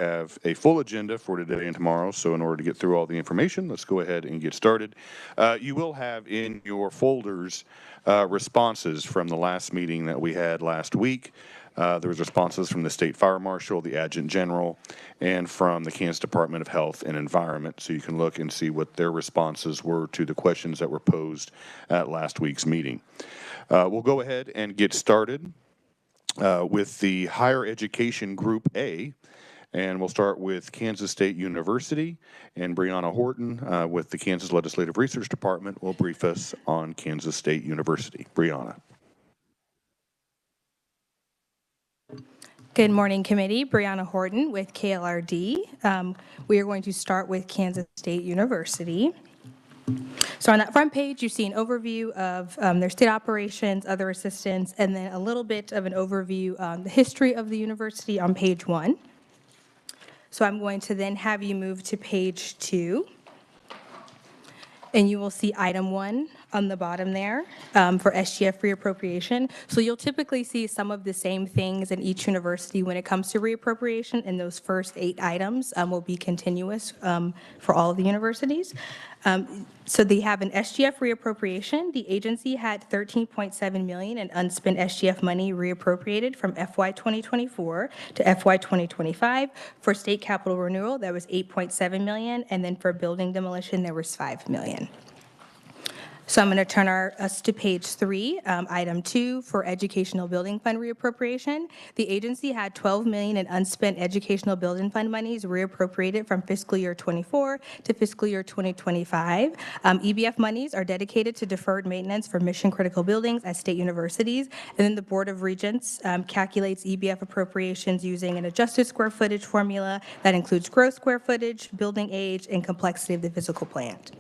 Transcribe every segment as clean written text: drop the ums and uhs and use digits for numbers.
have a full agenda for today and tomorrow, so in order to get through all the information, let's go ahead and get started. You will have in your folders responses from the last meeting that we had last week. There was responses from the State Fire Marshal, the Adjutant General, and from the Kansas Department of Health and Environment, so you can look and see what their responses were to the questions that were posed at last week's meeting. We'll go ahead and get started with the Higher Education Group A. And we'll start with Kansas State University, and Brianna Horton with the Kansas Legislative Research Department will brief us on Kansas State University. Brianna. Good morning, committee. Brianna Horton with KLRD. We are going to start with Kansas State University. So on that front page, you see an overview of their state operations, other assistance, and then a little bit of an overview on the history of the university on page 1. So I'm going to then have you move to page 2, and you will see item 1 on the bottom there for SGF reappropriation. So you'll typically see some of the same things in each university when it comes to reappropriation, and those first 8 items will be continuous for all of the universities. So they have an SGF reappropriation. The agency had $13.7 million in unspent SGF money reappropriated from FY 2024 to FY 2025. For state capital renewal, that was $8.7 million, and then for building demolition, there was $5 million. So I'm going to turn us to page 3, item 2 for educational building fund reappropriation. The agency had $12 million in unspent educational building fund monies reappropriated from fiscal year 24 to fiscal year 2025. EBF monies are dedicated to deferred maintenance for mission critical buildings at state universities. And then the Board of Regents calculates EBF appropriations using an adjusted square footage formula that includes gross square footage, building age, and complexity of the physical plant.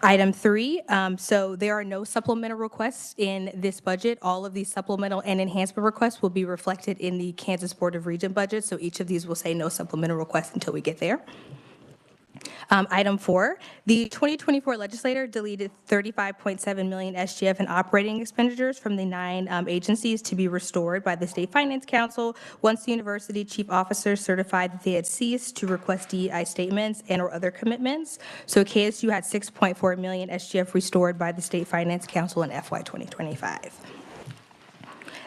Item 3, so there are no supplemental requests in this budget. All of these supplemental and enhancement requests will be reflected in the Kansas Board of Regents budget, so each of these will say no supplemental requests until we get there. Item 4, the 2024 legislature deleted $35.7 million SGF in operating expenditures from the 9 agencies to be restored by the State Finance Council once the university chief officers certified that they had ceased to request DEI statements and or other commitments. So KSU had $6.4 million SGF restored by the State Finance Council in FY 2025.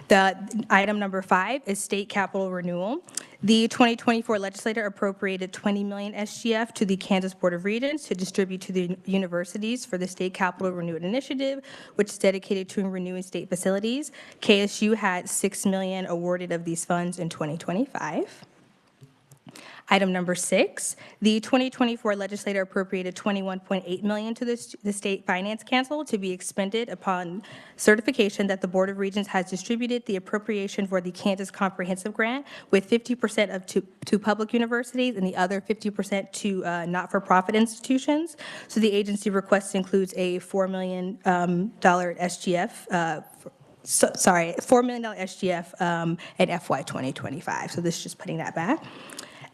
The item number 5 is state capital renewal. The 2024 legislature appropriated $20 million SGF to the Kansas Board of Regents to distribute to the universities for the State Capital Renewal Initiative, which is dedicated to renewing state facilities. KSU had $6 million awarded of these funds in 2025. Item number 6, the 2024 legislature appropriated $21.8 million to the State Finance Council to be expended upon certification that the Board of Regents has distributed the appropriation for the Kansas Comprehensive Grant, with 50% to public universities and the other 50% to not-for-profit institutions. So the agency request includes a $4 million SGF. $4 million SGF at FY 2025. So this is just putting that back.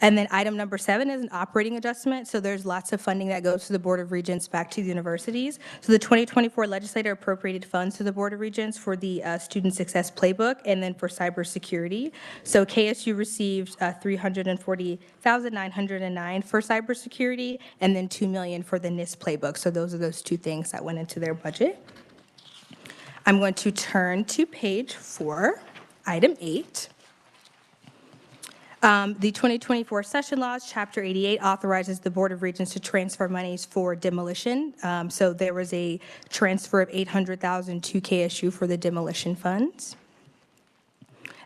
And then item number 7 is an operating adjustment. So there's lots of funding that goes to the Board of Regents back to the universities. So the 2024 legislature appropriated funds to the Board of Regents for the Student Success Playbook and then for cybersecurity. So KSU received $340,909 for cybersecurity and then $2 million for the NIST Playbook. So those are those 2 things that went into their budget. I'm going to turn to page 4, item 8. The 2024 session laws, Chapter 88, authorizes the Board of Regents to transfer monies for demolition. So there was a transfer of $800,000 to KSU for the demolition funds.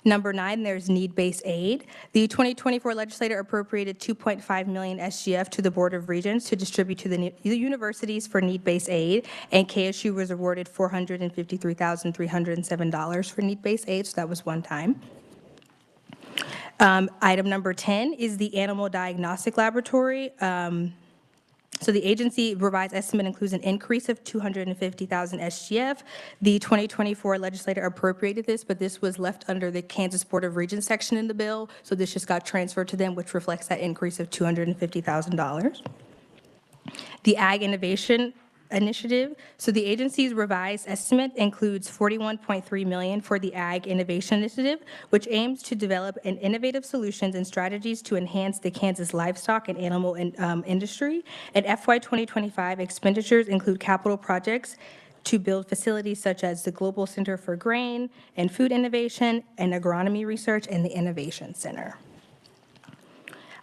Number 9, there's need-based aid. The 2024 legislature appropriated $2.5 million SGF to the Board of Regents to distribute to the universities for need-based aid, and KSU was awarded $453,307 for need-based aid, so that was one time. Item number 10 is the Animal Diagnostic Laboratory. So the agency revised estimate includes an increase of $250,000 SGF. The 2024 legislature appropriated this, but this was left under the Kansas Board of Regents section in the bill. So this just got transferred to them, which reflects that increase of $250,000. The Ag Innovation Initiative. So the agency's revised estimate includes $41.3 million for the Ag Innovation Initiative, which aims to develop an innovative solutions and strategies to enhance the Kansas livestock and animal industry. And FY 2025 expenditures include capital projects to build facilities such as the Global Center for Grain and Food Innovation and Agronomy Research and the Innovation Center.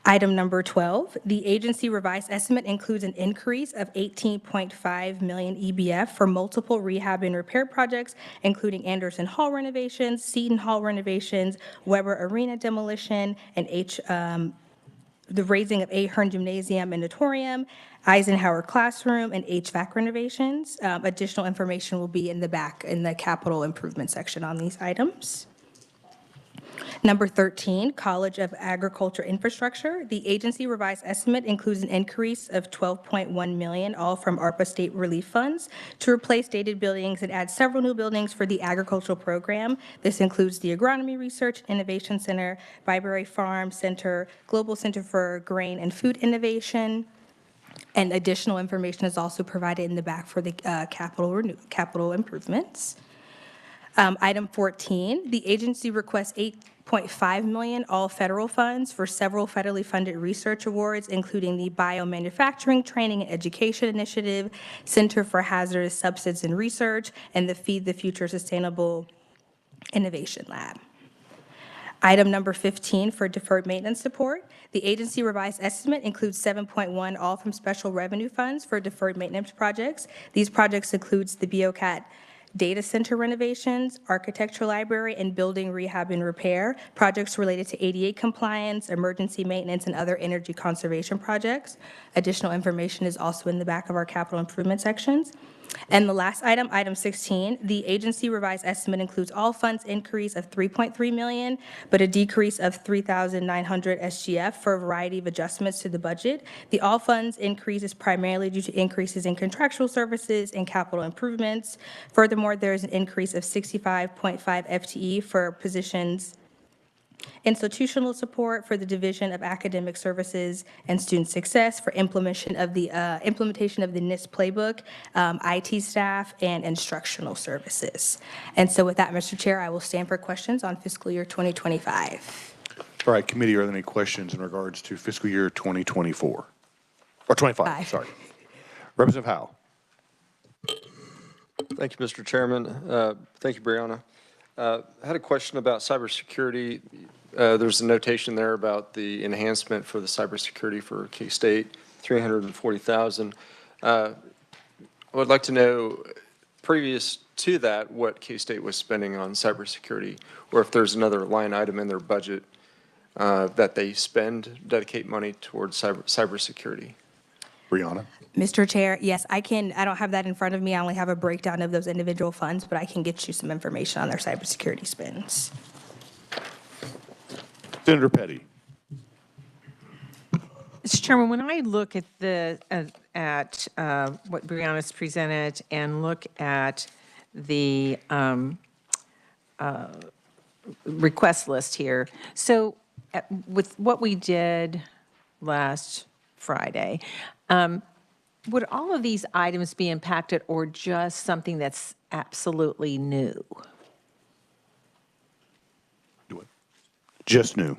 Item number 12, the agency revised estimate includes an increase of 18.5 million EBF for multiple rehab and repair projects, including Anderson Hall renovations, Seton Hall renovations, Weber Arena demolition, and the raising of Ahern Gymnasium and Auditorium, Eisenhower Classroom, and HVAC renovations. Additional information will be in the back in the capital improvement section on these items. Number 13, College of Agriculture Infrastructure. The agency revised estimate includes an increase of $12.1 million, all from ARPA state relief funds, to replace dated buildings and add several new buildings for the agricultural program. This includes the Agronomy Research Innovation Center, Byberry Farm Center, Global Center for Grain and Food Innovation, and additional information is also provided in the back for the capital improvements. Item 14, the agency requests $8.5 million all federal funds for several federally funded research awards, including the Biomanufacturing Training and Education Initiative, Center for Hazardous Substance and Research, and the Feed the Future Sustainable Innovation Lab. Item number 15 for deferred maintenance support. The agency revised estimate includes $7.1 all from special revenue funds for deferred maintenance projects. These projects includes the BioCat data center renovations, architectural library, and building rehab and repair, projects related to ADA compliance, emergency maintenance, and other energy conservation projects. Additional information is also in the back of our capital improvement sections. And the last item, item 16, the agency revised estimate includes all funds increase of $3.3 million, but a decrease of 3,900 SGF for a variety of adjustments to the budget. The all funds increase is primarily due to increases in contractual services and capital improvements. Furthermore, there is an increase of 65.5 FTE for positions institutional support for the Division of Academic Services and Student Success for implementation of the NIST playbook, IT staff, and instructional services. And so with that, Mr. Chair, I will stand for questions on fiscal year 2025. All right, committee, are there any questions in regards to fiscal year 2024? Or 25, sorry. Representative Howe. Thank you, Mr. Chairman. Thank you, Brianna. I had a question about cybersecurity. There's a notation there about the enhancement for the cybersecurity for K-State, $340,000. I would like to know, previous to that, what K-State was spending on cybersecurity, or if there's another line item in their budget that they dedicate money towards cybersecurity. Brianna. Mr. Chair, yes, I don't have that in front of me. I only have a breakdown of those individual funds, but I can get you some information on their cybersecurity spends. Senator Petty. Mr. Chairman, when I look at what Brianna's presented and look at the request list here, so with what we did last Friday, would all of these items be impacted or just something that's absolutely new? Just new.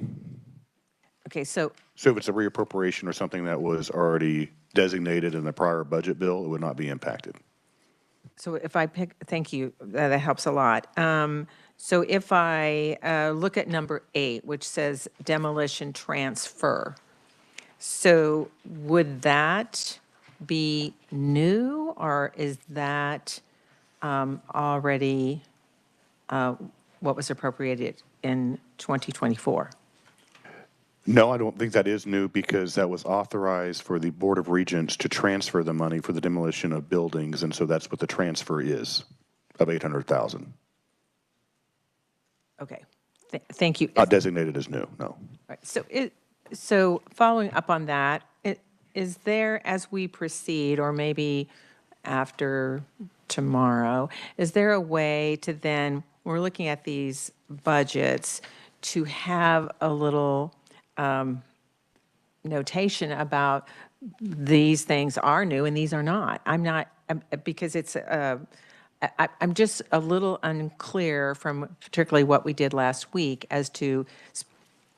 Okay, so if it's a reappropriation or something that was already designated in the prior budget bill, it would not be impacted. So if I pick, thank you, that helps a lot. So if I look at number 8, which says demolition transfer, so would that be new, or is that already what was appropriated in 2024? No, I don't think that is new, because that was authorized for the Board of Regents to transfer the money for the demolition of buildings, and so that's what the transfer is, of $800,000. Okay, thank you. Not designated as new, no. Right. So following up on that, is there, as we proceed, or maybe after tomorrow, is there a way to then, when we're looking at these budgets, to have a little notation about these things are new and these are not. Because it's, I'm just a little unclear from particularly what we did last week as to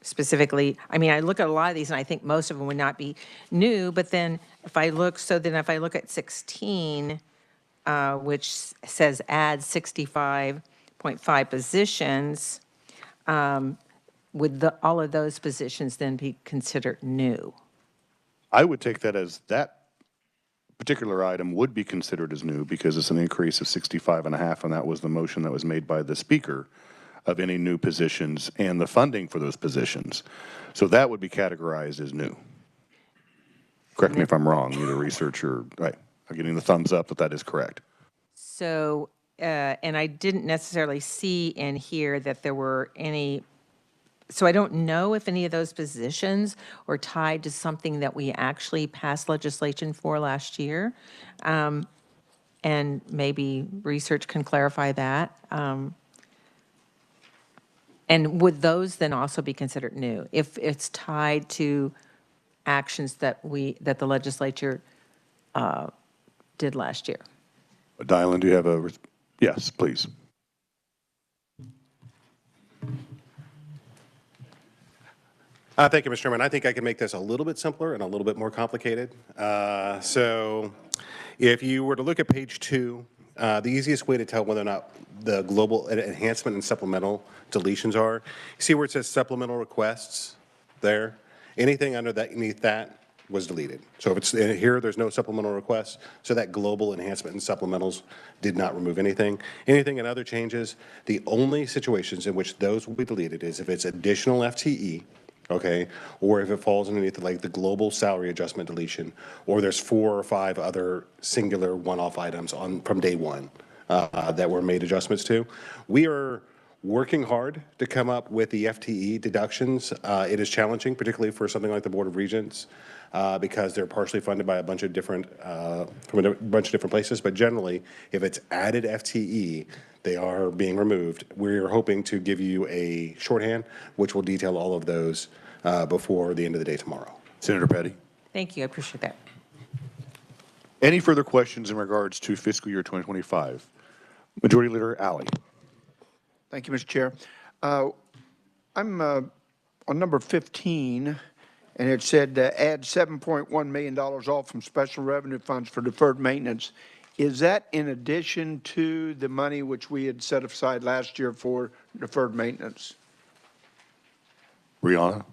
specifically, I mean, I look at a lot of these and I think most of them would not be new, but then if I look at 16, which says add 65.5 positions, would all of those positions then be considered new? I would take that as that particular item would be considered as new because it's an increase of 65.5, and that was the motion that was made by the speaker of any new positions and the funding for those positions. So that would be categorized as new. Correct me if I'm wrong, either research or, right, I'm getting the thumbs up that is correct. So, and I didn't necessarily see in here that there were any, so I don't know if any of those positions were tied to something that we actually passed legislation for last year. And maybe research can clarify that. And would those then also be considered new if it's tied to actions that the legislature did last year? Dylan, do you have a, yes, please. Thank you, Mr. Chairman. I think I can make this a little bit simpler and a little bit more complicated. So if you were to look at page 2, the easiest way to tell whether or not the global enhancement and supplemental deletions are, see where it says supplemental requests there? Anything underneath that was deleted. So if it's here, there's no supplemental requests. So that global enhancement and supplementals did not remove anything. Anything in other changes, the only situations in which those will be deleted is if it's additional FTE, okay, or if it falls underneath like the global salary adjustment deletion, or there's 4 or 5 other singular one-off items from day one that were made adjustments to. We are working hard to come up with the FTE deductions. It is challenging, particularly for something like the Board of Regents, because they're partially funded by a bunch of different from a bunch of different places. But generally, if it's added FTE, they are being removed. We're hoping to give you a shorthand, which will detail all of those before the end of the day tomorrow. Senator Petty. Thank you, I appreciate that. Any further questions in regards to fiscal year 2025? Majority Leader Alley. Thank you, Mr. Chair. I'm on number 15, and it said add $7.1 million off from special revenue funds for deferred maintenance. Is that in addition to the money which we had set aside last year for deferred maintenance? Brianna.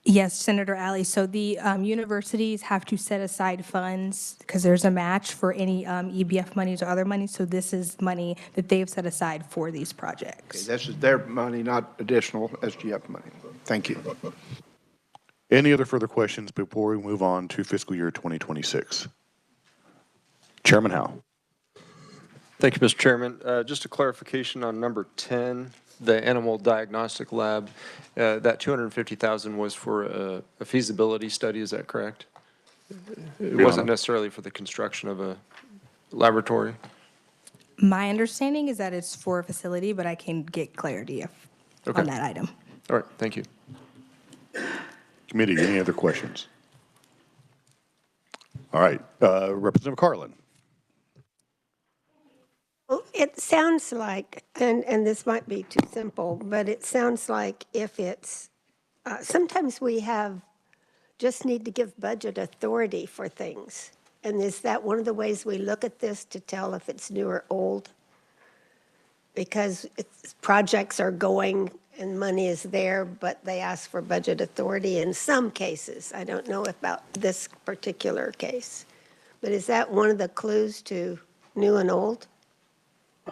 Yes, Senator Alley. So the universities have to set aside funds because there's a match for any EBF monies or other money. So this is money that they've set aside for these projects. Okay, this is their money, not additional SGF money. Thank you. Any other further questions before we move on to fiscal year 2026? Chairman Howe. Thank you, Mr. Chairman. Just a clarification on number 10, the animal diagnostic lab. That $250,000 was for a feasibility study, is that correct? It wasn't necessarily for the construction of a laboratory? My understanding is that it's for a facility, but I can get clarity on that item. All right, thank you. Committee, any other questions? All right, Representative Carlin. Well, it sounds like, and this might be too simple, but it sounds like if it's, sometimes we just need to give budget authority for things. And is that one of the ways we look at this to tell if it's new or old? Because projects are going and money is there, but they ask for budget authority in some cases. I don't know about this particular case. But is that one of the clues to new and old?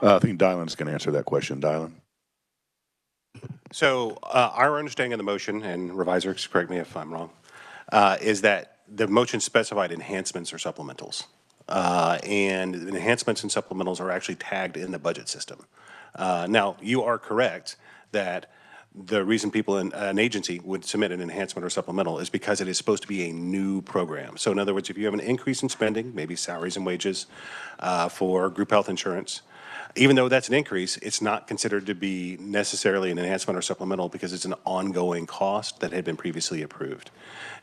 I think Dylan's going to answer that question. Dylan. So our understanding of the motion, and revisers, correct me if I'm wrong, is that the motion specified enhancements or supplementals. And enhancements and supplementals are actually tagged in the budget system. Now, you are correct that the reason people in an agency would submit an enhancement or supplemental is because it is supposed to be a new program. So in other words, if you have an increase in spending, maybe salaries and wages for group health insurance, Even though that's an increase, it's not considered to be necessarily an enhancement or supplemental because it's an ongoing cost that had been previously approved.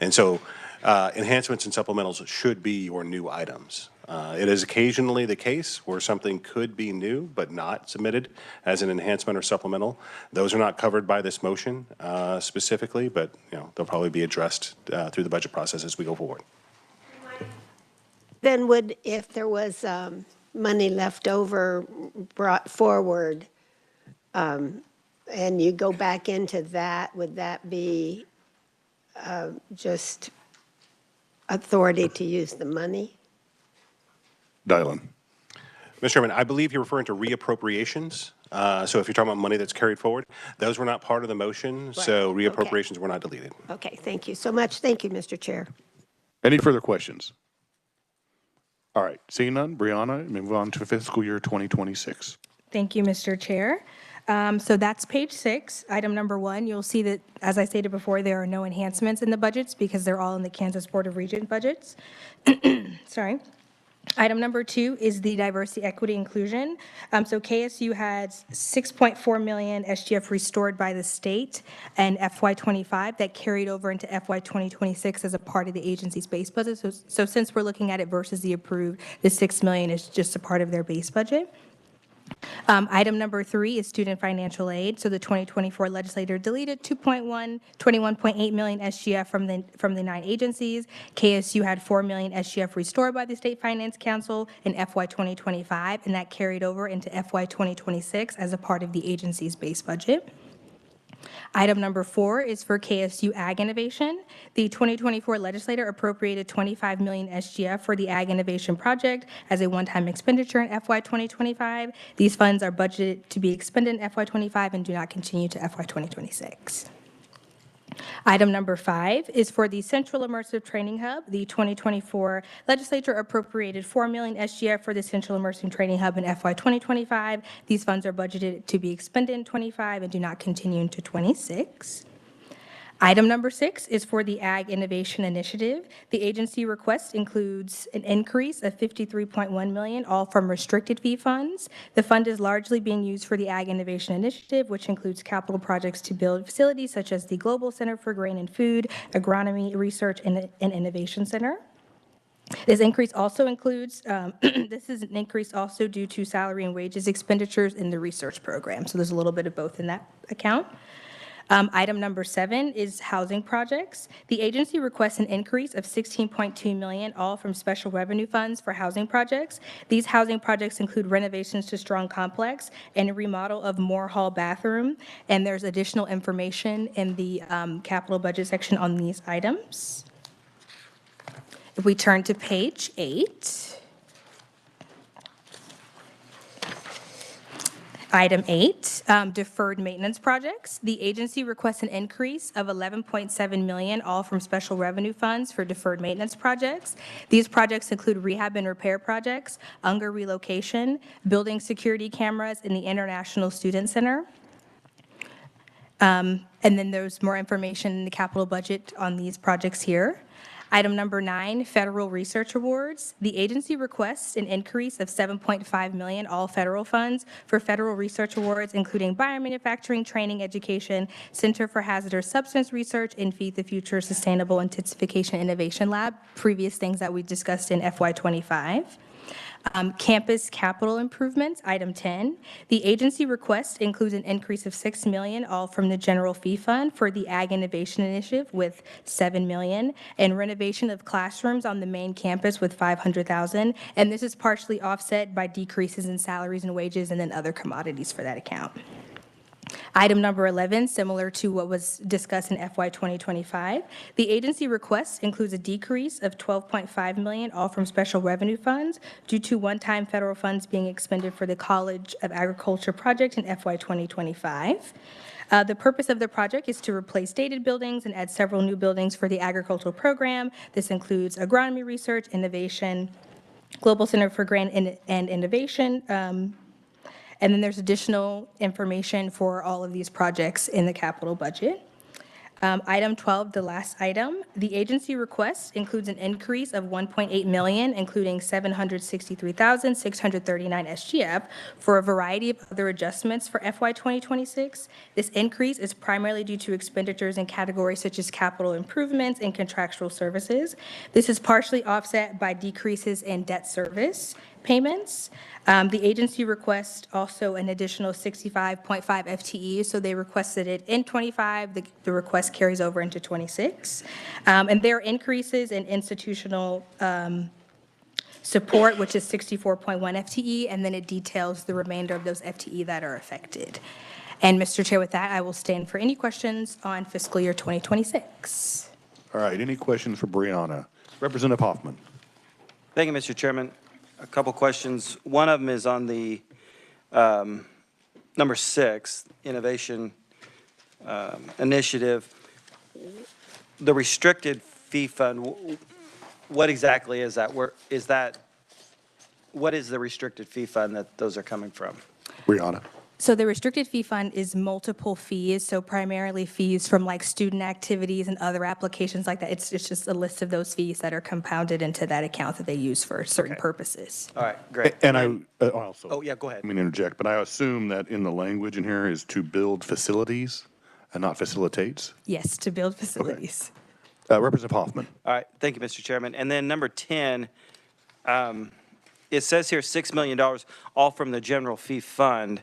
And so enhancements and supplementals should be your new items. It is occasionally the case where something could be new but not submitted as an enhancement or supplemental. Those are not covered by this motion specifically, but they'll probably be addressed through the budget process as we go forward. Then if there was money left over brought forward, and you go back into that, would that be just authority to use the money? Dylan. Mr. Chairman, I believe you're referring to reappropriations. So if you're talking about money that's carried forward, those were not part of the motion, so Right. reappropriations were not deleted. Okay, thank you so much. Thank you, Mr. Chair. Any further questions? All right, seeing none, Brianna, move on to fiscal year 2026. Thank you, Mr. Chair. So that's page 6, item number 1. You'll see that, as I stated before, there are no enhancements in the budgets because they're all in the Kansas Board of Regents budgets. Sorry. Item number 2 is the diversity, equity, inclusion. So KSU had 6.4 million SGF restored by the state in FY25 that carried over into FY 2026 as a part of the agency's base budget. So since we're looking at it versus the approved, the 6 million is just a part of their base budget. Item number 3 is student financial aid. So the 2024 legislature deleted 21.8 million SGF from the 9 agencies. KSU had 4 million SGF restored by the State Finance Council in FY 2025, and that carried over into FY 2026 as a part of the agency's base budget. Item number 4 is for KSU Ag Innovation. The 2024 legislature appropriated 25 million SGF for the Ag Innovation Project as a one-time expenditure in FY 2025. These funds are budgeted to be expended in FY 25 and do not continue to FY 2026. Item number 5 is for the Central Immersive Training Hub. The 2024 legislature appropriated 4 million SGF for the Central Immersive Training Hub in FY 2025. These funds are budgeted to be expended in 25 and do not continue into 26. Item number 6 is for the Ag Innovation Initiative. The agency request includes an increase of 53.1 million, all from restricted fee funds. The fund is largely being used for the Ag Innovation Initiative, which includes capital projects to build facilities such as the Global Center for Grain and Food, Agronomy Research and Innovation Center. This increase also includes, this is an increase also due to salary and wages expenditures in the research program. So there's a little bit of both in that account. Item number 7 is housing projects. The agency requests an increase of 16.2 million, all from special revenue funds for housing projects. These housing projects include renovations to Strong Complex and a remodel of Moore Hall bathroom. And there's additional information in the capital budget section on these items. If we turn to page 8. Item 8, deferred maintenance projects. The agency requests an increase of 11.7 million, all from special revenue funds for deferred maintenance projects. These projects include rehab and repair projects, UNGA relocation, building security cameras in the International Student Center. And then there's more information in the capital budget on these projects here. Item number 9, federal research awards. The agency requests an increase of 7.5 million, all federal funds, for federal research awards, including biomanufacturing, training, education, Center for Hazardous Substance Research, and Feed the Future Sustainable Intensification Innovation Lab, previous things that we discussed in FY25. Campus capital improvements, item 10. The agency request includes an increase of 6 million, all from the general fee fund for the Ag Innovation Initiative with 7 million, and renovation of classrooms on the main campus with 500,000. And this is partially offset by decreases in salaries and wages and then other commodities for that account. Item number 11, similar to what was discussed in FY 2025, the agency request includes a decrease of 12.5 million, all from special revenue funds, due to one-time federal funds being expended for the College of Agriculture project in FY 2025. The purpose of the project is to replace dated buildings and add several new buildings for the agricultural program. This includes agronomy research, innovation, Global Center for Grain and Innovation, and then there's additional information for all of these projects in the capital budget. Item 12, the last item, the agency request includes an increase of $1.8 million, including $763,639 SGF for a variety of other adjustments for FY 2026. This increase is primarily due to expenditures in categories such as capital improvements and contractual services. This is partially offset by decreases in debt service payments. The agency requests also an additional 65.5 FTE, so they requested it in 25. The request carries over into 26. And there are increases in institutional support, which is 64.1 FTE, and then it details the remainder of those FTE that are affected. And Mr. Chair, with that, I will stand for any questions on fiscal year 2026. All right, any questions for Brianna? Representative Hoffman. Thank you, Mr. Chairman. A couple questions. One of them is on the number 6, innovation initiative. The restricted fee fund, what exactly is that? What is the restricted fee fund that those are coming from? Brianna. So the restricted fee fund is multiple fees, so primarily fees from like student activities and other applications like that. It's just a list of those fees that are compounded into that account that they use for certain purposes. All right, great. And I also. Oh, yeah, go ahead. I mean, interject, but I assume that in the language in here is to build facilities and not facilitates. Yes, to build facilities. Representative Hoffman. All right, thank you, Mr. Chairman. And then number 10, it says here $6 million, all from the general fee fund.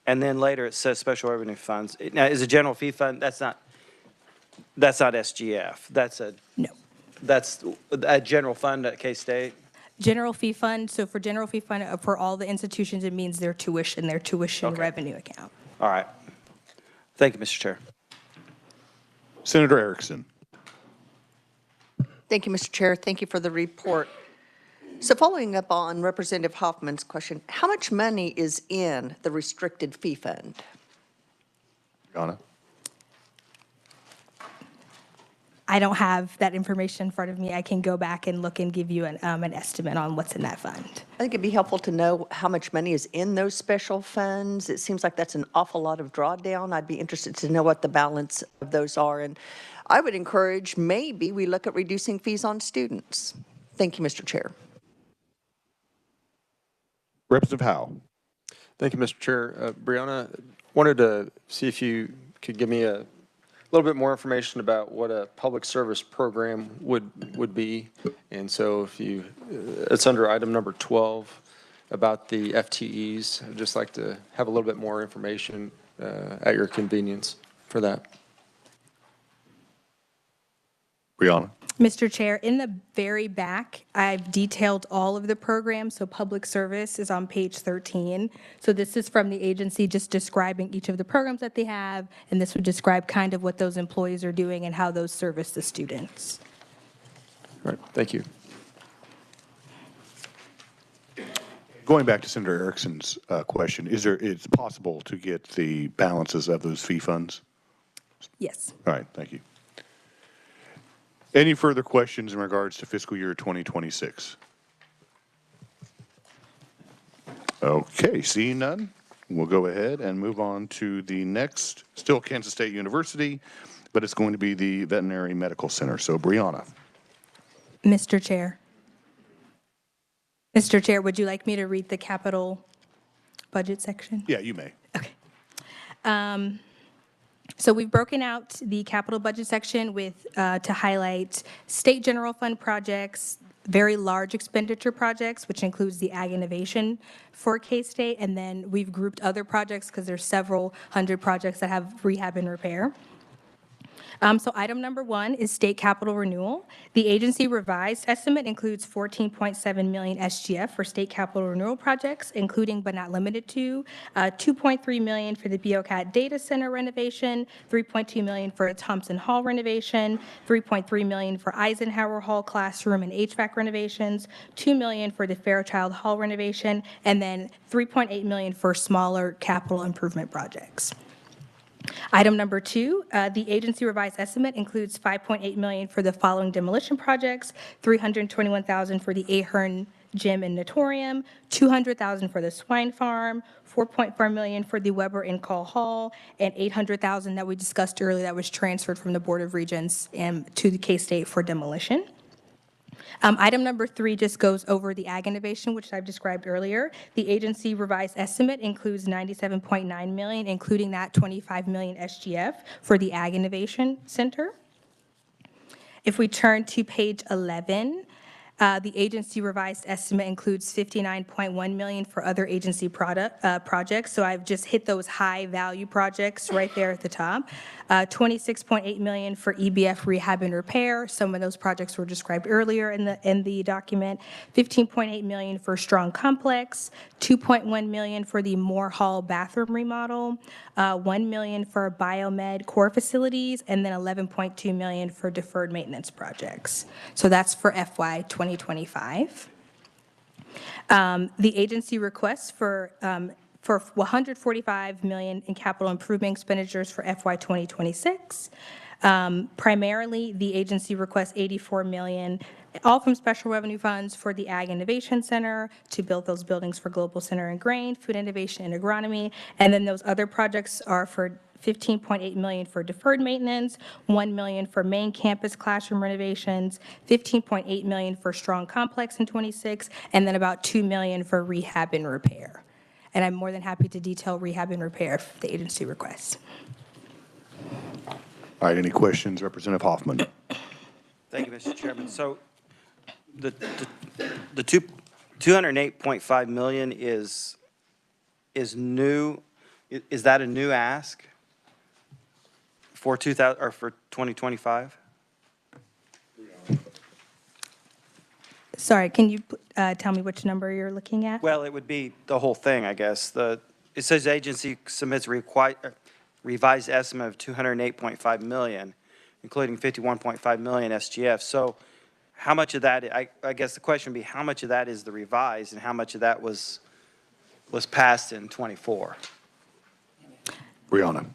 And then later it says special revenue funds. Now, is a general fee fund, that's not SGF. That's a general fund at K-State? General fee fund, so for general fee fund, for all the institutions, it means their tuition Okay. revenue account. All right. Thank you, Mr. Chair. Senator Erickson. Thank you, Mr. Chair. Thank you for the report. So following up on Representative Hoffman's question, how much money is in the restricted fee fund? Brianna. I don't have that information in front of me. I can go back and look and give you an estimate on what's in that fund. I think it'd be helpful to know how much money is in those special funds. It seems like that's an awful lot of drawdown. I'd be interested to know what the balance of those are. And I would encourage maybe we look at reducing fees on students. Thank you, Mr. Chair. Representative Howe. Thank you, Mr. Chair. Brianna, wanted to see if you could give me a little bit more information about what a public service program would be. And so if you, it's under item number 12 about the FTEs. I'd just like to have a little bit more information at your convenience for that. Brianna. Mr. Chair, in the very back, I've detailed all of the programs. So public service is on page 13. So this is from the agency just describing each of the programs that they have. And this would describe kind of what those employees are doing and how those service the students. All right, thank you. Going back to Senator Erickson's question, it's possible to get the balances of those fee funds? Yes. All right, thank you. Any further questions in regards to fiscal year 2026? Okay, seeing none, we'll go ahead and move on to the next, still Kansas State University, but it's going to be the Veterinary Medical Center. So Brianna. Mr. Chair. Mr. Chair, would you like me to read the capital budget section? Yeah, you may. Okay. So we've broken out the capital budget section with, to highlight state general fund projects, very large expenditure projects, which includes the ag innovation for K-State, and then we've grouped other projects because there's several hundred projects that have rehab and repair. So item number 1 is state capital renewal. The agency revised estimate includes 14.7 million SGF for state capital renewal projects, including but not limited to 2.3 million for the BOCAT data center renovation, 3.2 million for a Thompson Hall renovation, 3.3 million for Eisenhower Hall classroom and HVAC renovations, 2 million for the Fairchild Hall renovation, and then 3.8 million for smaller capital improvement projects. Item number 2, the agency revised estimate includes 5.8 million for the following demolition projects, 321,000 for the Ahern gym and Natorium, $200,000 for the swine farm, $4.4 million for the Weber and Call Hall, and $800,000 that we discussed earlier that was transferred from the Board of Regents to the K-State for demolition. Item number 3 just goes over the ag innovation, which I've described earlier. The agency revised estimate includes $97.9 million, including that $25 million SGF for the Ag Innovation Center. If we turn to page 11, the agency revised estimate includes $59.1 million for other agency projects. So I've just hit those high-value projects right there at the top. $26.8 million for EBF rehab and repair. Some of those projects were described earlier in the document. $15.8 million for Strong Complex. $2.1 million for the Moore Hall bathroom remodel. $1 million for biomed core facilities, and then $11.2 million for deferred maintenance projects. So that's for FY 2025. The agency requests for $145 million in capital improvement expenditures for FY 2026. Primarily, the agency requests $84 million, all from special revenue funds for the Ag Innovation Center to build those buildings for Global Center and Grain, Food Innovation and Agronomy. And then those other projects are for $15.8 million for deferred maintenance, $1 million for main campus classroom renovations, $15.8 million for Strong Complex in 26, and then about $2 million for rehab and repair. And I'm more than happy to detail rehab and repair if the agency requests. All right, any questions, Representative Hoffman? Thank you, Mr. Chairman. So the 208.5 million is new. Is that a new ask for 2025? Sorry, can you tell me which number you're looking at? Well, it would be the whole thing, I guess. It says agency submits revised estimate of 208.5 million, including 51.5 million SGF. So how much of that, I guess the question would be, how much of that is the revised and how much of that was passed in 24? Brianna.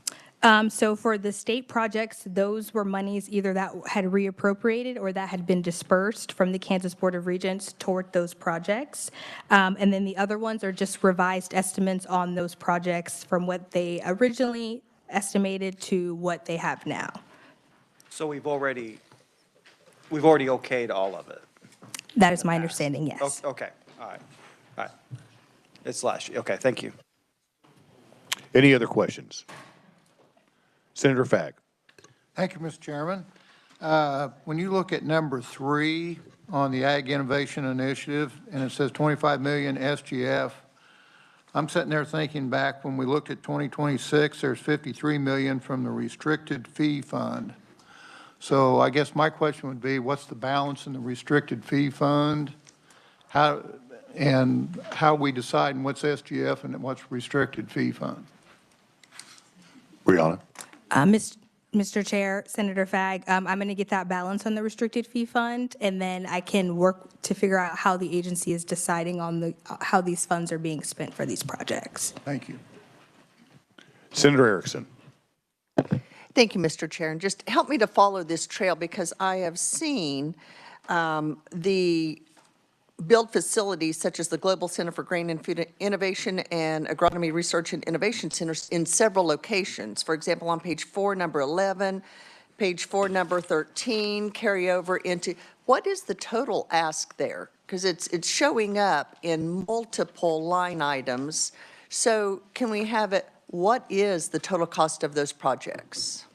So for the state projects, those were monies either that had reappropriated or that had been dispersed from the Kansas Board of Regents toward those projects. And then the other ones are just revised estimates on those projects from what they originally estimated to what they have now. So we've already okayed all of it? That is my understanding, yes. Okay, all right. It's last year. Okay, thank you. Any other questions? Senator Fagg. Thank you, Mr. Chairman. When you look at number 3 on the Ag Innovation Initiative, and it says 25 million SGF, I'm sitting there thinking back when we looked at 2026, there's 53 million from the restricted fee fund. So I guess my question would be, what's the balance in the restricted fee fund? How we decide what's SGF and what's restricted fee fund? Brianna. Mr. Chair, Senator Fagg, I'm going to get that balance on the restricted fee fund, and then I can work to figure out how the agency is deciding on how these funds are being spent for these projects. Thank you. Senator Erickson. Thank you, Mr. Chair. And just help me to follow this trail because I have seen the build facilities such as the Global Center for Grain and Food Innovation and Agronomy Research and Innovation Centers in several locations. For example, on page 4, number 11, page 4, number 13, carry over into, what is the total ask there? Because it's showing up in multiple line items. So can we have it, what is the total cost of those projects?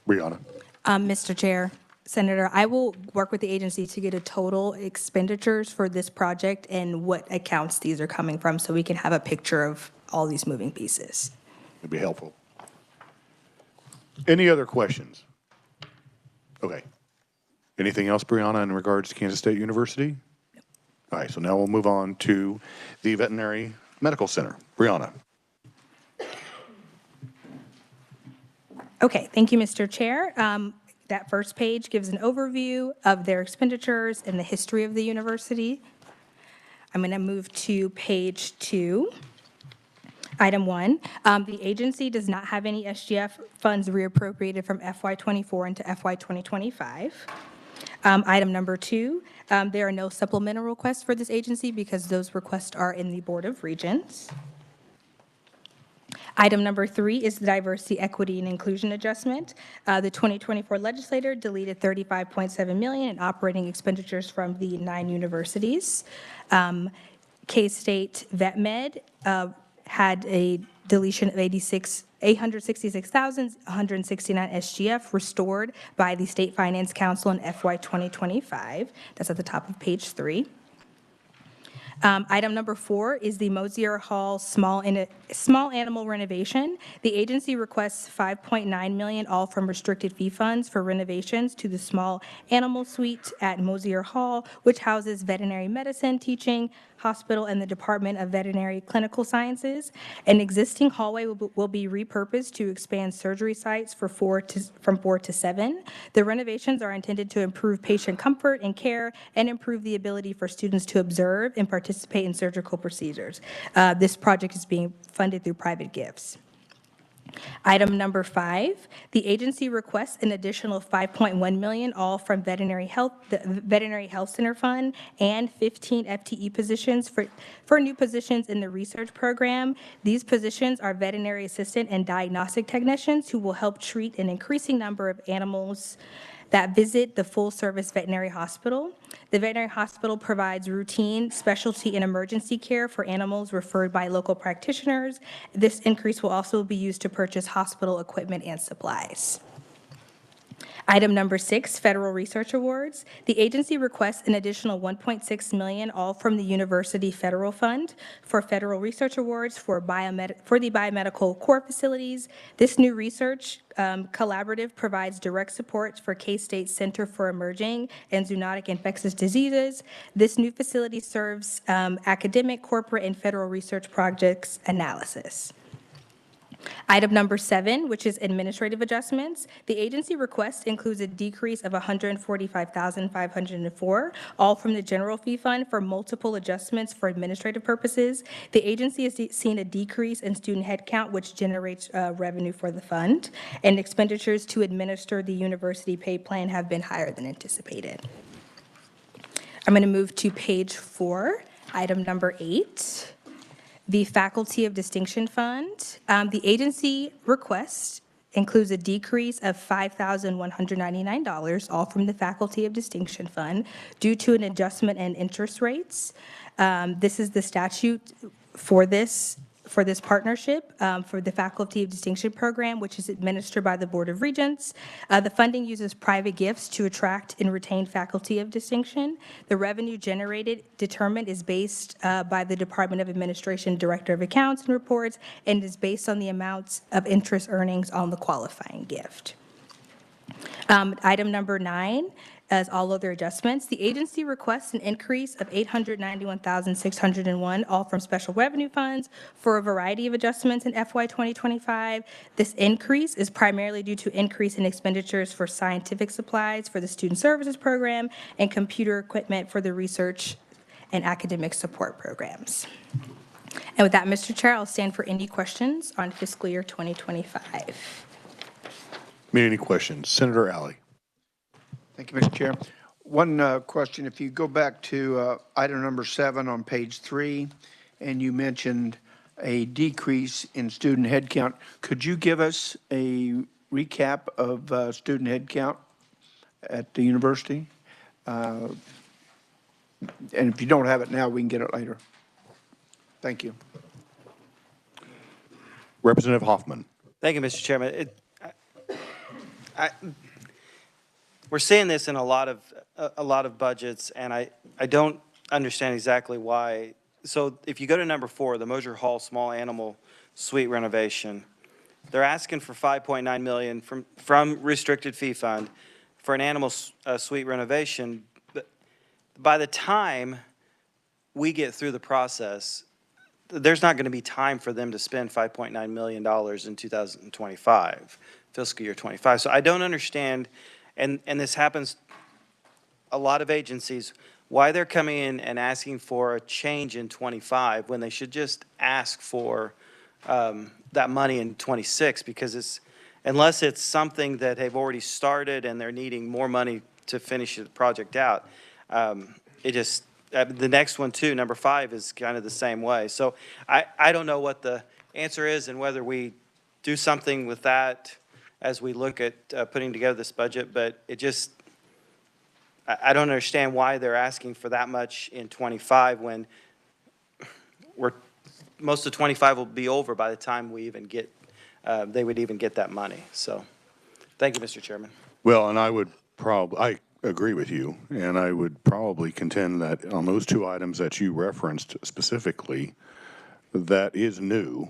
Brianna. Mr. Chair, Senator, I will work with the agency to get a total expenditures for this project and what accounts these are coming from so we can have a picture of all these moving pieces. It'd be helpful. Any other questions? Okay. Anything else, Brianna, in regards to Kansas State University? All right, so now we'll move on to the Veterinary Medical Center. Brianna. Okay, thank you, Mr. Chair. That first page gives an overview of their expenditures and the history of the university. I'm going to move to page 2. Item 1, the agency does not have any SGF funds reappropriated from FY24 into FY 2025. Item number 2, there are no supplemental requests for this agency because those requests are in the Board of Regents. Item number 3 is the Diversity, Equity, and Inclusion Adjustment. The 2024 legislature deleted $35.7 million in operating expenditures from the 9 universities. K-State Vet Med had a deletion of 866,169 SGF restored by the State Finance Council in FY 2025. That's at the top of page 3. Item number 4 is the Mosier Hall small animal renovation. The agency requests $5.9 million, all from restricted fee funds for renovations to the small animal suite at Mosier Hall, which houses veterinary medicine teaching, hospital, and the Department of Veterinary Clinical Sciences. An existing hallway will be repurposed to expand surgery sites from 4 to 7. The renovations are intended to improve patient comfort and care and improve the ability for students to observe and participate in surgical procedures. This project is being funded through private gifts. Item number 5, the agency requests an additional $5.1 million, all from the Veterinary Health Center Fund, and 15 FTE positions for new positions in the research program. These positions are veterinary assistant and diagnostic technicians who will help treat an increasing number of animals that visit the full-service veterinary hospital. The veterinary hospital provides routine, specialty, and emergency care for animals referred by local practitioners. This increase will also be used to purchase hospital equipment and supplies. Item number 6, federal research awards. The agency requests an additional $1.6 million, all from the University Federal Fund, for federal research awards for the biomedical core facilities. This new research collaborative provides direct support for K-State Center for Emerging and Zoonotic Infectious Diseases. This new facility serves academic, corporate, and federal research projects analysis. Item number 7, which is administrative adjustments. The agency request includes a decrease of $145,504, all from the general fee fund for multiple adjustments for administrative purposes. The agency has seen a decrease in student headcount, which generates revenue for the fund, and expenditures to administer the university pay plan have been higher than anticipated. I'm going to move to page 4, item number 8. The Faculty of Distinction Fund. The agency request includes a decrease of $5,199, all from the Faculty of Distinction Fund, due to an adjustment in interest rates. This is the statute for this partnership for the Faculty of Distinction Program, which is administered by the Board of Regents. The funding uses private gifts to attract and retain faculty of distinction. The revenue determined is based by the Department of Administration Director of Accounts and Reports, and is based on the amounts of interest earnings on the qualifying gift. Item number 9, as all other adjustments, the agency requests an increase of $891,601, all from special revenue funds, for a variety of adjustments in FY 2025. This increase is primarily due to increase in expenditures for scientific supplies for the Student Services Program and computer equipment for the research and academic support programs. And with that, Mr. Chair, I'll stand for any questions on fiscal year 2025. Any questions? Senator Alley. Thank you, Mr. Chair. One question, if you go back to item number 7 on page 3, and you mentioned a decrease in student headcount, could you give us a recap of student headcount at the university? And if you don't have it now, we can get it later. Thank you. Representative Hoffman. Thank you, Mr. Chairman. We're seeing this in a lot of budgets, and I don't understand exactly why. So if you go to number 4, the Mosier Hall small animal suite renovation, they're asking for $5.9 million from restricted fee fund for an animal suite renovation. But by the time we get through the process, there's not going to be time for them to spend $5.9 million in 2025, fiscal year 25. So I don't understand. And this happens a lot of agencies, why they're coming in and asking for a change in 25 when they should just ask for that money in 26, because unless it's something that they've already started and they're needing more money to finish the project out. It just, the next one too, number 5, is kind of the same way. So I don't know what the answer is and whether we do something with that as we look at putting together this budget, but it just, I don't understand why they're asking for that much in 25 when most of 25 will be over by the time we even get, they would even get that money. So, thank you, Mr. Chairman. Well, and I agree with you, and I would probably contend that on those 2 items that you referenced specifically, that is new,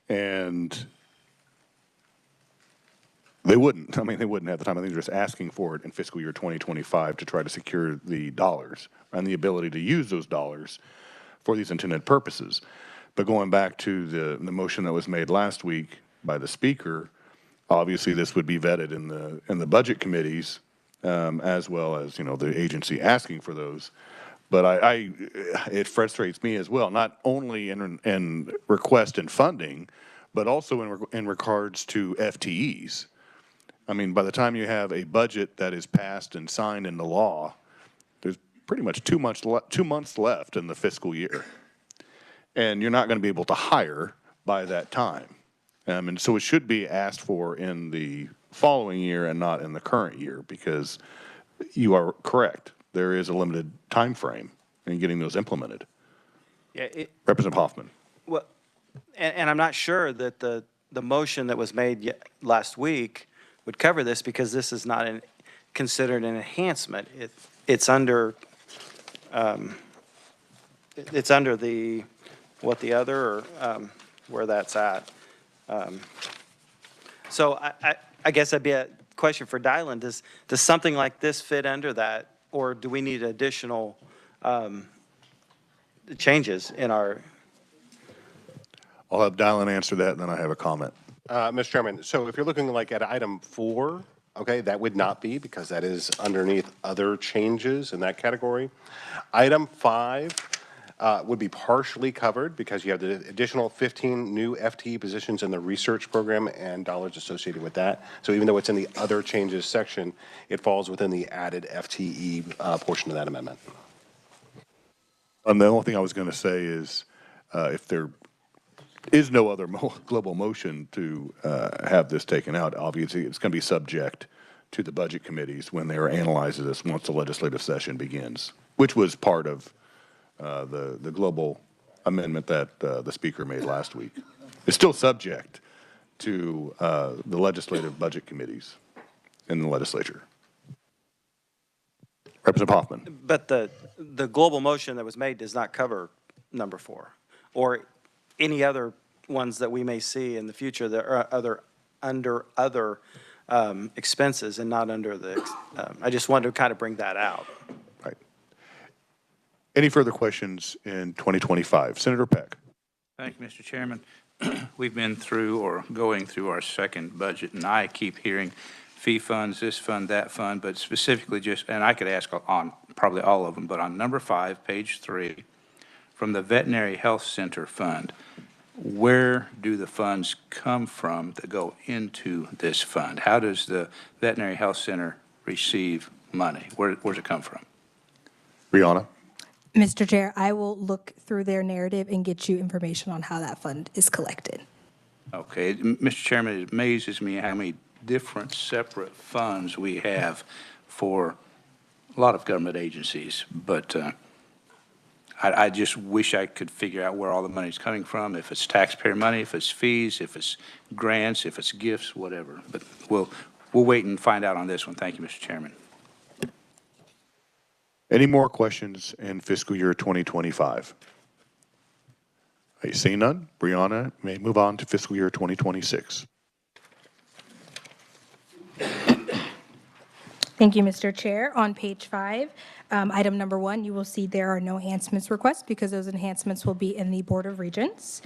and they wouldn't have the time. I think they're just asking for it in fiscal year 2025 to try to secure the dollars and the ability to use those dollars for these intended purposes. But going back to the motion that was made last week by the speaker, obviously this would be vetted in the budget committees, as well as, the agency asking for those. But it frustrates me as well, not only in request and funding, but also in regards to FTEs. I mean, by the time you have a budget that is passed and signed into law, there's pretty much 2 months left in the fiscal year. And you're not going to be able to hire by that time. And so it should be asked for in the following year and not in the current year, because you are correct. There is a limited time frame in getting those implemented. Yeah, Representative Hoffman. well, and I'm not sure that the motion that was made last week would cover this, because this is not considered an enhancement. It's under the, what the other, or where that's at. So I guess that'd be a question for Dylan. Does something like this fit under that, or do we need additional changes in our? I'll have Dylan answer that, and then I have a comment. Mr. Chairman, so if you're looking like at item 4, okay, that would not be, because that is underneath other changes in that category. Item 5 would be partially covered, because you have the additional 15 new FTE positions in the research program and dollars associated with that. So even though it's in the other changes section, it falls within the added FTE portion of that amendment. And the only thing I was going to say is, if there is no other global motion to have this taken out, obviously it's going to be subject to the budget committees when they are analyzing this once the legislative session begins, which was part of the global amendment that the speaker made last week. It's still subject to the legislative budget committees in the legislature. Representative Hoffman. But the global motion that was made does not cover number 4, or any other ones that we may see in the future that are under other expenses and not under the, I just wanted to kind of bring that out. Right. Any further questions in 2025? Senator Peck. Thank you, Mr. Chairman. We've been through or going through our second budget, and I keep hearing fee funds, this fund, that fund, but specifically just, and I could ask on probably all of them, but on number 5, page 3, from the Veterinary Health Center Fund, where do the funds come from that go into this fund? How does the Veterinary Health Center receive money? Where's it come from? Brianna. Mr. Chair, I will look through their narrative and get you information on how that fund is collected. Okay, Mr. Chairman, it amazes me how many different separate funds we have for a lot of government agencies, but I just wish I could figure out where all the money's coming from, if it's taxpayer money, if it's fees, if it's grants, if it's gifts, whatever. But we'll wait and find out on this one. Thank you, Mr. Chairman. Any more questions in fiscal year 2025? I see none. Brianna may move on to fiscal year 2026. Thank you, Mr. Chair. On page 5, item number 1, you will see there are no enhancements requests because those enhancements will be in the Board of Regents.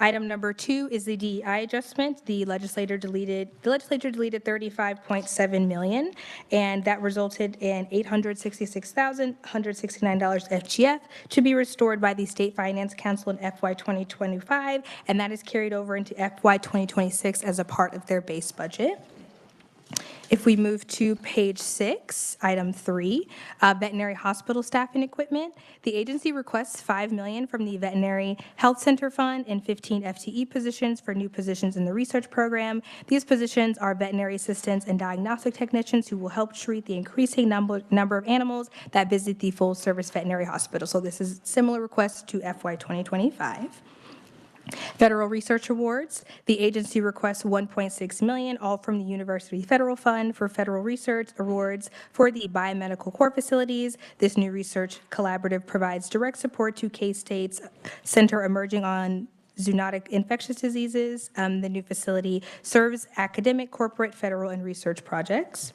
Item number 2 is the DEI adjustment. The legislature deleted $35.7 million, and that resulted in $866,169 FGF to be restored by the State Finance Council in FY 2025, and that is carried over into FY 2026 as a part of their base budget. If we move to page 6, item 3, veterinary hospital staffing equipment, the agency requests $5 million from the Veterinary Health Center Fund and 15 FTE positions for new positions in the research program. These positions are veterinary assistants and diagnostic technicians who will help treat the increasing number of animals that visit the full-service veterinary hospital. So this is similar request to FY 2025. Federal research awards, the agency requests $1.6 million, all from the University Federal Fund for federal research awards for the biomedical core facilities. This new research collaborative provides direct support to K-State's Center Emerging on Zoonotic Infectious Diseases. The new facility serves academic, corporate, federal, and research projects.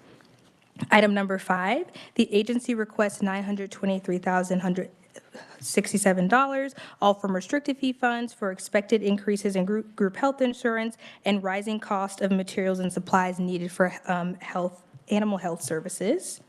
Item number 5, the agency requests $923,167, all from restricted fee funds for expected increases in group health insurance and rising cost of materials and supplies needed for animal health services.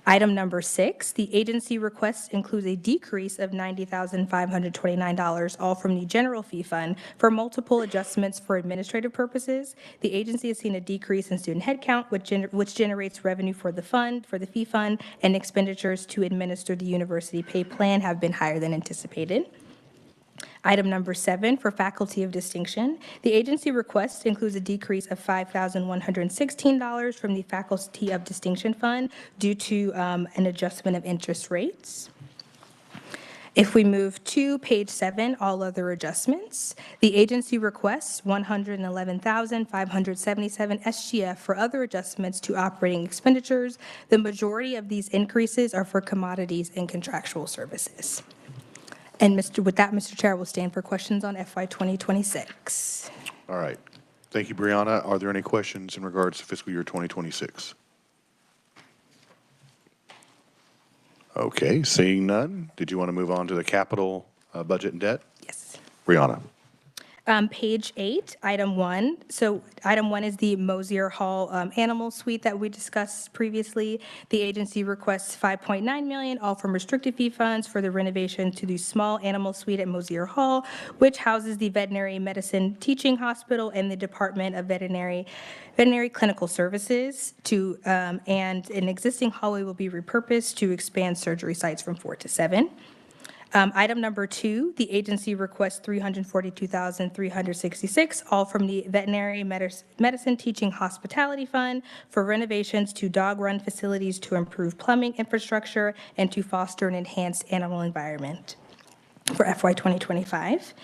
Item number 6, the agency request includes a decrease of $90,529, all from the general fee fund for multiple adjustments for administrative purposes. The agency has seen a decrease in student headcount, which generates revenue for the fee fund, and expenditures to administer the university pay plan have been higher than anticipated. Item number 7, for faculty of distinction, the agency request includes a decrease of $5,116 from the faculty of distinction fund due to an adjustment of interest rates. If we move to page 7, all other adjustments, the agency requests $111,577 SGF for other adjustments to operating expenditures. The majority of these increases are for commodities and contractual services. And with that, Mr. Chair, we'll stand for questions on FY 2026. All right. Thank you, Brianna. Are there any questions in regards to fiscal year 2026? Okay, seeing none. Did you want to move on to the capital budget and debt? Yes. Brianna. Page 8, item 1. So item 1 is the Mosier Hall animal suite that we discussed previously. The agency requests $5.9 million, all from restricted fee funds for the renovation to the small animal suite at Mosier Hall, which houses the Veterinary Medicine Teaching Hospital and the Department of Veterinary Clinical Services. And an existing hallway will be repurposed to expand surgery sites from 4 to 7. Item number 2, the agency requests $342,366, all from the Veterinary Medicine Teaching Hospitality Fund for renovations to dog-run facilities to improve plumbing infrastructure and to foster an enhanced animal environment for FY 2025.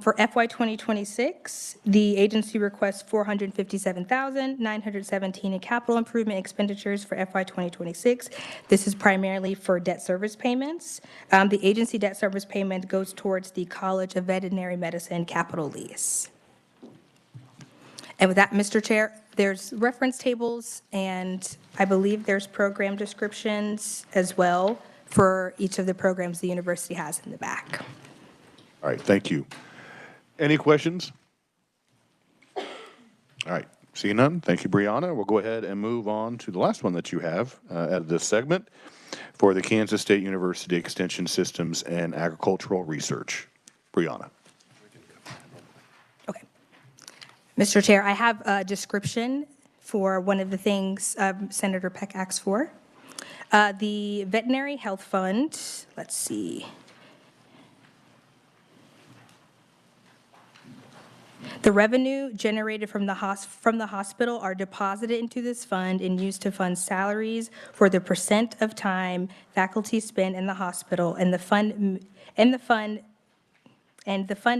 For FY 2026, the agency requests $457,917 in capital improvement expenditures for FY 2026. This is primarily for debt service payments. The agency debt service payment goes towards the College of Veterinary Medicine capital lease. And with that, Mr. Chair, there's reference tables, and I believe there's program descriptions as well for each of the programs the university has in the back. All right, thank you. Any questions? All right, seeing none, thank you, Brianna. We'll go ahead and move on to the last one that you have out of this segment for the Kansas State University Extension Systems and Agricultural Research. Brianna. Okay. Mr. Chair, I have a description for one of the things Senator Peck asked for. The Veterinary Health Fund, let's see. The revenue generated from the hospital are deposited into this fund and used to fund salaries for the percent of time faculty spend in the hospital, and the fund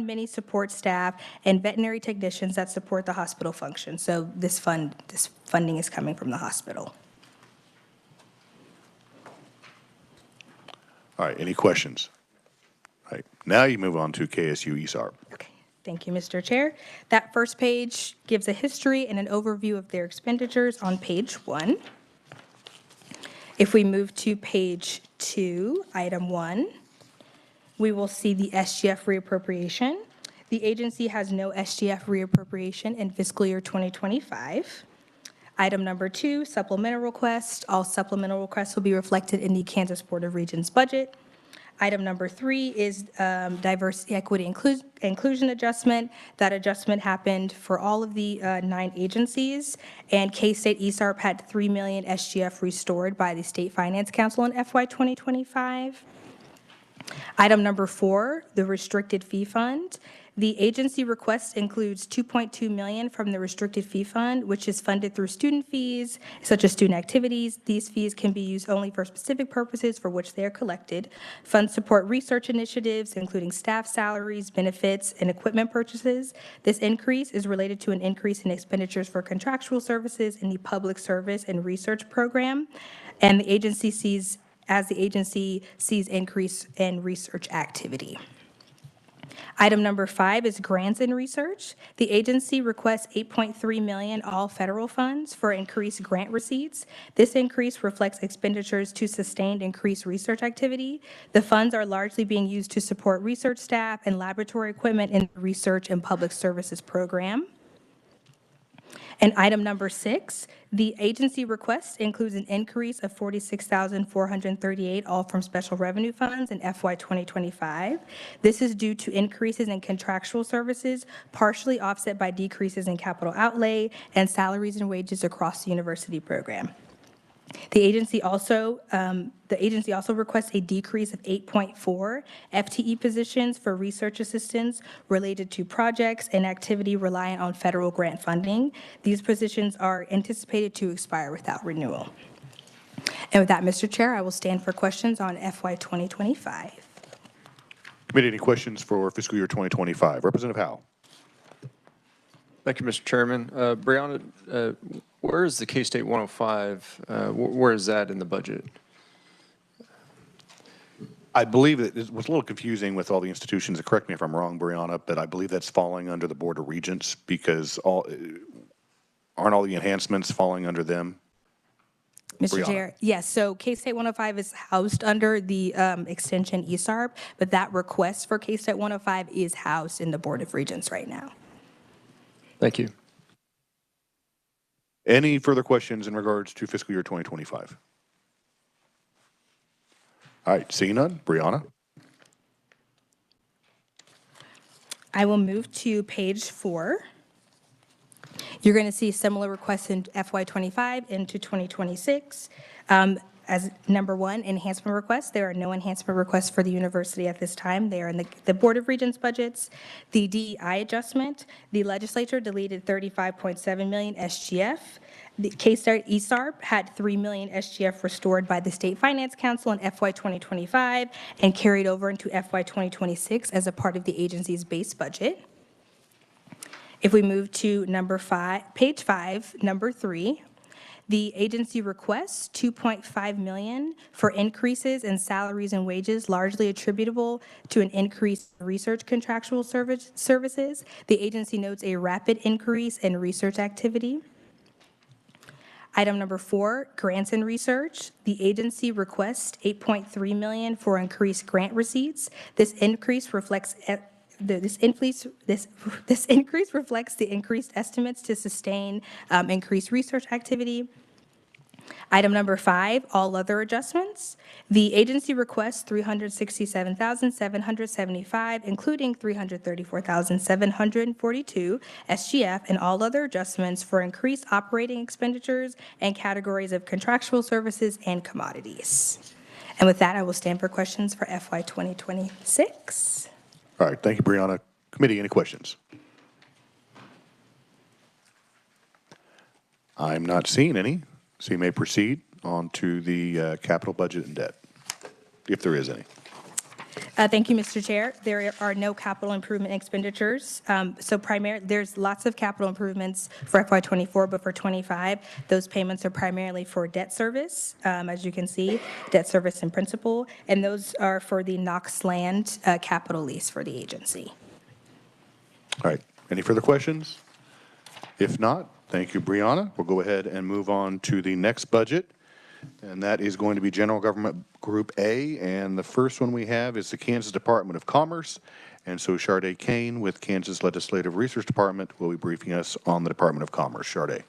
many support staff and veterinary technicians that support the hospital function. So this funding is coming from the hospital. All right, any questions? All right, now you move on to KSU ESARP. Okay. Thank you, Mr. Chair. That first page gives a history and an overview of their expenditures on page 1. If we move to page 2, item 1, we will see the SGF reappropriation. The agency has no SGF reappropriation in fiscal year 2025. Item number 2, supplemental requests. All supplemental requests will be reflected in the Kansas Board of Regents budget. Item number 3 is diversity, equity, inclusion adjustment. That adjustment happened for all of the 9 agencies, and K-State ESARP had 3 million SGF restored by the State Finance Council in FY 2025. Item number 4, the restricted fee fund. The agency request includes $2.2 million from the restricted fee fund, which is funded through student fees, such as student activities. These fees can be used only for specific purposes for which they are collected. Funds support research initiatives, including staff salaries, benefits, and equipment purchases. This increase is related to an increase in expenditures for contractual services in the public service and research program, and the agency sees increase in research activity. Item number 5 is grants and research. The agency requests $8.3 million all federal funds for increased grant receipts. This increase reflects expenditures to sustain increased research activity. The funds are largely being used to support research staff and laboratory equipment in the research and public services program. And item number 6, the agency request includes an increase of $46,438, all from special revenue funds in FY 2025. This is due to increases in contractual services, partially offset by decreases in capital outlay and salaries and wages across the university program. The agency also requests a decrease of 8.4 FTE positions for research assistants related to projects and activity reliant on federal grant funding. These positions are anticipated to expire without renewal. And with that, Mr. Chair, I will stand for questions on FY 2025. Committee, any questions for fiscal year 2025? Representative Howe. Thank you, Mr. Chairman. Brianna, where is the K-State 105? Where is that in the budget? I believe it was a little confusing with all the institutions. Correct me if I'm wrong, Brianna, but I believe that's falling under the Board of Regents because aren't all the enhancements falling under them? Mr. Chair, yes, so K-State 105 is housed under the extension ESARP, but that request for K-State 105 is housed in the Board of Regents right now. Thank you. Any further questions in regards to fiscal year 2025? All right, seeing none, Brianna. I will move to page 4. You're going to see similar requests in FY25 into 2026. As number 1, enhancement requests. There are no enhancement requests for the university at this time. They are in the Board of Regents budgets. The DEI adjustment, the legislature deleted 35.7 million SGF. The K-State ESARP had 3 million SGF restored by the State Finance Council in FY 2025 and carried over into FY 2026 as a part of the agency's base budget. If we move to page 5, number 3, the agency requests $2.5 million for increases in salaries and wages, largely attributable to an increase in research contractual services. The agency notes a rapid increase in research activity. Item number 4, grants and research. The agency requests $8.3 million for increased grant receipts. This increase reflects This increase reflects the increased estimates to sustain increased research activity. Item number 5, all other adjustments. The agency requests $367,775, including $334,742 SGF and all other adjustments for increased operating expenditures and categories of contractual services and commodities. And with that, I will stand for questions for FY 2026. All right, thank you, Brianna. Committee, any questions? I'm not seeing any, so you may proceed on to the capital budget and debt, if there is any. Thank you, Mr. Chair. There are no capital improvement expenditures. There's lots of capital improvements for FY24, but for 25, those payments are primarily for debt service, as you can see, debt service and principal, and those are for the Knox Land capital lease for the agency. All right, any further questions? If not, thank you, Brianna. We'll go ahead and move on to the next budget, and that is going to be General Government Group A, and the first one we have is the Kansas Department of Commerce, and so Sharday Kane with Kansas Legislative Research Department will be briefing us on the Department of Commerce. Sharday.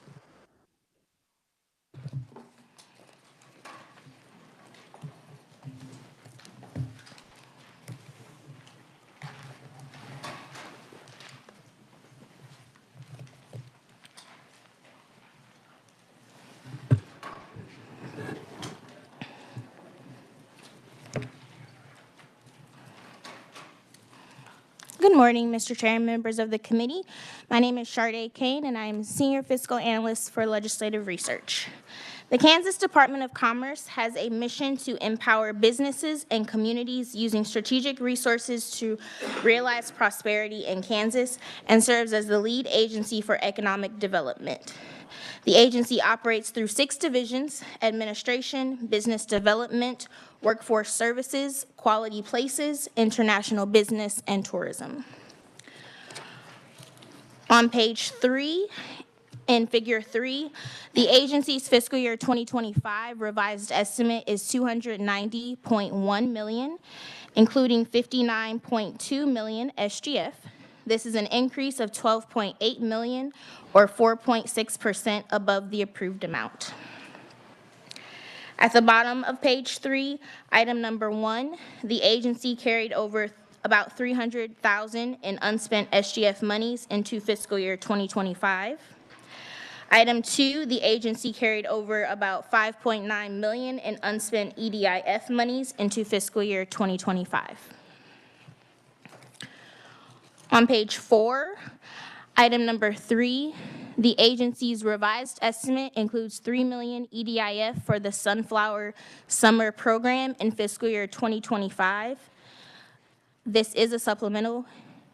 Good morning, Mr. Chair and members of the committee. My name is Sharday Kane, and I am Senior Fiscal Analyst for Legislative Research. The Kansas Department of Commerce has a mission to empower businesses and communities using strategic resources to realize prosperity in Kansas and serves as the lead agency for economic development. The agency operates through 6 divisions: administration, business development, workforce services, quality places, international business, and tourism. On page 3, in figure 3, the agency's fiscal year 2025 revised estimate is $290.1 million, including $59.2 million SGF. This is an increase of $12.8 million, or 4.6% above the approved amount. At the bottom of page 3, item number 1, the agency carried over about $300,000 in unspent SGF monies into fiscal year 2025. Item 2, the agency carried over about $5.9 million in unspent EDIF monies into fiscal year 2025. On page 4, item number 3, the agency's revised estimate includes $3 million EDIF for the Sunflower Summer Program in fiscal year 2025. This is a supplemental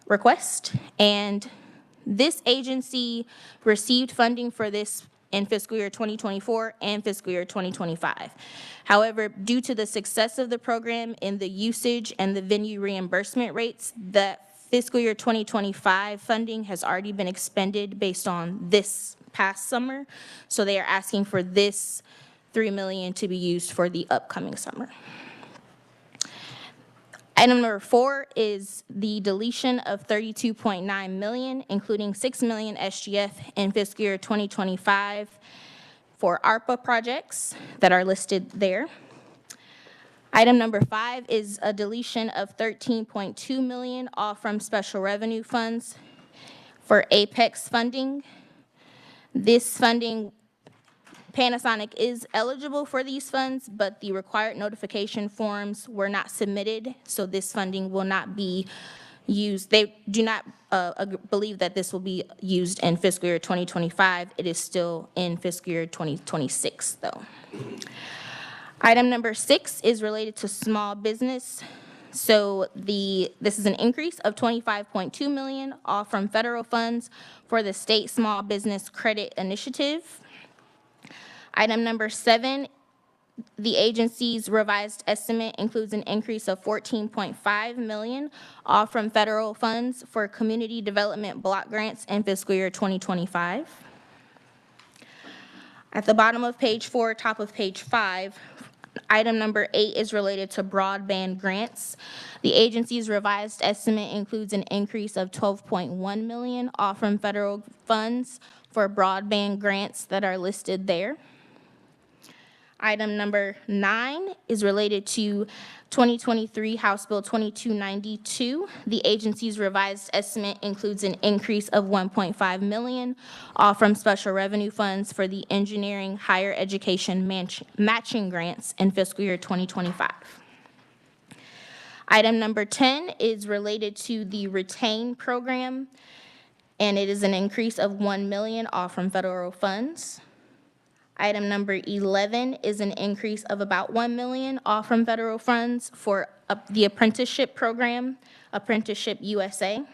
request, and this agency received funding for this in fiscal year 2024 and fiscal year 2025. However, due to the success of the program in the usage and the venue reimbursement rates, the fiscal year 2025 funding has already been expended based on this past summer, so they are asking for this $3 million to be used for the upcoming summer. Item number 4 is the deletion of $32.9 million, including $6 million SGF in fiscal year 2025 for ARPA projects that are listed there. Item number 5 is a deletion of $13.2 million, all from special revenue funds for Apex funding. This funding, Panasonic is eligible for these funds, but the required notification forms were not submitted, so this funding will not be used. They do not believe that this will be used in fiscal year 2025. It is still in fiscal year 2026, though. Item number 6 is related to small business. So this is an increase of $25.2 million, all from federal funds for the State Small Business Credit Initiative. Item number 7, the agency's revised estimate includes an increase of $14.5 million, all from federal funds for community development block grants in fiscal year 2025. At the bottom of page 4, top of page 5, item number 8 is related to broadband grants. The agency's revised estimate includes an increase of $12.1 million, all from federal funds for broadband grants that are listed there. Item number 9 is related to 2023 House Bill 2292. The agency's revised estimate includes an increase of $1.5 million, all from special revenue funds for the engineering higher education matching grants in fiscal year 2025. Item number 10 is related to the retain program, and it is an increase of $1 million, all from federal funds. Item number 11 is an increase of about $1 million, all from federal funds for the apprenticeship program, Apprenticeship USA.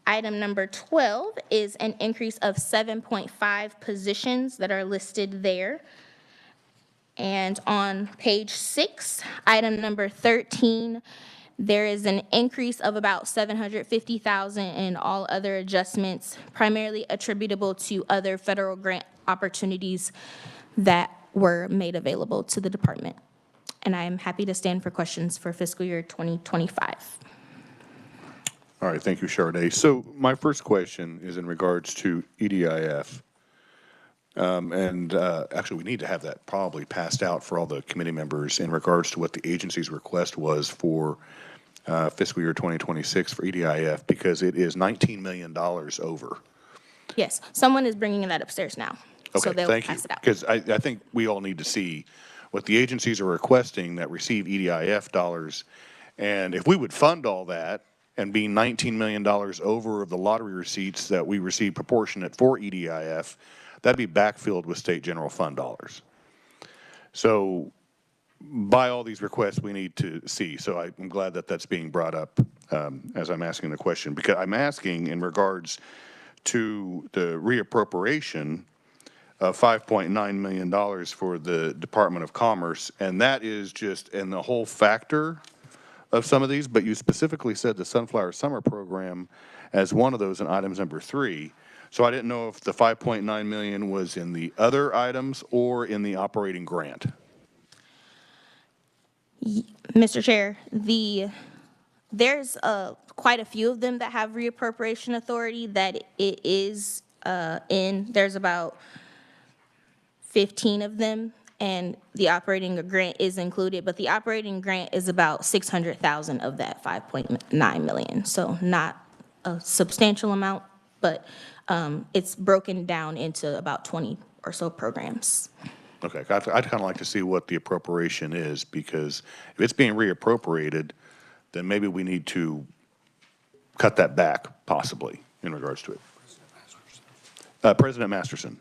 Item number 12 is an increase of 7.5 positions that are listed there. And on page 6, item number 13, there is an increase of about $750,000 in all other adjustments, primarily attributable to other federal grant opportunities that were made available to the department. And I am happy to stand for questions for fiscal year 2025. All right, thank you, Sharday. So my first question is in regards to EDIF. Actually, we need to have that probably passed out for all the committee members in regards to what the agency's request was for fiscal year 2026 for EDIF, because it is $19 million over. Yes, someone is bringing that upstairs now. Okay, so they'll thank you. pass it out. Because I think we all need to see what the agencies are requesting that receive EDIF dollars. And if we would fund all that and being $19 million over of the lottery receipts that we received proportionate for EDIF, that'd be backfilled with state general fund dollars. So by all these requests, we need to see. So I'm glad that that's being brought up as I'm asking the question, because I'm asking in regards to the reappropriation of $5.9 million for the Department of Commerce, and that is just in the whole factor of some of these, but you specifically said the Sunflower Summer Program as one of those in items number 3. So I didn't know if the $5.9 million was in the other items or in the operating grant. Mr. Chair, there's quite a few of them that have reappropriation authority that it is there's about 15 of them, and the operating grant is included, but the operating grant is about 600,000 of that 5.9 million. So not a substantial amount, but it's broken down into about 20 or so programs. Okay, I'd kind of like to see what the appropriation is, because if it's being reappropriated, then maybe we need to cut that back possibly in regards to it. President Masterson.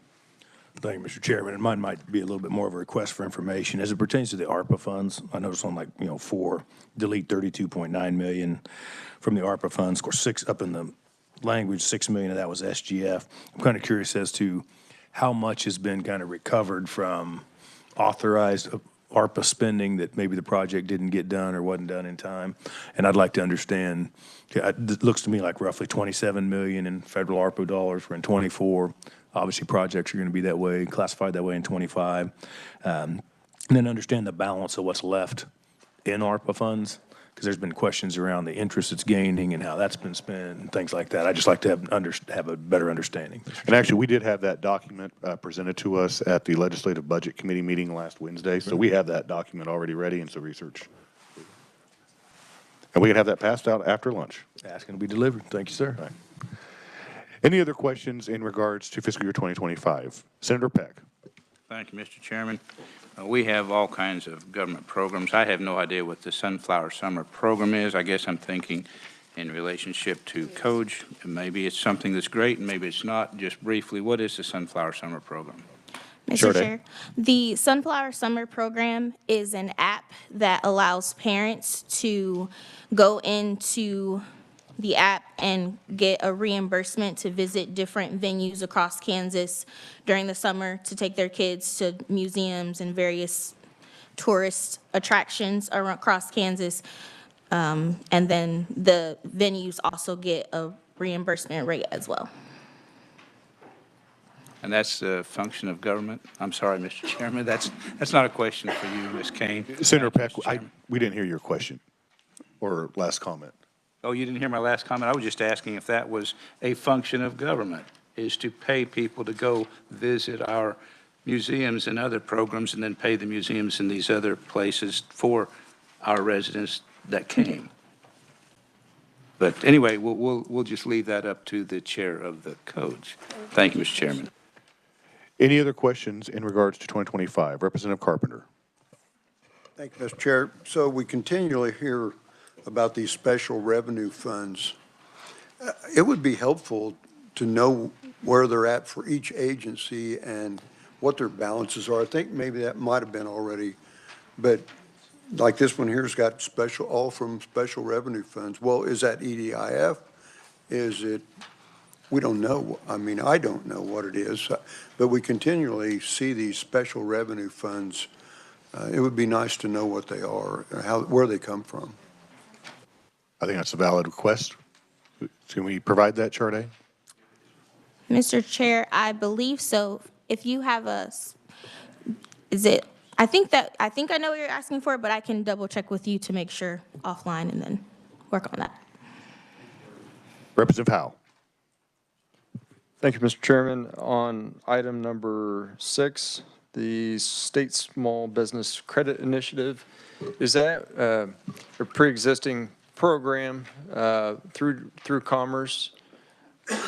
Thank you, Mr. Chairman. And mine might be a little bit more of a request for information. As it pertains to the ARPA funds, I noticed on 4, delete 32.9 million from the ARPA funds. Of course, 6 up in the language, 6 million of that was SGF. I'm kind of curious as to how much has been kind of recovered from authorized ARPA spending that maybe the project didn't get done or wasn't done in time. And I'd like to understand, it looks to me like roughly 27 million in federal ARPA dollars. We're in 24. Obviously, projects are going to be that way, classified that way in 25. And then understand the balance of what's left in ARPA funds, because there's been questions around the interest it's gaining and how that's been spent and things like that. I'd just like to have a better understanding. And actually, we did have that document presented to us at the Legislative Budget Committee meeting last Wednesday. So we have that document already ready, and so research. And we can have that passed out after lunch. Asking to be delivered. Thank you, sir. Right. Any other questions in regards to fiscal year 2025? Senator Peck. Thank you, Mr. Chairman. We have all kinds of government programs. I have no idea what the Sunflower Summer Program is. I guess I'm thinking in relationship to COGE. Maybe it's something that's great, and maybe it's not. Just briefly, what is the Sunflower Summer Program? Mr. Chair, the Sunflower Summer Program is an app that allows parents to go into the app and get a reimbursement to visit different venues across Kansas during the summer to take their kids to museums and various tourist attractions across Kansas. And then the venues also get a reimbursement rate as well. And that's a function of government? I'm sorry, Mr. Chairman. That's not a question for you, Ms. Kane. Senator Peck, we didn't hear your question or last comment. Oh, you didn't hear my last comment? I was just asking if that was a function of government, is to pay people to go visit our museums and other programs and then pay the museums in these other places for our residents that came. But anyway, we'll just leave that up to the chair of the codes. Thank you, Mr. Chairman. Any other questions in regards to 2025? Representative Carpenter. Thank you, Mr. Chair. So we continually hear about these special revenue funds. It would be helpful to know where they're at for each agency and what their balances are. I think maybe that might have been already, but like this one here's got special, all from special revenue funds. Well, is that EDIF? Is it, we don't know. I mean, I don't know what it is, but we continually see these special revenue funds. It would be nice to know what they are, where they come from. I think that's a valid request. Can we provide that, Charday? Mr. Chair, I believe so. If you have I think I know what you're asking for, but I can double check with you to make sure offline and then work on that. Representative Howe. Thank you, Mr. Chairman. On item number 6, the State Small Business Credit Initiative, is that a pre-existing program through Commerce,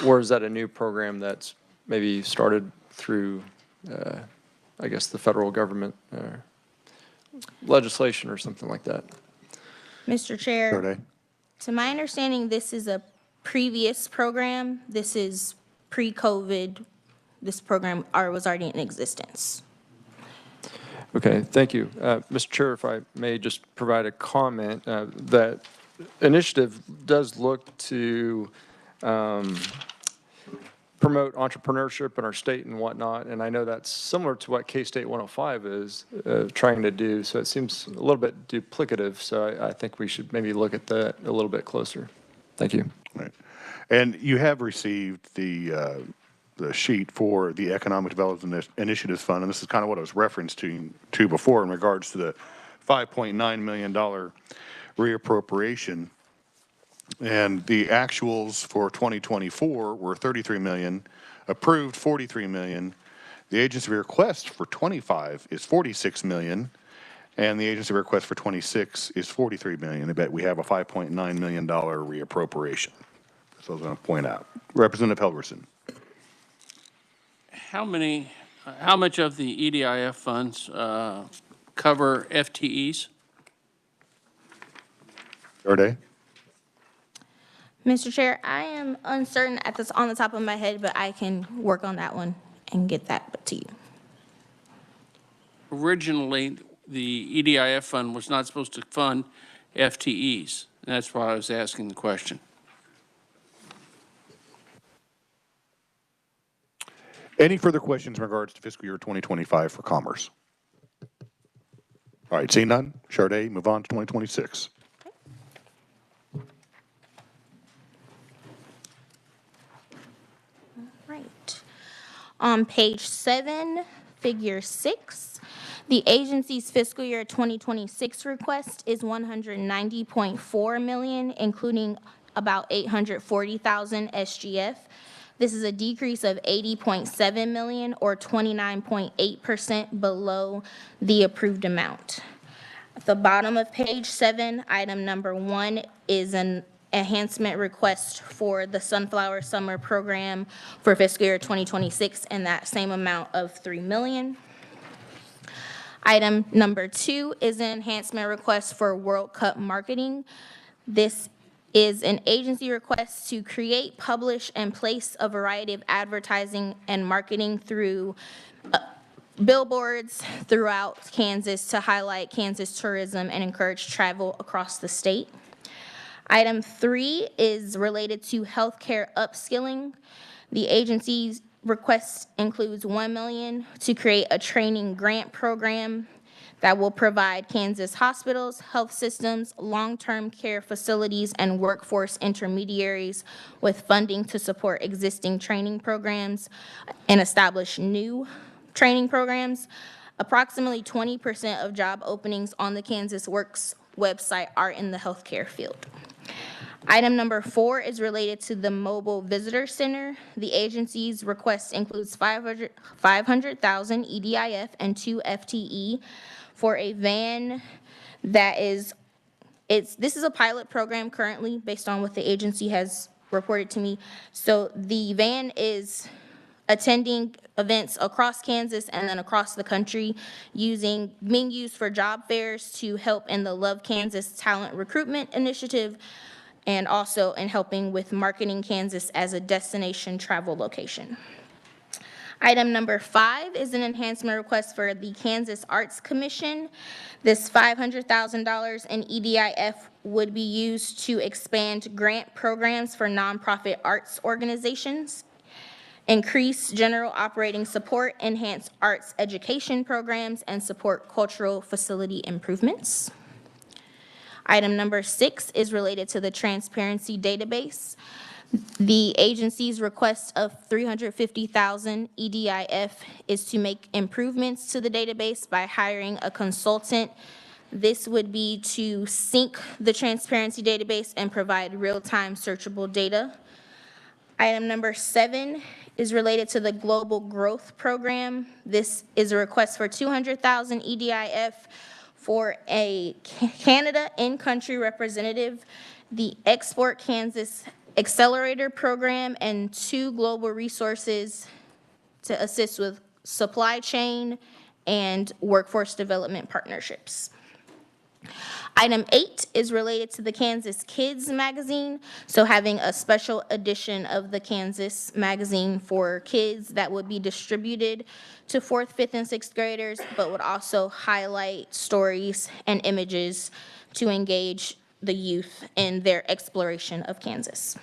or is that a new program that's maybe started through, I guess, the federal government legislation or something like that? Mr. Chair. Charday. To my understanding, this is a previous program. This is pre-COVID. This program was already in existence. Okay, thank you. Mr. Chair, if I may just provide a comment, that initiative does look to promote entrepreneurship in our state and whatnot, and I know that's similar to what K-State 105 is trying to do, so it seems a little bit duplicative, so I think we should maybe look at that a little bit closer. Thank you. Right. And you have received the sheet for the Economic Development Initiatives Fund, and this is kind of what I was referenced to before in regards to the $5.9 million reappropriation. And the actuals for 2024 were $33 million, approved $43 million. The agency request for 25 is $46 million, and the agency request for 26 is $43 million. I bet we have a $5.9 million reappropriation. So I was going to point out. Representative Helgerson. How much of the EDIF funds cover FTEs? Jordan? Mr. Chair, I am uncertain on the top of my head, but I can work on that one and get that to you. Originally, the EDIF fund was not supposed to fund FTEs. And that's why I was asking the question. Any further questions in regards to fiscal year 2025 for Commerce? All right, seeing none, Charday, move on to 2026. Right. On page 7, figure 6, the agency's fiscal year 2026 request is $190.4 million, including about 840,000 SGF. This is a decrease of $80.7 million, or 29.8% below the approved amount. At the bottom of page 7, item number 1 is an enhancement request for the Sunflower Summer Program for fiscal year 2026, and that same amount of $3 million. Item number 2 is an enhancement request for World Cup marketing. This is an agency request to create, publish, and place a variety of advertising and marketing through billboards throughout Kansas to highlight Kansas tourism and encourage travel across the state. Item 3 is related to healthcare upskilling. The agency's request includes $1 million to create a training grant program that will provide Kansas hospitals, health systems, long-term care facilities, and workforce intermediaries with funding to support existing training programs and establish new training programs. Approximately 20% of job openings on the Kansas Works website are in the healthcare field. Item number 4 is related to the Mobile Visitor Center. The agency's request includes 500,000 EDIF and 2 FTE for a van that this is a pilot program currently based on what the agency has reported to me. So the van is attending events across Kansas and then across the country, being used for job fairs to help in the Love Kansas Talent Recruitment Initiative, and also in helping with marketing Kansas as a destination travel location. Item number 5 is an enhancement request for the Kansas Arts Commission. This $500,000 in EDIF would be used to expand grant programs for nonprofit arts organizations, increase general operating support, enhance arts education programs, and support cultural facility improvements. Item number 6 is related to the transparency database. The agency's request of $350,000 EDIF is to make improvements to the database by hiring a consultant. This would be to sync the transparency database and provide real-time searchable data. Item number 7 is related to the Global Growth Program. This is a request for $200,000 EDIF for a Canada in-country representative, the Export Kansas Accelerator Program, and 2 global resources to assist with supply chain and workforce development partnerships. Item 8 is related to the Kansas Kids magazine, so having a special edition of the Kansas magazine for kids that would be distributed to 4th, 5th, and 6th graders, but would also highlight stories and images to engage the youth in their exploration of Kansas.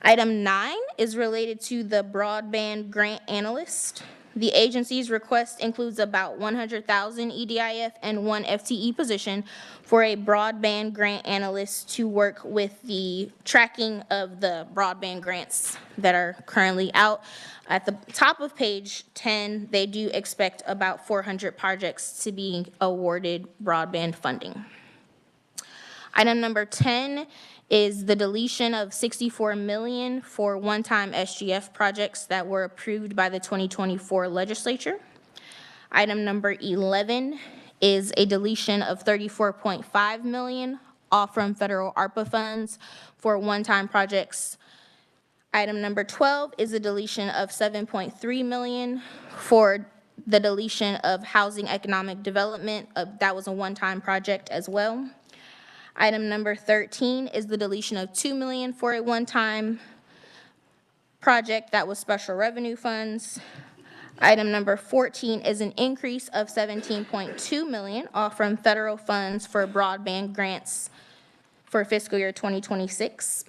Item 9 is related to the broadband grant analyst. The agency's request includes about 100,000 EDIF and 1 FTE position for a broadband grant analyst to work with the tracking of the broadband grants that are currently out. At the top of page 10, they do expect about 400 projects to be awarded broadband funding. Item number 10 is the deletion of $64 million for one-time SGF projects that were approved by the 2024 legislature. Item number 11 is a deletion of $34.5 million, all from federal ARPA funds for one-time projects. Item number 12 is a deletion of $7.3 million for the deletion of housing economic development. That was a one-time project as well. Item number 13 is the deletion of $2 million for a one-time project that was special revenue funds. Item number 14 is an increase of $17.2 million, all from federal funds for broadband grants for fiscal year 2026.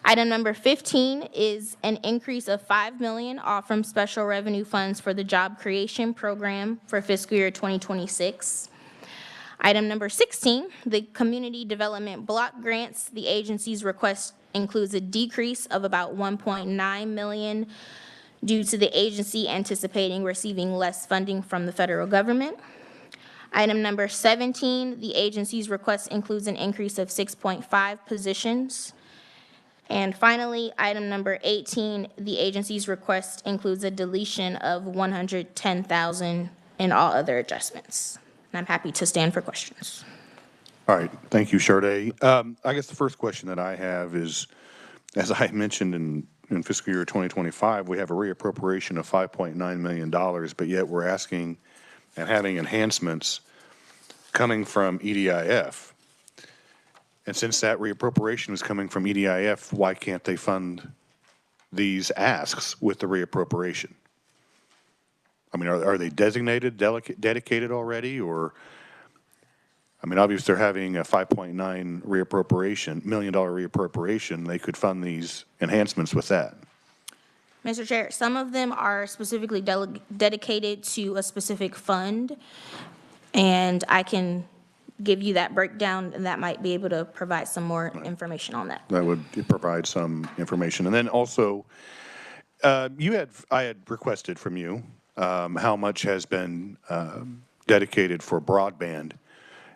Item number 15 is an increase of $5 million, all from special revenue funds for the job creation program for fiscal year 2026. Item number 16, the community development block grants. The agency's request includes a decrease of about $1.9 million due to the agency anticipating receiving less funding from the federal government. Item number 17, the agency's request includes an increase of 6.5 positions. And finally, item number 18, the agency's request includes a deletion of $110,000 in all other adjustments. And I'm happy to stand for questions. All right, thank you, Sharday. I guess the first question that I have is, as I mentioned in fiscal year 2025, we have a reappropriation of $5.9 million, but yet we're asking and having enhancements coming from EDIF. And since that reappropriation is coming from EDIF, why can't they fund these asks with the reappropriation? I mean, are they designated, dedicated already, or, I mean, obviously they're having a $5.9 million reappropriation. They could fund these enhancements with that. Mr. Chair, some of them are specifically dedicated to a specific fund, and I can give you that breakdown, and that might be able to provide some more information on that. That would provide some information. And then also, I had requested from you how much has been dedicated for broadband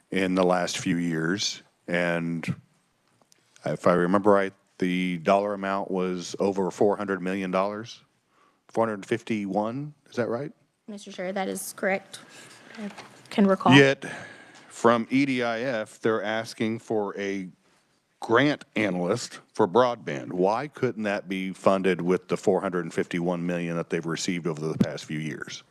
in the last few years. And if I remember right, the dollar amount was over $400 million, 451, is that right? Mr. Chair, that is correct. I can recall. Yet, from EDIF, they're asking for a grant analyst for broadband. Why couldn't that be funded with the $451 million that they've received over the past few years?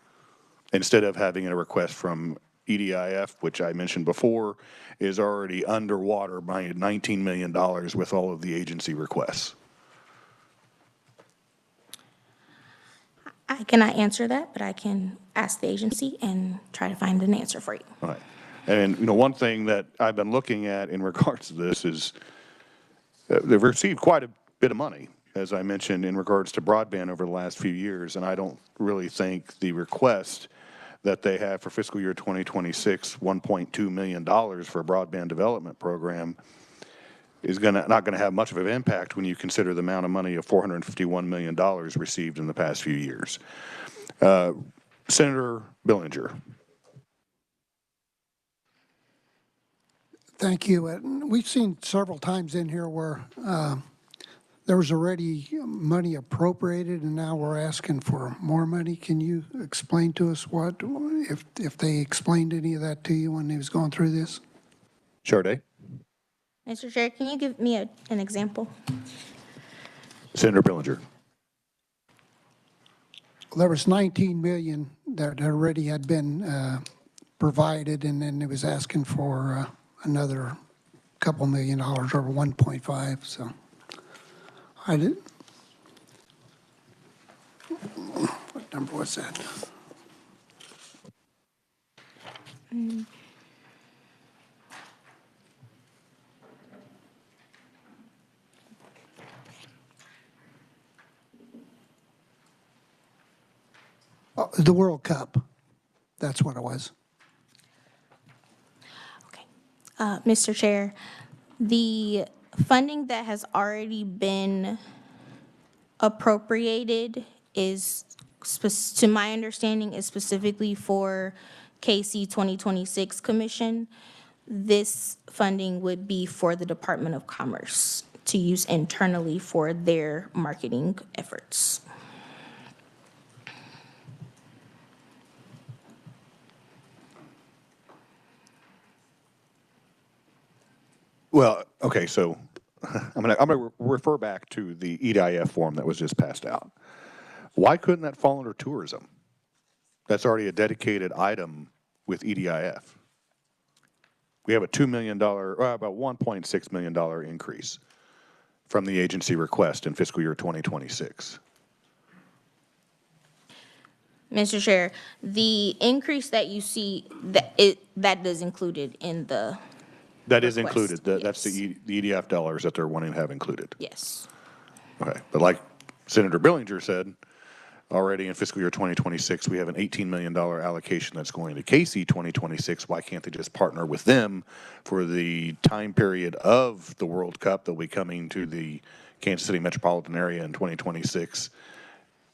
Instead of having a request from EDIF, which I mentioned before, is already underwater by $19 million with all of the agency requests. I cannot answer that, but I can ask the agency and try to find an answer for you. All right. And, you know, one thing that I've been looking at in regards to this is they've received quite a bit of money, as I mentioned, in regards to broadband over the last few years, and I don't really think the request that they have for fiscal year 2026, $1.2 million for a broadband development program, is not going to have much of an impact when you consider the amount of money of $451 million received in the past few years. Senator Billinger. Thank you. We've seen several times in here where there was already money appropriated and now we're asking for more money. Can you explain to us if they explained any of that to you when he was going through this? Sharday. Mr. Chair, can you give me an example? Senator Billinger. There was $19 million that already had been provided, and then it was asking for another couple $1 million, or 1.5, so I did. What number was that? Oh, the World Cup. That's what it was. Mr. Chair, the funding that has already been appropriated is, to my understanding, is specifically for KC 2026 Commission. This funding would be for the Department of Commerce to use internally for their marketing efforts. Well, okay, so I'm gonna refer back to the EDIF form that was just passed out. Why couldn't that fall under tourism? That's already a dedicated item with EDIF. We have a $2 million, about $1.6 million increase from the agency request in fiscal year 2026. Mr. Chair, the increase that you see, that is included in the That is request. included. That's the EDF dollars that they're wanting to have included. Yes. Okay, but like Senator Billinger said, already in fiscal year 2026, we have an $18 million allocation that's going to KC 2026. Why can't they just partner with them for the time period of the World Cup that will be coming to the Kansas City metropolitan area in 2026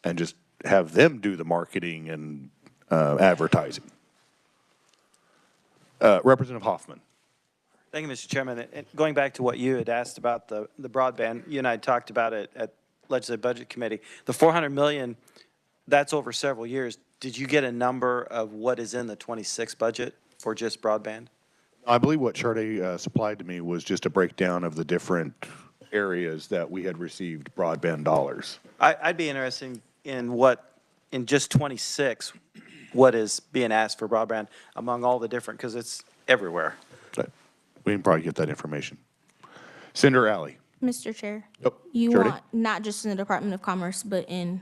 and just have them do the marketing and advertising? Representative Hoffman. Thank you, Mr. Chairman. And going back to what you had asked about the broadband, you and I talked about it at Legislative Budget Committee. The $400 million, that's over several years. Did you get a number of what is in the 26 budget for just broadband? I believe what Sharday supplied to me was just a breakdown of the different areas that we had received broadband dollars. I'd be interested in what, in just 26, what is being asked for broadband among all the different, because it's everywhere. We can probably get that information. Senator Alley. Mr. Chair, Oh, you Sharday? want not just in the Department of Commerce, but in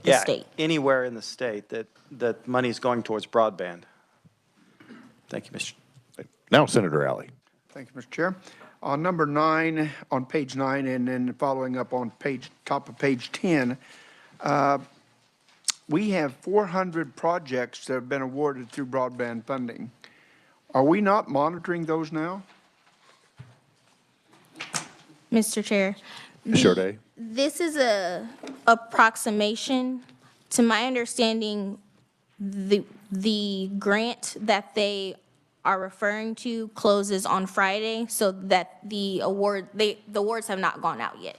the state? Anywhere in the state that money is going towards broadband. Thank you, Mr. Now Senator Alley. Thank you, Mr. Chair. On number 9, on page 9, and then following up on top of page 10, we have 400 projects that have been awarded through broadband funding. Are we not monitoring those now? Mr. Chair. Sharday. This is a approximation. To my understanding, the grant that they are referring to closes on Friday, so that the awards have not gone out yet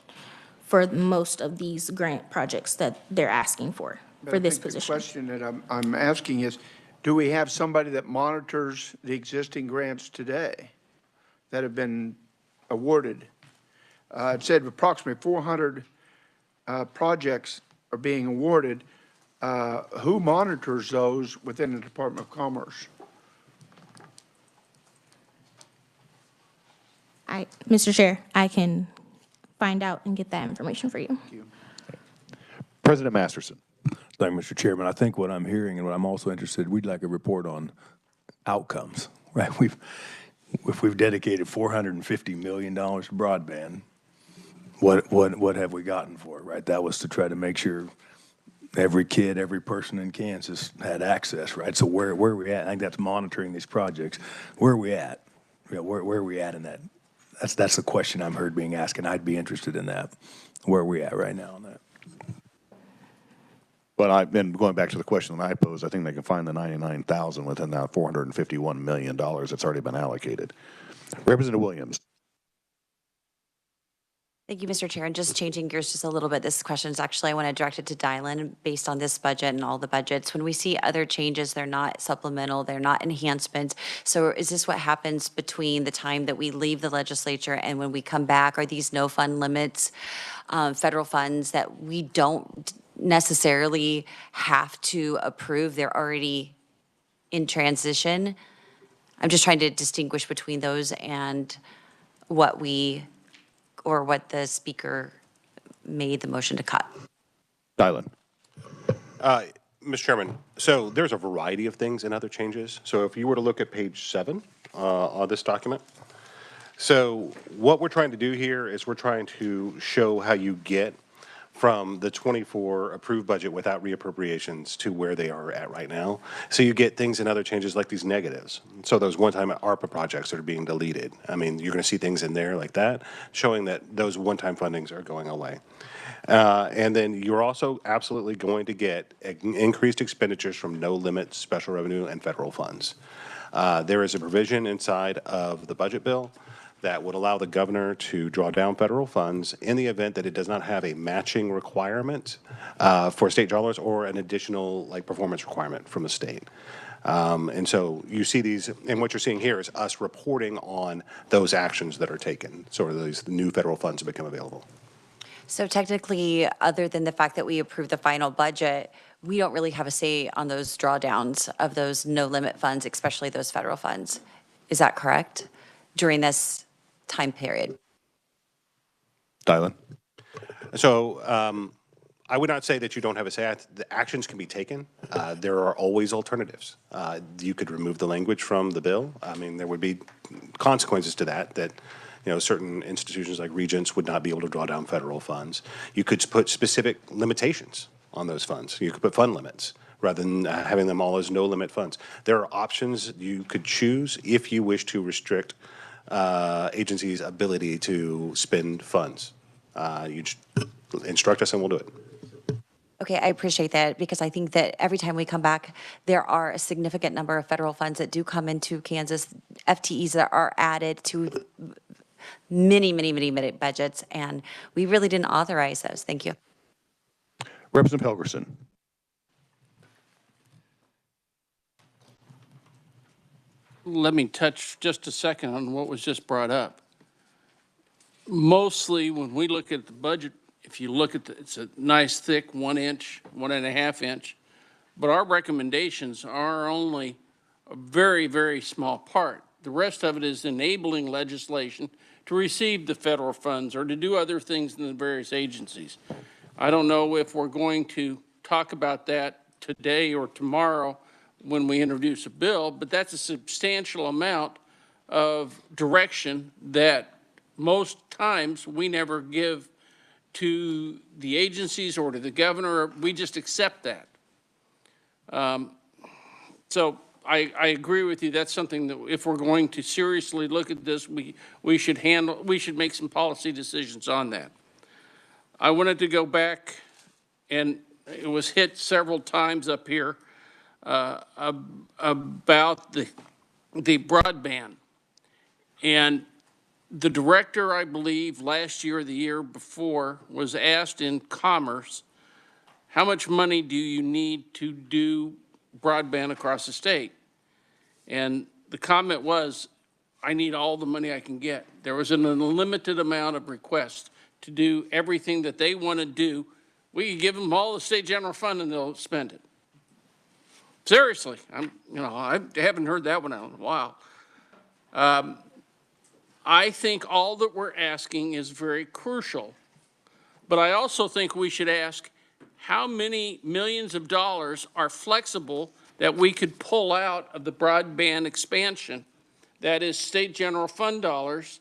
for most of these grant projects that they're asking for this position. The question that I'm asking is, do we have somebody that monitors the existing grants today that have been awarded? It said approximately 400 projects are being awarded. Who monitors those within the Department of Commerce? Mr. Chair, I can find out and get that information for you. Thank you. President Masterson. Thank you, Mr. Chairman. I think what I'm hearing and what I'm also interested, we'd like a report on outcomes, right? If we've dedicated $450 million to broadband, what have we gotten for it, right? That was to try to make sure every kid, every person in Kansas had access, right? So where are we at? I think that's monitoring these projects. Where are we at? You know, where are we at in that? That's the question I'm heard being asked, and I'd be interested in that. Where are we at right now on that? But I've been going back to the question that I posed. I think they can find the 99,000 within that $451 million that's already been allocated. Representative Williams. Thank you, Mr. Chair. And just changing gears just a little bit, this question is actually, I want to direct it to Dylan based on this budget and all the budgets. When we see other changes, they're not supplemental, they're not enhancements. So is this what happens between the time that we leave the legislature and when we come back? Are these no fund limits, federal funds that we don't necessarily have to approve? They're already in transition. I'm just trying to distinguish between those and what the speaker made the motion to cut. Dylan. Mr. Chairman, so there's a variety of things and other changes. So if you were to look at page 7 on this document, so what we're trying to do here is we're trying to show how you get from the 24 approved budget without reappropriations to where they are at right now. So you get things and other changes like these negatives. So those one-time ARPA projects that are being deleted. I mean, you're going to see things in there like that, showing that those one-time fundings are going away. And then you're also absolutely going to get increased expenditures from no limit special revenue and federal funds. There is a provision inside of the budget bill that would allow the governor to draw down federal funds in the event that it does not have a matching requirement for state dollars or an additional performance requirement from the state. And so you see these, and what you're seeing here is us reporting on those actions that are taken, sort of these new federal funds have become available. So technically, other than the fact that we approved the final budget, we don't really have a say on those drawdowns of those no limit funds, especially those federal funds. Is that correct? During this time period? Dylan. So I would not say that you don't have a say. The actions can be taken. There are always alternatives. You could remove the language from the bill. I mean, there would be consequences to that certain institutions like Regents would not be able to draw down federal funds. You could put specific limitations on those funds. You could put fund limits rather than having them all as no limit funds. There are options you could choose if you wish to restrict agencies' ability to spend funds. You just instruct us and we'll do it. Okay, I appreciate that because I think that every time we come back, there are a significant number of federal funds that do come into Kansas, FTEs that are added to many budgets, and we really didn't authorize those. Thank you. Representative Helgerson. Let me touch just a second on what was just brought up. Mostly when we look at the budget, if you look at it's a nice thick 1 inch, 1.5 inch, but our recommendations are only a very small part. The rest of it is enabling legislation to receive the federal funds or to do other things in the various agencies. I don't know if we're going to talk about that today or tomorrow when we introduce a bill, but that's a substantial amount of direction that most times we never give to the agencies or to the governor. We just accept that. So I agree with you. That's something that if we're going to seriously look at this, we should make some policy decisions on that. I wanted to go back, and it was hit several times up here about the broadband. And the director, I believe, last year or the year before was asked in Commerce, how much money do you need to do broadband across the state? And the comment was, I need all the money I can get. There was an unlimited amount of requests to do everything that they want to do. We could give them all the state general fund and they'll spend it. Seriously, I haven't heard that one out in a while. I think all that we're asking is very crucial, but I also think we should ask how many millions of dollars are flexible that we could pull out of the broadband expansion, that is state general fund dollars,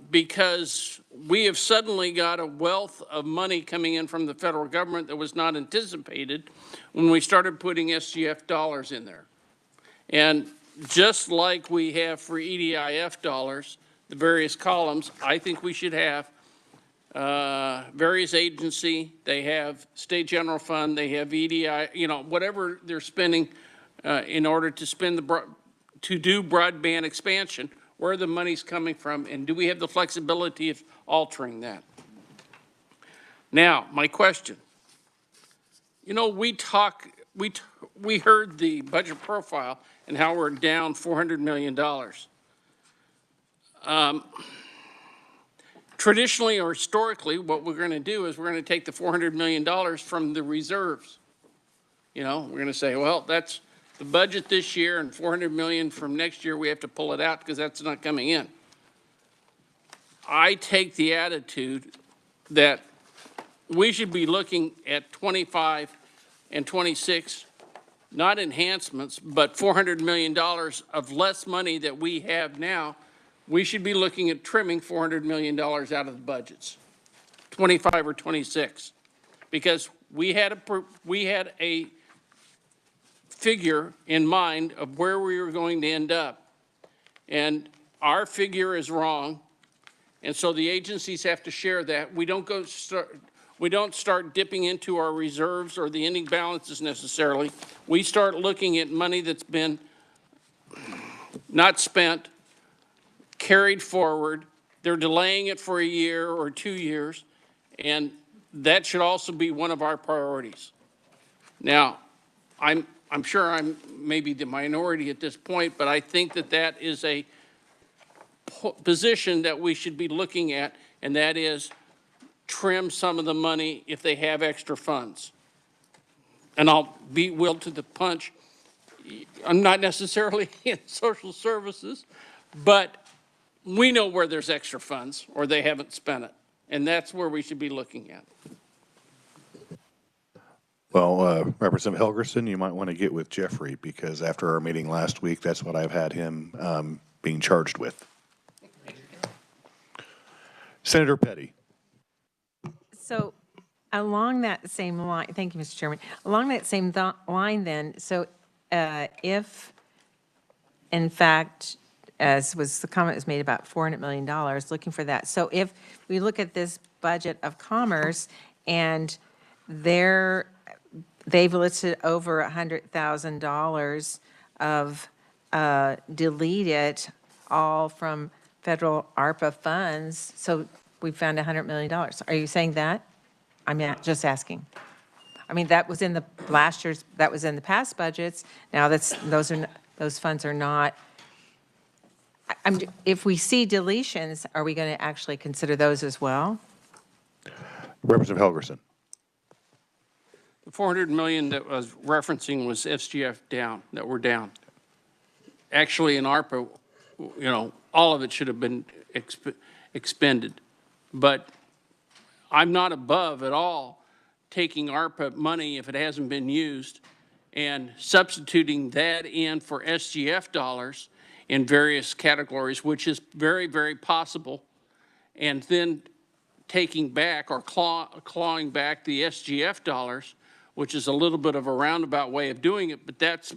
because we have suddenly got a wealth of money coming in from the federal government that was not anticipated when we started putting SGF dollars in there. And just like we have for EDIF dollars, the various columns, I think we should have various agency, they have state general fund, they have EDI, whatever they're spending in order to spend to do broadband expansion, where the money's coming from, and do we have the flexibility of altering that? Now, my question, we heard the budget profile and how we're down $400 million. Traditionally or historically, what we're going to do is we're going to take the $400 million from the reserves. We're going to say, well, that's the budget this year and 400 million from next year, we have to pull it out because that's not coming in. I take the attitude that we should be looking at 25 and 26, not enhancements, but $400 million of less money that we have now. We should be looking at trimming $400 million out of the budgets, 25 or 26, because we had a figure in mind of where we were going to end up, and our figure is wrong, and so the agencies have to share that. We don't start dipping into our reserves or the ending balances necessarily. We start looking at money that's been not spent, carried forward. They're delaying it for a year or 2 years, and that should also be one of our priorities. Now, I'm sure I'm maybe the minority at this point, but I think that that is a position that we should be looking at, and that is trim some of the money if they have extra funds. And I'll be willed to the punch. I'm not necessarily in social services, but we know where there's extra funds or they haven't spent it. And that's where we should be looking at. Well, Representative Helgerson, you might want to get with Jeffrey, because after our meeting last week, that's what I've had him being charged with. Senator Petty. So along that same line, thank you, Mr. Chairman. Along that same line then, so if, in fact, as was the comment was made about $400 million, looking for that. So if we look at this budget of commerce and they've listed over $100,000 of deleted all from federal ARPA funds, so we found $100 million. Are you saying that? I'm just asking. I mean, that was in the last year's, that was in the past budgets. Now those funds are not. If we see deletions, are we going to actually consider those as well? Representative Helgerson. The 400 million that I was referencing was SGF down, that we're down. Actually, in ARPA, all of it should have been expended. But I'm not above at all taking ARPA money if it hasn't been used and substituting that in for SGF dollars in various categories, which is very, very possible, and then taking back or clawing back the SGF dollars, which is a little bit of a roundabout way of doing it, but that's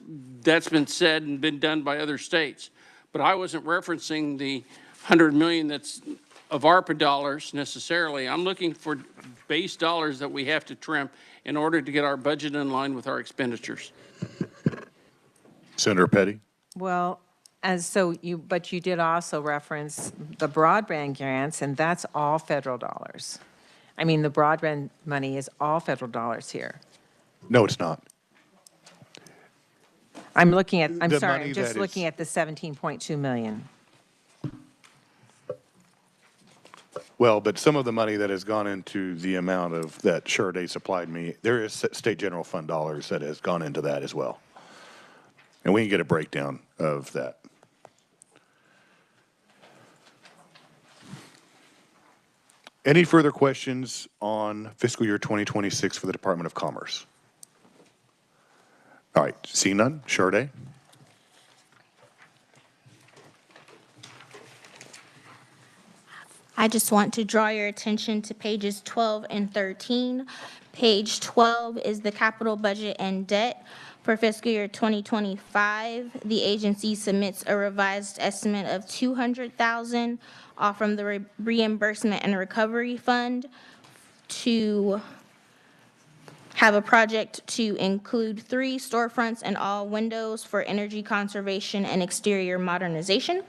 been said and been done by other states. But I wasn't referencing the 100 million that's of ARPA dollars necessarily. I'm looking for base dollars that we have to trim in order to get our budget in line with our expenditures. Senator Petty. Well, but you did also reference the broadband grants, and that's all federal dollars. I mean, the broadband money is all federal dollars here. No, it's not. I'm looking at, I'm The sorry, money I'm just that looking is- at the 17.2 million. Well, but some of the money that has gone into the amount of that Sharday supplied me, there is state general fund dollars that has gone into that as well. And we can get a breakdown of that. Any further questions on fiscal year 2026 for the Department of Commerce? All right, see none. Sharday. I just want to draw your attention to pages 12 and 13. Page 12 is the capital budget and debt. For fiscal year 2025, the agency submits a revised estimate of $200,000 off from the reimbursement and recovery fund to have a project to include 3 storefronts and all windows for energy conservation and exterior modernization.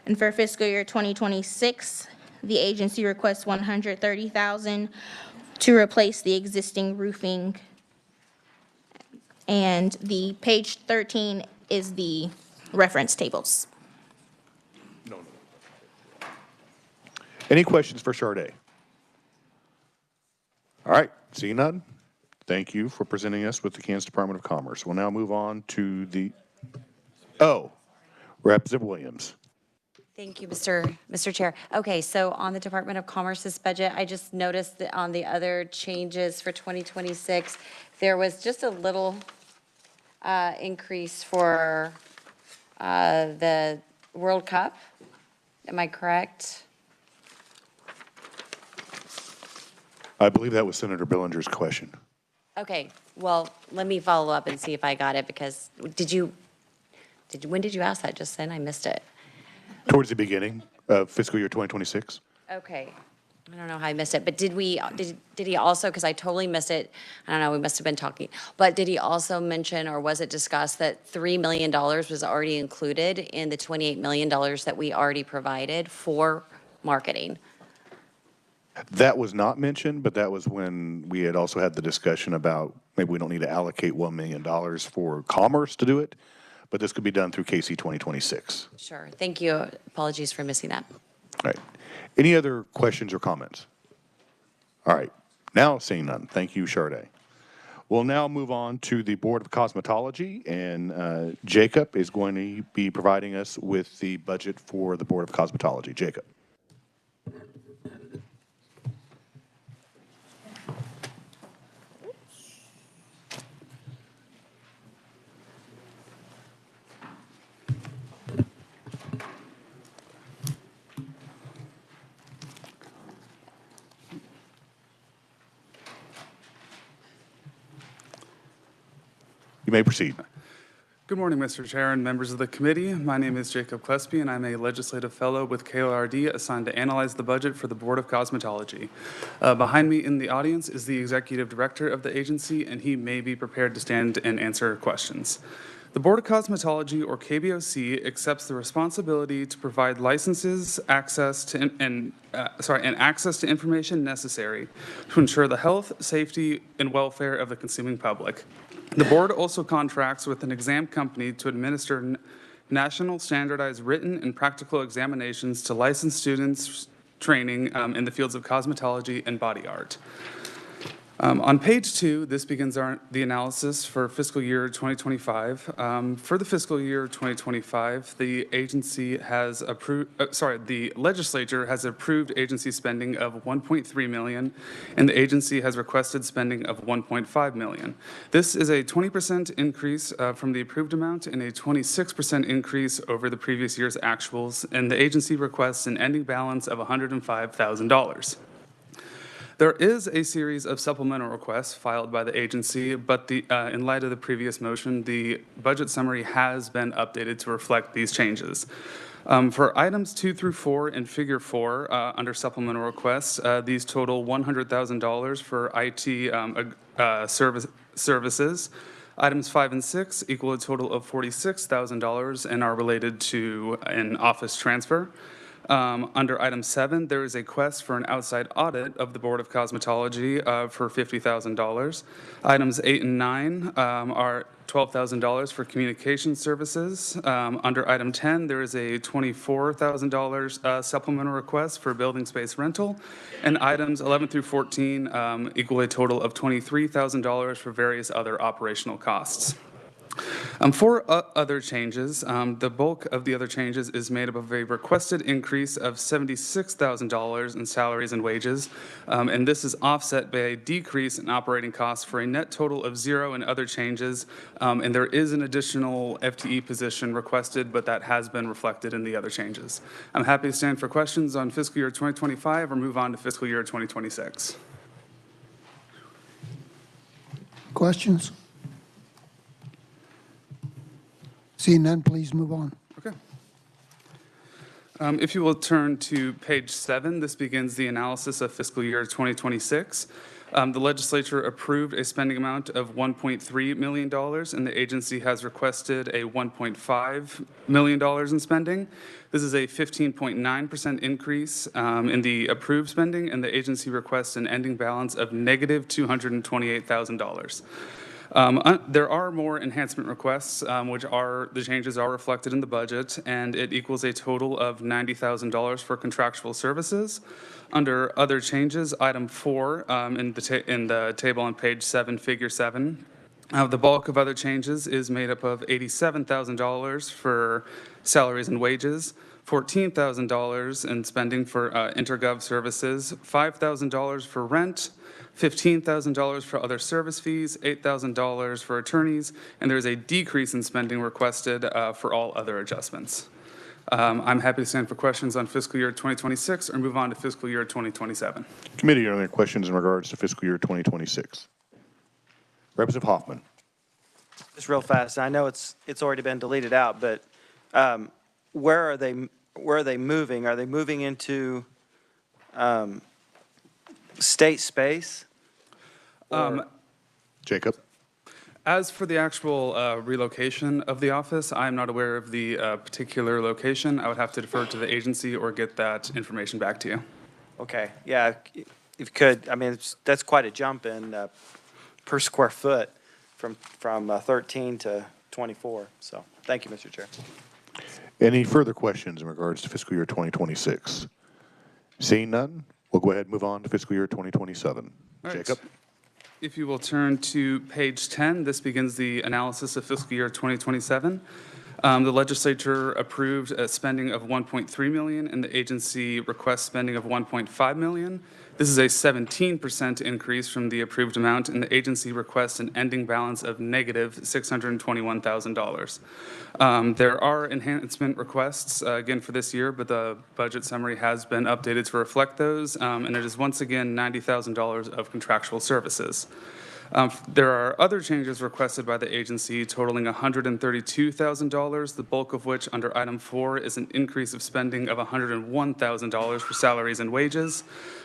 And for fiscal year 2026, the agency requests $130,000 to replace the existing roofing. And the page 13 is the reference tables. Any questions for Sharday? All right, see none. Thank you for presenting us with the Kansas Department of Commerce. We'll now move on to the, Representative Williams. Thank you, Mr. Chair. Okay, so on the Department of Commerce's budget, I just noticed that on the other changes for 2026, there was just a little increase for the World Cup. Am I correct? I believe that was Senator Billinger's question. Okay, well, let me follow up and see if I got it, because when did you ask that? Just then? I missed it. Towards the beginning of fiscal year 2026. Okay. I don't know how I missed it, but did he also, because I totally missed it, I don't know, we must have been talking, but did he also mention, or was it discussed, that $3 million was already included in the $28 million that we already provided for marketing? That was not mentioned, but that was when we had also had the discussion about maybe we don't need to allocate $1 million for commerce to do it, but this could be done through KC 2026. Sure, thank you. Apologies for missing that. All right. Any other questions or comments? All right. Now seeing none. Thank you, Sade. We'll now move on to the Board of Cosmetology, and Jacob is going to be providing us with the budget for the Board of Cosmetology. Jacob. You may proceed. Good morning, Mr. Chair and members of the committee. My name is Jacob Klesby, and I'm a legislative fellow with KORD assigned to analyze the budget for the Board of Cosmetology. Behind me in the audience is the executive director of the agency, and he may be prepared to stand and answer questions. The Board of Cosmetology, or KBOC, accepts the responsibility to provide licenses, access to access to information necessary to ensure the health, safety, and welfare of the consuming public. The board also contracts with an exam company to administer national standardized written and practical examinations to licensed students training in the fields of cosmetology and body art. On page 2, this begins the analysis for fiscal year 2025. For the fiscal year 2025, the agency has approved, the legislature has approved agency spending of $1.3 million, and the agency has requested spending of $1.5 million. This is a 20% increase from the approved amount and a 26% increase over the previous year's actuals, and the agency requests an ending balance of $105,000. There is a series of supplemental requests filed by the agency, but in light of the previous motion, the budget summary has been updated to reflect these changes. For items 2 through 4 in Figure 4 under supplemental requests, these total $100,000 for IT services. Items 5 and 6 equal a total of $46,000 and are related to an office transfer. Under item 7, there is a request for an outside audit of the Board of Cosmetology for $50,000. Items 8 and 9 are $12,000 for communication services. Under item 10, there is a $24,000 supplemental request for building space rental. And items 11 through 14 equal a total of $23,000 for various other operational costs. For other changes, the bulk of the other changes is made up of a requested increase of $76,000 in salaries and wages, and this is offset by a decrease in operating costs for a net total of 0 in other changes, and there is an additional FTE position requested, but that has been reflected in the other changes. I'm happy to stand for questions on fiscal year 2025 or move on to fiscal year 2026. Questions? Seeing none, please move on. Okay. If you will turn to page 7, this begins the analysis of fiscal year 2026. The legislature approved a spending amount of $1.3 million, and the agency has requested a $1.5 million in spending. This is a 15.9% increase in the approved spending, and the agency requests an ending balance of negative $228,000. There are more enhancement requests, which are, the changes are reflected in the budget, and it equals a total of $90,000 for contractual services. Under other changes, item 4 in the table on page 7, figure 7, the bulk of other changes is made up of $87,000 for salaries and wages, $14,000 in spending for intergov services, $5,000 for rent, $15,000 for other service fees, $8,000 for attorneys, and there is a decrease in spending requested for all other adjustments. I'm happy to stand for questions on fiscal year 2026 or move on to fiscal year 2027. Committee, are there questions in regards to fiscal year 2026? Representative Hoffman. Just real fast, I know it's already been deleted out, but where are they moving? Are they moving into state space? Jacob. As for the actual relocation of the office, I'm not aware of the particular location. I would have to defer to the agency or get that information back to you. Okay, yeah, if you could, I mean, that's quite a jump in per square foot from 13 to 24. So thank you, Mr. Chair. Any further questions in regards to fiscal year 2026? Seeing none, we'll go ahead and move on to fiscal year 2027. All right. Jacob. If you will turn to page 10, this begins the analysis of fiscal year 2027. The legislature approved a spending of $1.3 million and the agency requests spending of $1.5 million. This is a 17% increase from the approved amount, and the agency requests an ending balance of negative $621,000. There are enhancement requests again for this year, but the budget summary has been updated to reflect those, and it is once again $90,000 of contractual services. There are other changes requested by the agency totaling $132,000, the bulk of which under item 4 is an increase of spending of $101,000 for salaries and wages.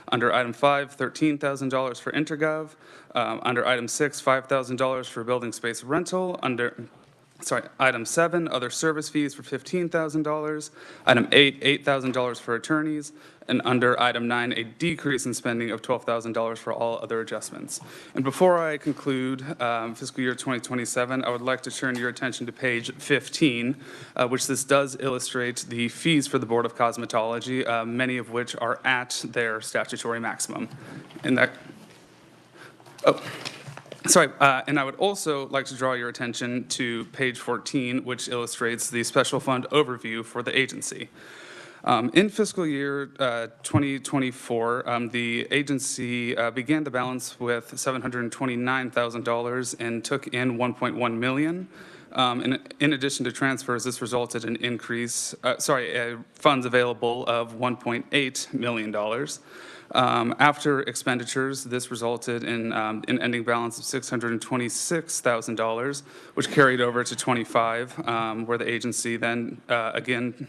Under item 5, $13,000 for intergov. Under item 6, $5,000 for building space rental. Item 7, other service fees for $15,000. Item 8, $8,000 for attorneys. And under item 9, a decrease in spending of $12,000 for all other adjustments. And before I conclude fiscal year 2027, I would like to turn your attention to page 15, which this does illustrate the fees for the Board of Cosmetology, many of which are at their statutory maximum. And that, and I would also like to draw your attention to page 14, which illustrates the special fund overview for the agency. In fiscal year 2024, the agency began the balance with $729,000 and took in $1.1 million. In addition to transfers, this resulted in funds available of $1.8 million. After expenditures, this resulted in an ending balance of $626,000, which carried over to 25, where the agency then again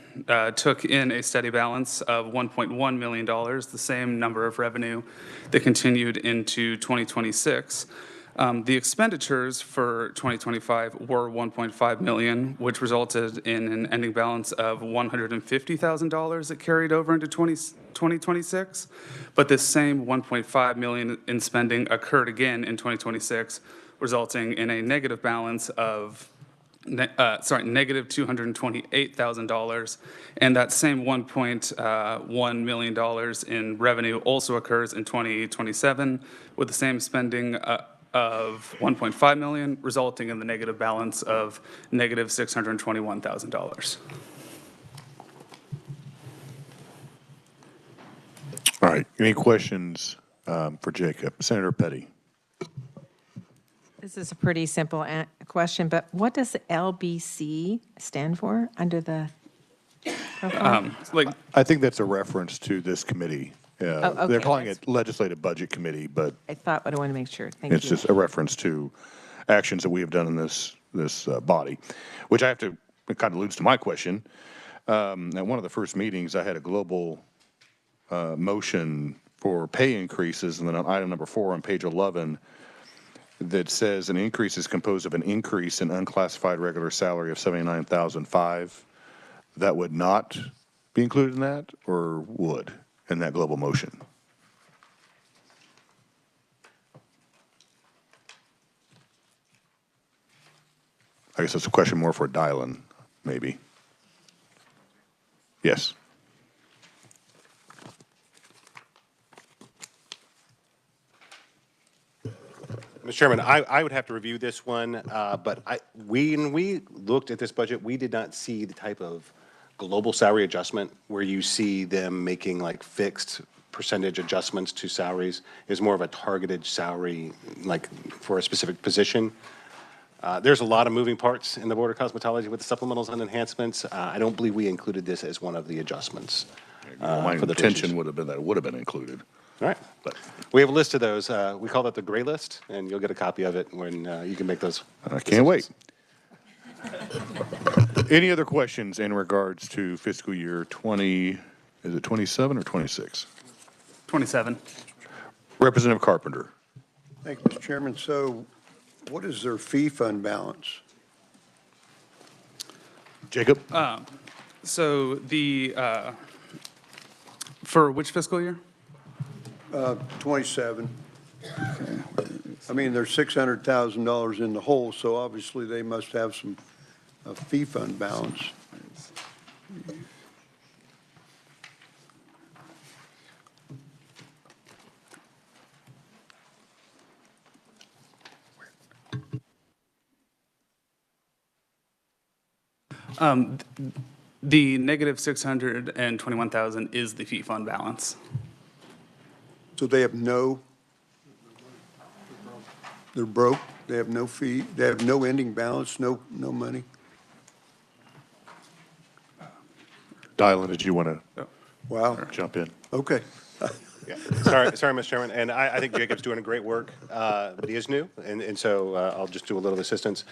took in a steady balance of $1.1 million, the same number of revenue that continued into 2026. The expenditures for 2025 were $1.5 million, which resulted in an ending balance of $150,000 that carried over into 2026. But this same $1.5 million in spending occurred again in 2026, resulting in a negative balance of negative $228,000, and that same $1.1 million in revenue also occurs in 2027 with the same spending of $1.5 million, resulting in the negative balance of negative $621,000. All right. Any questions for Jacob? Senator Petty. This is a pretty simple question, but what does LBC stand for under the profile? I think that's a reference to this committee. Okay. They're calling it Legislative Budget Committee, but I thought, but I want to make sure. Thank you. it's just a reference to actions that we have done in this body, which I have to, it kind of alludes to my question. At one of the first meetings, I had a global motion for pay increases, and then on item number 4 on page 11, that says an increase is composed of an increase in unclassified regular salary of $79,005. That would not be included in that, or would in that global motion? I guess that's a question more for Dylan, maybe. Yes. Mr. Chairman, I would have to review this one, but when we looked at this budget, we did not see the type of global salary adjustment where you see them making like fixed percentage adjustments to salaries. Is more of a targeted salary, like for a specific position. There's a lot of moving parts in the Board of Cosmetology with the supplementals and enhancements. I don't believe we included this as one of the adjustments. My for the intention would have been that it would have been included. All right, but we have a list of those. We call that the gray list, and you'll get a copy of it when you can make those. I can't wait. Any other questions in regards to fiscal year 20, is it 27 or 26? 27. Representative Carpenter. Thank you, Mr. Chairman. So what is their fee fund balance? Jacob? So the, for which fiscal year? 27. I mean, they're $600,000 in the hole, so obviously they must have some fee fund balance. The negative 621,000 is the fee fund balance. So they have no, they're broke, they have no fee, they have no ending balance, no money? Dylan, did you want to Wow. jump in? Okay. Yeah. Sorry, Mr. Chairman, and I think Jacob's doing a great work, but he is new, and so I'll just do a little assistance.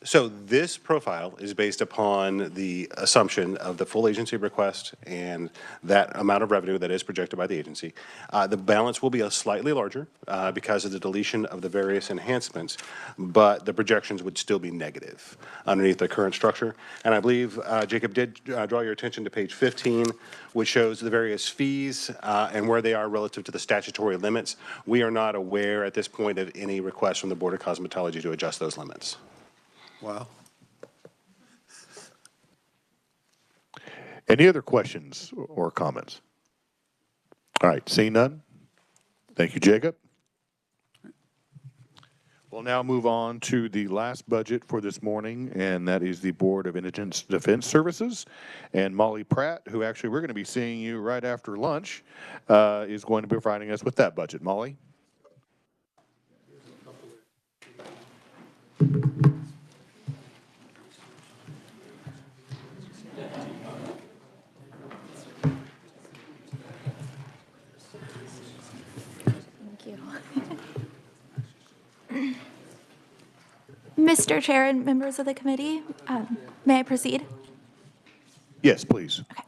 So this profile is based upon the assumption of the full agency request and that amount of revenue that is projected by the agency. The balance will be slightly larger because of the deletion of the various enhancements, but the projections would still be negative underneath the current structure. And I believe Jacob did draw your attention to page 15, which shows the various fees and where they are relative to the statutory limits. We are not aware at this point of any request from the Board of Cosmetology to adjust those limits. Wow. Any other questions or comments? All right, seeing none. Thank you, Jacob. We'll now move on to the last budget for this morning, and that is the Board of Indigent Defense Services. And Molly Pratt, who actually we're going to be seeing you right after lunch, is going to be providing us with that budget. Molly? Mr. Chair and members of the committee, may I proceed? Yes, please. Okay.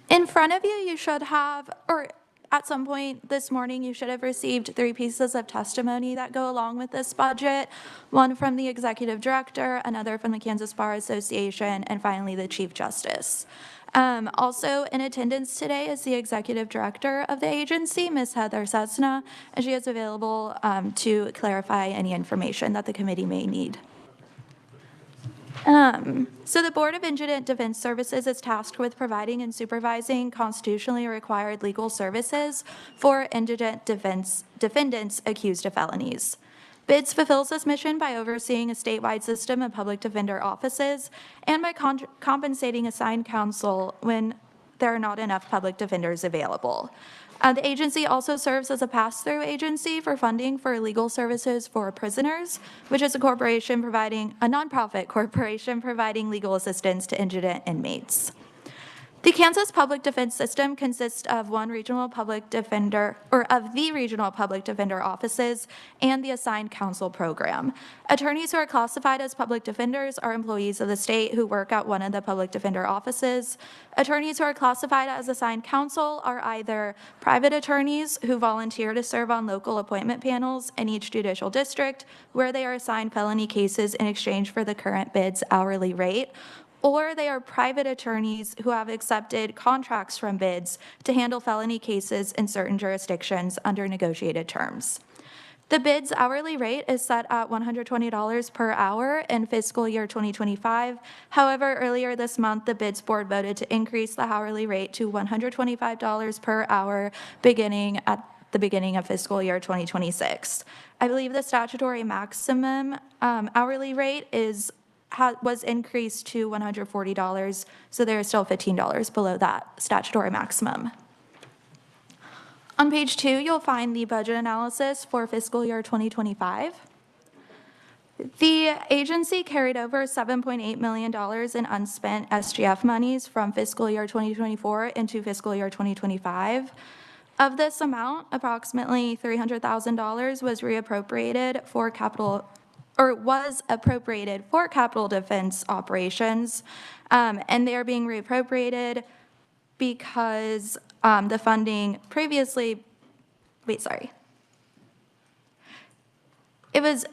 In front of you, you should have, or at some point this morning, you should have received 3 pieces of testimony that go along with this budget. One from the executive director, another from the Kansas Bar Association, and finally the Chief Justice. Also in attendance today is the executive director of the agency, Ms. Heather Cessna, and she is available to clarify any information that the committee may need. So the Board of Indigent Defense Services is tasked with providing and supervising constitutionally required legal services for indigent defendants accused of felonies. BIDS fulfills this mission by overseeing a statewide system of public defender offices and by compensating assigned counsel when there are not enough public defenders available. The agency also serves as a pass-through agency for funding for legal services for prisoners, which is a nonprofit corporation providing legal assistance to indigent inmates. The Kansas public defense system consists of the regional public defender offices and the assigned counsel program. Attorneys who are classified as public defenders are employees of the state who work at one of the public defender offices. Attorneys who are classified as assigned counsel are either private attorneys who volunteer to serve on local appointment panels in each judicial district where they are assigned felony cases in exchange for the current BIDS hourly rate, or they are private attorneys who have accepted contracts from BIDS to handle felony cases in certain jurisdictions under negotiated terms. The bid's hourly rate is set at $120 per hour in fiscal year 2025. However, earlier this month, the bids board voted to increase the hourly rate to $125 per hour beginning at the beginning of fiscal year 2026. I believe the statutory maximum hourly rate was increased to $140, so there is still $15 below that statutory maximum. On page 2, you'll find the budget analysis for fiscal year 2025. The agency carried over $7.8 million in unspent SGF monies from fiscal year 2024 into fiscal year 2025. Of this amount, approximately $300,000 was reappropriated for capital, or was appropriated for capital defense operations, and they are being reappropriated because the funding previously, it was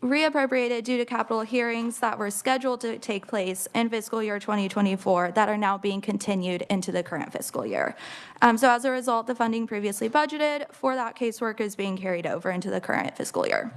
reappropriated due to capital hearings that were scheduled to take place in fiscal year 2024 that are now being continued into the current fiscal year. So as a result, the funding previously budgeted for that casework is being carried over into the current fiscal year.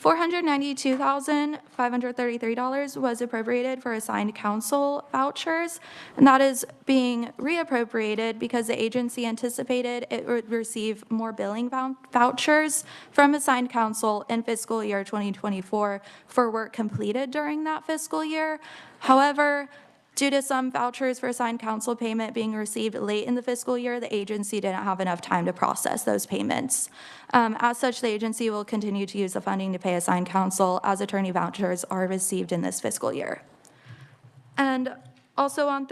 $492,533 was appropriated for assigned counsel vouchers, and that is being reappropriated because the agency anticipated it would receive more billing vouchers from assigned counsel in fiscal year 2024 for work completed during that fiscal year. However, due to some vouchers for assigned counsel payment being received late in the fiscal year, the agency didn't have enough time to process those payments. As such, the agency will continue to use the funding to pay assigned counsel as attorney vouchers are received in this fiscal year. And also on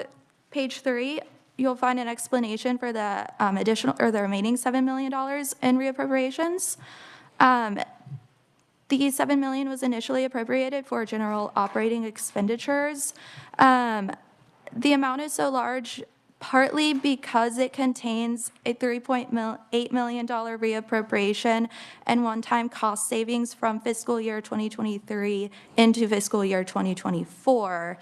page 3, you'll find an explanation for the the remaining $7 million in reappropriations. The $7 million was initially appropriated for general operating expenditures. The amount is so large partly because it contains a $3.8 million reappropriation and one-time cost savings from fiscal year 2023 into fiscal year 2024.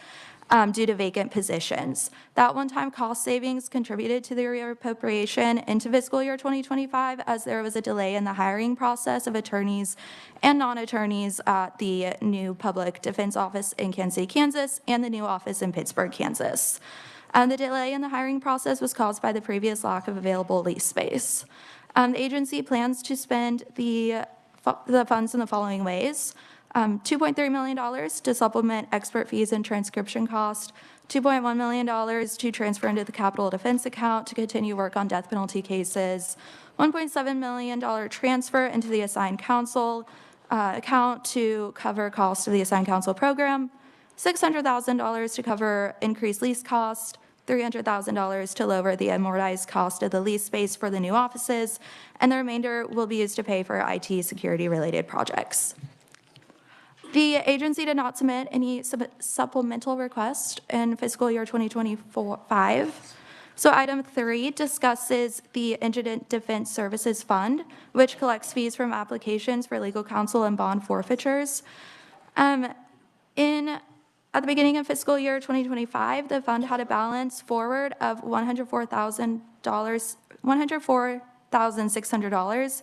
Due to vacant positions. That one-time cost savings contributed to the reappropriation into fiscal year 2025 as there was a delay in the hiring process of attorneys and non-attorneys at the new public defense office in Kansas City, Kansas, and the new office in Pittsburgh, Kansas. The delay in the hiring process was caused by the previous lack of available lease space. The agency plans to spend the funds in the following ways. $2.3 million to supplement expert fees and transcription cost, $2.1 million to transfer into the capital defense account to continue work on death penalty cases, $1.7 million transfer into the assigned counsel account to cover cost of the assigned counsel program, $600,000 to cover increased lease cost, $300,000 to lower the amortized cost of the lease space for the new offices, and the remainder will be used to pay for IT security-related projects. The agency did not submit any supplemental request in fiscal year 2025. So item 3 discusses the Indigent Defense Services Fund, which collects fees from applications for legal counsel and bond forfeitures. At the beginning of fiscal year 2025, the fund had a balance forward of $104,600.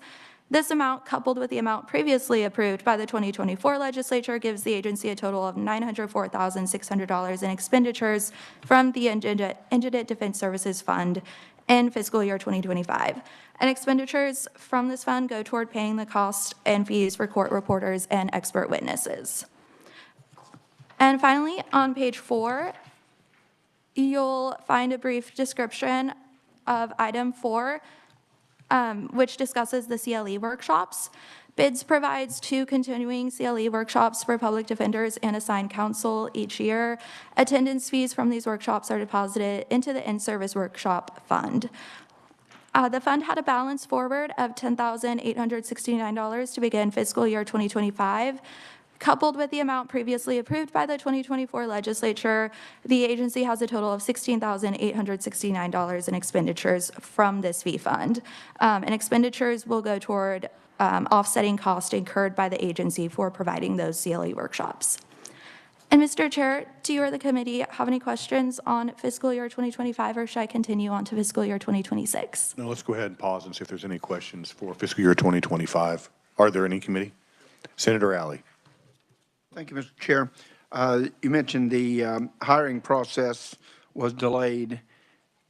This amount, coupled with the amount previously approved by the 2024 legislature, gives the agency a total of $904,600 in expenditures from the Indigent Defense Services Fund in fiscal year 2025. And expenditures from this fund go toward paying the cost and fees for court reporters and expert witnesses. And finally, on page 4, you'll find a brief description of item 4, which discusses the CLE workshops. BIDS provides 2 continuing CLE workshops for public defenders and assigned counsel each year. Attendance fees from these workshops are deposited into the in-service workshop fund. The fund had a balance forward of $10,869 to begin fiscal year 2025. Coupled with the amount previously approved by the 2024 legislature, the agency has a total of $16,869 in expenditures from this fee fund. And expenditures will go toward offsetting costs incurred by the agency for providing those CLE workshops. And Mr. Chair, do you or the committee have any questions on fiscal year 2025, or should I continue on to fiscal year 2026? No, let's go ahead and pause and see if there's any questions for fiscal year 2025. Are there any committee? Senator Alley. Thank you, Mr. Chair. You mentioned the hiring process was delayed,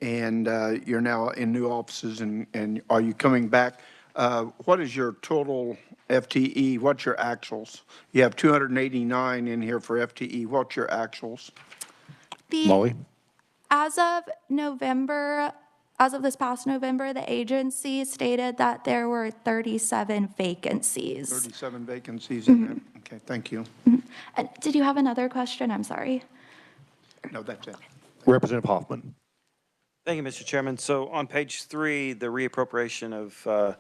and you're now in new offices, and are you coming back? What is your total FTE? What's your actuals? You have 289 in here for FTE. What's your actuals? Molly? As of this past November, the agency stated that there were 37 vacancies. 37 vacancies in there. Okay, thank you. Did you have another question? I'm sorry. No, that's it. Representative Hoffman. Thank you, Mr. Chairman. So on page 3, the reappropriation of,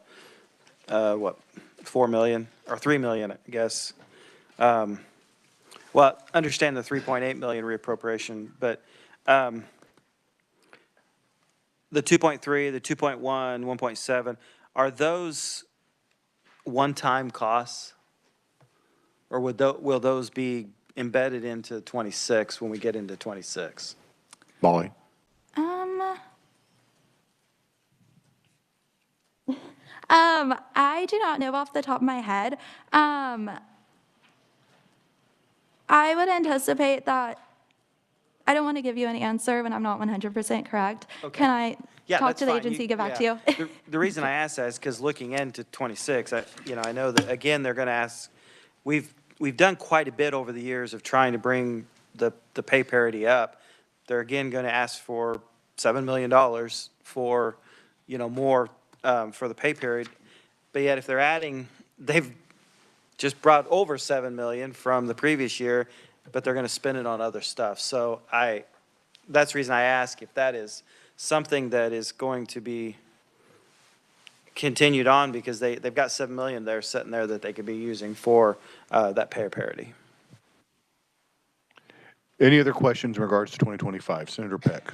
4 million, or 3 million, I guess. Well, understand the 3.8 million reappropriation, but the 2.3, the 2.1, 1.7, are those one-time costs? Or will those be embedded into 26 when we get into 26? Molly? I do not know off the top of my head. I would anticipate that, I don't want to give you an answer when I'm not 100% correct. Okay. Can I talk that's to the fine. agency, get back to yeah. you? The reason I ask that is because looking into 26, I know that, again, they're going to ask, we've done quite a bit over the years of trying to bring the pay parity up. They're again going to ask for $7 million for, more for the pay period. But yet if they're adding, they've just brought over 7 million from the previous year, but they're going to spend it on other stuff. So that's the reason I ask if that is something that is going to be continued on, because they've got 7 million there sitting there that they could be using for that pay parity. Any other questions in regards to 2025? Senator Peck.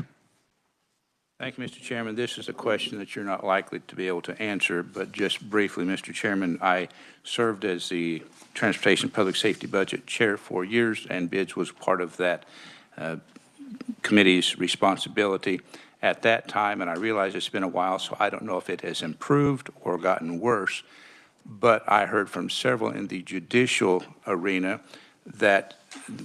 Thank you, Mr. Chairman. This is a question that you're not likely to be able to answer, but just briefly, Mr. Chairman, I served as the Transportation Public Safety Budget Chair for years, and bids was part of that committee's responsibility at that time, and I realize it's been a while, so I don't know if it has improved or gotten worse, but I heard from several in the judicial arena that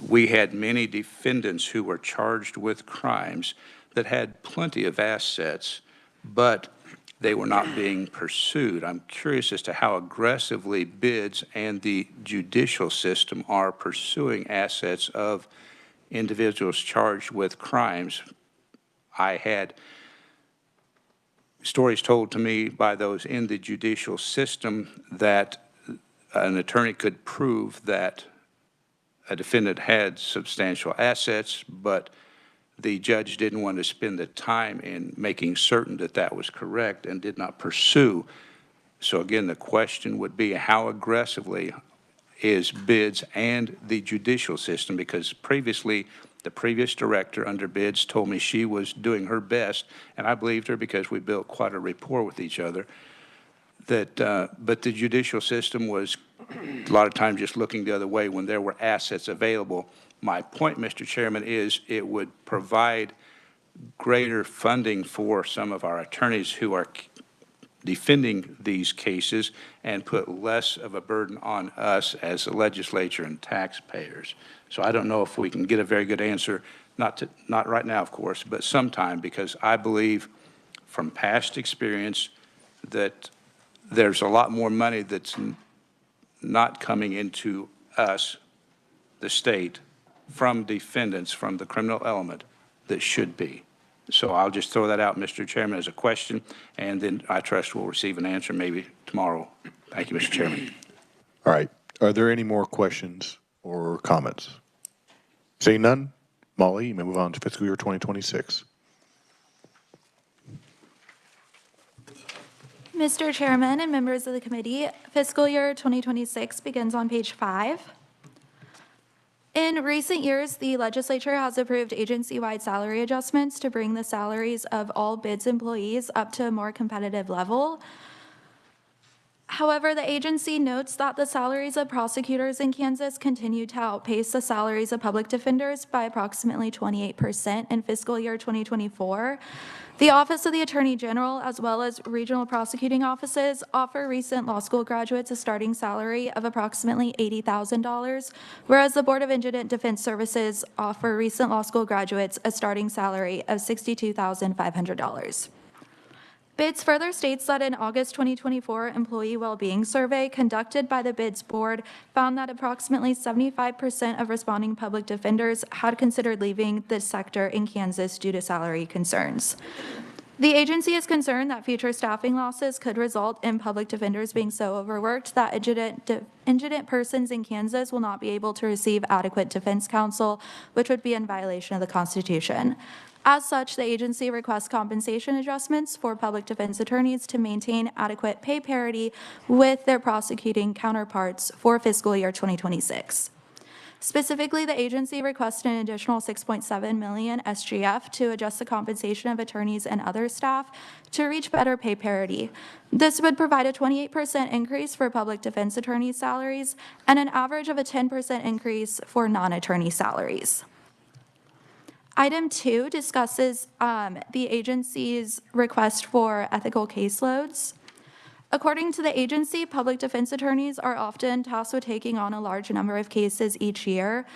we had many defendants who were charged with crimes that had plenty of assets, but they were not being pursued. I'm curious as to how aggressively bids and the judicial system are pursuing assets of individuals charged with crimes. I had stories told to me by those in the judicial system that an attorney could prove that a defendant had substantial assets, but the judge didn't want to spend the time in making certain that that was correct and did not pursue. So again, the question would be, how aggressively is bids and the judicial system? Because previously, the previous director under bids told me she was doing her best, and I believed her because we built quite a rapport with each other. But the judicial system was a lot of times just looking the other way when there were assets available. My point, Mr. Chairman, is it would provide greater funding for some of our attorneys who are defending these cases and put less of a burden on us as the legislature and taxpayers. So I don't know if we can get a very good answer, not right now, of course, but sometime, because I believe from past experience that there's a lot more money that's not coming into us, the state, from defendants, from the criminal element, that should be. So I'll just throw that out, Mr. Chairman, as a question, and then I trust we'll receive an answer maybe tomorrow. Thank you, Mr. Chairman. All right. Are there any more questions or comments? Seeing none, Molly, you may move on to fiscal year 2026. Mr. Chairman and members of the committee, fiscal year 2026 begins on page 5. In recent years, the legislature has approved agency-wide salary adjustments to bring the salaries of all BIDS employees up to a more competitive level. However, the agency notes that the salaries of prosecutors in Kansas continue to outpace the salaries of public defenders by approximately 28% in fiscal year 2024. The Office of the Attorney General, as well as regional prosecuting offices, offer recent law school graduates a starting salary of approximately $80,000, whereas the Board of Indigent Defense Services offer recent law school graduates a starting salary of $62,500. BIDS further states that an August 2024 employee well-being survey conducted by the BIDS board found that approximately 75% of responding public defenders had considered leaving the sector in Kansas due to salary concerns. The agency is concerned that future staffing losses could result in public defenders being so overworked that indigent persons in Kansas will not be able to receive adequate defense counsel, which would be in violation of the Constitution. As such, the agency requests compensation adjustments for public defense attorneys to maintain adequate pay parity with their prosecuting counterparts for fiscal year 2026. Specifically, the agency requested an additional $6.7 million SGF to adjust the compensation of attorneys and other staff to reach better pay parity. This would provide a 28% increase for public defense attorney salaries and an average of a 10% increase for non-attorney salaries. Item 2 discusses the agency's request for ethical caseloads. According to the agency, public defense attorneys are often tasked with taking on a large number of cases each year.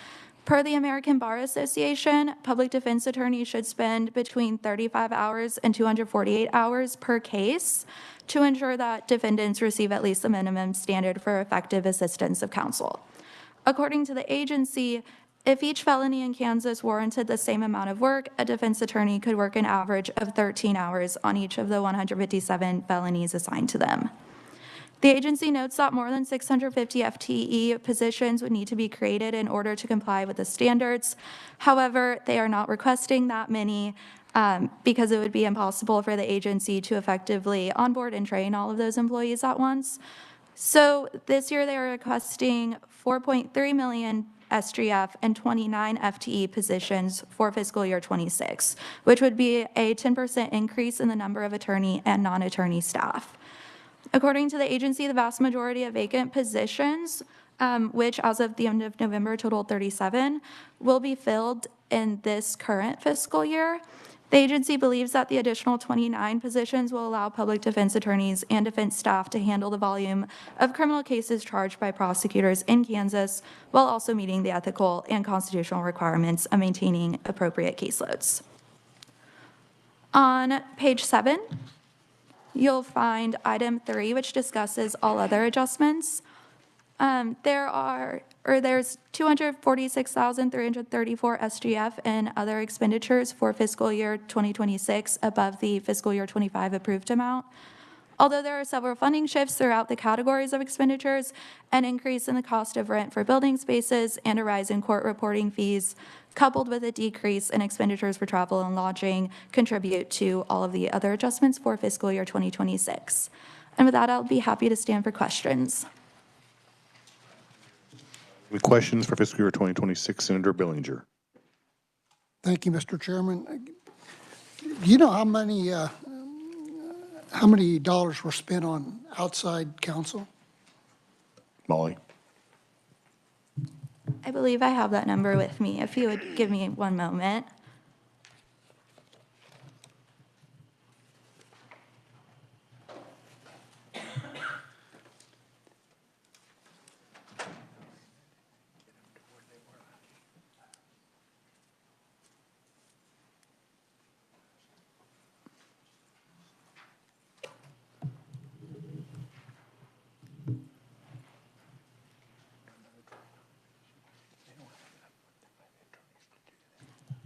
Per the American Bar Association, public defense attorneys should spend between 35 hours and 248 hours per case to ensure that defendants receive at least the minimum standard for effective assistance of counsel. According to the agency, if each felony in Kansas warranted the same amount of work, a defense attorney could work an average of 13 hours on each of the 157 felonies assigned to them. The agency notes that more than 650 FTE positions would need to be created in order to comply with the standards. However, they are not requesting that many because it would be impossible for the agency to effectively onboard and train all of those employees at once. So this year they are requesting 4.3 million SGF and 29 FTE positions for fiscal year 26, which would be a 10% increase in the number of attorney and non-attorney staff. According to the agency, the vast majority of vacant positions, which as of the end of November totaled 37, will be filled in this current fiscal year. The agency believes that the additional 29 positions will allow public defense attorneys and defense staff to handle the volume of criminal cases charged by prosecutors in Kansas, while also meeting the ethical and constitutional requirements of maintaining appropriate caseloads. On page 7, you'll find item 3, which discusses all other adjustments. There's 246,334 SGF and other expenditures for fiscal year 2026 above the fiscal year 25 approved amount. Although there are several funding shifts throughout the categories of expenditures, an increase in the cost of rent for building spaces and a rise in court reporting fees, coupled with a decrease in expenditures for travel and lodging, contribute to all of the other adjustments for fiscal year 2026. And with that, I'll be happy to stand for questions. Any questions for fiscal year 2026, Senator Billinger? Thank you, Mr. Chairman. Do you know how many dollars were spent on outside counsel? Molly? I believe I have that number with me. If you would give me one moment.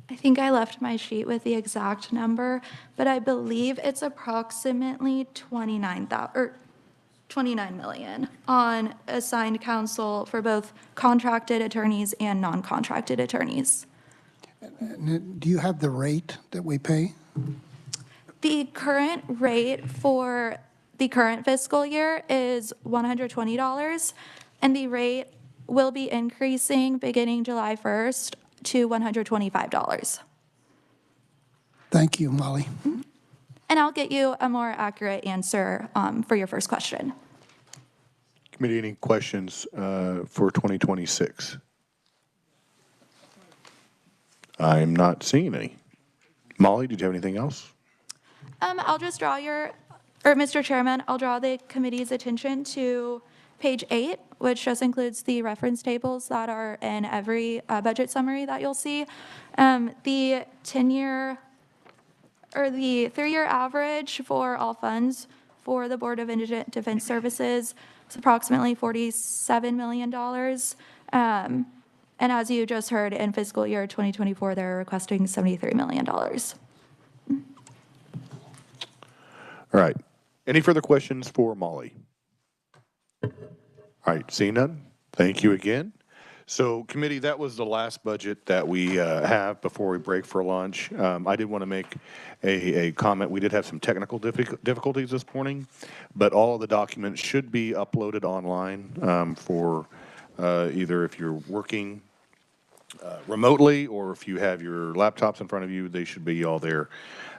I think I left my sheet with the exact number, but I believe it's approximately 29 million on assigned counsel for both contracted attorneys and non-contracted attorneys. Do you have the rate that we pay? The current rate for the current fiscal year is $120, and the rate will be increasing beginning July 1st to $125. Thank you, Molly. And I'll get you a more accurate answer for your first question. Committee, any questions for 2026? I'm not seeing any. Molly, did you have anything else? I'll just draw Mr. Chairman, I'll draw the committee's attention to page 8, which just includes the reference tables that are in every budget summary that you'll see. The 10-year or the 3-year average for all funds for the Board of Indigent Defense Services is approximately $47 million. And as you just heard, in fiscal year 2024, they're requesting $73 million. All right. Any further questions for Molly? All right, seeing none, thank you again. So committee, that was the last budget that we have before we break for lunch. I did want to make a comment. We did have some technical difficulties this morning, but all of the documents should be uploaded online for either if you're working remotely or if you have your laptops in front of you, they should be all there.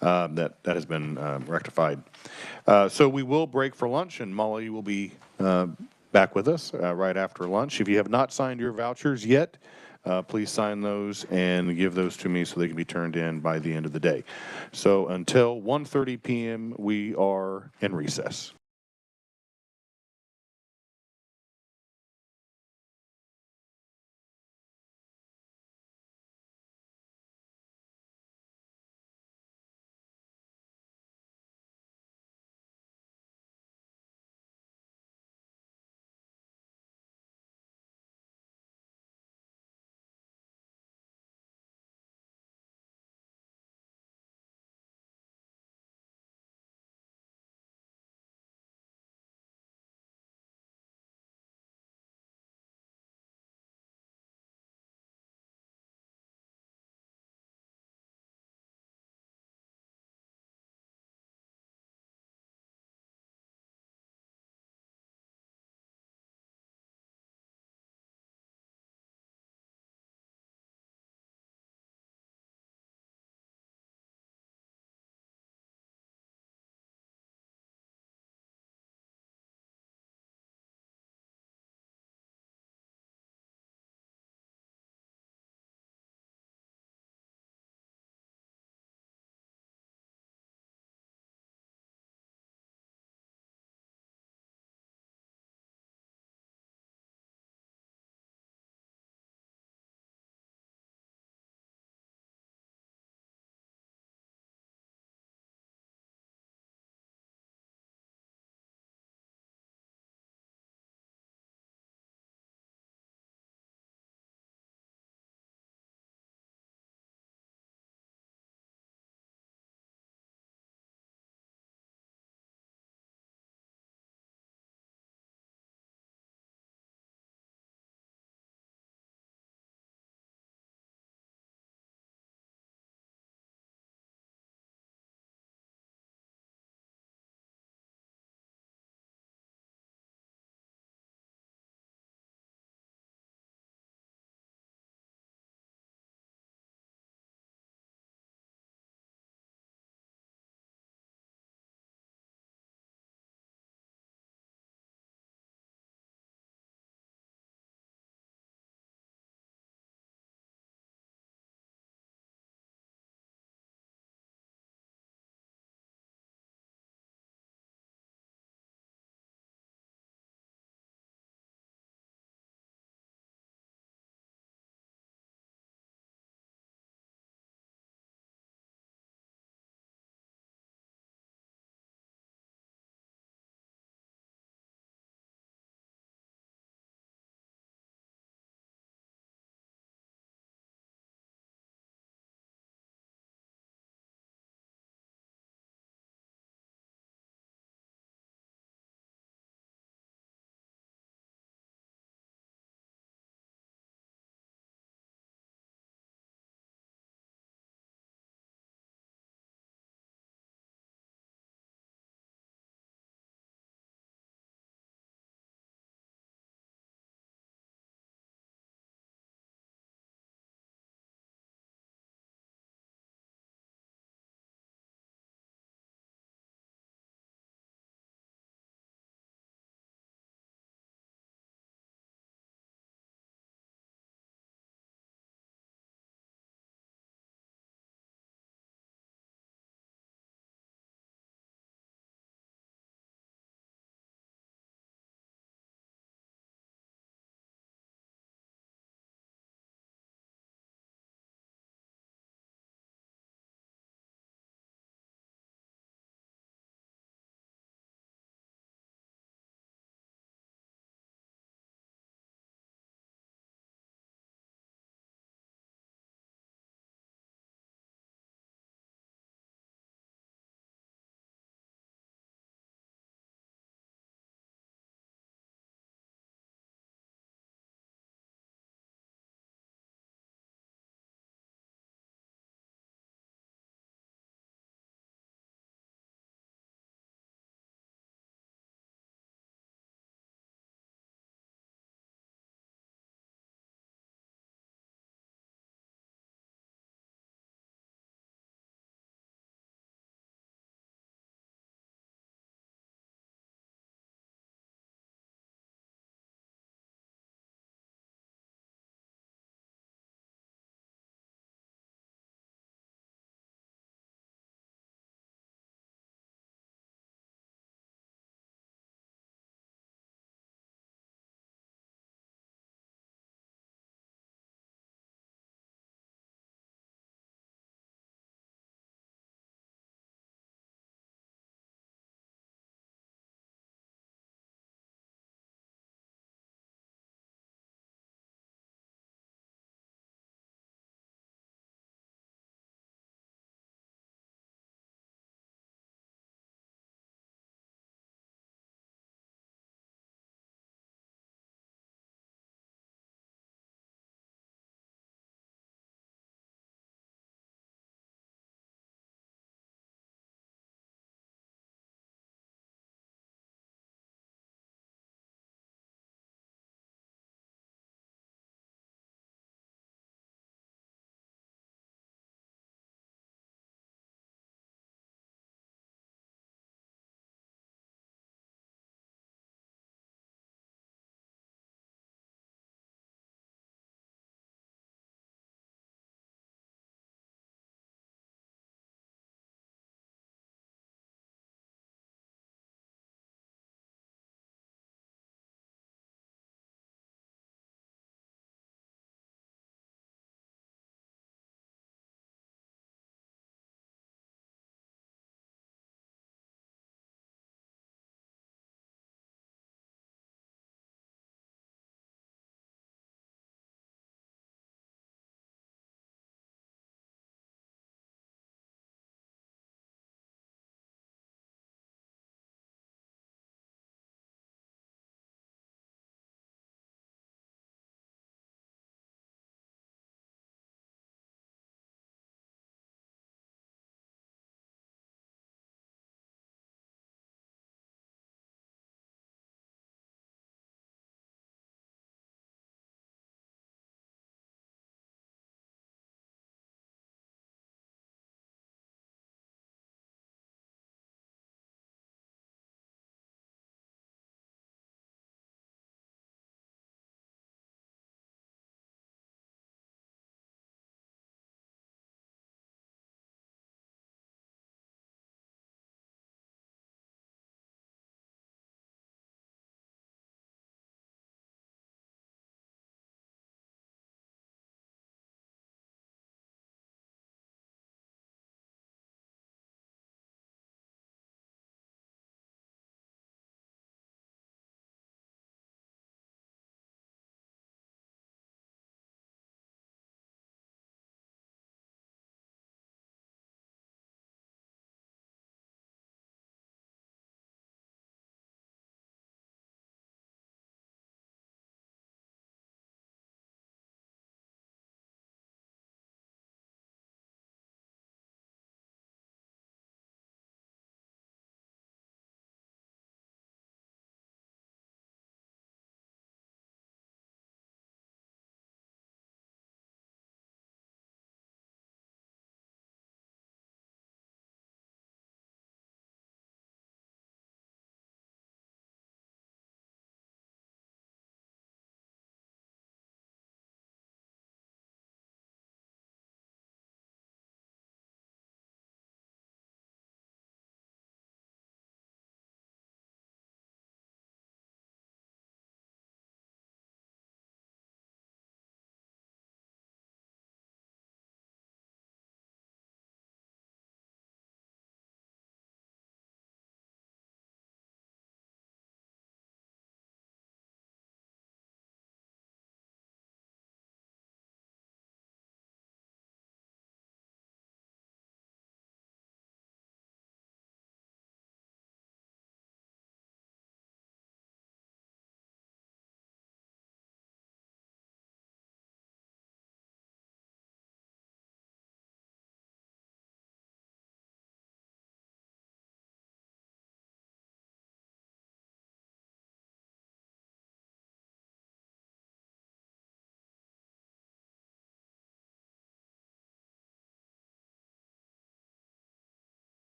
That has been rectified. So we will break for lunch, and Molly will be back with us right after lunch. If you have not signed your vouchers yet, please sign those and give those to me so they can be turned in by the end of the day. So until 1:30 p.m., we are in recess.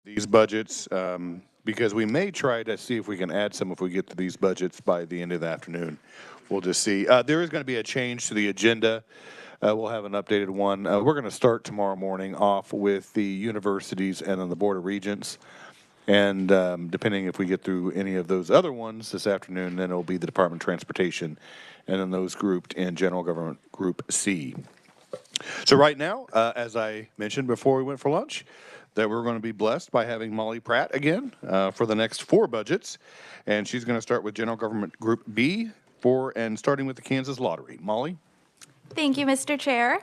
these budgets, because we may try to see if we can add some if we get to these budgets by the end of the afternoon. We'll just see. There is going to be a change to the agenda. We'll have an updated one. We're going to start tomorrow morning off with the universities and then the Board of Regents. And depending if we get through any of those other ones this afternoon, then it'll be the Department of Transportation, and then those grouped in General Government Group C. So right now, as I mentioned before we went for lunch, that we're going to be blessed by having Molly Pratt again for the next 4 budgets. And she's going to start with General Government Group B and starting with the Kansas Lottery. Molly? Thank you, Mr. Chair.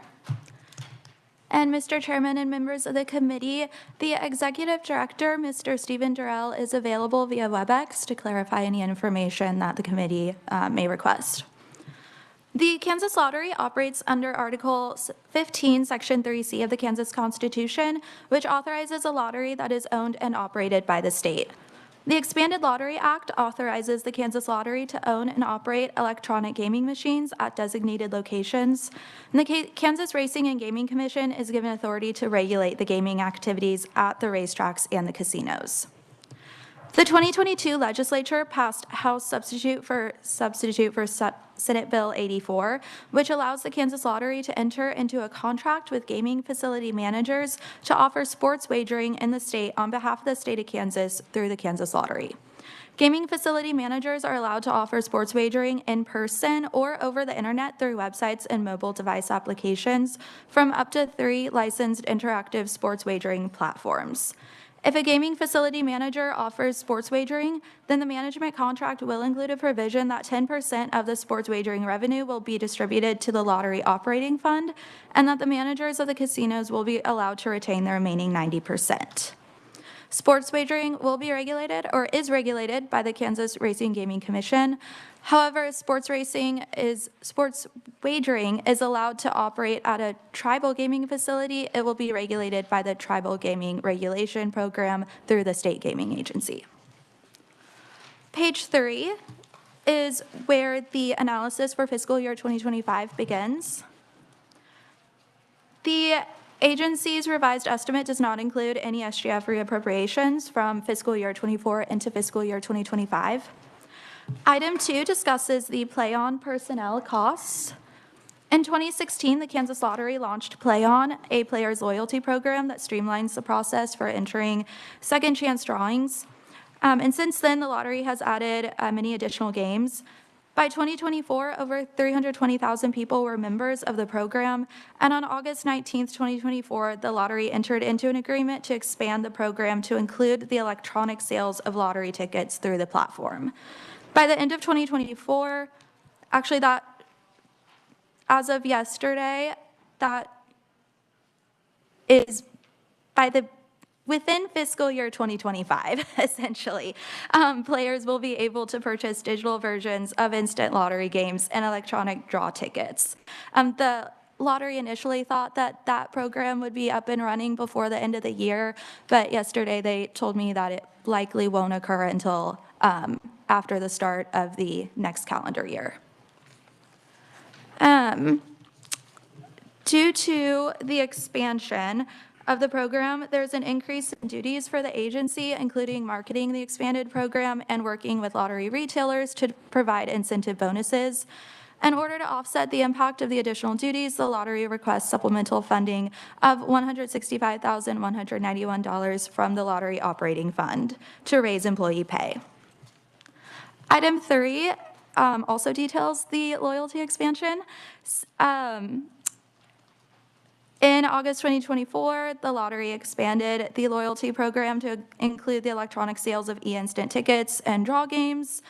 And Mr. Chairman and members of the committee, the Executive Director, Mr. Stephen Durrell, is available via WebEx to clarify any information that the committee may request. The Kansas Lottery operates under Article 15, Section 3C of the Kansas Constitution, which authorizes a lottery that is owned and operated by the state. The Expanded Lottery Act authorizes the Kansas Lottery to own and operate electronic gaming machines at designated locations. And the Kansas Racing and Gaming Commission is given authority to regulate the gaming activities at the racetracks and the casinos. The 2022 legislature passed House Substitute for Senate Bill 84, which allows the Kansas Lottery to enter into a contract with gaming facility managers to offer sports wagering in the state on behalf of the state of Kansas through the Kansas Lottery. Gaming facility managers are allowed to offer sports wagering in person or over the internet through websites and mobile device applications from up to 3 licensed interactive sports wagering platforms. If a gaming facility manager offers sports wagering, then the management contract will include a provision that 10% of the sports wagering revenue will be distributed to the lottery operating fund, and that the managers of the casinos will be allowed to retain the remaining 90%. Sports wagering will be regulated or is regulated by the Kansas Racing Gaming Commission. However, sports wagering is allowed to operate at a tribal gaming facility. It will be regulated by the Tribal Gaming Regulation Program through the State Gaming Agency. Page 3 is where the analysis for fiscal year 2025 begins. The agency's revised estimate does not include any SGF reappropriations from fiscal year 24 into fiscal year 2025. Item 2 discusses the play-on personnel costs. In 2016, the Kansas Lottery launched Play-On, a player's loyalty program that streamlines the process for entering second chance drawings. And since then, the lottery has added many additional games. By 2024, over 320,000 people were members of the program, and on August 19th, 2024, the lottery entered into an agreement to expand the program to include the electronic sales of lottery tickets through the platform. By the end of 2024, actually that, as of yesterday, that is within fiscal year 2025, essentially, players will be able to purchase digital versions of instant lottery games and electronic draw tickets. The lottery initially thought that that program would be up and running before the end of the year, but yesterday they told me that it likely won't occur until after the start of the next calendar year. Due to the expansion of the program, there's an increase in duties for the agency, including marketing the expanded program and working with lottery retailers to provide incentive bonuses. In order to offset the impact of the additional duties, the lottery requests supplemental funding of $165,191 from the lottery operating fund to raise employee pay. Item 3 also details the loyalty expansion. In August 2024, the lottery expanded the loyalty program to include the electronic sales of e-instant tickets and draw games.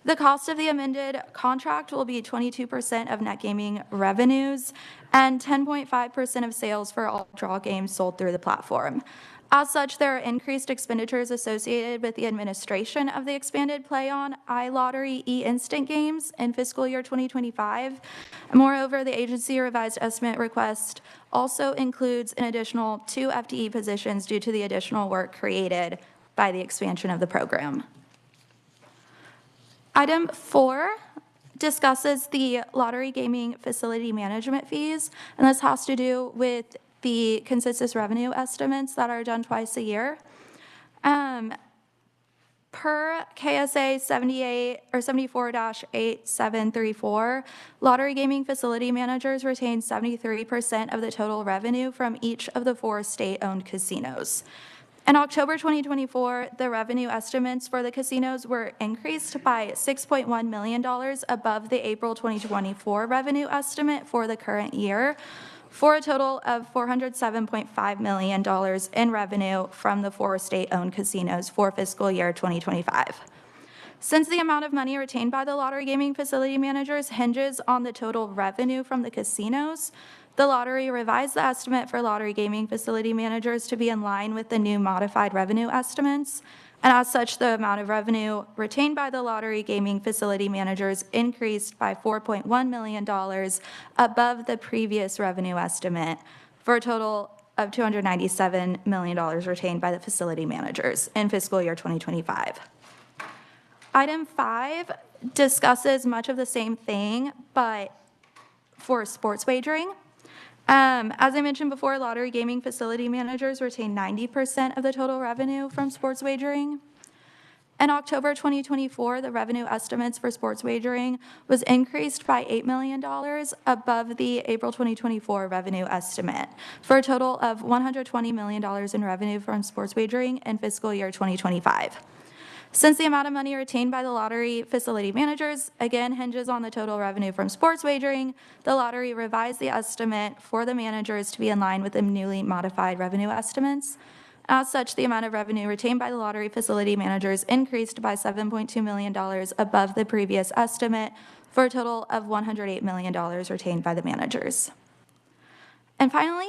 The cost of the amended contract will be 22% of net gaming revenues and 10.5% of sales for all draw games sold through the platform. As such, there are increased expenditures associated with the administration of the expanded Play-On iLottery e-instant games in fiscal year 2025. Moreover, the agency revised estimate request also includes an additional 2 FTE positions due to the additional work created by the expansion of the program. Item 4 discusses the lottery gaming facility management fees, and this has to do with the consensus revenue estimates that are done twice a year. Per KSA 78 or 74-8734, lottery gaming facility managers retain 73% of the total revenue from each of the 4 state-owned casinos. In October 2024, the revenue estimates for the casinos were increased by $6.1 million above the April 2024 revenue estimate for the current year, for a total of $407.5 million in revenue from the 4 state-owned casinos for fiscal year 2025. Since the amount of money retained by the lottery gaming facility managers hinges on the total revenue from the casinos, the lottery revised the estimate for lottery gaming facility managers to be in line with the new modified revenue estimates. And as such, the amount of revenue retained by the lottery gaming facility managers increased by $4.1 million above the previous revenue estimate, for a total of $297 million retained by the facility managers in fiscal year 2025. Item 5 discusses much of the same thing, but for sports wagering. As I mentioned before, lottery gaming facility managers retain 90% of the total revenue from sports wagering. In October 2024, the revenue estimates for sports wagering was increased by $8 million above the April 2024 revenue estimate, for a total of $120 million in revenue from sports wagering in fiscal year 2025. Since the amount of money retained by the lottery facility managers, again, hinges on the total revenue from sports wagering, the lottery revised the estimate for the managers to be in line with the newly modified revenue estimates. As such, the amount of revenue retained by the lottery facility managers increased by $7.2 million above the previous estimate, for a total of $108 million retained by the managers. And finally,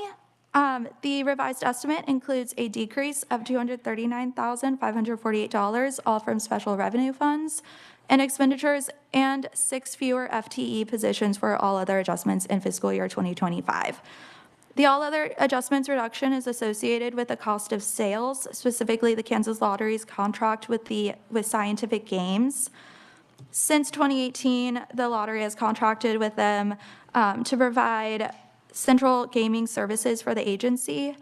the revised estimate includes a decrease of $239,548, all from special revenue funds and expenditures, and 6 fewer FTE positions for all other adjustments in fiscal year 2025. The all other adjustments reduction is associated with the cost of sales, specifically the Kansas Lottery's contract with Scientific Games. Since 2018, the lottery has contracted with them to provide central gaming services for the agency.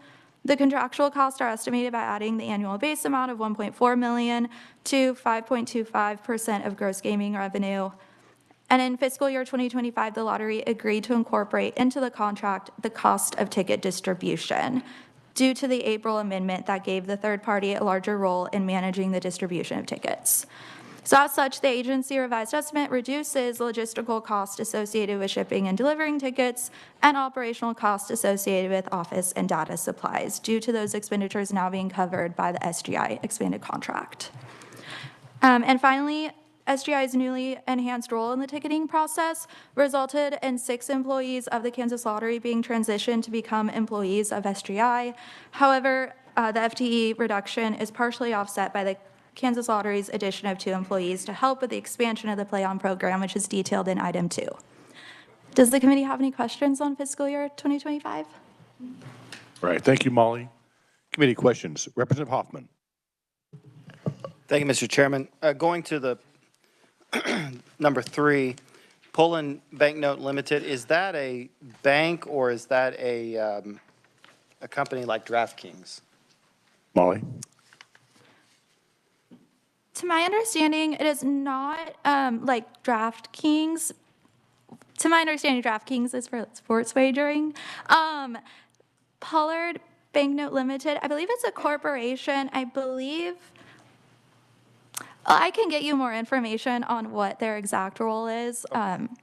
The contractual costs are estimated by adding the annual base amount of $1.4 million to 5.25% of gross gaming revenue. And in fiscal year 2025, the lottery agreed to incorporate into the contract the cost of ticket distribution due to the April amendment that gave the third party a larger role in managing the distribution of tickets. So as such, the agency revised estimate reduces logistical costs associated with shipping and delivering tickets and operational costs associated with office and data supplies, due to those expenditures now being covered by the SGI expanded contract. And finally, SGI's newly enhanced role in the ticketing process resulted in 6 employees of the Kansas Lottery being transitioned to become employees of SGI. However, the FTE reduction is partially offset by the Kansas Lottery's addition of 2 employees to help with the expansion of the Play-On program, which is detailed in item 2. Does the committee have any questions on fiscal year 2025? All right, thank you, Molly. Committee questions. Representative Hoffman. Thank you, Mr. Chairman. Going to the number 3, Pullen Banknote Limited, is that a bank or is that a company like DraftKings? Molly. To my understanding, it is not like DraftKings. To my understanding, DraftKings is for sports wagering. Pollard Banknote Limited, I believe it's a corporation. I believe I can get you more information on what their exact role is.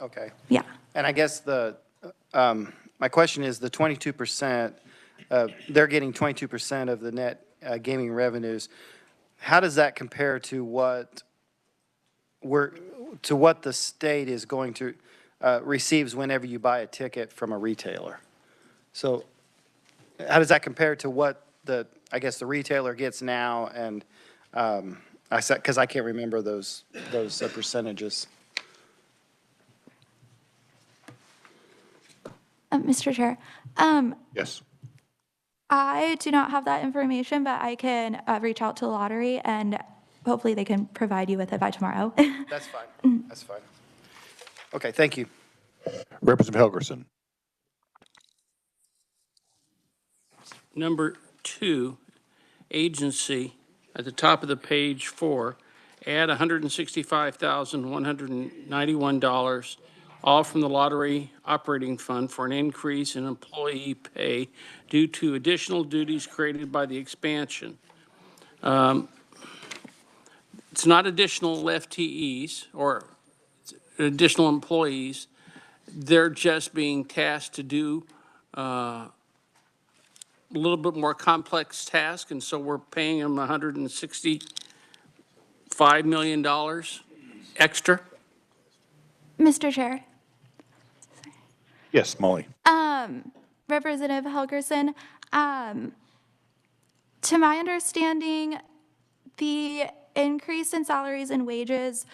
Okay. Yeah. And I guess my question is the 22%, they're getting 22% of the net gaming revenues. How does that compare to what the state is going to receives whenever you buy a ticket from a retailer? So how does that compare to what the retailer gets now? And I said, because I can't remember those percentages. Mr. Chair. Yes. I do not have that information, but I can reach out to the lottery and hopefully they can provide you with it by tomorrow. That's fine. That's fine. Okay, thank you. Representative Helgerson. Number 2, agency, at the top of the page 4, add $165,191, all from the lottery operating fund for an increase in employee pay due to additional duties created by the expansion. It's not additional FTEs or additional employees. They're just being tasked to do a little bit more complex task, and so we're paying them $165 million extra. Mr. Chair. Yes, Molly. Representative Helgerson, to my understanding, the increase in salaries and wages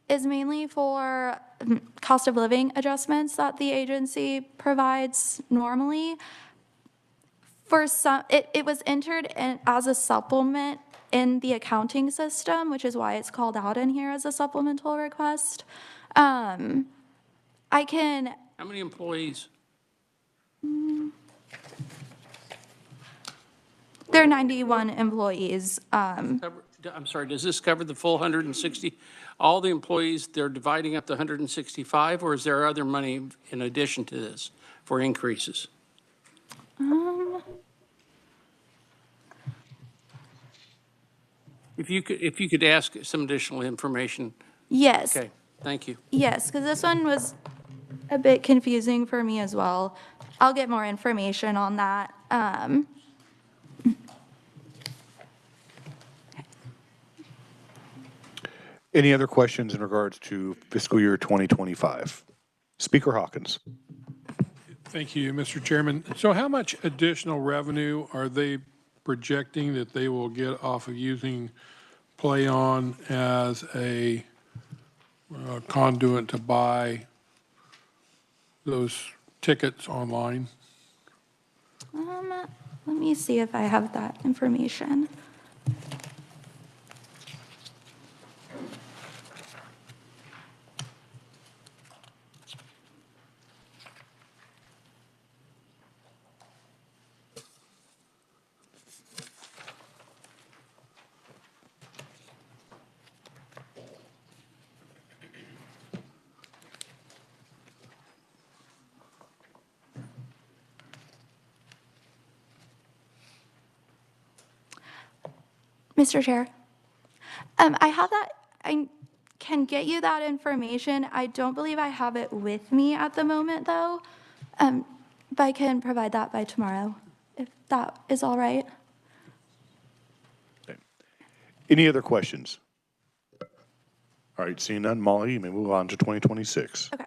is mainly for cost of living adjustments that the agency provides normally. For some, it was entered in as a supplement in the accounting system, which is why it's called out in here as a supplemental request. I can. How many employees? There are 91 employees. I'm sorry, does this cover the full 160? All the employees, they're dividing up the 165, or is there other money in addition to this for increases? If you could ask some additional information. Yes. Okay, thank you. Yes, because this one was a bit confusing for me as well. I'll get more information on that. Any other questions in regards to fiscal year 2025? Speaker Hawkins. Thank you, Mr. Chairman. So how much additional revenue are they projecting that they will get off of using PlayOn as a conduit to buy those tickets online? Let me see if I have that information. Mr. Chair, I have that, I can get you that information. I don't believe I have it with me at the moment, though. But I can provide that by tomorrow, if that is all right. Okay. Any other questions? All right, seeing none, Molly, you may move on to 2026. Okay.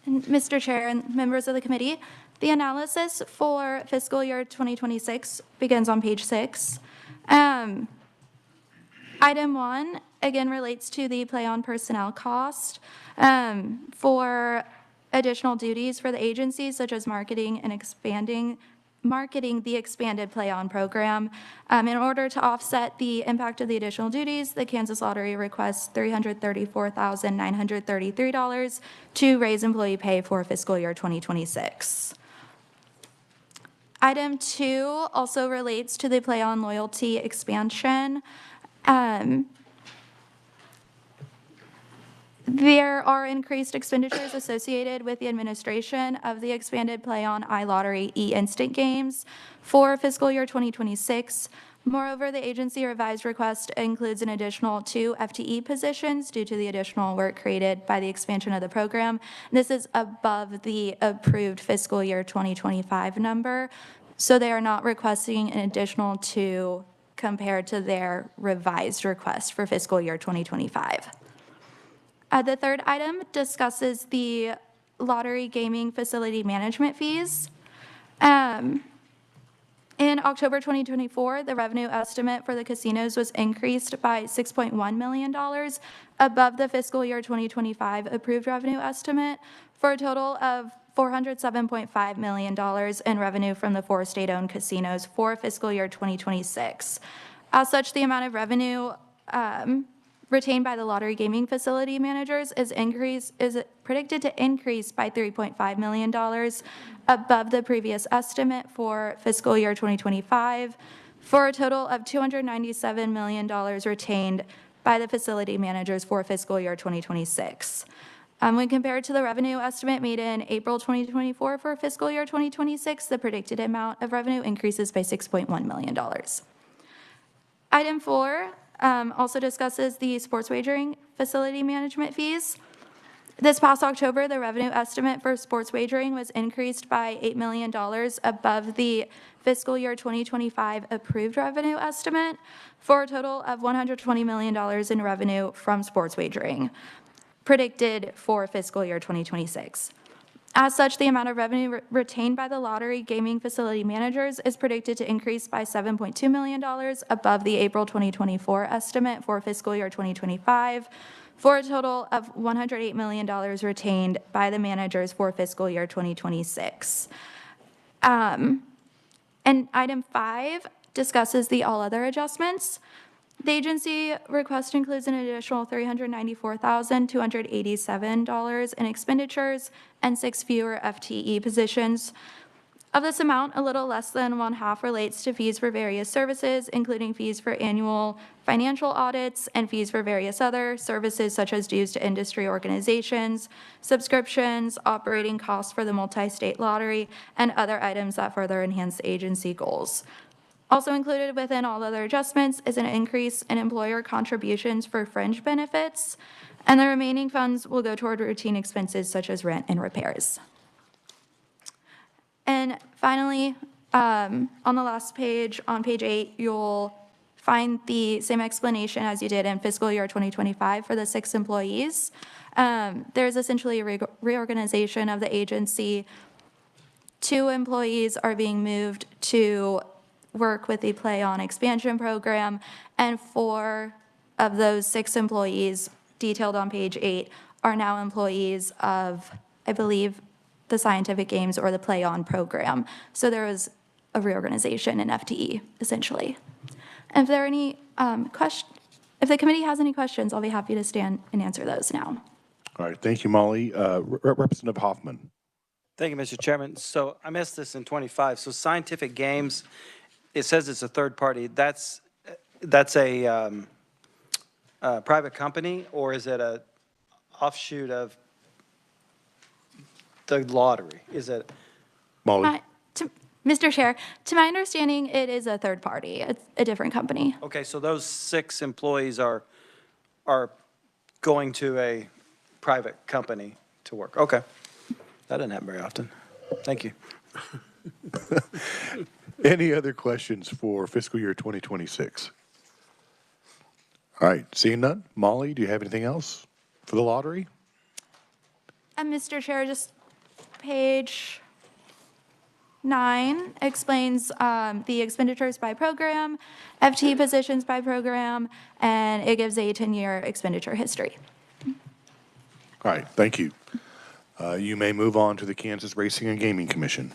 Mr. Chair and members of the committee, the analysis for fiscal year 2026 begins on page 6. Item 1, again, relates to the PlayOn personnel cost for additional duties for the agencies, such as marketing the expanded PlayOn program. In order to offset the impact of the additional duties, the Kansas Lottery requests $334,933 to raise employee pay for fiscal year 2026. Item 2 also relates to the PlayOn loyalty expansion. There are increased expenditures associated with the administration of the expanded PlayOn iLottery e-instant games for fiscal year 2026. Moreover, the agency revised request includes an additional 2 FTE positions due to the additional work created by the expansion of the program. This is above the approved fiscal year 2025 number, so they are not requesting an additional 2 compared to their revised request for fiscal year 2025. The third item discusses the lottery gaming facility management fees. In October 2024, the revenue estimate for the casinos was increased by $6.1 million above the fiscal year 2025 approved revenue estimate for a total of $407.5 million in revenue from the 4 state-owned casinos for fiscal year 2026. As such, the amount of revenue retained by the lottery gaming facility managers is predicted to increase by $3.5 million above the previous estimate for fiscal year 2025, for a total of $297 million retained by the facility managers for fiscal year 2026. When compared to the revenue estimate made in April 2024 for fiscal year 2026, the predicted amount of revenue increases by $6.1 million. Item 4 also discusses the sports wagering facility management fees. This past October, the revenue estimate for sports wagering was increased by $8 million above the fiscal year 2025 approved revenue estimate, for a total of $120 million in revenue from sports wagering, predicted for fiscal year 2026. As such, the amount of revenue retained by the lottery gaming facility managers is predicted to increase by $7.2 million above the April 2024 estimate for fiscal year 2025, for a total of $108 million retained by the managers for fiscal year 2026. And item 5 discusses the all other adjustments. The agency request includes an additional $394,287 in expenditures and 6 fewer FTE positions. Of this amount, a little less than 1/2 relates to fees for various services, including fees for annual financial audits and fees for various other services such as dues to industry organizations, subscriptions, operating costs for the multi-state lottery, and other items that further enhance the agency goals. Also included within all other adjustments is an increase in employer contributions for fringe benefits, and the remaining funds will go toward routine expenses such as rent and repairs. And finally, on the last page, on page 8, you'll find the same explanation as you did in fiscal year 2025 for the 6 employees. There's essentially a reorganization of the agency. 2 employees are being moved to work with the Play On expansion program, and 4 of those 6 employees detailed on page 8 are now employees of, I believe, the Scientific Games or the Play On program. So there was a reorganization in FTE, essentially. And if there are any if the committee has any questions, I'll be happy to stand and answer those now. All right, thank you, Molly. Representative Hoffman. Thank you, Mr. Chairman. So I missed this in 25. So Scientific Games, it says it's a third party. That's a private company, or is it a offshoot of the lottery? Is it? Molly. Mr. Chair, to my understanding, it is a third party. It's a different company. Okay, so those 6 employees are going to a private company to work. Okay. That doesn't happen very often. Thank you. Any other questions for fiscal year 2026? All right, seeing none. Molly, do you have anything else for the lottery? And Mr. Chair, just page 9 explains the expenditures by program, FTE positions by program, and it gives a 10-year expenditure history. All right, thank you. You may move on to the Kansas Racing and Gaming Commission.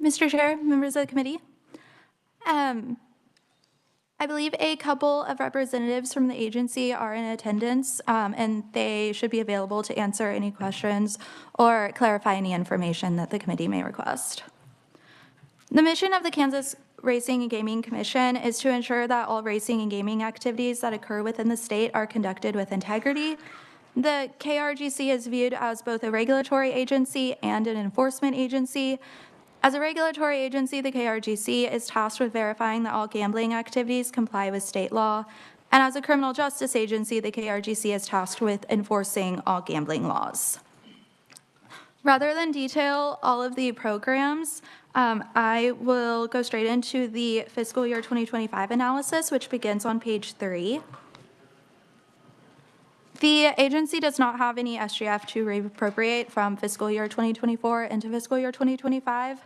Mr. Chair, members of the committee, I believe a couple of representatives from the agency are in attendance, and they should be available to answer any questions or clarify any information that the committee may request. The mission of the Kansas Racing and Gaming Commission is to ensure that all racing and gaming activities that occur within the state are conducted with integrity. The KRGC is viewed as both a regulatory agency and an enforcement agency. As a regulatory agency, the KRGC is tasked with verifying that all gambling activities comply with state law. And as a criminal justice agency, the KRGC is tasked with enforcing all gambling laws. Rather than detail all of the programs, I will go straight into the fiscal year 2025 analysis, which begins on page 3. The agency does not have any SGF to reappropriate from fiscal year 2024 into fiscal year 2025.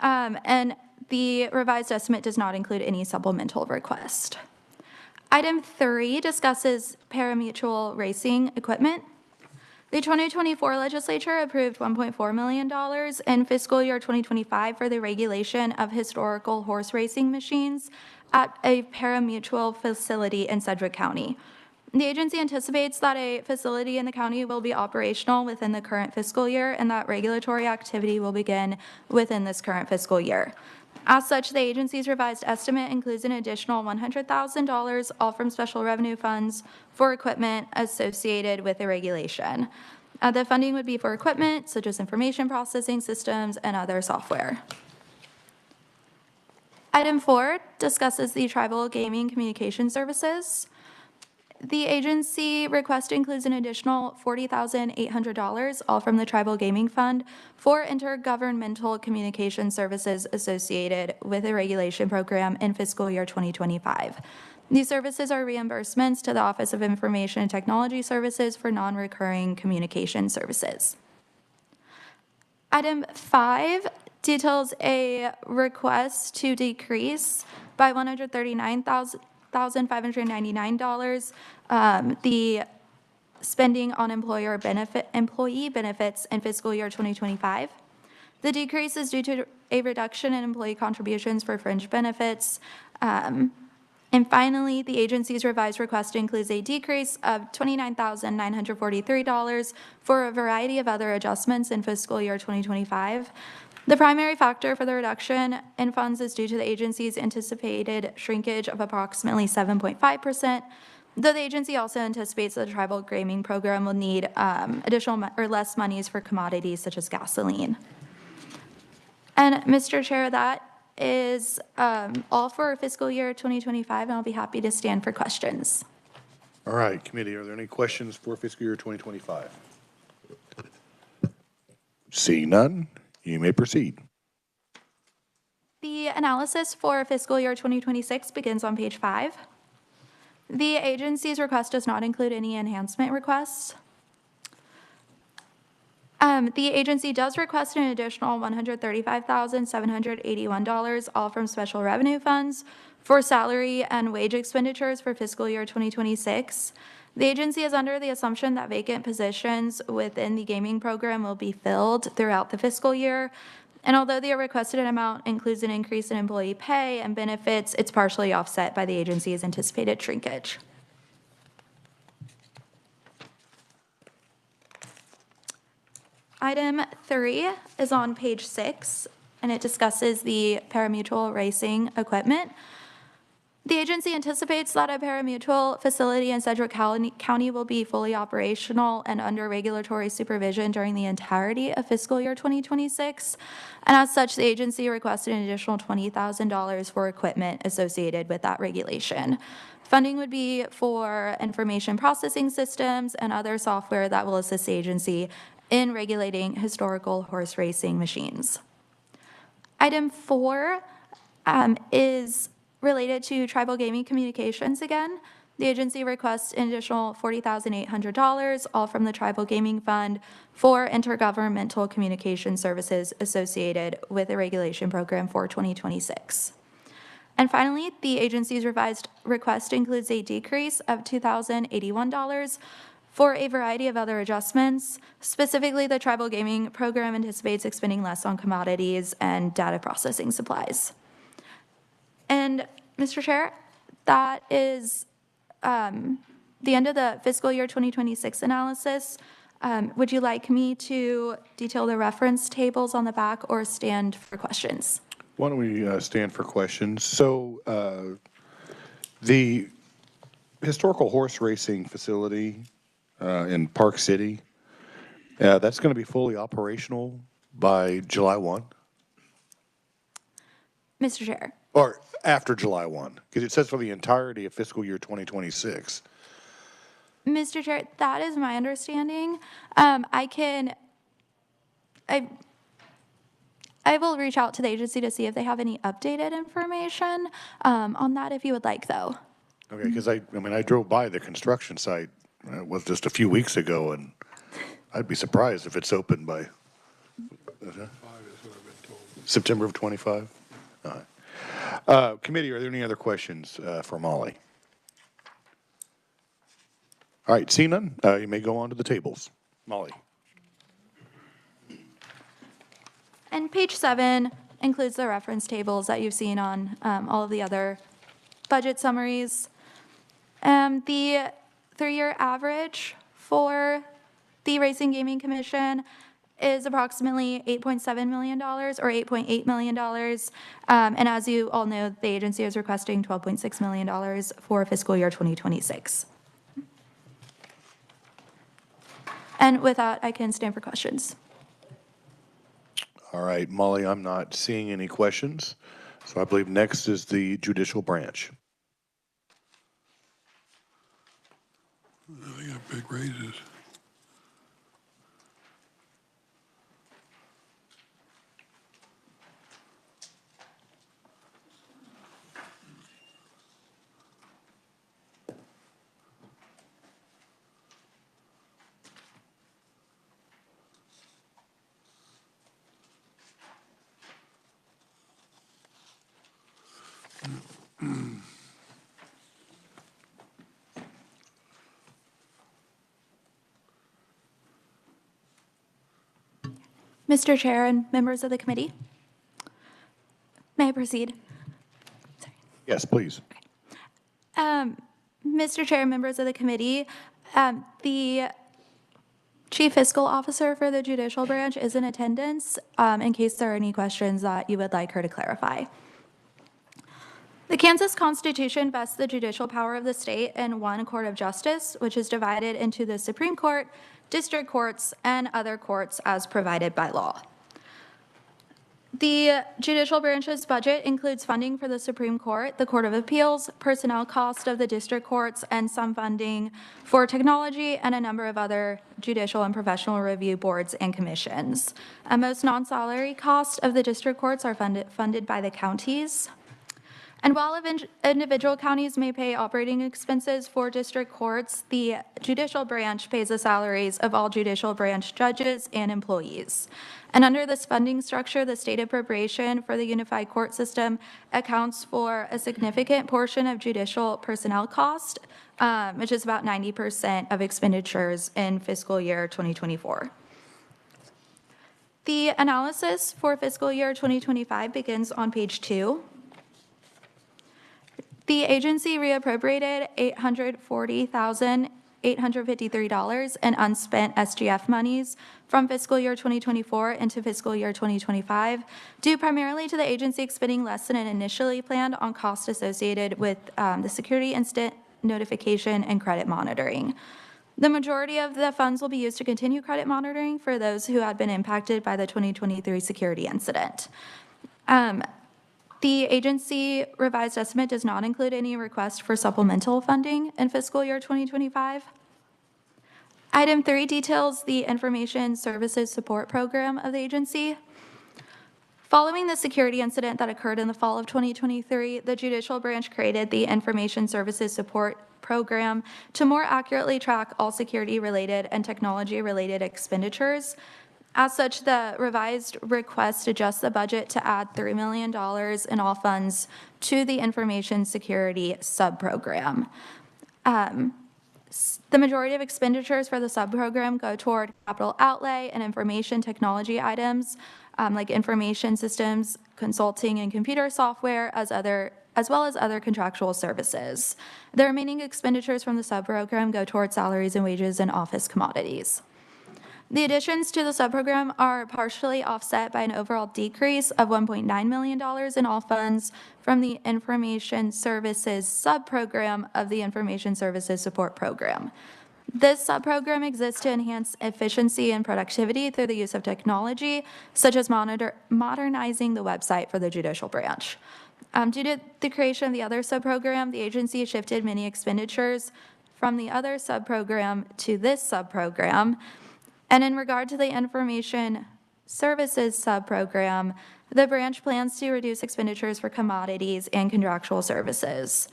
And the revised estimate does not include any supplemental request. Item 3 discusses parimutuel racing equipment. The 2024 legislature approved $1.4 million in fiscal year 2025 for the regulation of historical horse racing machines at a parimutuel facility in Sedgwick County. The agency anticipates that a facility in the county will be operational within the current fiscal year and that regulatory activity will begin within this current fiscal year. As such, the agency's revised estimate includes an additional $100,000, all from special revenue funds, for equipment associated with the regulation. The funding would be for equipment such as information processing systems and other software. Item 4 discusses the tribal gaming communication services. The agency request includes an additional $40,800, all from the Tribal Gaming Fund, for intergovernmental communication services associated with the regulation program in fiscal year 2025. These services are reimbursements to the Office of Information and Technology Services for non-recurring communication services. Item 5 details a request to decrease by $139,599 the spending on employee benefits in fiscal year 2025. The decrease is due to a reduction in employee contributions for fringe benefits. And finally, the agency's revised request includes a decrease of $29,943 for a variety of other adjustments in fiscal year 2025. The primary factor for the reduction in funds is due to the agency's anticipated shrinkage of approximately 7.5%, though the agency also anticipates that the tribal gaming program will need additional or less monies for commodities such as gasoline. And Mr. Chair, that is all for fiscal year 2025, and I'll be happy to stand for questions. All right, committee, are there any questions for fiscal year 2025? Seeing none, you may proceed. The analysis for fiscal year 2026 begins on page 5. The agency's request does not include any enhancement requests. The agency does request an additional $135,781, all from special revenue funds, for salary and wage expenditures for fiscal year 2026. The agency is under the assumption that vacant positions within the gaming program will be filled throughout the fiscal year. And although the requested amount includes an increase in employee pay and benefits, it's partially offset by the agency's anticipated shrinkage. Item 3 is on page 6, and it discusses the parimutuel racing equipment. The agency anticipates that a parimutuel facility in Sedgwick County will be fully operational and under regulatory supervision during the entirety of fiscal year 2026. And as such, the agency requested an additional $20,000 for equipment associated with that regulation. Funding would be for information processing systems and other software that will assist the agency in regulating historical horse racing machines. Item 4 is related to tribal gaming communications again. The agency requests an additional $40,800, all from the Tribal Gaming Fund, for intergovernmental communication services associated with the regulation program for 2026. And finally, the agency's revised request includes a decrease of $2,081 for a variety of other adjustments. Specifically, the tribal gaming program anticipates expending less on commodities and data processing supplies. And Mr. Chair, that is the end of the fiscal year 2026 analysis. Would you like me to detail the reference tables on the back or stand for questions? Why don't we stand for questions? So the historical horse racing facility in Park City, that's going to be fully operational by July 1? Mr. Chair. Or after July 1, because it says for the entirety of fiscal year 2026. Mr. Chair, that is my understanding. I will reach out to the agency to see if they have any updated information on that if you would like, though. Okay, because I drove by the construction site It was just a few weeks ago, and I'd be surprised if it's open by September of 25. All right. Committee, are there any other questions for Molly? All right, see none, you may go on to the tables. Molly. And page 7 includes the reference tables that you've seen on all of the other budget summaries. The 3-year average for the Racing Gaming Commission is approximately $8.7 million or $8.8 million. And as you all know, the agency is requesting $12.6 million for fiscal year 2026. And with that, I can stand for questions. All right, Molly, I'm not seeing any questions, so I believe next is the Judicial Branch. They got big raises. Mr. Chair and members of the committee, may I proceed? Yes, please. Mr. Chair and members of the committee, the Chief Fiscal Officer for the Judicial Branch is in attendance in case there are any questions that you would like her to clarify. The Kansas Constitution vests the judicial power of the state in one court of justice, which is divided into the Supreme Court, district courts, and other courts as provided by law. The Judicial Branch's budget includes funding for the Supreme Court, the Court of Appeals, personnel cost of the district courts, and some funding for technology and a number of other judicial and professional review boards and commissions. Most non-salary costs of the district courts are funded by the counties. And while individual counties may pay operating expenses for district courts, the Judicial Branch pays the salaries of all Judicial Branch judges and employees. And under this funding structure, the state appropriation for the unified court system accounts for a significant portion of judicial personnel cost, which is about 90% of expenditures in fiscal year 2024. The analysis for fiscal year 2025 begins on page 2. The agency reappropriated $840,853 in unspent SGF monies from fiscal year 2024 into fiscal year 2025, due primarily to the agency expending less than it initially planned on costs associated with the security incident notification and credit monitoring. The majority of the funds will be used to continue credit monitoring for those who had been impacted by the 2023 security incident. The agency revised estimate does not include any request for supplemental funding in fiscal year 2025. Item 3 details the Information Services Support Program of the agency. Following the security incident that occurred in the fall of 2023, the Judicial Branch created the Information Services Support Program to more accurately track all security-related and technology-related expenditures. As such, the revised request adjusts the budget to add $3 million in all funds to the Information Security Subprogram. The majority of expenditures for the subprogram go toward capital outlay and information technology items like information systems, consulting, and computer software, as well as other contractual services. The remaining expenditures from the subprogram go toward salaries and wages and office commodities. The additions to the subprogram are partially offset by an overall decrease of $1.9 million in all funds from the Information Services subprogram of the Information Services Support Program. This subprogram exists to enhance efficiency and productivity through the use of technology, such as modernizing the website for the Judicial Branch. Due to the creation of the other subprogram, the agency shifted many expenditures from the other subprogram to this subprogram. And in regard to the Information Services subprogram, the branch plans to reduce expenditures for commodities and contractual services.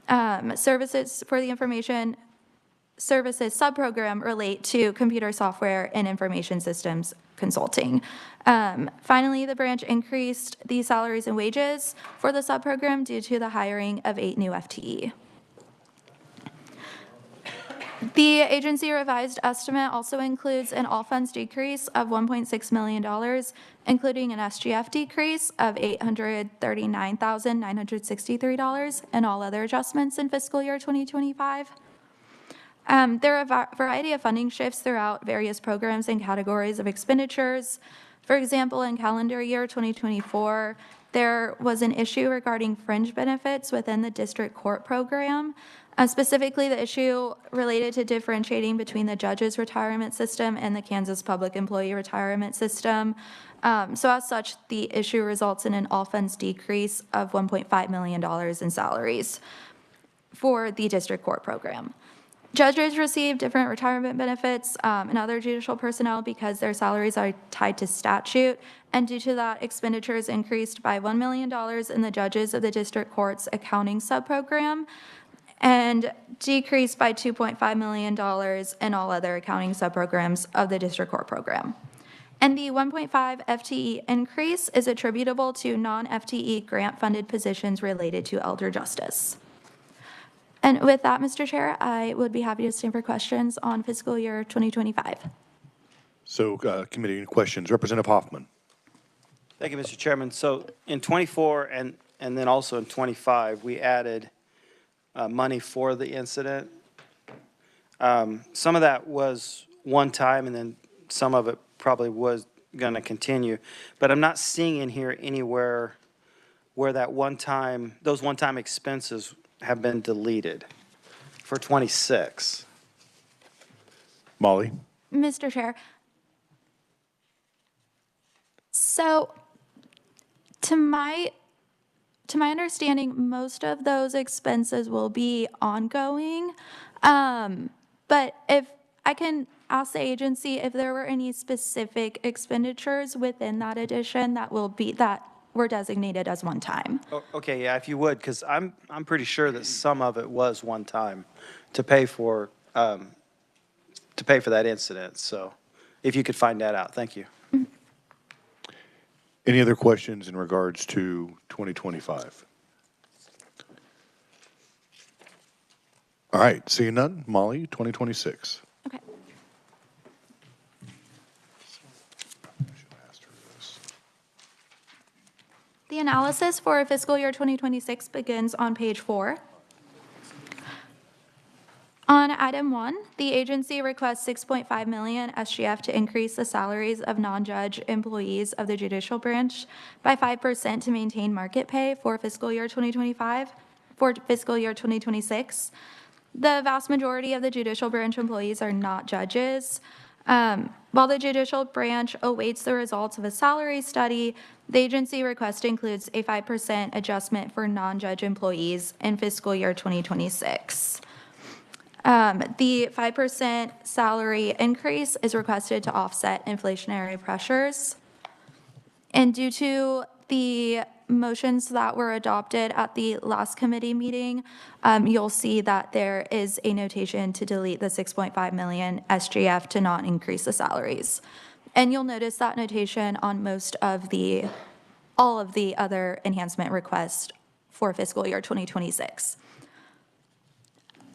Services for the Information Services subprogram relate to computer software and information systems consulting. Finally, the branch increased the salaries and wages for the subprogram due to the hiring of 8 new FTE. The agency revised estimate also includes an all funds decrease of $1.6 million, including an SGF decrease of $839,963 and all other adjustments in fiscal year 2025. There are a variety of funding shifts throughout various programs and categories of expenditures. For example, in calendar year 2024, there was an issue regarding fringe benefits within the district court program. Specifically, the issue related to differentiating between the judge's retirement system and the Kansas Public Employee Retirement System. So as such, the issue results in an all funds decrease of $1.5 million in salaries for the district court program. Judges receive different retirement benefits and other judicial personnel because their salaries are tied to statute, and due to that, expenditures increased by $1 million in the judges of the district court's accounting subprogram, and decreased by $2.5 million in all other accounting subprograms of the district court program. And the 1.5 FTE increase is attributable to non-FTE grant-funded positions related to elder justice. And with that, Mr. Chair, I would be happy to stand for questions on fiscal year 2025. So, committee, any questions? Representative Hoffman. Thank you, Mr. Chairman. So in 24 and then also in 25, we added money for the incident. Some of that was one time, and then some of it probably was going to continue. But I'm not seeing in here anywhere where that those one-time expenses have been deleted for 26. Molly? Mr. Chair. So to my understanding, most of those expenses will be ongoing. But if I can ask the agency if there were any specific expenditures within that addition that were designated as one time. Okay, yeah, if you would, because I'm pretty sure that some of it was one time to pay for that incident. So if you could find that out, thank you. Any other questions in regards to 2025? All right, seeing none, Molly, 2026. Okay. The analysis for fiscal year 2026 begins on page 4. On item 1, the agency requests $6.5 million SGF to increase the salaries of non-judge employees of the Judicial Branch by 5% to maintain market pay for fiscal year 2026. The vast majority of the Judicial Branch employees are not judges. While the Judicial Branch awaits the results of a salary study, the agency request includes a 5% adjustment for non-judge employees in fiscal year 2026. The 5% salary increase is requested to offset inflationary pressures. And due to the motions that were adopted at the last committee meeting, you'll see that there is a notation to delete the $6.5 million SGF to not increase the salaries. And you'll notice that notation on all of the other enhancement requests for fiscal year 2026.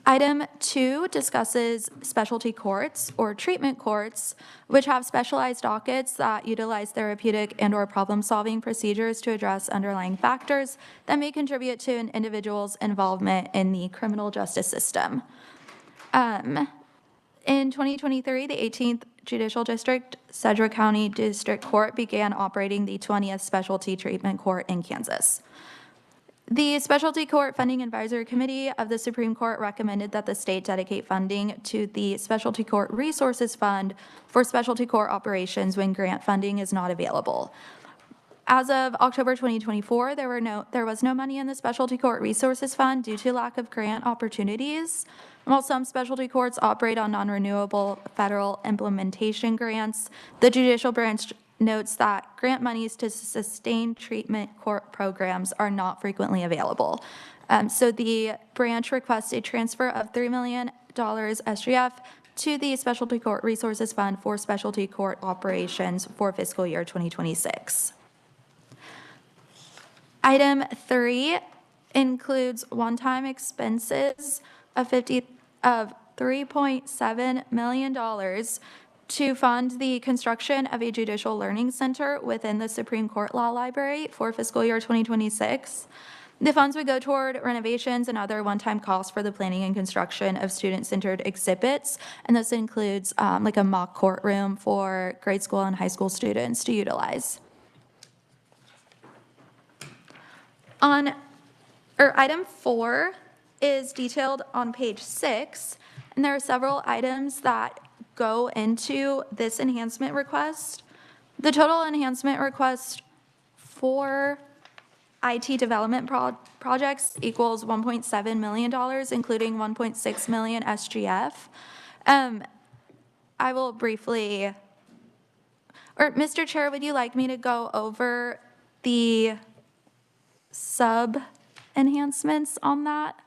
Item 2 discusses specialty courts or treatment courts, which have specialized dockets that utilize therapeutic and/or problem-solving procedures to address underlying factors that may contribute to an individual's involvement in the criminal justice system. In 2023, the 18th Judicial District, Sedgwick County District Court began operating the 20th Specialty Treatment Court in Kansas. The Specialty Court Funding Advisory Committee of the Supreme Court recommended that the state dedicate funding to the Specialty Court Resources Fund for specialty court operations when grant funding is not available. As of October 2024, there was no money in the Specialty Court Resources Fund due to lack of grant opportunities. While some specialty courts operate on non-renewable federal implementation grants, the Judicial Branch notes that grant monies to sustain treatment court programs are not frequently available. So the branch requested transfer of $3 million SGF to the Specialty Court Resources Fund for specialty court operations for fiscal year 2026. Item 3 includes one-time expenses of $3.7 million to fund the construction of a judicial learning center within the Supreme Court Law Library for fiscal year 2026. The funds would go toward renovations and other one-time costs for the planning and construction of student-centered exhibits, and this includes like a mock courtroom for grade school and high school students to utilize. Item 4 is detailed on page 6, and there are several items that go into this enhancement request. The total enhancement request for IT development projects equals $1.7 million, including $1.6 million SGF. I will briefly, or Mr. Chair, would you like me to go over the sub enhancements on that?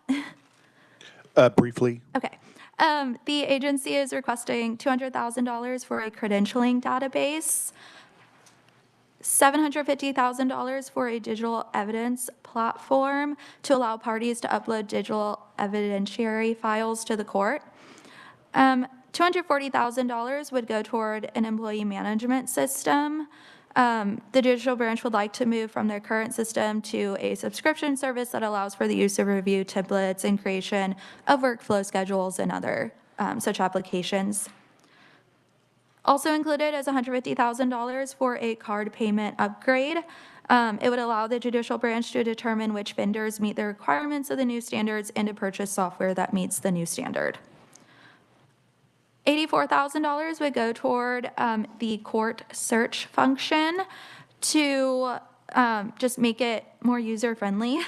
Briefly. Okay. The agency is requesting $200,000 for a credentialing database, $750,000 for a digital evidence platform to allow parties to upload digital evidentiary files to the court. $240,000 would go toward an employee management system. The Judicial Branch would like to move from their current system to a subscription service that allows for the use of review templates and creation of workflow schedules and other such applications. Also included is $150,000 for a card payment upgrade. It would allow the Judicial Branch to determine which vendors meet the requirements of the new standards and to purchase software that meets the new standard. $84,000 would go toward the court search function to just make it more user-friendly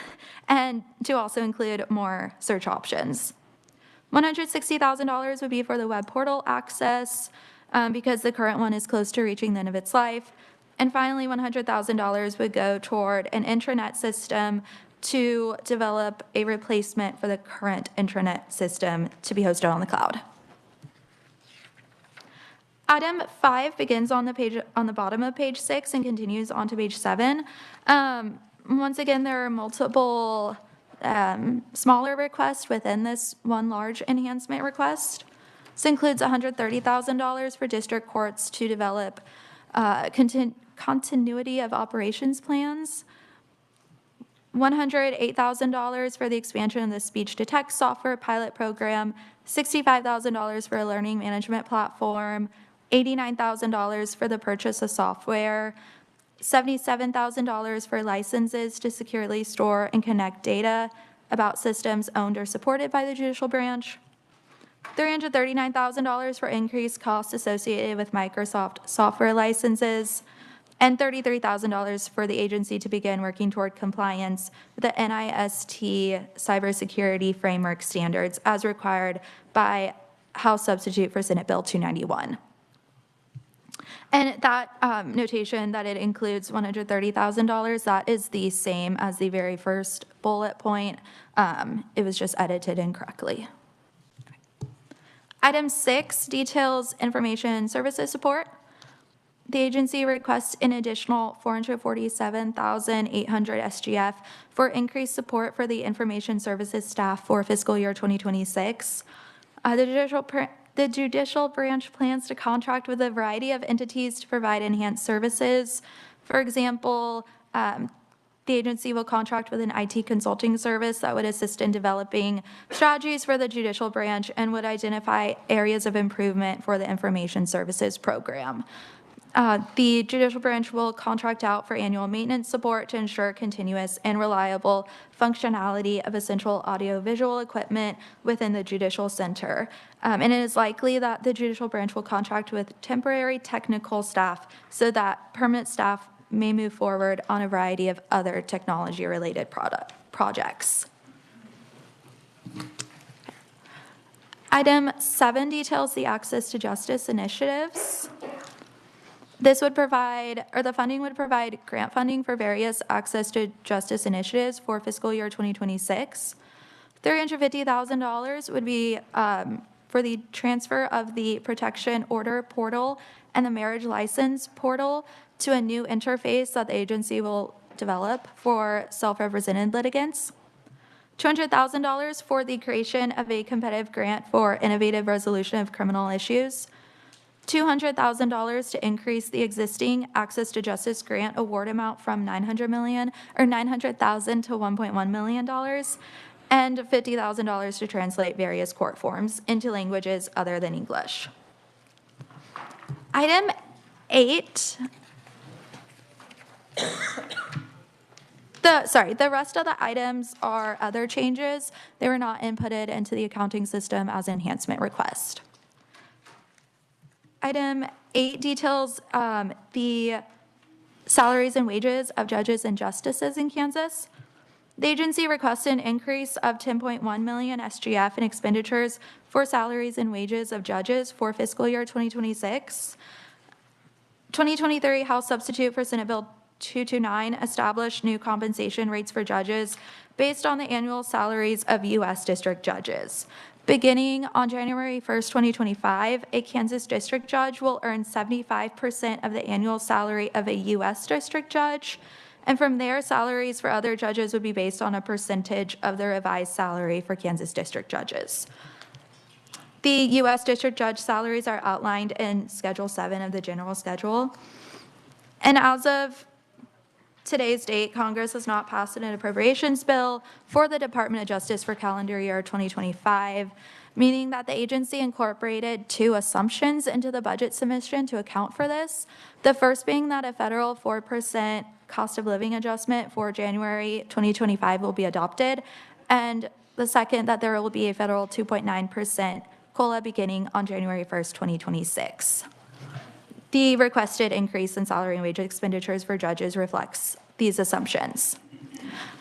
and to also include more search options. $160,000 would be for the web portal access because the current one is close to reaching the end of its life. And finally, $100,000 would go toward an intranet system to develop a replacement for the current intranet system to be hosted on the cloud. Item 5 begins on the bottom of page 6 and continues on to page 7. Once again, there are multiple smaller requests within this one large enhancement request. This includes $130,000 for district courts to develop continuity of operations plans, $108,000 for the expansion of the speech-to-text software pilot program, $65,000 for a learning management platform, $89,000 for the purchase of software, $77,000 for licenses to securely store and connect data about systems owned or supported by the Judicial Branch, $339,000 for increased costs associated with Microsoft software licenses, and $33,000 for the agency to begin working toward compliance with the NIST cybersecurity framework standards as required by House Substitute for Senate Bill 291. And that notation that it includes $130,000, that is the same as the very first bullet point. It was just edited incorrectly. Item 6 details information services support. The agency requests an additional $447,800 SGF for increased support for the information services staff for fiscal year 2026. The Judicial Branch plans to contract with a variety of entities to provide enhanced services. For example, the agency will contract with an IT consulting service that would assist in developing strategies for the Judicial Branch and would identify areas of improvement for the information services program. The Judicial Branch will contract out for annual maintenance support to ensure continuous and reliable functionality of essential audiovisual equipment within the Judicial Center. And it is likely that the Judicial Branch will contract with temporary technical staff so that permanent staff may move forward on a variety of other technology-related projects. Item 7 details the Access to Justice initiatives. This would provide, or the funding would provide grant funding for various access to justice initiatives for fiscal year 2026. $350,000 would be for the transfer of the protection order portal and the marriage license portal to a new interface that the agency will develop for self-represented litigants. $200,000 for the creation of a competitive grant for innovative resolution of criminal issues. $200,000 to increase the existing Access to Justice grant award amount from $900,000 to $1.1 million, and $50,000 to translate various court forms into languages other than English. Item 8. The rest of the items are other changes. They were not inputted into the accounting system as enhancement request. Item 8 details the salaries and wages of judges and justices in Kansas. The agency requested an increase of 10.1 million SGF in expenditures for salaries and wages of judges for fiscal year 2026. 2023 House Substitute for Senate Bill 229 established new compensation rates for judges based on the annual salaries of U.S. district judges. Beginning on January 1st, 2025, a Kansas district judge will earn 75% of the annual salary of a U.S. district judge, and from there, salaries for other judges would be based on a percentage of the revised salary for Kansas district judges. The U.S. district judge salaries are outlined in Schedule 7 of the general schedule. And as of today's date, Congress has not passed an appropriations bill for the Department of Justice for calendar year 2025, meaning that the agency incorporated 2 assumptions into the budget submission to account for this. The first being that a federal 4% cost of living adjustment for January 2025 will be adopted, and the second that there will be a federal 2.9% COLA beginning on January 1st, 2026. The requested increase in salary and wage expenditures for judges reflects these assumptions.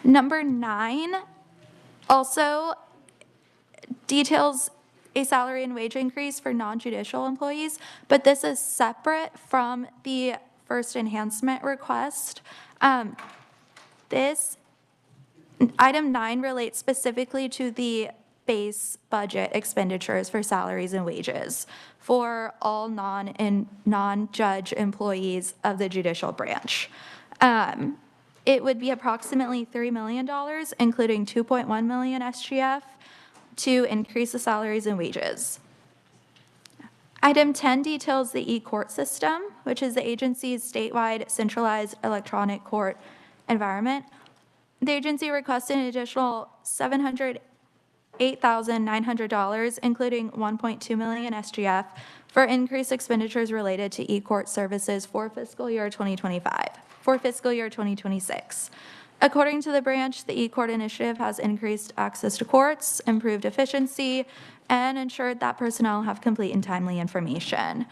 Number 9 also details a salary and wage increase for non-judicial employees, but this is separate from the first enhancement request. This item 9 relates specifically to the base budget expenditures for salaries and wages for all non-judge employees of the Judicial Branch. It would be approximately $3 million, including 2.1 million SGF, to increase the salaries and wages. Item 10 details the e-court system, which is the agency's statewide centralized electronic court environment. The agency requested an additional $708,900, including 1.2 million SGF, for increased expenditures related to e-court services for fiscal year 2025, for fiscal year 2026. According to the branch, the e-court initiative has increased access to courts, improved efficiency, and ensured that personnel have complete and timely information.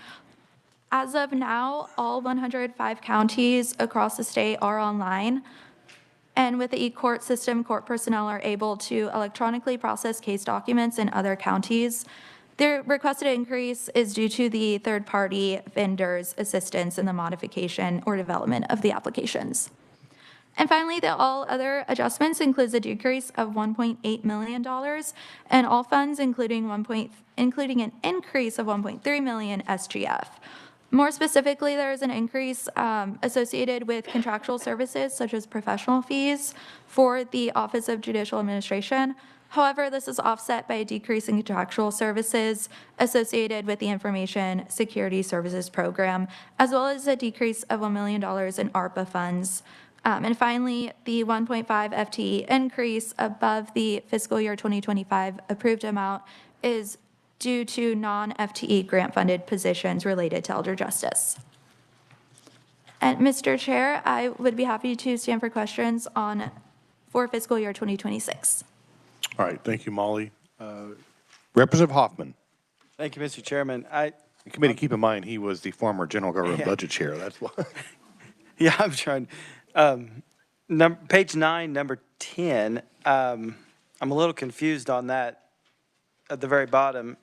As of now, all 105 counties across the state are online. And with the e-court system, court personnel are able to electronically process case documents in other counties. The requested increase is due to the third-party vendors' assistance in the modification or development of the applications. And finally, the all other adjustments includes a decrease of $1.8 million, and all funds including an increase of 1.3 million SGF. More specifically, there is an increase associated with contractual services such as professional fees for the Office of Judicial Administration. However, this is offset by a decrease in contractual services associated with the Information Security Services Program, as well as a decrease of $1 million in ARPA funds. And finally, the 1.5 FTE increase above the fiscal year 2025 approved amount is due to non-FTE grant-funded positions related to elder justice. And Mr. Chair, I would be happy to stand for questions for fiscal year 2026. All right, thank you, Molly. Representative Hoffman. Thank you, Mr. Chairman. The committee, keep in mind, he was the former general government budget chair. That's why. Yeah, I'm trying. Page 9, number 10, I'm a little confused on that. At the very bottom,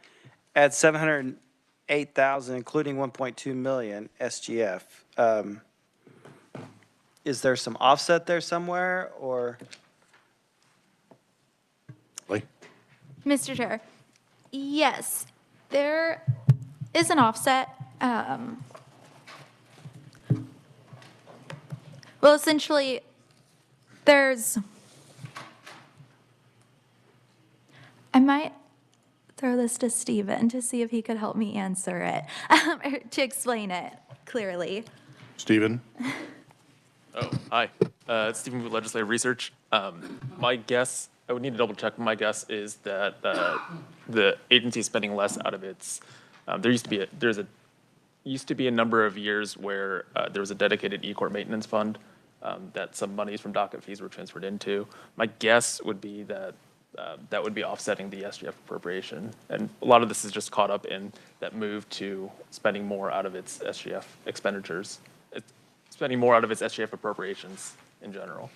add 708,000, including 1.2 million SGF. Is there some offset there somewhere, or? Lee? Mr. Chair, yes. There is an offset. Well, essentially, I might throw this to Stephen to see if he could help me answer it, or to explain it clearly. Stephen? Oh, hi. It's Stephen with Legislative Research. My guess, I would need to double check, my guess is that the agency is spending less out of its, there used to be a number of years where there was a dedicated e-court maintenance fund that some monies from docket fees were transferred into. My guess would be that that would be offsetting the SGF appropriation. And a lot of this is just caught up in that move to spending more out of its SGF expenditures, spending more out of its SGF appropriations in general.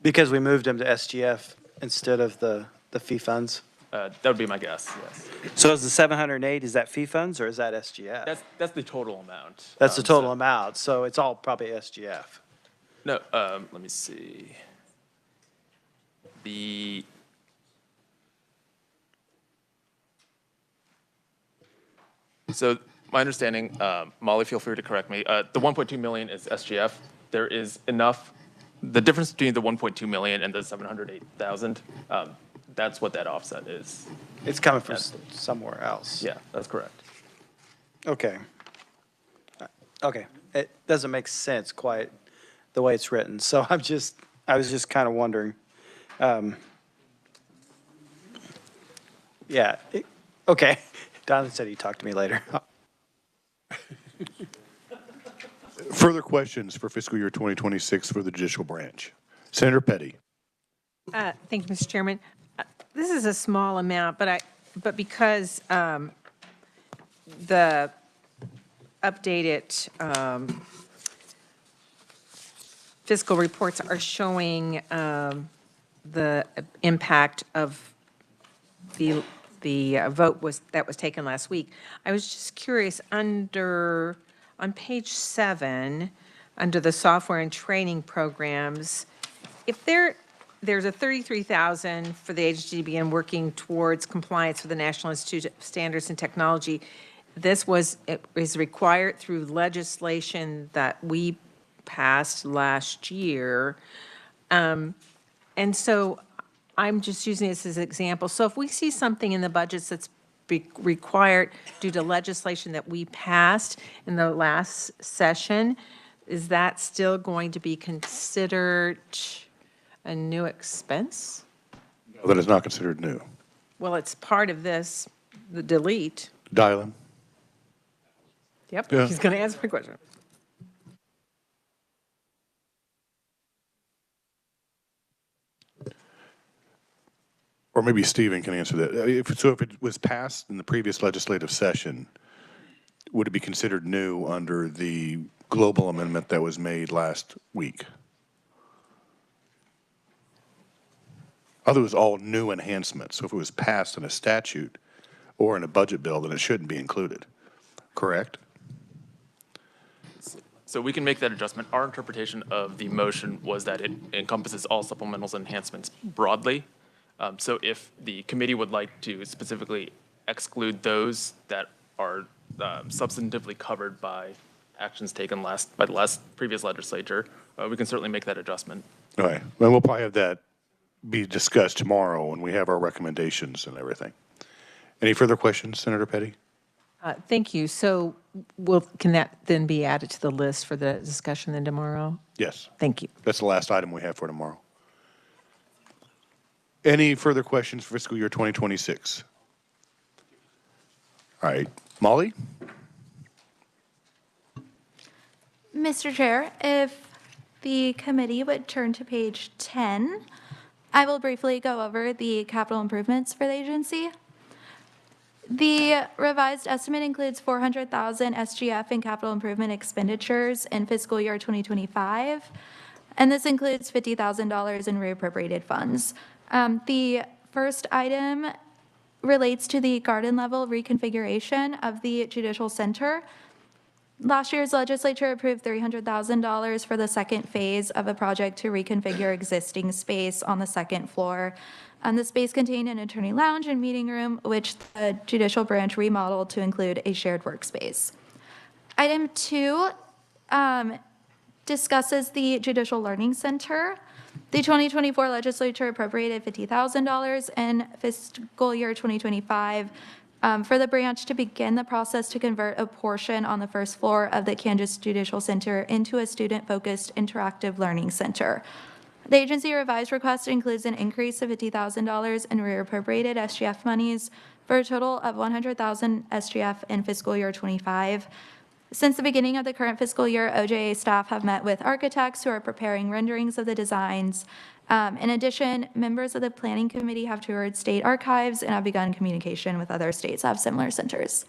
Because we moved them to SGF instead of the fee funds? That would be my guess, yes. So is the 708, is that fee funds or is that SGF? That's the total amount. That's the total amount, so it's all probably SGF. No, let me see. So my understanding, Molly, feel free to correct me. The 1.2 million is SGF. There is enough, the difference between the 1.2 million and the 708,000, that's what that offset is. It's coming from somewhere else. Yeah, that's correct. Okay. Okay, it doesn't make sense quite the way it's written, so I was just kind of wondering. Yeah, okay. Don said he'd talk to me later. Further questions for fiscal year 2026 for the Judicial Branch? Senator Petty. Thank you, Mr. Chairman. This is a small amount, but because the updated fiscal reports are showing the impact of the vote that was taken last week. I was just curious, on page 7, under the software and training programs, if there's a $33,000 for the agency to begin working towards compliance with the National Institute of Standards and Technology, it is required through legislation that we passed last year. And so I'm just using this as an example. So if we see something in the budgets that's required due to legislation that we passed in the last session, is that still going to be considered a new expense? No, that is not considered new. Well, it's part of this, the delete. Dylan. Yep, Yeah. he's going to answer my question. Or maybe Stephen can answer that. If it was passed in the previous legislative session, would it be considered new under the global amendment that was made last week? Other was all new enhancements. So if it was passed in a statute or in a budget bill, then it shouldn't be included. Correct? So we can make that adjustment. Our interpretation of the motion was that it encompasses all supplementals and enhancements broadly. So if the committee would like to specifically exclude those that are substantively covered by actions taken by the previous legislature, we can certainly make that adjustment. All right. Well, we'll probably have that be discussed tomorrow when we have our recommendations and everything. Any further questions, Senator Petty? Thank you. So can that then be added to the list for the discussion then tomorrow? Yes. Thank you. That's the last item we have for tomorrow. Any further questions for fiscal year 2026? All right. Molly? Mr. Chair, if the committee would turn to page 10, I will briefly go over the capital improvements for the agency. The revised estimate includes $400,000 SGF in capital improvement expenditures in fiscal year 2025, and this includes $50,000 in reappropriated funds. The first item relates to the garden level reconfiguration of the Judicial Center. Last year's legislature approved $300,000 for the second phase of a project to reconfigure existing space on the second floor The space contained an attorney lounge and meeting room, which the Judicial Branch remodeled to include a shared workspace. Item 2 discusses the Judicial Learning Center. The 2024 legislature appropriated $50,000 in fiscal year 2025 for the branch to begin the process to convert a portion on the first floor of the Kansas Judicial Center into a student-focused interactive learning center. The agency revised request includes an increase of $50,000 in reappropriated SGF monies for a total of $100,000 SGF in fiscal year 25. Since the beginning of the current fiscal year, OJA staff have met with architects who are preparing renderings of the designs. In addition, members of the planning committee have toured state archives and have begun communication with other states that have similar centers.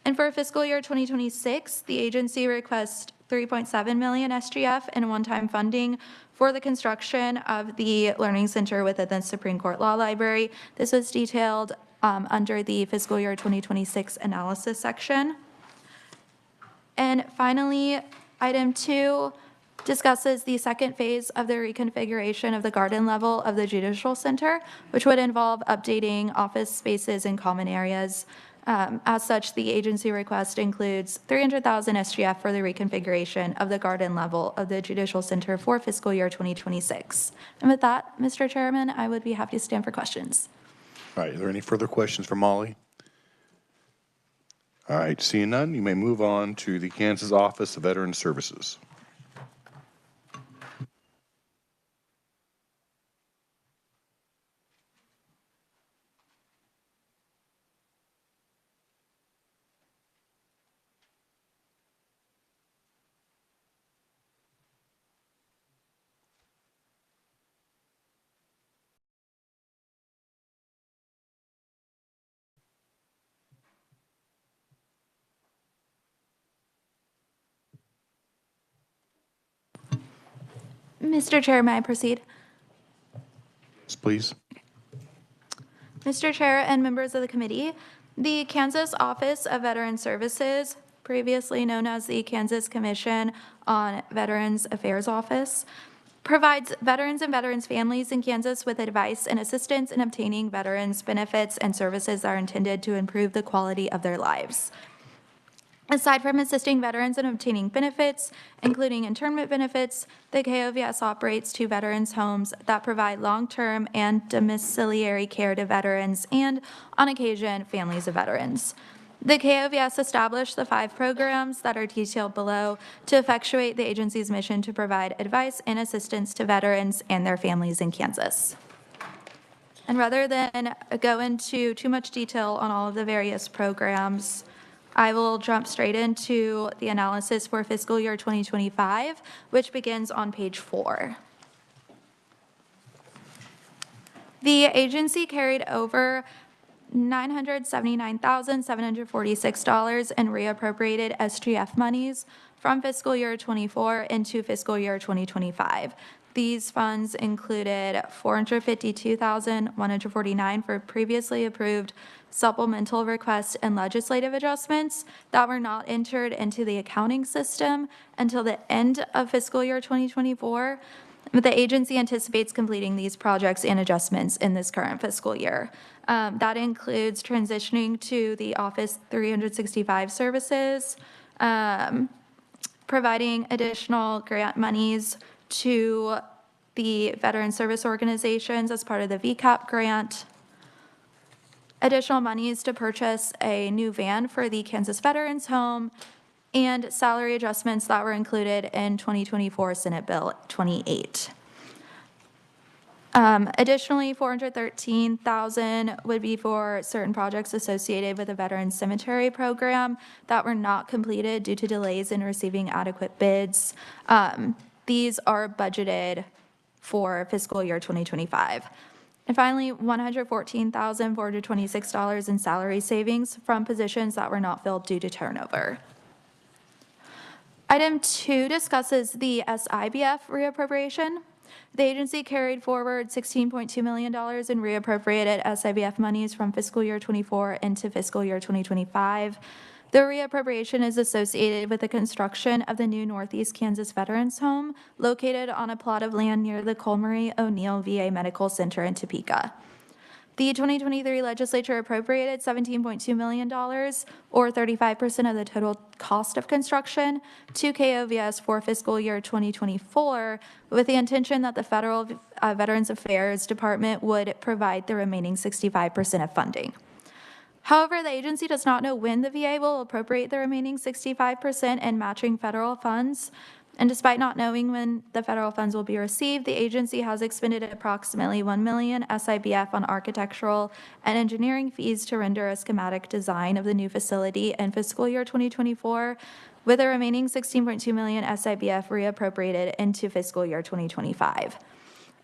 And for fiscal year 2026, the agency requests $3.7 million SGF in one-time funding for the construction of the Learning Center within the Supreme Court Law Library. This was detailed under the fiscal year 2026 analysis section. And finally, item 2 discusses the second phase of the reconfiguration of the garden level of the Judicial Center, which would involve updating office spaces and common areas. As such, the agency request includes $300,000 SGF for the reconfiguration of the garden level of the Judicial Center for fiscal year 2026. And with that, Mr. Chairman, I would be happy to stand for questions. All right, are there any further questions for Molly? All right, seeing none, you may move on to the Kansas Office of Veteran Services. Mr. Chair, may I proceed? Yes, please. Mr. Chair and members of the committee, the Kansas Office of Veteran Services, previously known as the Kansas Commission on Veterans Affairs Office, provides veterans and veterans' families in Kansas with advice and assistance in obtaining veterans' benefits and services that are intended to improve the quality of their lives. Aside from assisting veterans in obtaining benefits, including internment benefits, the KOVS operates 2 veterans' homes that provide long-term and domiciliary care to veterans and, on occasion, families of veterans. The KOVS established the 5 programs that are detailed below to effectuate the agency's mission to provide advice and assistance to veterans and their families in Kansas. And rather than go into too much detail on all of the various programs, I will jump straight into the analysis for fiscal year 2025, which begins on page 4. The agency carried over $979,746 in reappropriated SGF monies from fiscal year 24 into fiscal year 2025. These funds included $452,149 for previously approved supplemental requests and legislative adjustments that were not entered into the accounting system until the end of fiscal year 2024. But the agency anticipates completing these projects and adjustments in this current fiscal year. That includes transitioning to the Office 365 services, providing additional grant monies to the veteran service organizations as part of the VCAP grant, additional monies to purchase a new van for the Kansas Veterans Home, and salary adjustments that were included in 2024 Senate Bill 28. Additionally, $413,000 would be for certain projects associated with the Veterans Cemetery Program that were not completed due to delays in receiving adequate bids. These are budgeted for fiscal year 2025. And finally, $114,426 in salary savings from positions that were not filled due to turnover. Item 2 discusses the SIBF reappropriation. The agency carried forward $16.2 million in reappropriated SIBF monies from fiscal year 24 into fiscal year 2025. The reappropriation is associated with the construction of the new Northeast Kansas Veterans Home located on a plot of land near the Colmery O'Neill VA Medical Center in Topeka. The 2023 legislature appropriated $17.2 million, or 35% of the total cost of construction, to KOVS for fiscal year 2024, with the intention that the Federal Veterans Affairs Department would provide the remaining 65% of funding. However, the agency does not know when the VA will appropriate the remaining 65% in matching federal funds. And despite not knowing when the federal funds will be received, the agency has expended approximately $1 million SIBF on architectural and engineering fees to render a schematic design of the new facility in fiscal year 2024, with the remaining $16.2 million SIBF reappropriated into fiscal year 2025.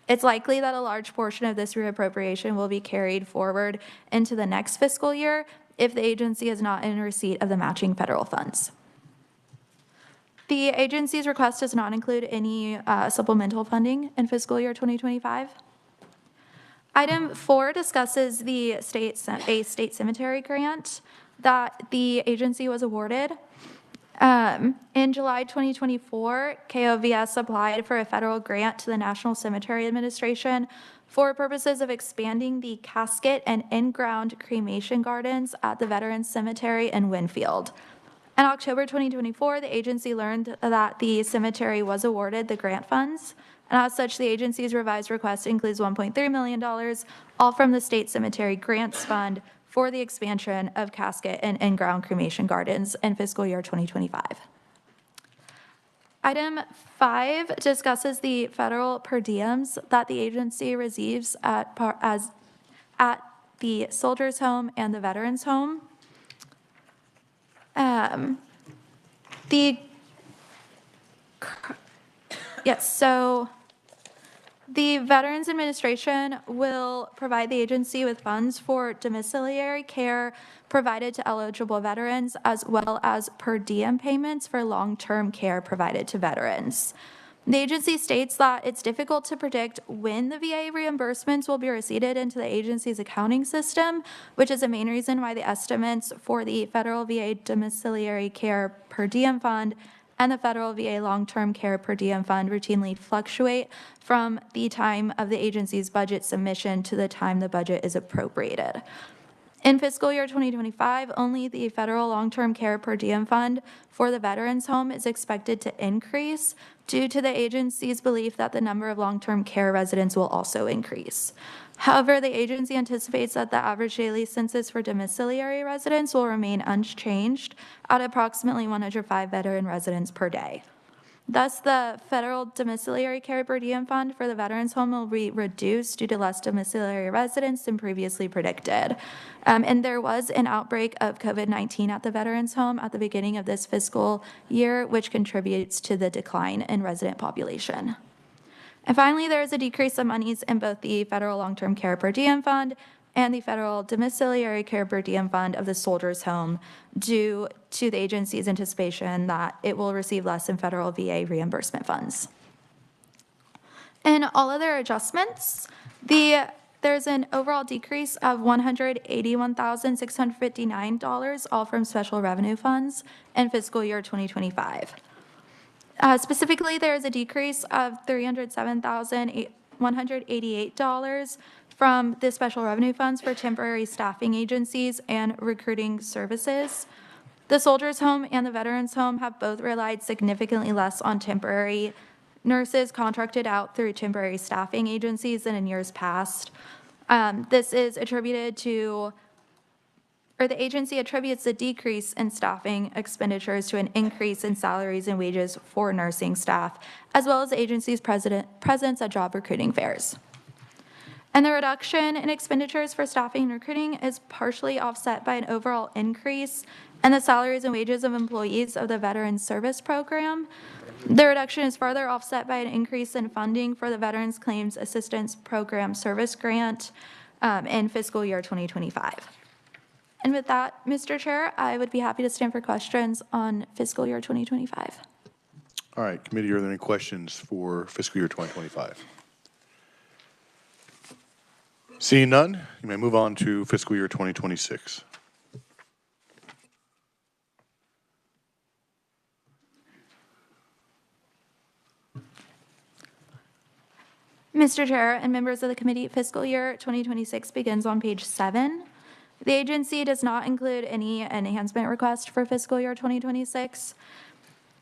It's likely that a large portion of this reappropriation will be carried forward into the next fiscal year if the agency is not in receipt of the matching federal funds. The agency's request does not include any supplemental funding in fiscal year 2025. Item 4 discusses a state cemetery grant that the agency was awarded. In July 2024, KOVS applied for a federal grant to the National Cemetery Administration for purposes of expanding the casket and in-ground cremation gardens at the Veterans Cemetery in Winfield. In October 2024, the agency learned that the cemetery was awarded the grant funds, and as such, the agency's revised request includes $1.3 million, all from the State Cemetery Grants Fund, for the expansion of casket and in-ground cremation gardens in fiscal year 2025. Item 5 discusses the federal per diems that the agency receives at the Soldiers' Home and the Veterans' Home. The Veterans Administration will provide the agency with funds for domiciliary care provided to eligible veterans, as well as per diem payments for long-term care provided to veterans. The agency states that it's difficult to predict when the VA reimbursements will be receipted into the agency's accounting system, which is the main reason why the estimates for the Federal VA Domiciliary Care Per Diem Fund and the Federal VA Long-Term Care Per Diem Fund routinely fluctuate from the time of the agency's budget submission to the time the budget is appropriated. In fiscal year 2025, only the Federal Long-Term Care Per Diem Fund for the Veterans Home is expected to increase due to the agency's belief that the number of long-term care residents will also increase. However, the agency anticipates that the average daily census for domiciliary residents will remain unchanged at approximately 105 veteran residents per day. Thus, the Federal Domiciliary Care Per Diem Fund for the Veterans Home will be reduced due to less domiciliary residents than previously predicted. And there was an outbreak of COVID-19 at the Veterans Home at the beginning of this fiscal year, which contributes to the decline in resident population. And finally, there is a decrease of monies in both the Federal Long-Term Care Per Diem Fund and the Federal Domiciliary Care Per Diem Fund of the Soldiers' Home due to the agency's anticipation that it will receive less in federal VA reimbursement funds. In all other adjustments, there's an overall decrease of $181,659, all from special revenue funds in fiscal year 2025. Specifically, there is a decrease of $307,188 from the special revenue funds for temporary staffing agencies and recruiting services. The Soldiers' Home and the Veterans' Home have both relied significantly less on temporary nurses contracted out through temporary staffing agencies than in years past. This is attributed to, or the agency attributes the decrease in staffing expenditures to an increase in salaries and wages for nursing staff, as well as the agency's presence at job recruiting fairs. And the reduction in expenditures for staffing and recruiting is partially offset by an overall increase in the salaries and wages of employees of the Veterans Service Program. The reduction is further offset by an increase in funding for the Veterans Claims Assistance Program Service Grant in fiscal year 2025. And with that, Mr. Chair, I would be happy to stand for questions on fiscal year 2025. All right, committee, are there any questions for fiscal year 2025? Seeing none, you may move on to fiscal year 2026. Mr. Chair and members of the committee, fiscal year 2026 begins on page 7. The agency does not include any enhancement request for fiscal year 2026.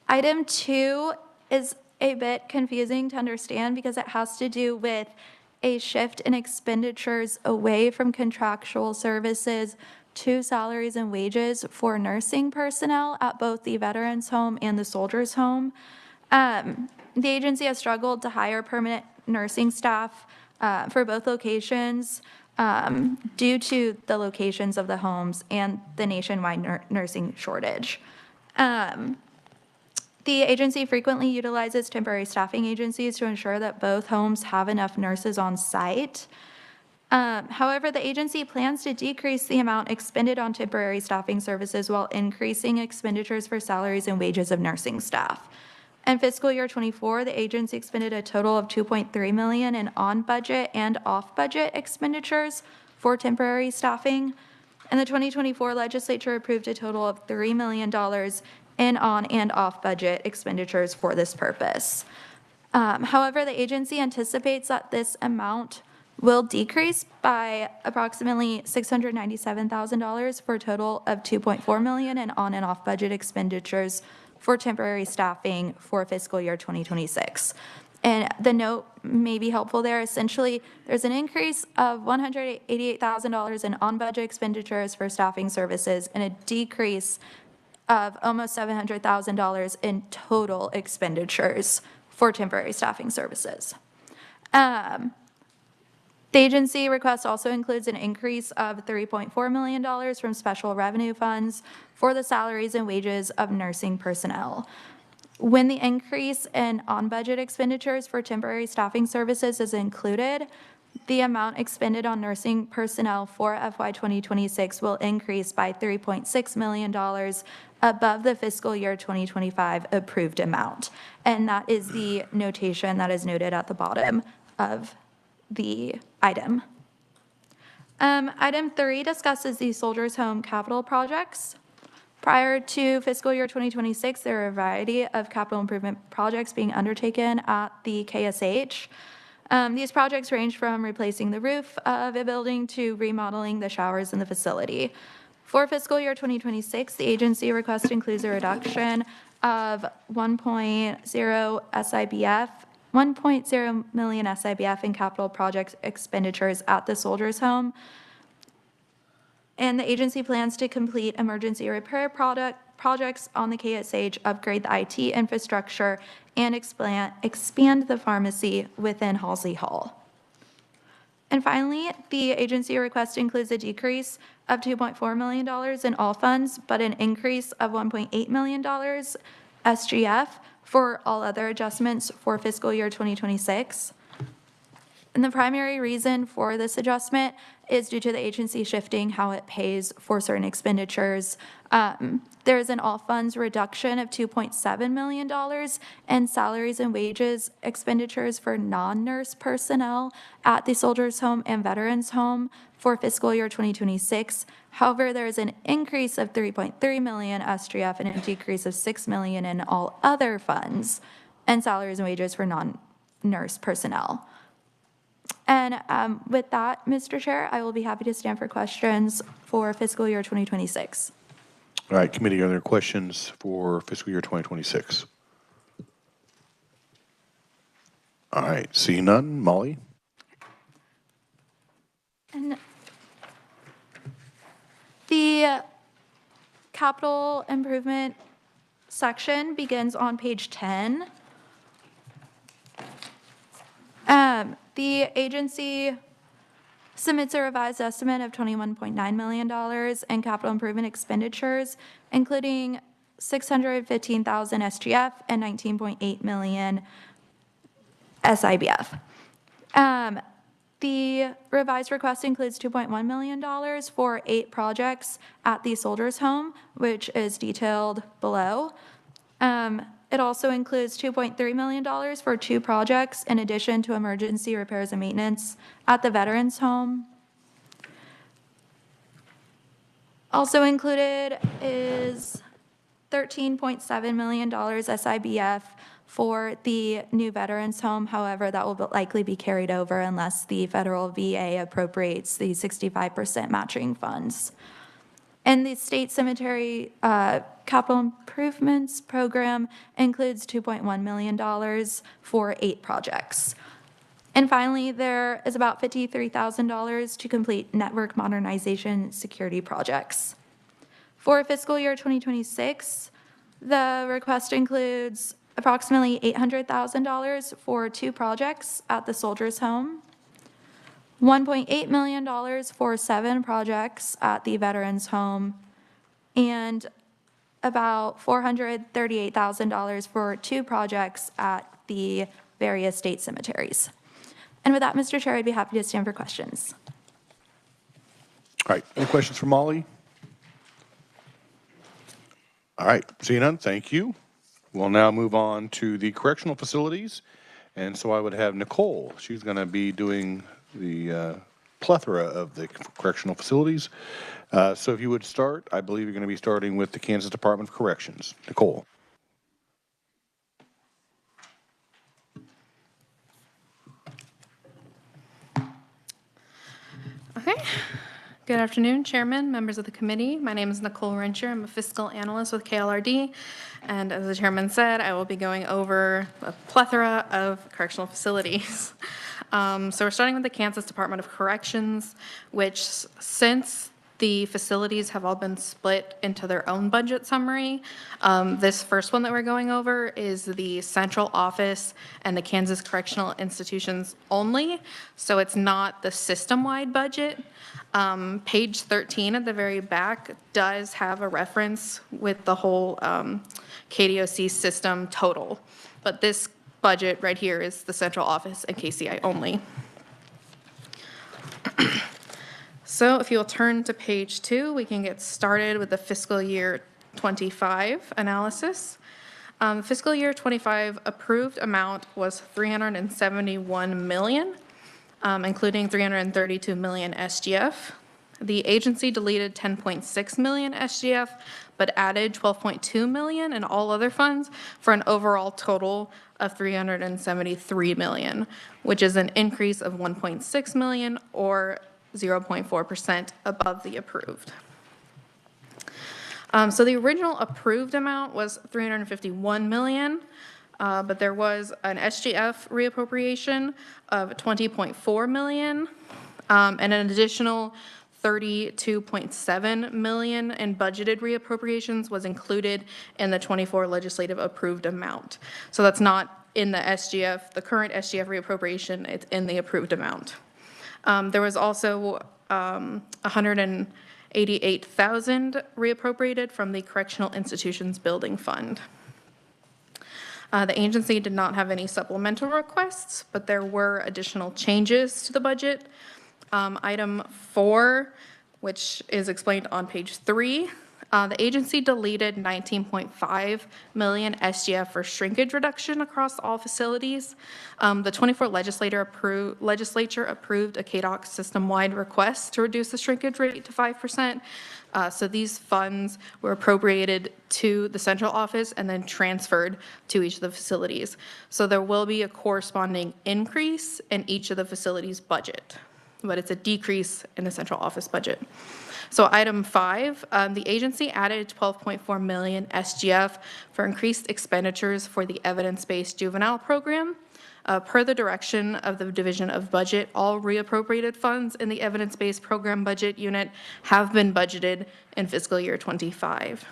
Item 2 is a bit confusing to understand because it has to do with a shift in expenditures away from contractual services to salaries and wages for nursing personnel at both the Veterans Home and the Soldiers Home. The agency has struggled to hire permanent nursing staff for both locations due to the locations of the homes and the nationwide nursing shortage. The agency frequently utilizes temporary staffing agencies to ensure that both homes have enough nurses on site. However, the agency plans to decrease the amount expended on temporary staffing services while increasing expenditures for salaries and wages of nursing staff. In fiscal year 24, the agency expended a total of $2.3 million in on-budget and off-budget expenditures for temporary staffing. And the 2024 legislature approved a total of $3 million in on and off-budget expenditures for this purpose. However, the agency anticipates that this amount will decrease by approximately $697,000 for a total of $2.4 million in on and off-budget expenditures for temporary staffing for fiscal year 2026. And the note may be helpful there. Essentially, there's an increase of $188,000 in on-budget expenditures for staffing services and a decrease of almost $700,000 in total expenditures for temporary staffing services. The agency request also includes an increase of $3.4 million from special revenue funds for the salaries and wages of nursing personnel. When the increase in on-budget expenditures for temporary staffing services is included, the amount expended on nursing personnel for FY 2026 will increase by $3.6 million above the fiscal year 2025 approved amount. And that is the notation that is noted at the bottom of the item. Item 3 discusses the Soldiers Home capital projects. Prior to fiscal year 2026, there are a variety of capital improvement projects being undertaken at the KSH. These projects range from replacing the roof of a building to remodeling the showers in the facility. For fiscal year 2026, the agency request includes a reduction of 1.0 million SIBF in capital project expenditures at the Soldiers Home. And the agency plans to complete emergency repair projects on the KSH, upgrade the IT infrastructure, and expand the pharmacy within Halsey Hall. And finally, the agency request includes a decrease of $2.4 million in all funds, but an increase of $1.8 million SGF for all other adjustments for fiscal year 2026. And the primary reason for this adjustment is due to the agency shifting how it pays for certain expenditures. There is an all funds reduction of $2.7 million in salaries and wages expenditures for non-nurse personnel at the Soldiers Home and Veterans Home for fiscal year 2026. However, there is an increase of $3.3 million SGF and a decrease of $6 million in all other funds and salaries and wages for non-nurse personnel. And with that, Mr. Chair, I will be happy to stand for questions for fiscal year 2026. All right, committee, are there questions for fiscal year 2026? All right, see none. Molly? And the capital improvement section begins on page 10. The agency submits a revised estimate of $21.9 million in capital improvement expenditures, including $615,000 SGF and $19.8 million SIBF. The revised request includes $2.1 million for 8 projects at the Soldiers Home, which is detailed below. It also includes $2.3 million for 2 projects in addition to emergency repairs and maintenance at the Veterans Home. Also included is $13.7 million SIBF for the new veterans home. However, that will likely be carried over unless the federal VA appropriates the 65% matching funds. And the state cemetery capital improvements program includes $2.1 million for 8 projects. And finally, there is about $53,000 to complete network modernization security projects. For fiscal year 2026, the request includes approximately $800,000 for 2 projects at the Soldiers Home, $1.8 million for 7 projects at the Veterans Home, and about $438,000 for 2 projects at the various state cemeteries. And with that, Mr. Chair, I'd be happy to stand for questions. All right, any questions for Molly? All right, seeing none, thank you. We'll now move on to the correctional facilities. And so I would have Nicole. She's going to be doing the plethora of the correctional facilities. So if you would start, I believe you're going to be starting with the Kansas Department of Corrections. Nicole. Okay. Good afternoon, Chairman, members of the committee. My name is Nicole Rencher. I'm a fiscal analyst with KLRD. And as the chairman said, I will be going over a plethora of correctional facilities. So we're starting with the Kansas Department of Corrections, which since the facilities have all been split into their own budget summary, this first one that we're going over is the central office and the Kansas Correctional Institutions only. So it's not the system-wide budget. Page 13 at the very back does have a reference with the whole KDOC system total. But this budget right here is the central office and KCI only. So if you'll turn to page 2, we can get started with the fiscal year 25 analysis. Fiscal year 25 approved amount was $371 million, including $332 million SGF. The agency deleted $10.6 million SGF, but added $12.2 million in all other funds for an overall total of $373 million, which is an increase of $1.6 million or 0.4% above the approved. So the original approved amount was $351 million, but there was an SGF reappropriation of $20.4 million, and an additional $32.7 million in budgeted reappropriations was included in the 24 legislative approved amount. So that's not in the SGF, the current SGF reappropriation, it's in the approved amount. There was also $188,000 reappropriated from the Correctional Institutions Building Fund. The agency did not have any supplemental requests, but there were additional changes to the budget. Item 4, which is explained on page 3, the agency deleted $19.5 million SGF for shrinkage reduction across all facilities. The 24 legislature approved a KDOC system-wide request to reduce the shrinkage rate to 5%. So these funds were appropriated to the central office and then transferred to each of the facilities. So there will be a corresponding increase in each of the facilities' budget, but it's a decrease in the central office budget. So item 5, the agency added $12.4 million SGF for increased expenditures for the evidence-based juvenile program. Per the direction of the Division of Budget, all reappropriated funds in the evidence-based program budget unit have been budgeted in fiscal year 25.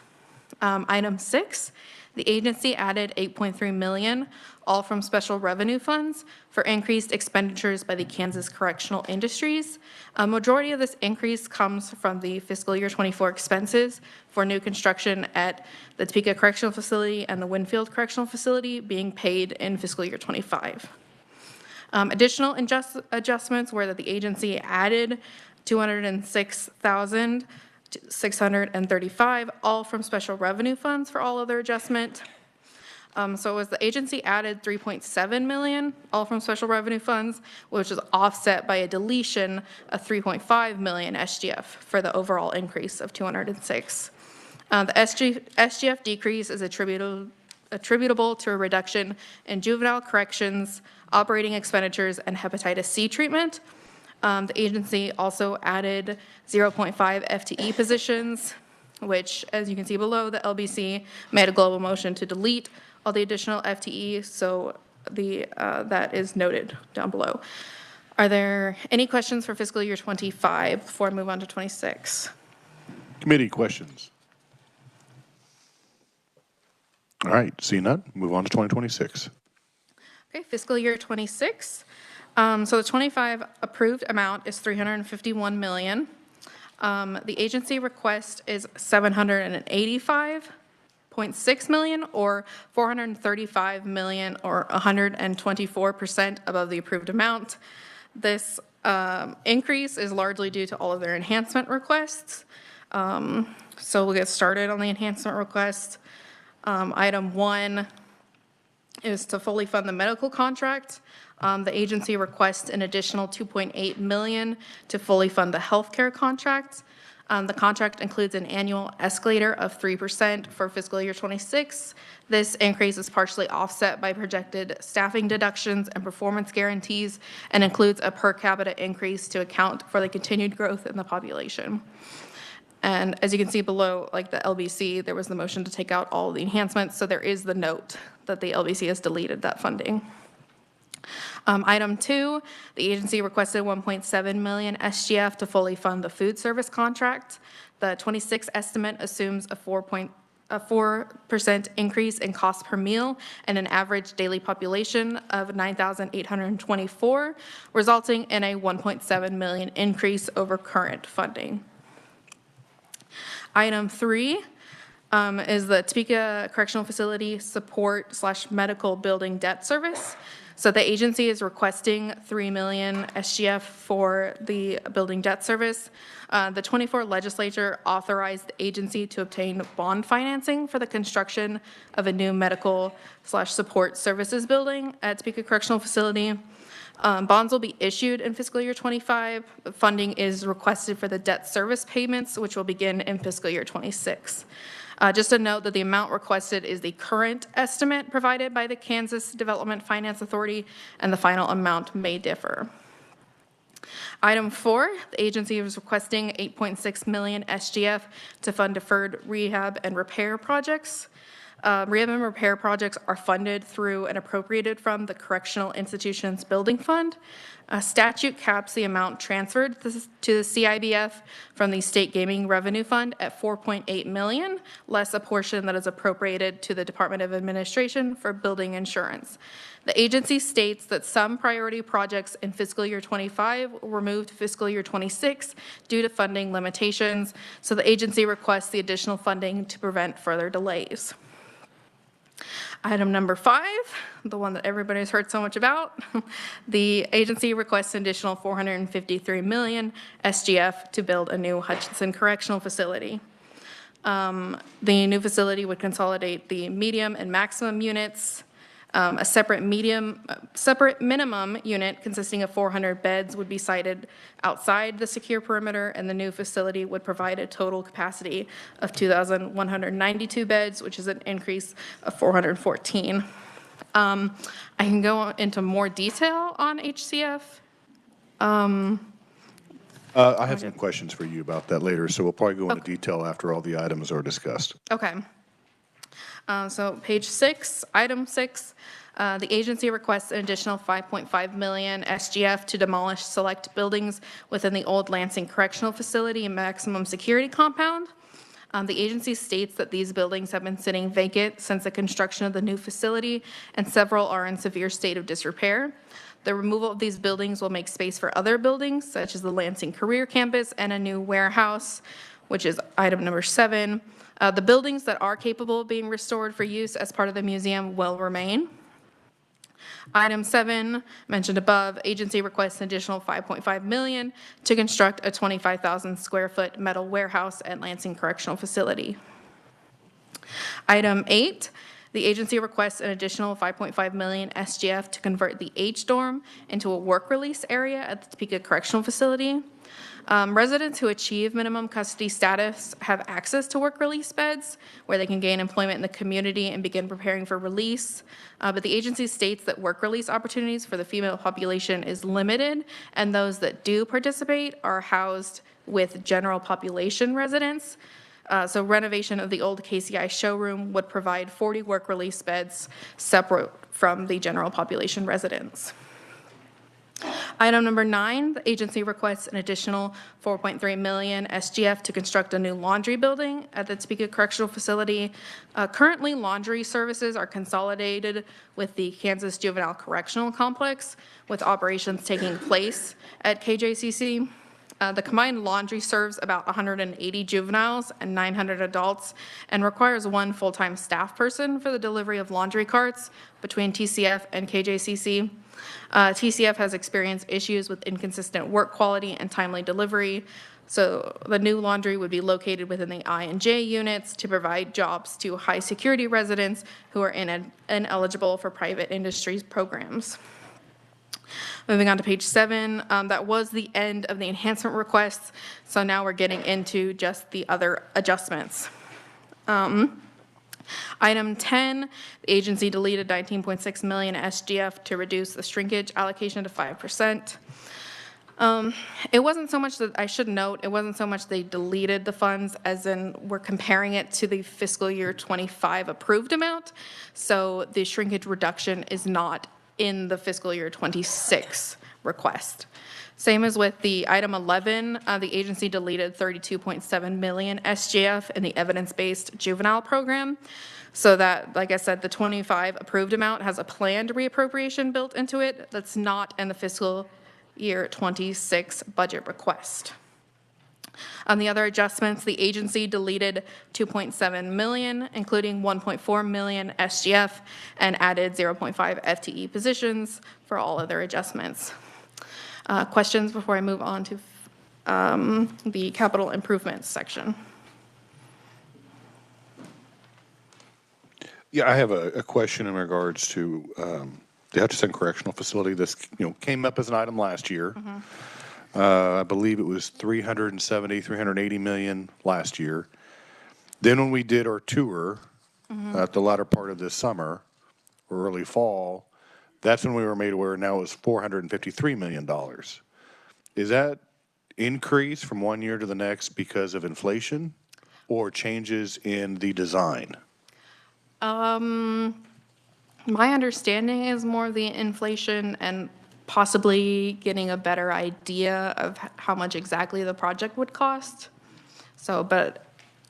Item 6, the agency added $8.3 million, all from special revenue funds, for increased expenditures by the Kansas Correctional Industries. A majority of this increase comes from the fiscal year 24 expenses for new construction at the Topeka Correctional Facility and the Winfield Correctional Facility being paid in fiscal year 25. Additional adjustments were that the agency added $206,635, all from special revenue funds for all other adjustment. So it was the agency added $3.7 million, all from special revenue funds, which is offset by a deletion of $3.5 million SGF for the overall increase of $206. The SGF decrease is attributable attributable to a reduction in juvenile corrections, operating expenditures, and hepatitis C treatment. The agency also added 0.5 FTE positions, which, as you can see below, the LBC made a global motion to delete all the additional FTE, so that is noted down below. Are there any questions for fiscal year 25 before I move on to 26? Committee questions? All right, seeing none, move on to 2026. Okay, fiscal year 26. So the 25 approved amount is $351 million. The agency request is $785.6 million, or $435 million, or 124% above the approved amount. This increase is largely due to all of their enhancement requests. So we'll get started on the enhancement request. Item 1 is to fully fund the medical contract. The agency requests an additional $2.8 million to fully fund the healthcare contract. The contract includes an annual escalator of 3% for fiscal year 26. This increase is partially offset by projected staffing deductions and performance guarantees, and includes a per capita increase to account for the continued growth in the population. And as you can see below, like the LBC, there was the motion to take out all of the enhancements, so there is the note that the LBC has deleted that funding. Item 2, the agency requested 1.7 million SGF to fully fund the food service contract. The 26 estimate assumes a 4% increase in cost per meal and an average daily population of 9,824, resulting in a 1.7 million increase over current funding. Item 3 is the Topeka Correctional Facility Support / Medical Building Debt Service. So the agency is requesting 3 million SGF for the building debt service. The 24 legislature authorized the agency to obtain bond financing for the construction of a new medical / support services building at Topeka Correctional Facility. Bonds will be issued in fiscal year 25. Funding is requested for the debt service payments, which will begin in fiscal year 26. Just a note that the amount requested is the current estimate provided by the Kansas Development Finance Authority, and the final amount may differ. Item 4, the agency is requesting 8.6 million SGF to fund deferred rehab and repair projects. Rehab and repair projects are funded through and appropriated from the Correctional Institutions Building Fund. Statute caps the amount transferred to the CIBF from the State Gaming Revenue Fund at 4.8 million, less a portion that is appropriated to the Department of Administration for building insurance. The agency states that some priority projects in fiscal year 25 were moved to fiscal year 26 due to funding limitations, so the agency requests the additional funding to prevent further delays. Item number 5, the one that everybody's heard so much about, the agency requests an additional 453 million SGF to build a new Hutchinson Correctional Facility. The new facility would consolidate the medium and maximum units. A separate minimum unit consisting of 400 beds would be sited outside the secure perimeter, and the new facility would provide a total capacity of 2,192 beds, which is an increase of 414. I can go into more detail on HCF. I have some questions for you about that later, so we'll probably go into detail after all the items are discussed. Okay. So page 6, item 6, the agency requests an additional 5.5 million SGF to demolish select buildings within the old Lansing Correctional Facility and maximum security compound. The agency states that these buildings have been sitting vacant since the construction of the new facility, and several are in severe state of disrepair. The removal of these buildings will make space for other buildings, such as the Lansing Career Campus and a new warehouse, which is item number 7. The buildings that are capable of being restored for use as part of the museum will remain. Item 7, mentioned above, agency requests an additional 5.5 million to construct a 25,000 square foot metal warehouse at Lansing Correctional Facility. Item 8, The agency requests an additional 5.5 million SGF to convert the H dorm into a work release area at the Topeka Correctional Facility. Residents who achieve minimum custody status have access to work release beds where they can gain employment in the community and begin preparing for release. But the agency states that work release opportunities for the female population is limited, and those that do participate are housed with general population residents. So renovation of the old KCI showroom would provide 40 work release beds separate from the general population residents. Item number 9, the agency requests an additional 4.3 million SGF to construct a new laundry building at the Topeka Correctional Facility. Currently, laundry services are consolidated with the Kansas Juvenile Correctional Complex, with operations taking place at KJCC. The combined laundry serves about 180 juveniles and 900 adults and requires one full-time staff person for the delivery of laundry carts between TCF and KJCC. TCF has experienced issues with inconsistent work quality and timely delivery, so the new laundry would be located within the I and J units to provide jobs to high-security residents who are ineligible for private industries programs. Moving on to page 7, that was the end of the enhancement requests, so now we're getting into just the other adjustments. Item 10, the agency deleted 19.6 million SGF to reduce the shrinkage allocation to 5%. It wasn't so much that, I should note, it wasn't so much they deleted the funds as in we're comparing it to the fiscal year 25 approved amount. So the shrinkage reduction is not in the fiscal year 26 request. Same as with the item 11, the agency deleted 32.7 million SGF in the evidence-based juvenile program. So that, like I said, the 25 approved amount has a planned reappropriation built into it that's not in the fiscal year 26 budget request. On the other adjustments, the agency deleted 2.7 million, including 1.4 million SGF, and added 0.5 FTE positions for all other adjustments. Questions before I move on to the capital improvements section? Yeah, I have a question in regards to the Hutchinson Correctional Facility. This came up as an item last year. I believe it was 380 million last year. Then when we did our tour at the latter part of this summer or early fall, that's when we were made aware now it was $453 million. Is that increase from one year to the next because of inflation or changes in the design? My understanding is more of the inflation and possibly getting a better idea of how much exactly the project would cost. So, but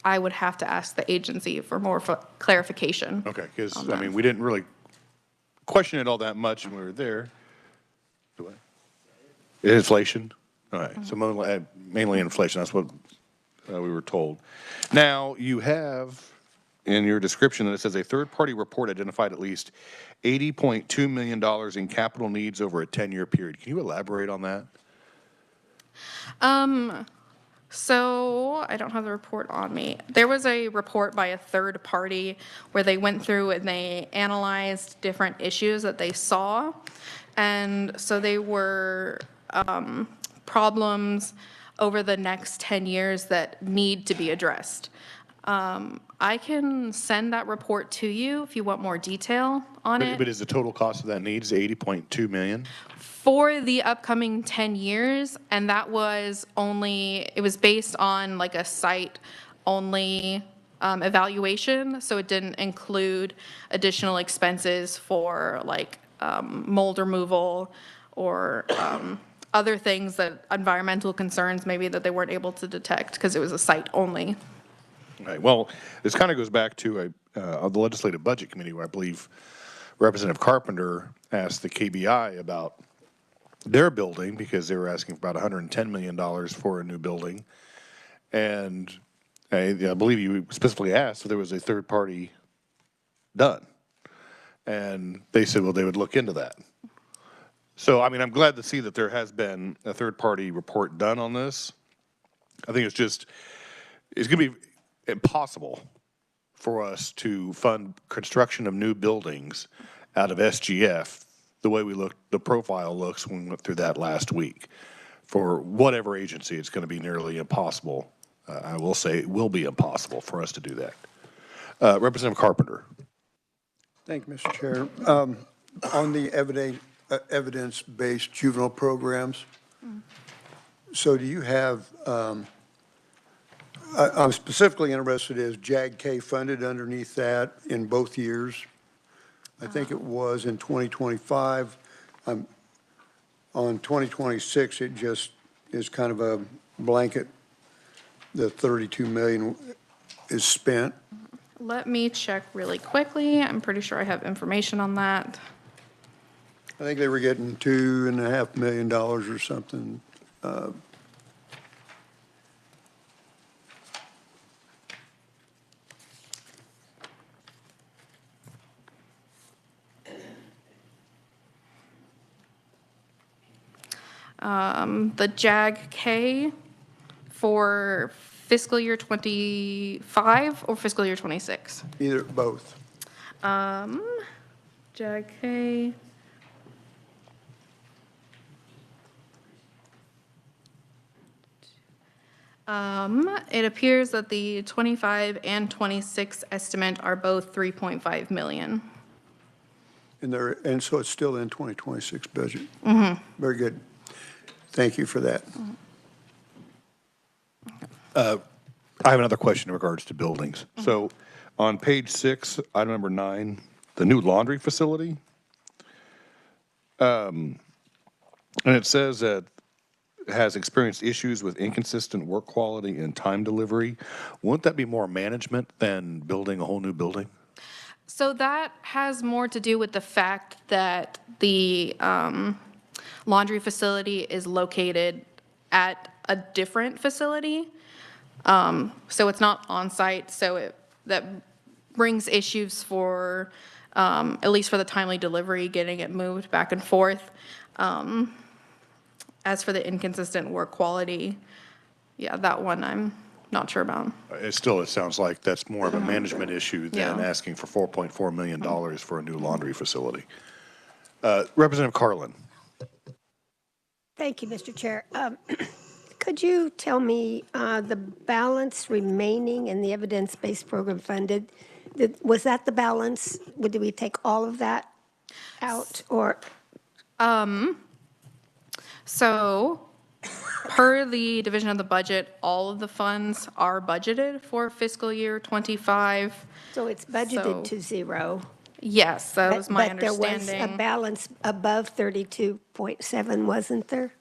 I would have to ask the agency for more clarification. Okay, because, I mean, we didn't really question it all that much when we were there. Inflation? All right, so mainly inflation, that's what we were told. Now, you have in your description that it says a third-party report identified at least $80.2 million in capital needs over a 10-year period. Can you elaborate on that? So I don't have the report on me. There was a report by a third party where they went through and they analyzed different issues that they saw. And so they were problems over the next 10 years that need to be addressed. I can send that report to you if you want more detail on it. But is the total cost of that needs $80.2 million? For the upcoming 10 years, and that was only, it was based on like a site-only evaluation, so it didn't include additional expenses for like mold removal or other things that environmental concerns maybe that they weren't able to detect because it was a site-only. Right. Well, this kind of goes back to the Legislative Budget Committee where I believe Representative Carpenter asked the KBI about their building because they were asking for about $110 million for a new building. And I believe you specifically asked if there was a third party done. And they said, well, they would look into that. So, I mean, I'm glad to see that there has been a third party report done on this. I think it's going to be impossible for us to fund construction of new buildings out of SGF, the way the profile looks when we went through that last week. For whatever agency, it's going to be nearly impossible. I will say it will be impossible for us to do that. Representative Carpenter. Thank you, Mr. Chair. On the evidence-based juvenile programs, so do you have, I'm specifically interested, is JAG-K funded underneath that in both years? I think it was in 2025. On 2026, it just is kind of a blanket. The 32 million is spent. Let me check really quickly. I'm pretty sure I have information on that. I think they were getting $2.5 million or something. The JAG-K for fiscal year 25 or fiscal year 26? Either, both. JAG-K. It appears that the 25 and 26 estimate are both 3.5 million. And so it's still in 2026 budget. Mm-hmm. Very good. Thank you for that. I have another question in regards to buildings. So on page 6, item number 9, the new laundry facility, and it says that it has experienced issues with inconsistent work quality and time delivery. Wouldn't that be more management than building a whole new building? So that has more to do with the fact that the laundry facility is located at a different facility. So it's not on site, so that brings issues for, at least for the timely delivery, getting it moved back and forth. As for the inconsistent work quality, yeah, that one I'm not sure about. It sounds like that's more of a management issue than asking for $4.4 million for a new laundry facility. Representative Carlin. Thank you, Mr. Chair. Could you tell me the balance remaining in the evidence-based program funded? Was that the balance? Did we take all of that out or? So per the division of the budget, all of the funds are budgeted for fiscal year 25. So it's budgeted to zero? Yes, that was my understanding. But there was a balance above 32.7, wasn't there?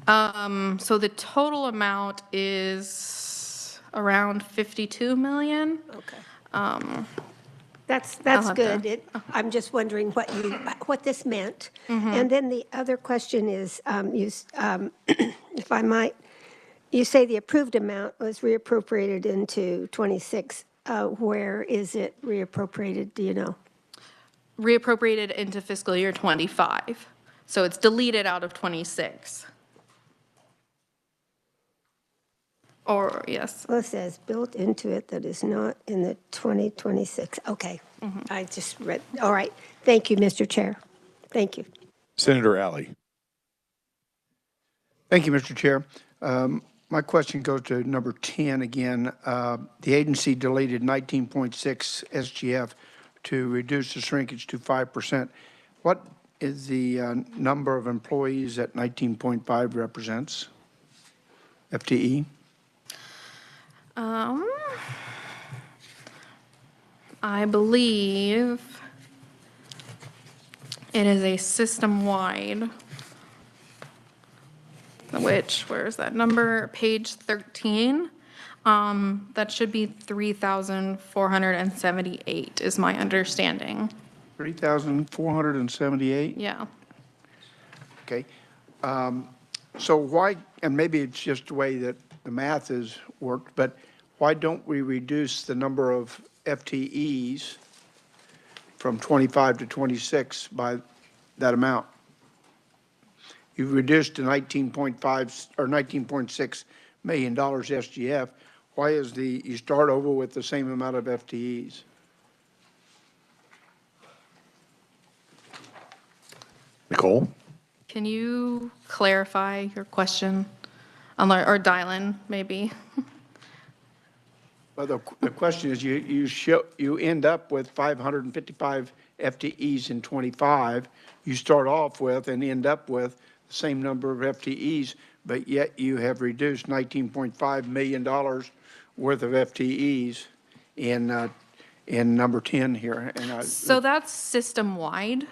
So the total amount is around 52 million. Okay. That's good. I'm just wondering what this meant. And then the other question is, if I might, you say the approved amount was reappropriated into 26. Where is it reappropriated? Do you know? Reappropriated into fiscal year 25. So it's deleted out of 26. Or, yes. Well, it says built into it that is not in the 2026. Okay. I just read. All right. Thank you, Mr. Chair. Thank you. Senator Alley. Thank you, Mr. Chair. My question goes to number 10 again. The agency deleted 19.6 SGF to reduce the shrinkage to 5%. What is the number of employees that 19.5 represents? FTE? I believe it is a system-wide, where is that number? Page 13. That should be 3,478 is my understanding. 3,478? Yeah. Okay. So why, and maybe it's just the way that the math is worked, but why don't we reduce the number of FTEs from 25 to 26 by that amount? You've reduced to 19.5 or $19.6 million SGF. Why is you start over with the same amount of FTEs? Nicole? Can you clarify your question? Or Dylan, maybe? Well, the question is, you end up with 555 FTEs in '25. You start off with and end up with the same number of FTEs, but yet you have reduced $19.5 million worth of FTEs in number 10 here. And So that's system-wide.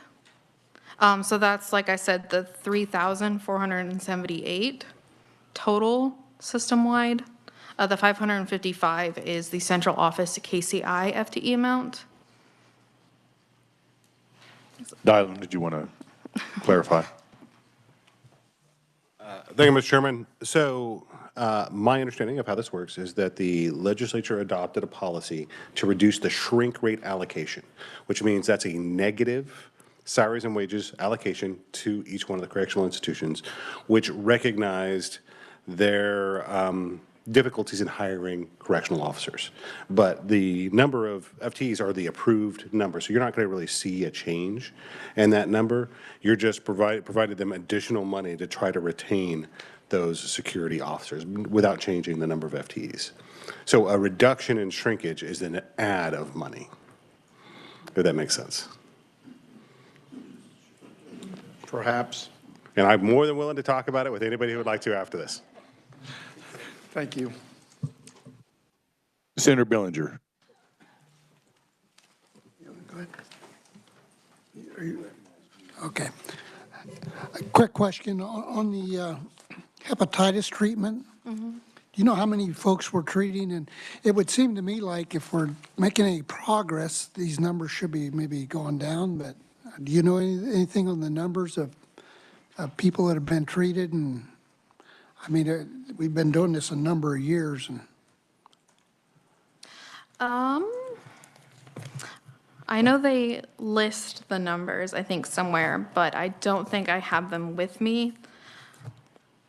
So that's, like I said, the 3,478 total system-wide. The 555 is the central office KCI FTE amount. Dylan, did you want to clarify? Thank you, Mr. Chairman. So my understanding of how this works is that the legislature adopted a policy to reduce the shrink rate allocation, which means that's a negative salaries and wages allocation to each one of the correctional institutions, which recognized their difficulties in hiring correctional officers. But the number of FTEs are the approved number, so you're not going to really see a change in that number. You're just provided them additional money to try to retain those security officers without changing the number of FTEs. So a reduction in shrinkage is an add of money, if that makes sense. perhaps. And I'm more than willing to talk about it with anybody who would like to after this. Thank you. Senator Billinger. Okay. A quick question on the hepatitis treatment. Mm-hmm. Do you know how many folks we're treating? And it would seem to me like if we're making any progress, these numbers should be maybe going down. But do you know anything on the numbers of people that have been treated? And I mean, we've been doing this a number of years. And I know they list the numbers, I think, somewhere, but I don't think I have them with me.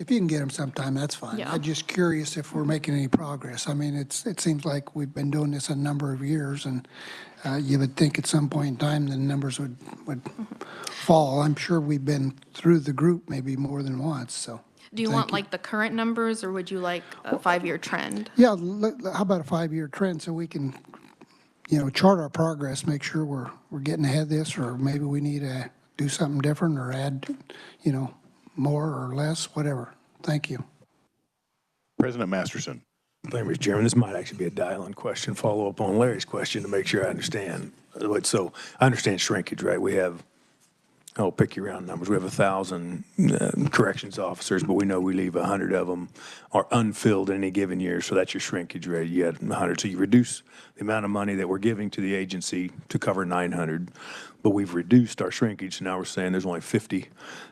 if you can get them sometime, that's fine. Yeah. I'm just curious if we're making any progress. I mean, it seems like we've been doing this a number of years, and you would think at some point in time the numbers would fall. I'm sure we've been through the group maybe more than once, so. Do you want like the current numbers, or would you like a 5-year trend? Yeah, how about a 5-year trend so we can, chart our progress, make sure we're getting ahead of this, or maybe we need to do something different or add, more or less, whatever. Thank you. President Masterson. Thank you, Mr. Chairman. This might actually be a dial-in question, follow up on Larry's question to make sure I understand. So I understand shrinkage, right? We have, I'll pick your round numbers. We have 1,000 corrections officers, but we know we leave 100 of them are unfilled in any given year. So that's your shrinkage rate. You had 100. So you reduce the amount of money that we're giving to the agency to cover 900, but we've reduced our shrinkage. So now we're saying there's only 50.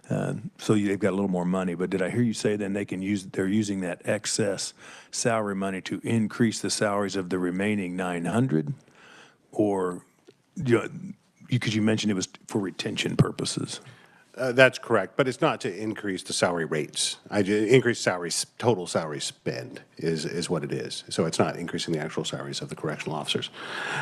So they've got a little more money. But did I hear you say then they're using that excess salary money to increase the salaries of the remaining 900? Or, because you mentioned it was for retention purposes. That's correct, but it's not to increase the salary rates. Increase total salary spend is what it is. So it's not increasing the actual salaries of the correctional officers.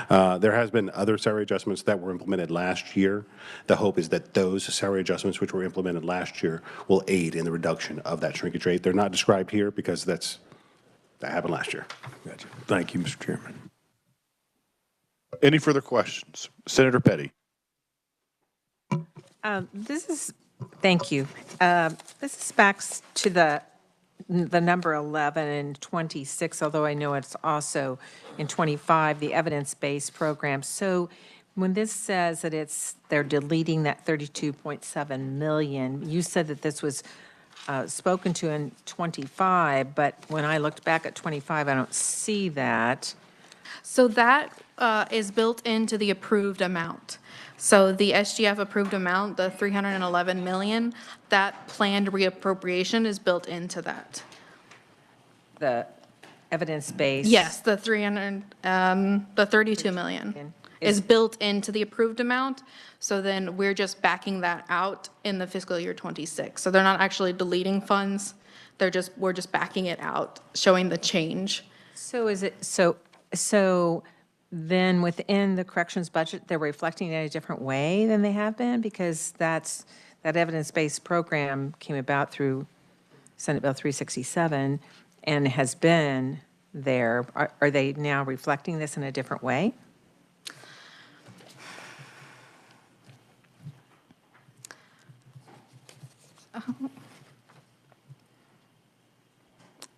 There has been other salary adjustments that were implemented last year. The hope is that those salary adjustments which were implemented last year will aid in the reduction of that shrinkage rate. They're not described here because that happened last year. Gotcha. Thank you, Mr. Chairman. Any further questions? Senator Petty. Thank you. This is back to the number 11 and 26, although I know it's also in 25, the evidence-based program. So when this says that they're deleting that 32.7 million, you said that this was spoken to in 25, but when I looked back at 25, I don't see that. So that is built into the approved amount. So the SGF approved amount, the 311 million, that planned reappropriation is built into that. The evidence-based? Yes, the 32 million is built into the approved amount. So then we're just backing that out in the fiscal year 26. So they're not actually deleting funds. We're just backing it out, showing the change. So is it, so then within the corrections budget, they're reflecting it in a different way than they have been? Because that evidence-based program came about through Senate Bill 367 and has been there. Are they now reflecting this in a different way?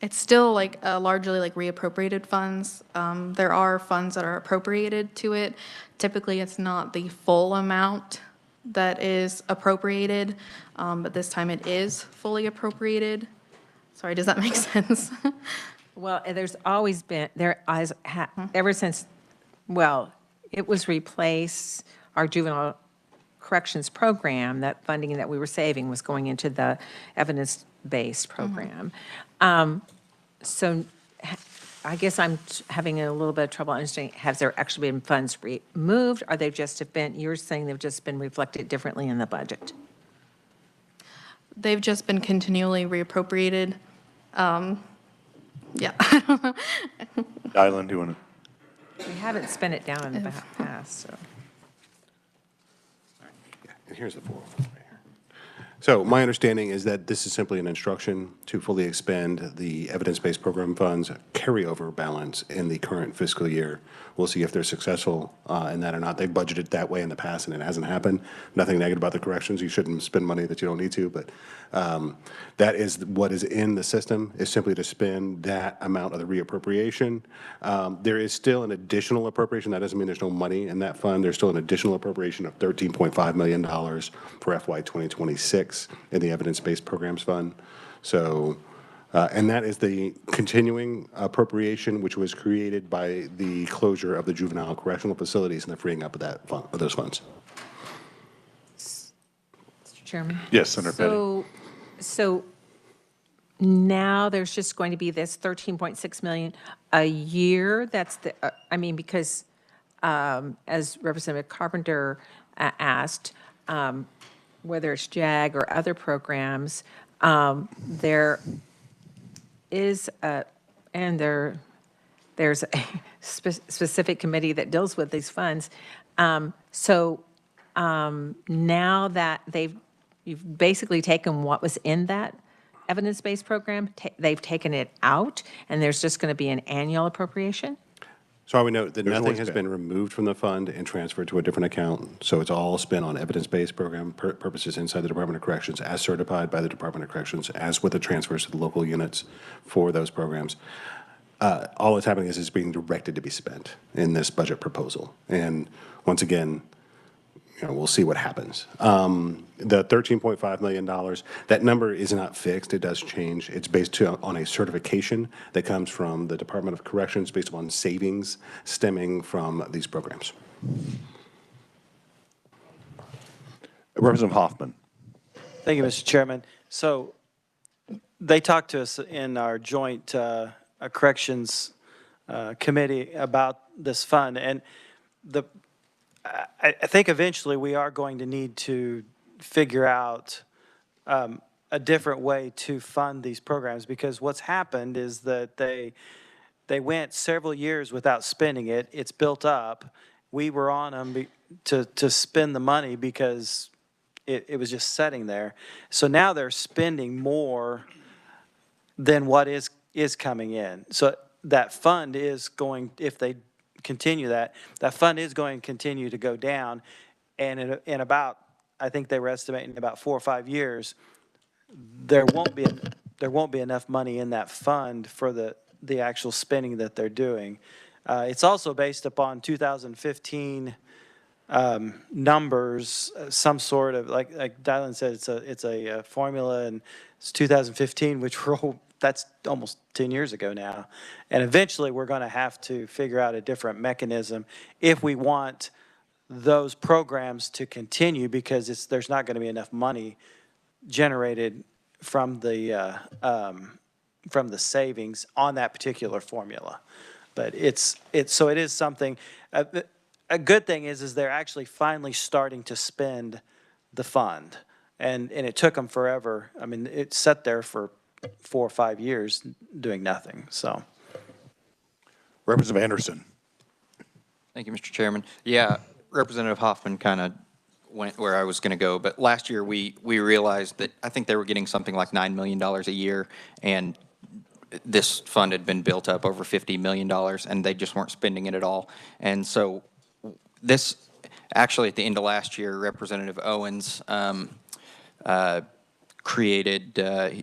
It's still like largely like reappropriated funds. There are funds that are appropriated to it. Typically, it's not the full amount that is appropriated, but this time it is fully appropriated. Sorry, does that make sense? Well, there's always been, ever since, well, it was replaced, our juvenile corrections program, that funding that we were saving was going into the evidence-based program. So I guess I'm having a little bit of trouble understanding, has there actually been funds removed? Or they've just been, you're saying they've just been reflected differently in the budget? They've just been continually reappropriated. Yeah. Dylan, do you want to? We haven't spent it down in the past, so. And here's the 404 right here. So my understanding is that this is simply an instruction to fully expend the evidence-based program funds carryover balance in the current fiscal year. We'll see if they're successful in that or not. They budgeted that way in the past, and it hasn't happened. Nothing negative about the corrections. You shouldn't spend money that you don't need to, but that is what is in the system, is simply to spend that amount of the reappropriation. There is still an additional appropriation. That doesn't mean there's no money in that fund. There's still an additional appropriation of $13.5 million for FY 2026 in the evidence-based programs fund. So, and that is the continuing appropriation which was created by the closure of the juvenile correctional facilities and the freeing up of that fund, of those funds. Mr. Chairman? Yes, Senator Petty. So now there's just going to be this 13.6 million a year. That's the, I mean, because as Representative Carpenter asked, whether it's JAG or other programs, there is there's a specific committee that deals with these funds. So now that you've basically taken what was in that evidence-based program, they've taken it out, and there's just going to be an annual appropriation? So I would note that There's nothing always has been. been removed from the fund and transferred to a different account. So it's all spent on evidence-based program purposes inside the Department of Corrections, as certified by the Department of Corrections, as with the transfers to the local units for those programs. All that's happening is it's being directed to be spent in this budget proposal. And once again, you know, we'll see what happens. The $13.5 million, that number is not fixed. It does change. It's based on a certification that comes from the Department of Corrections based upon savings stemming from these programs. Representative Hoffman. Thank you, Mr. Chairman. So they talked to us in our joint corrections committee about this fund, and I think eventually we are going to need to figure out a different way to fund these programs, because what's happened is that they went several years without spending it. It's built up. We were on them to spend the money because it was just sitting there. So now they're spending more than what is coming in. So that fund is going, if they continue that fund is going to continue to go down, and in about, I think they were estimating about 4 or 5 years, there won't be enough money in that fund for the actual spending that they're doing. It's also based upon 2015 numbers, some sort of, like Dylan said, it's a formula, and it's 2015, which that's almost 10 years ago now. And eventually we're going to have to figure out a different mechanism if we want those programs to continue, because there's not going to be enough money generated from the savings on that particular formula. But so it is something, a good thing is they're actually finally starting to spend the fund. And it took them forever. I mean, it sat there for 4 or 5 years doing nothing, so. Representative Anderson. Thank you, Mr. Chairman. Yeah, Representative Hoffman kind of went where I was going to go, but last year we realized that I think they were getting something like $9 million a year, and this fund had been built up over $50 million, and they just weren't spending it at all. And so this, actually at the end of last year, Representative Owens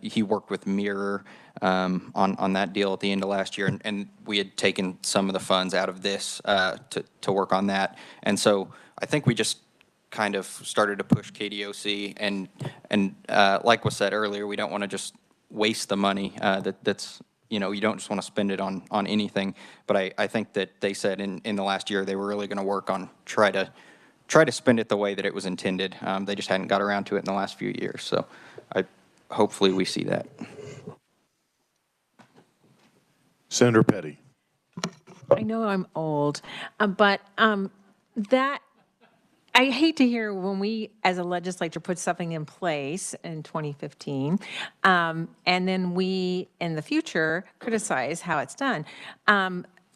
he worked with Mirror on that deal at the end of last year, and we had taken some of the funds out of this to work on that. And so I think we just kind of started to push KDOC, and like was said earlier, we don't want to just waste the money. That's, you don't just want to spend it on anything. But I think that they said in the last year they were really going to work on try to spend it the way that it was intended. They just hadn't got around to it in the last few years. So hopefully we see that. Senator Petty. I know I'm old, but that I hate to hear when we, as a legislature, put something in place in 2015, and then we, in the future, criticize how it's done,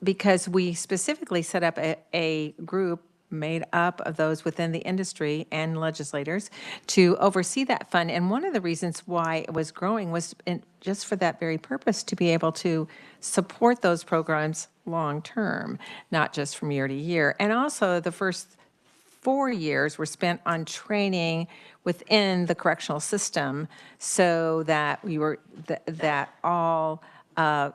because we specifically set up a group made up of those within the industry and legislators to oversee that fund. And one of the reasons why it was growing was just for that very purpose, to be able to support those programs long-term, not just from year to year. And also the first 4 years were spent on training within the correctional system so that that all the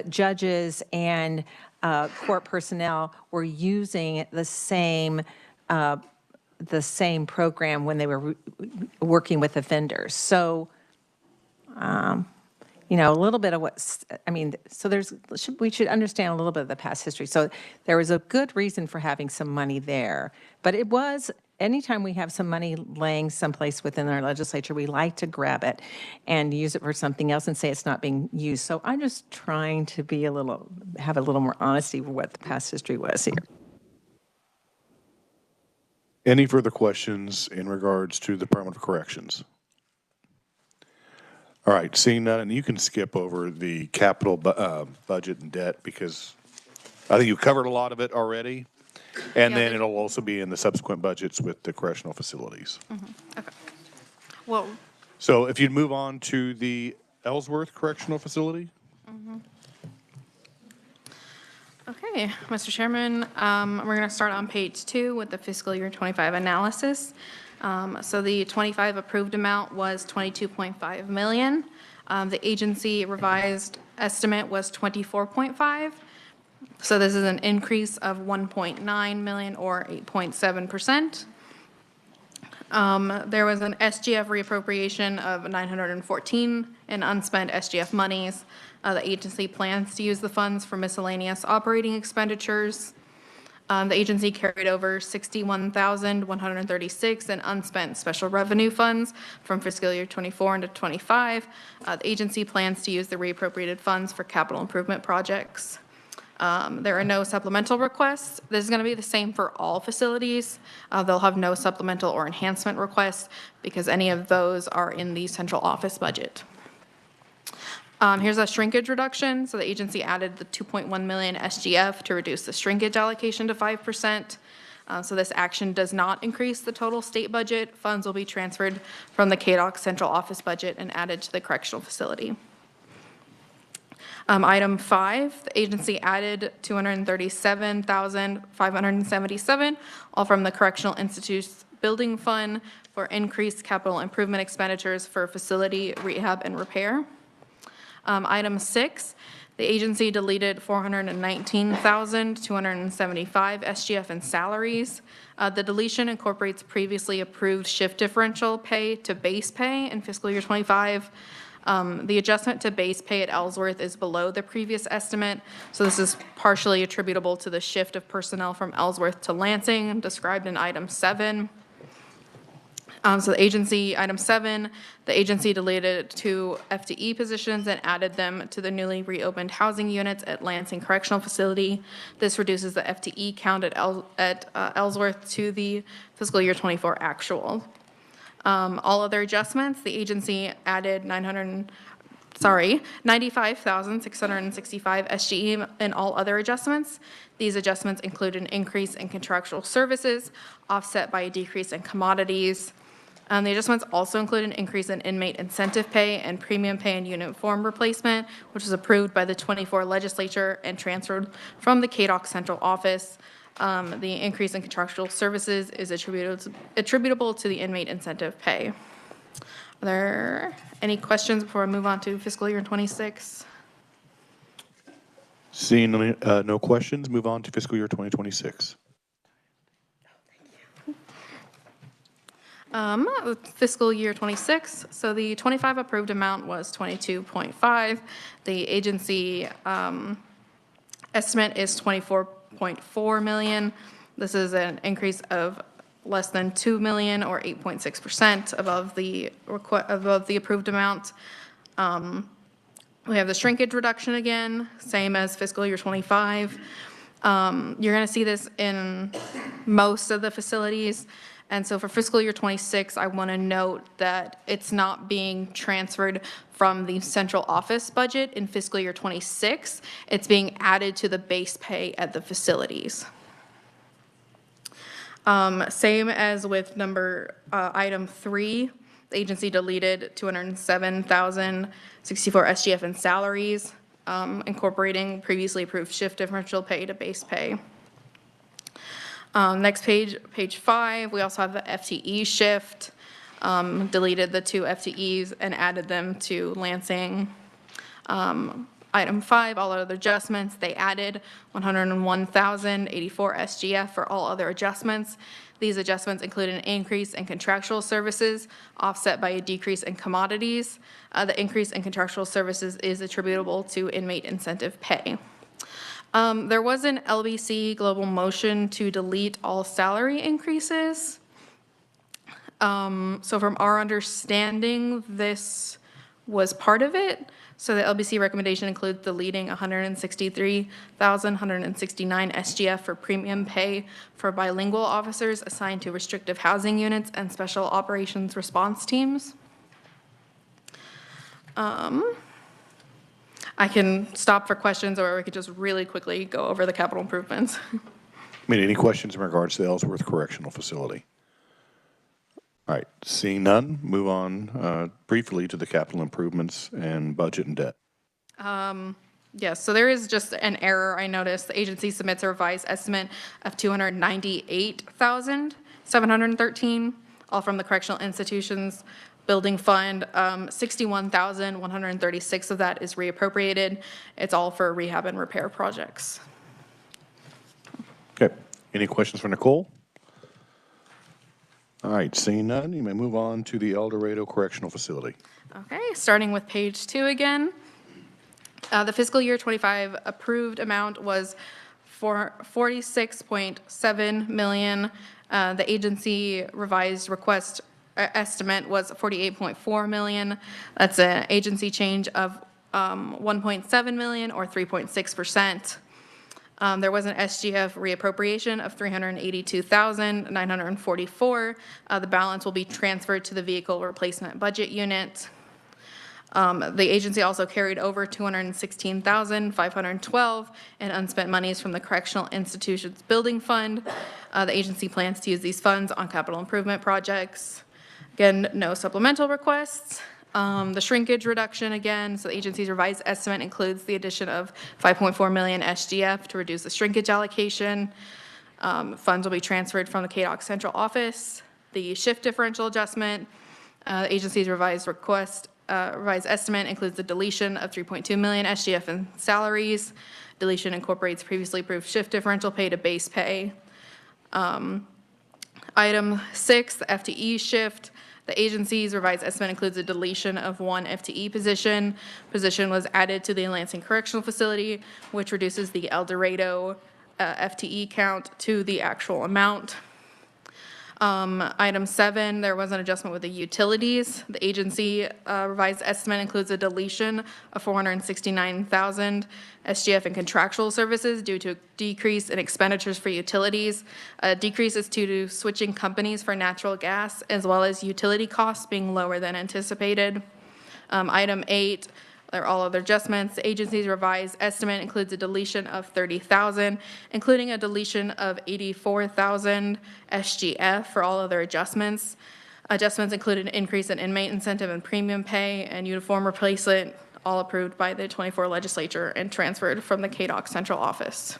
judges and court personnel were using the same program when they were working with offenders. So, a little bit of we should understand a little bit of the past history. So there was a good reason for having some money there, but it was, anytime we have some money laying someplace within our legislature, we like to grab it and use it for something else and say it's not being used. So I'm just trying to have a little more honesty for what the past history was here. Any further questions in regards to the Department of Corrections? All right, seeing none, and you can skip over the capital budget and debt because I think you covered a lot of it already. And then it'll also be in the subsequent budgets with the correctional facilities. Mm-hmm. Okay. Well. So if you'd move on to the Ellsworth Correctional Facility. Mm-hmm. Okay, Mr. Chairman, we're going to start on page 2 with the fiscal year 25 analysis. So the 25 approved amount was $22.5 million. The agency revised estimate was $24.5. So this is an increase of $1.9 million or 8.7%. There was an SGF reappropriation of $914 in unspent SGF monies. The agency plans to use the funds for miscellaneous operating expenditures. The agency carried over $61,136 in unspent special revenue funds from fiscal year 24 into 25. The agency plans to use the reappropriated funds for capital improvement projects. There are no supplemental requests. This is going to be the same for all facilities. They'll have no supplemental or enhancement requests because any of those are in the central office budget. Here's a shrinkage reduction. So the agency added the $2.1 million SGF to reduce the shrinkage allocation to 5%. So this action does not increase the total state budget. Funds will be transferred from the KDOC central office budget and added to the correctional facility. Item 5, the agency added $237,577, all from the Correctional Institute's building fund for increased capital improvement expenditures for facility rehab and repair. Item 6, the agency deleted $419,275 SGF in salaries. The deletion incorporates previously approved shift differential pay to base pay in fiscal year 25. The adjustment to base pay at Ellsworth is below the previous estimate, so this is partially attributable to the shift of personnel from Ellsworth to Lansing, described in item 7. So the agency, item 7, the agency deleted 2 FTE positions and added them to the newly reopened housing units at Lansing Correctional Facility. This reduces the FTE count at Ellsworth to the fiscal year 24 actual. All other adjustments, the agency added 95,665 SGE in all other adjustments. These adjustments include an increase in contractual services offset by a decrease in commodities. The adjustments also include an increase in inmate incentive pay and premium pay and uniform replacement, which was approved by the 24 legislature and transferred from the KDOC central office. The increase in contractual services is attributable to the inmate incentive pay. Are there any questions before I move on to fiscal year 26? Seeing no questions, move on to fiscal year 2026. Fiscal year 26, so the 25 approved amount was 22.5. The agency estimate is 24.4 million. This is an increase of less than 2 million or 8.6% above the approved amount. We have the shrinkage reduction again, same as fiscal year 25. You're going to see this in most of the facilities. And so for fiscal year 26, I want to note that it's not being transferred from the central office budget in fiscal year 26. It's being added to the base pay at the facilities. Same as with item 3, the agency deleted 207,064 SGF in salaries, incorporating previously approved shift differential pay to base pay. Next page, page 5, we also have the FTE shift, deleted the 2 FTEs and added them to Lansing. Item 5, all other adjustments, they added 101,084 SGF for all other adjustments. These adjustments include an increase in contractual services offset by a decrease in commodities. The increase in contractual services is attributable to inmate incentive pay. There was an LBC global motion to delete all salary increases. So from our understanding, this was part of it. So the LBC recommendation includes deleting 163,169 SGF for premium pay for bilingual officers assigned to restrictive housing units and special operations response teams. I can stop for questions, or we could just really quickly go over the capital improvements. Any questions in regards to the Ellsworth Correctional Facility? All right, seeing none, move on briefly to the capital improvements and budget and debt. Yes, so there is just an error I noticed. The agency submits a revised estimate of 298,713, all from the Correctional Institutions Building Fund. 61,136 of that is reappropriated. It's all for rehab and repair projects. Okay, any questions for Nicole? All right, seeing none, you may move on to the El Dorado Correctional Facility. Okay, starting with page 2 again. The fiscal year 25 approved amount was for 46.7 million. The agency revised request estimate was 48.4 million. That's an agency change of 1.7 million or 3.6%. There was an SGF reappropriation of 382,944. The balance will be transferred to the vehicle replacement budget unit. The agency also carried over 216,512 in unspent monies from the Correctional Institutions Building Fund. The agency plans to use these funds on capital improvement projects. Again, no supplemental requests. The shrinkage reduction again, so the agency's revised estimate includes the addition of 5.4 million SGF to reduce the shrinkage allocation. Funds will be transferred from the KDOC central office. The shift differential adjustment, the agency's revised estimate includes the deletion of 3.2 million SGF in salaries. Deletion incorporates previously approved shift differential pay to base pay. Item 6, the FTE shift. The agency's revised estimate includes a deletion of 1 FTE position. Position was added to the Lansing Correctional Facility, which reduces the El Dorado FTE count to the actual amount. Item 7, there was an adjustment with the utilities. The agency revised estimate includes a deletion of 469,000 SGF in contractual services due to a decrease in expenditures for utilities. Decrease is due to switching companies for natural gas, as well as utility costs being lower than anticipated. Item 8, There are all other adjustments. The agency's revised estimate includes a deletion of 30,000, including a deletion of 84,000 SGF for all other adjustments. Adjustments include an increase in inmate incentive and premium pay and uniform replacement, all approved by the 24 legislature and transferred from the KDOC central office.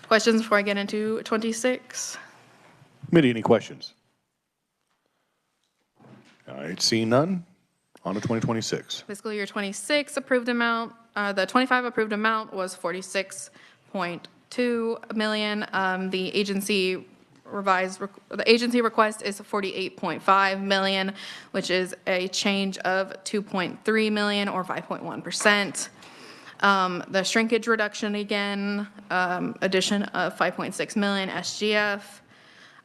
Questions before I get into 26? Committee, any questions? All right, seeing none, on to 2026. Fiscal year 26 approved amount, the 25 approved amount was 46.2 million. The agency request is 48.5 million, which is a change of 2.3 million or 5.1%. The shrinkage reduction again, addition of 5.6 million SGF.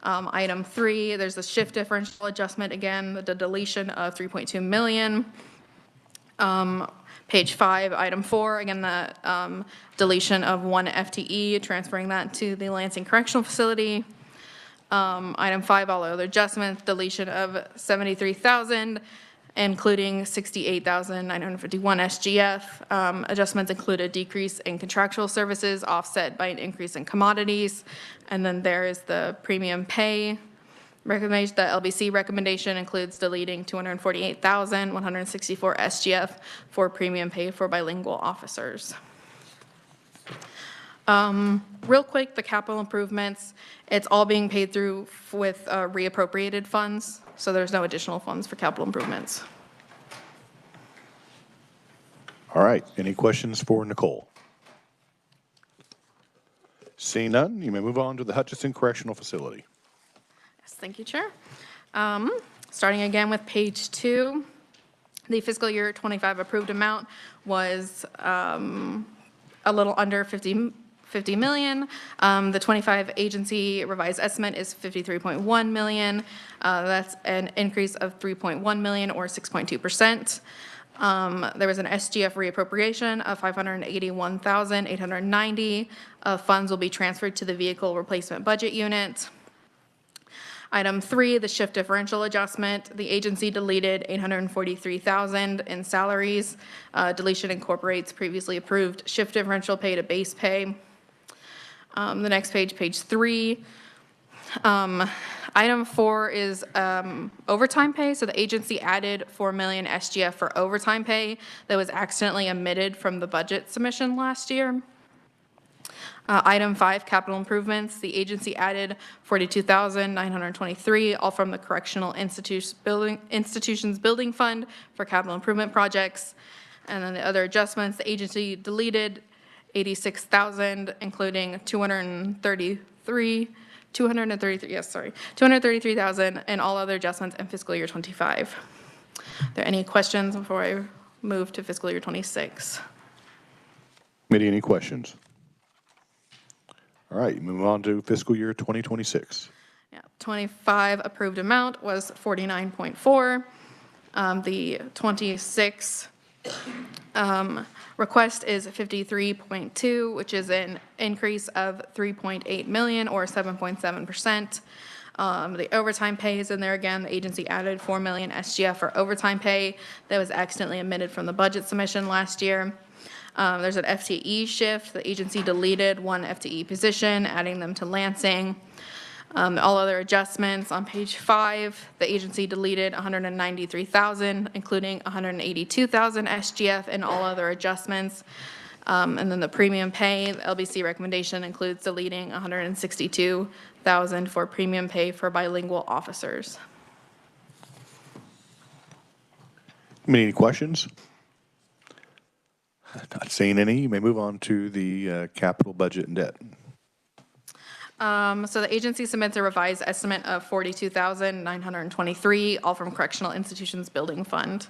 Item 3, there's a shift differential adjustment again, the deletion of 3.2 million. Page 5, item 4, again, the deletion of 1 FTE, transferring that to the Lansing Correctional Facility. Item 5, all other adjustments, deletion of 73,000, including 68,951 SGF. Adjustments include a decrease in contractual services offset by an increase in commodities. And then there is the premium pay recommendation. The LBC recommendation includes deleting 248,164 SGF for premium pay for bilingual officers. Real quick, the capital improvements, it's all being paid through with reappropriated funds, so there's no additional funds for capital improvements. All right, any questions for Nicole? Seeing none, you may move on to the Hutchinson Correctional Facility. Yes, thank you, Chair. Starting again with page 2, the fiscal year 25 approved amount was a little under 50 million. The 25 agency revised estimate is 53.1 million. That's an increase of 3.1 million or 6.2%. There was an SGF reappropriation of 581,890. Funds will be transferred to the vehicle replacement budget unit. Item 3, the shift differential adjustment. The agency deleted 843,000 in salaries. Deletion incorporates previously approved shift differential pay to base pay. The next page, page 3. Item 4 is overtime pay. So the agency added 4 million SGF for overtime pay that was accidentally omitted from the budget submission last year. Item 5, capital improvements. The agency added 42,923, all from the Correctional Institutions Building Fund for capital improvement projects. And then the other adjustments, the agency deleted 86,000, including 233,000 and all other adjustments in fiscal year 25. Are there any questions before I move to fiscal year 26? Committee, any questions? All right, move on to fiscal year 2026. Yeah, 25 approved amount was 49.4. The 26 request is 53.2, which is an increase of 3.8 million or 7.7%. The overtime pay is in there again. The agency added 4 million SGF for overtime pay that was accidentally omitted from the budget submission last year. There's an FTE shift. The agency deleted 1 FTE position, adding them to Lansing. All other adjustments on page 5, the agency deleted 193,000, including 182,000 SGF and all other adjustments. And then the premium pay, the LBC recommendation includes deleting 162,000 for premium pay for bilingual officers. Any questions? Not seeing any. You may move on to the capital budget and debt. So the agency submits a revised estimate of 42,923, all from Correctional Institutions Building Fund.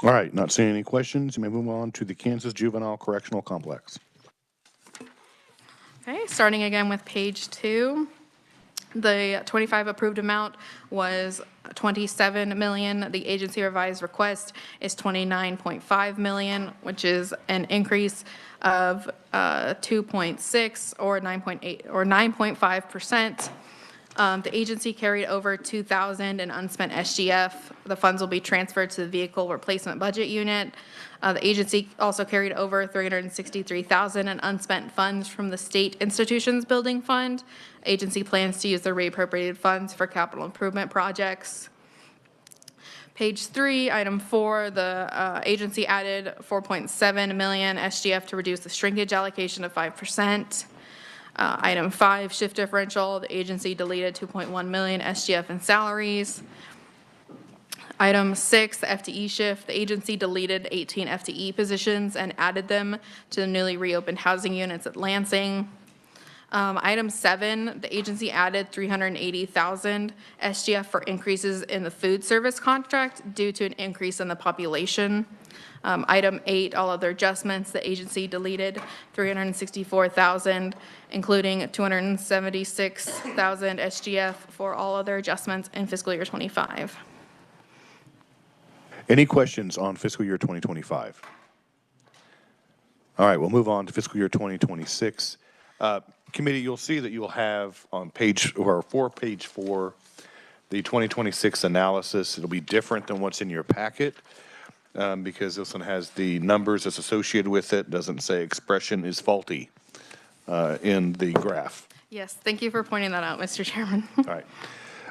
All right, not seeing any questions. You may move on to the Kansas Juvenile Correctional Complex. Okay, starting again with page 2. The 25 approved amount was 27 million. The agency revised request is 29.5 million, which is an increase of 2.6 or 9.8 or 9.5%. The agency carried over 2,000 in unspent SGF. The funds will be transferred to the vehicle replacement budget unit. The agency also carried over 363,000 in unspent funds from the state institutions building fund. Agency plans to use the reappropriated funds for capital improvement projects. Page 3, item 4, the agency added 4.7 million SGF to reduce the shrinkage allocation of 5%. Item 5, shift differential, the agency deleted 2.1 million SGF in salaries. Item 6, the FTE shift, the agency deleted 18 FTE positions and added them to the newly reopened housing units at Lansing. Item 7, the agency added 380,000 SGF for increases in the food service contract due to an increase in the population. Item 8, all other adjustments, the agency deleted 364,000, including 276,000 SGF for all other adjustments in fiscal year 25. Any questions on fiscal year 2025? All right, we'll move on to fiscal year 2026. Committee, you'll see that you'll have on page 4, the 2026 analysis. It'll be different than what's in your packet because this one has the numbers that's associated with it. Doesn't say expression is faulty in the graph. Yes, thank you for pointing that out, Mr. Chairman.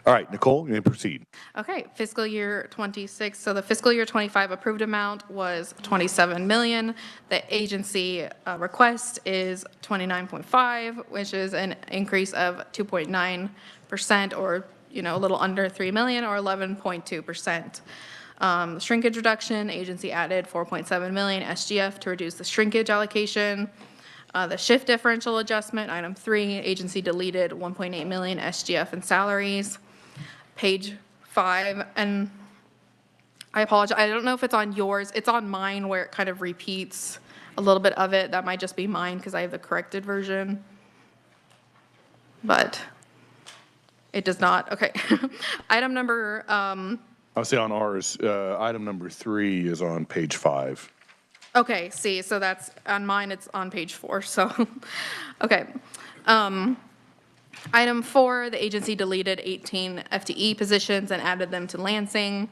All right, Nicole, you may proceed. Okay, fiscal year 26. So the fiscal year 25 approved amount was 27 million. The agency request is 29.5, which is an increase of 2.9%, or a little under 3 million, or 11.2%. Shrinkage reduction, agency added 4.7 million SGF to reduce the shrinkage allocation. The shift differential adjustment, item 3, agency deleted 1.8 million SGF in salaries. Page 5, and I apologize, I don't know if it's on yours. It's on mine where it kind of repeats a little bit of it. That might just be mine because I have the corrected version. But it does not. Okay. Item number. I'll say on ours, item number 3 is on page 5. Okay, see, so that's on mine, it's on page 4. So, okay. Item 4, the agency deleted 18 FTE positions and added them to Lansing.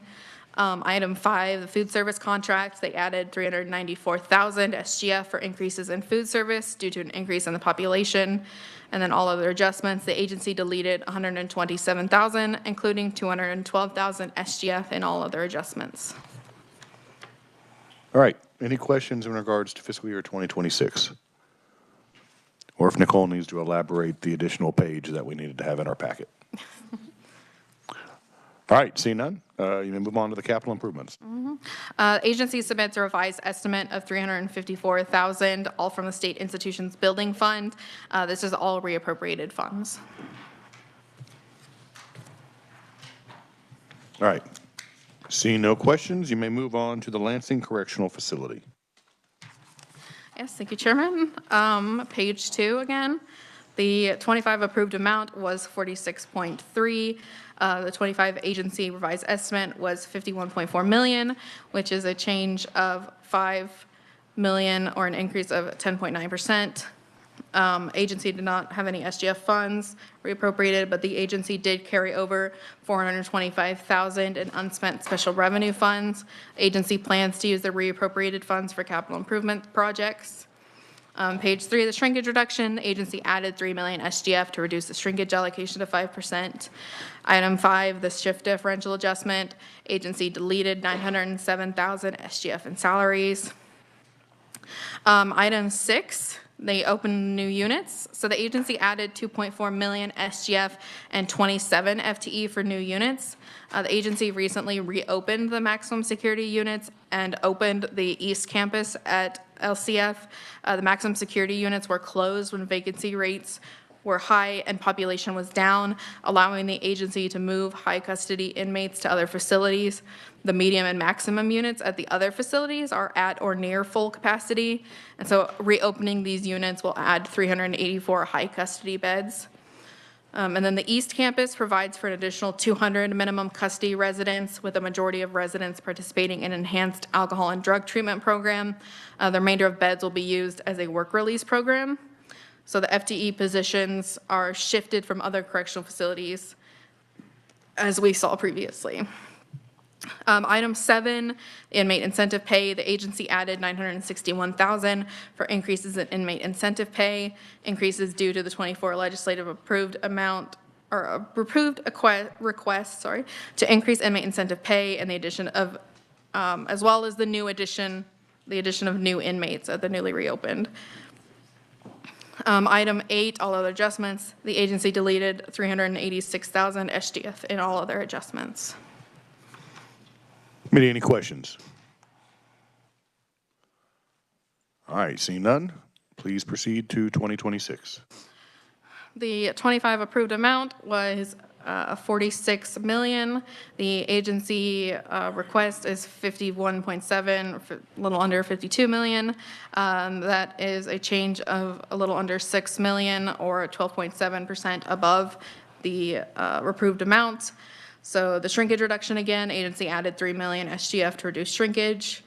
Item 5, the food service contract, they added 394,000 SGF for increases in food service due to an increase in the population. And then all other adjustments, the agency deleted 127,000, including 212,000 SGF in all other adjustments. All right, any questions in regards to fiscal year 2026? Or if Nicole needs to elaborate the additional page that we needed to have in our packet. All right, seeing none, you may move on to the capital improvements. Agency submits a revised estimate of 354,000, all from the state institutions building fund. This is all reappropriated funds. All right, seeing no questions, you may move on to the Lansing Correctional Facility. Yes, thank you, Chairman. Page 2 again. The 25 approved amount was 46.3. The 25 agency revised estimate was 51.4 million, which is a change of 5 million, or an increase of 10.9%. Agency did not have any SGF funds reappropriated, but the agency did carry over 425,000 in unspent special revenue funds. Agency plans to use the reappropriated funds for capital improvement projects. Page 3, the shrinkage reduction, the agency added 3 million SGF to reduce the shrinkage allocation to 5%. Item 5, the shift differential adjustment, agency deleted 907,000 SGF in salaries. Item 6, they opened new units. So the agency added 2.4 million SGF and 27 FTE for new units. The agency recently reopened the maximum security units and opened the East Campus at LCF. The maximum security units were closed when vacancy rates were high and population was down, allowing the agency to move high custody inmates to other facilities. The medium and maximum units at the other facilities are at or near full capacity. And so reopening these units will add 384 high custody beds. And then the East Campus provides for an additional 200 minimum custody residents, with a majority of residents participating in enhanced alcohol and drug treatment program. The remainder of beds will be used as a work release program. So the FTE positions are shifted from other correctional facilities, as we saw previously. Item 7, inmate incentive pay. The agency added $961,000 for increases in inmate incentive pay, increases due to the 24 legislative approved amount or approved request, to increase inmate incentive pay, and the addition of, as well as the addition of new inmates at the newly reopened. Item 8, all other adjustments. The agency deleted $386,000 SDF in all other adjustments. Committee, any questions? All right, seeing none, please proceed to 2026. The 25 approved amount was $46 million. The agency request is 51.7, a little under 52 million. That is a change of a little under 6 million, or 12.7% above the approved amount. So the shrinkage reduction, again, agency added 3 million SGF to reduce shrinkage.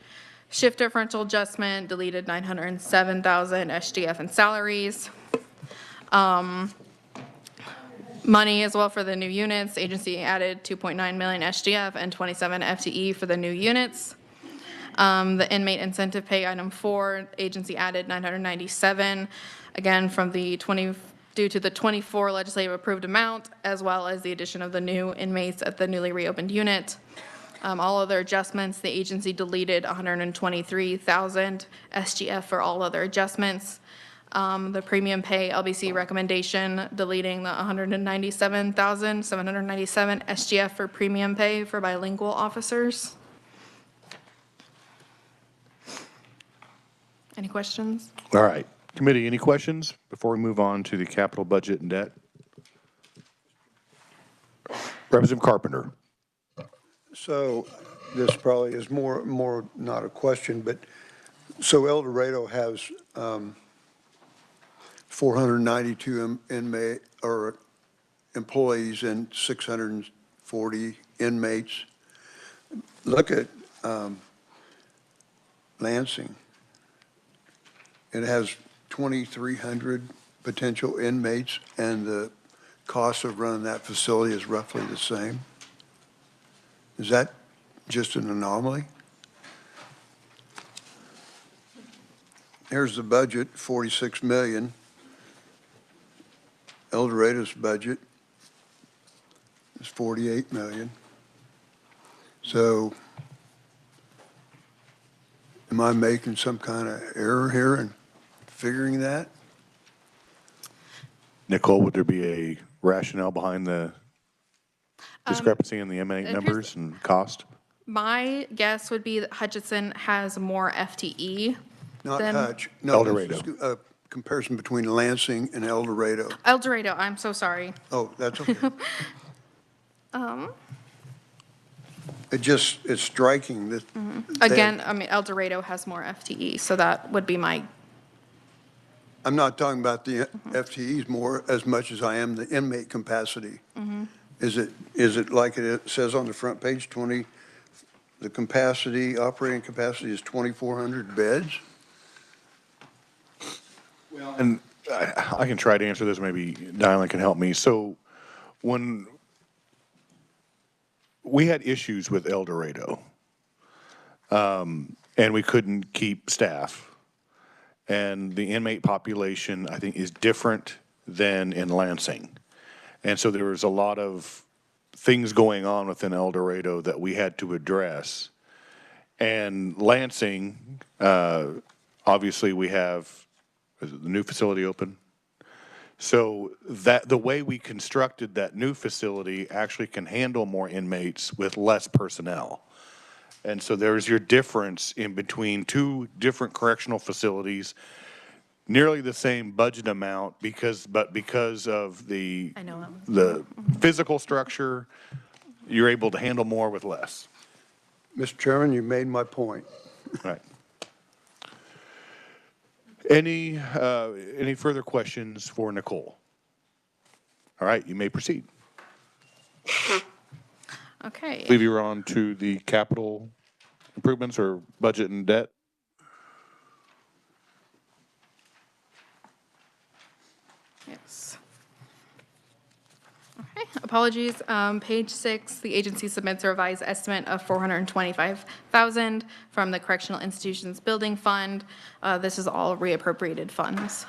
Shift differential adjustment deleted 907,000 SGF in salaries. Money as well for the new units. Agency added 2.9 million SGF and 27 FTE for the new units. The inmate incentive pay, item 4, agency added 997, again from the due to the 24 legislative approved amount, as well as the addition of the new inmates at the newly reopened unit. All other adjustments, the agency deleted 123,000 SGF for all other adjustments. The premium pay LBC recommendation, deleting the 197,797 SGF for premium pay for bilingual officers. Any questions? All right. Committee, any questions before we move on to the capital budget and debt? Representative Carpenter. So this probably is more not a question, but so El Dorado has 492 inmate or employees and 640 inmates. Look at Lansing. It has 2,300 potential inmates, and the cost of running that facility is roughly the same. Is that just an anomaly? Here's the budget, 46 million. El Dorado's budget is 48 million. So am I making some kind of error here in figuring that? Nicole, would there be a rationale behind the discrepancy in the inmate numbers and cost? My guess would be that Hutchinson has more FTE Not than Hutch. No, El Dorado. this is a comparison between Lansing and El Dorado. El Dorado. I'm so sorry. Oh, that's okay. It's striking that. Again, I mean, El Dorado has more FTE, so that would be my. I'm not talking about the FTEs more as much as I am the inmate capacity. Is it like it says on the front page 20, the capacity, operating capacity is 2,400 beds? And I can try to answer this, maybe Dylan can help me. So when we had issues with El Dorado, and we couldn't keep staff, and the inmate population, I think, is different than in Lansing. And so there was a lot of things going on within El Dorado that we had to address. And Lansing, obviously we have the new facility open. So that the way we constructed that new facility actually can handle more inmates with less personnel. And so there's your difference in between two different correctional facilities, nearly the same budget amount but because of the physical structure, you're able to handle more with less. Mr. Chairman, you made my point. Right. Any further questions for Nicole? All right, you may proceed. Okay. I believe you're on to the capital improvements or budget and debt. Apologies. Page 6, the agency submits a revised estimate of $425,000 from the Correctional Institutions Building Fund. This is all reappropriated funds.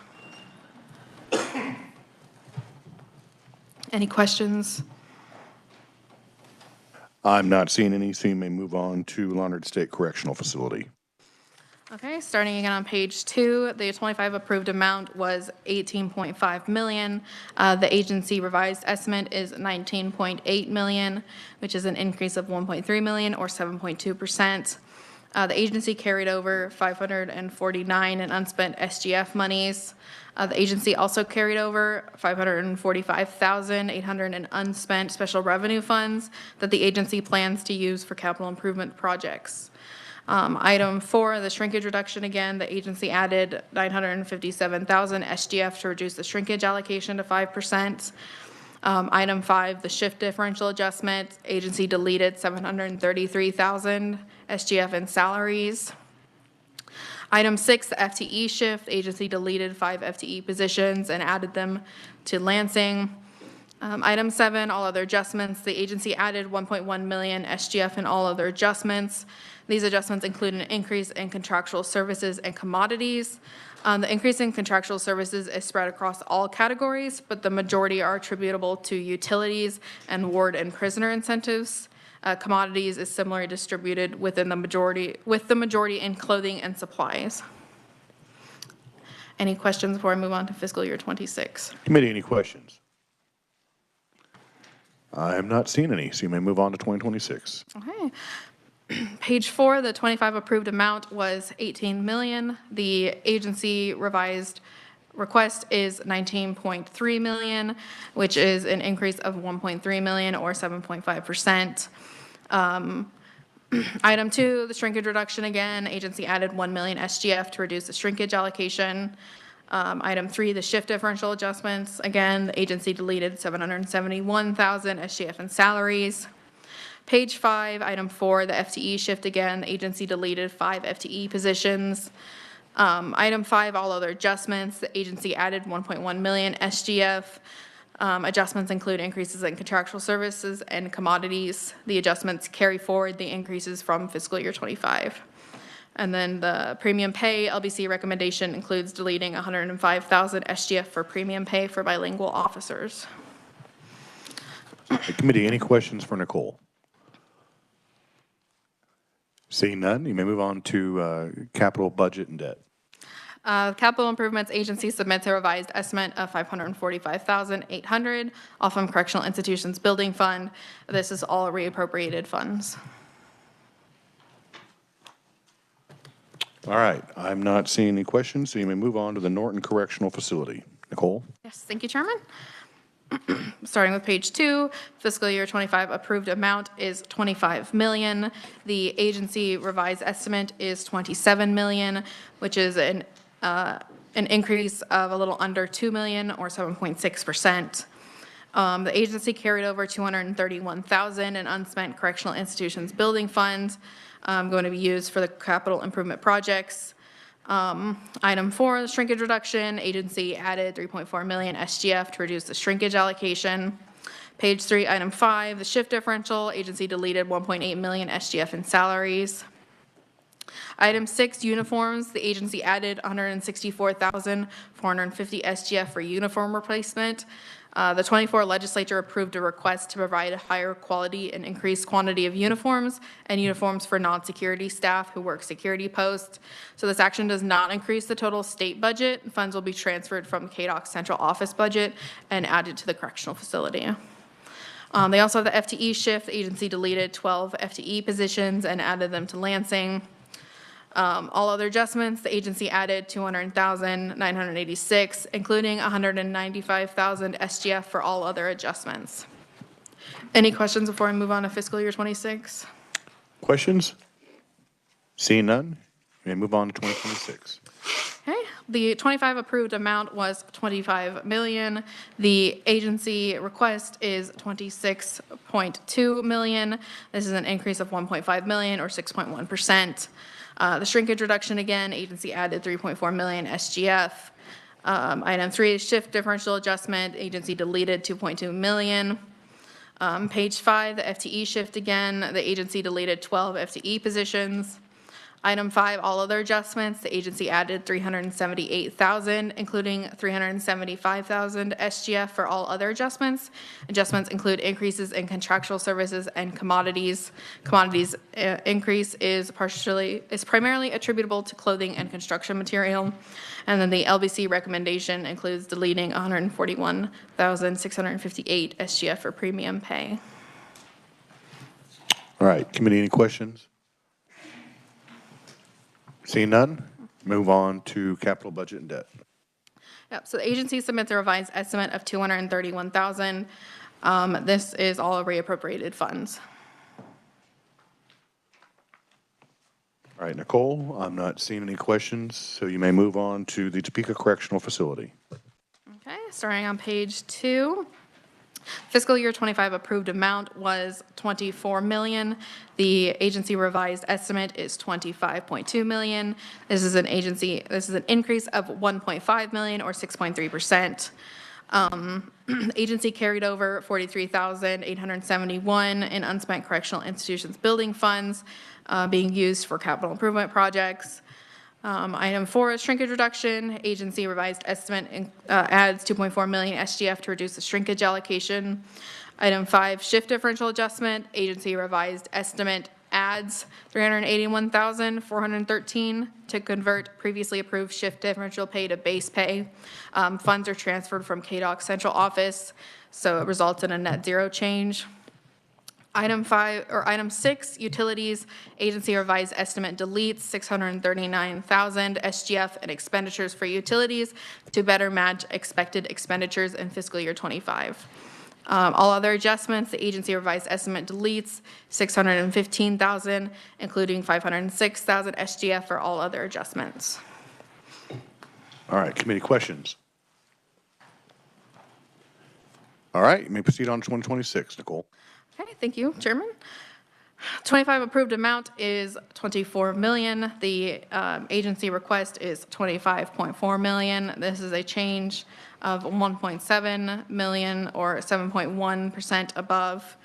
Any questions? I'm not seeing any, so you may move on to Leonard State Correctional Facility. Okay, starting again on page 2, the 25 approved amount was $18.5 million. The agency revised estimate is $19.8 million, which is an increase of $1.3 million or 7.2%. The agency carried over $549 in unspent SGF monies. The agency also carried over $545,800 in unspent special revenue funds that the agency plans to use for capital improvement projects. Item 4, the shrinkage reduction again, the agency added $957,000 SGF to reduce the shrinkage allocation to 5%. Item 5, the shift differential adjustment, agency deleted $733,000 SGF in salaries. Item 6, the FTE shift, agency deleted 5 FTE positions and added them to Lansing. Item 7, all other adjustments, the agency added $1.1 million SGF in all other adjustments. These adjustments include an increase in contractual services and commodities. The increase in contractual services is spread across all categories, but the majority are attributable to utilities and ward and prisoner incentives. Commodities is similarly distributed within the majority, with the majority in clothing and supplies. Any questions before I move on to fiscal year 26? Committee, any questions? I have not seen any, so you may move on to 2026. Okay. Page 4, the 25 approved amount was $18 million. The agency revised request is $19.3 million, which is an increase of $1.3 million or 7.5%. Item 2, the shrinkage reduction again, agency added $1 million SGF to reduce the shrinkage allocation. Item 3, the shift differential adjustments, again, the agency deleted $771,000 SGF in salaries. Page 5, item 4, the FTE shift again, the agency deleted 5 FTE positions. Item 5, all other adjustments, the agency added $1.1 million SGF. Adjustments include increases in contractual services and commodities. The adjustments carry forward the increases from fiscal year 25. And then the premium pay LBC recommendation includes deleting $105,000 SGF for premium pay for bilingual officers. Committee, any questions for Nicole? Seeing none, you may move on to capital, budget, and debt. Capital Improvements Agency submits a revised estimate of $545,800 all from Correctional Institutions Building Fund. This is all reappropriated funds. All right, I'm not seeing any questions, so you may move on to the Norton Correctional Facility. Nicole? Yes, thank you, Chairman. Starting with page 2, fiscal year 25 approved amount is $25 million. The agency revised estimate is $27 million, which is an increase of a little under $2 million or 7.6%. The agency carried over $231,000 in unspent Correctional Institutions Building Funds going to be used for the capital improvement projects. Item 4, the shrinkage reduction, agency added $3.4 million SGF to reduce the shrinkage allocation. Page 3, item 5, the shift differential, agency deleted $1.8 million SGF in salaries. Item 6, uniforms, the agency added $164,450 SGF for uniform replacement. The 24 legislature approved a request to provide a higher quality and increased quantity of uniforms and uniforms for non-security staff who work security posts. So this action does not increase the total state budget. Funds will be transferred from KDOC's central office budget and added to the correctional facility. They also have the FTE shift. The agency deleted 12 FTE positions and added them to Lansing. All other adjustments, the agency added $200,986, including $195,000 SGF for all other adjustments. Any questions before I move on to fiscal year 26? Questions? Seeing none, you may move on to 2026. Okay, the 25 approved amount was $25 million. The agency request is $26.2 million. This is an increase of $1.5 million or 6.1%. The shrinkage reduction again, agency added $3.4 million SGF. Item 3 is shift differential adjustment, agency deleted $2.2 million. Page 5, the FTE shift again, the agency deleted 12 FTE positions. Item 5, all other adjustments, the agency added $378,000, including $375,000 SGF for all other adjustments. Adjustments include increases in contractual services and commodities. Commodities increase is primarily attributable to clothing and construction material. And then the LBC recommendation includes deleting $141,658 SGF for premium pay. All right, committee, any questions? Seeing none, move on to capital budget and debt. Yep, so the agency submits a revised estimate of $231,000. This is all reappropriated funds. All right, Nicole, I'm not seeing any questions, so you may move on to the Topeka Correctional Facility. Okay, starting on page 2. Fiscal year 25 approved amount was $24 million. The agency revised estimate is $25.2 million. This is an increase of $1.5 million or 6.3%. Agency carried over $43,871 in unspent correctional institutions building funds being used for capital improvement projects. Item 4 is shrinkage reduction. Agency revised estimate adds $2.4 million SGF to reduce the shrinkage allocation. Item 5, shift differential adjustment. Agency revised estimate adds $381,413 to convert previously approved shift differential pay to base pay. Funds are transferred from KDOC central office, so it results in a net zero change. Item 6, utilities. Agency revised estimate deletes $639,000 SGF in expenditures for utilities to better match expected expenditures in fiscal year 25. All other adjustments, the agency revised estimate deletes $615,000, including $506,000 SGF for all other adjustments. All right, committee questions. All right, you may proceed on to 2026, Nicole. Okay, thank you, Chairman. 25 approved amount is $24 million. The agency request is $25.4 million. This is a change of $1.7 million or 7.1% above.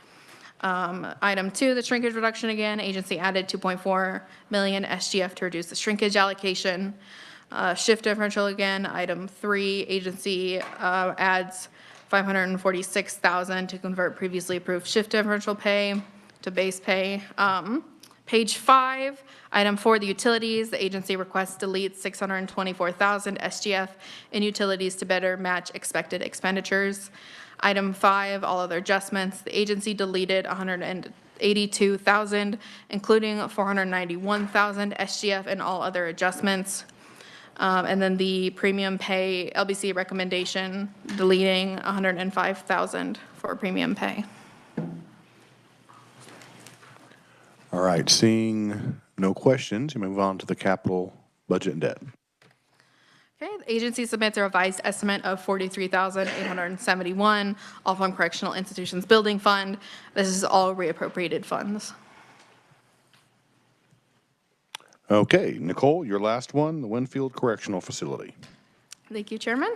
Item 2, the shrinkage reduction again. Agency added $2.4 million SGF to reduce the shrinkage allocation. Shift differential again. Item 3, agency adds $546,000 to convert previously approved shift differential pay to base pay. Page 5, item 4, the utilities. The agency requests delete $624,000 SGF in utilities to better match expected expenditures. Item 5, all other adjustments. The agency deleted $182,000, including $491,000 SGF in all other adjustments. And then the premium pay LBC recommendation, deleting $105,000 for premium pay. All right, seeing no questions, you move on to the capital budget and debt. Okay, the agency submits a revised estimate of $43,871, all from Correctional Institutions Building Fund. This is all reappropriated funds. Okay, Nicole, your last one, the Winfield Correctional Facility. Thank you, Chairman.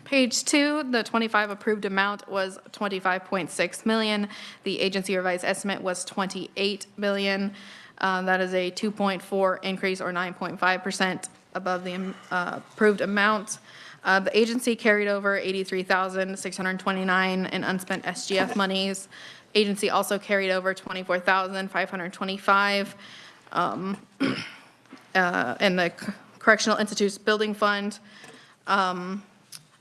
Page 2, the 25 approved amount was $25.6 million. The agency revised estimate was $28 million. That is a 2.4 increase or 9.5% above the approved amount. The agency carried over $83,629 in unspent SGF monies. Agency also carried over $24,525 in the Correctional Institutes Building Fund.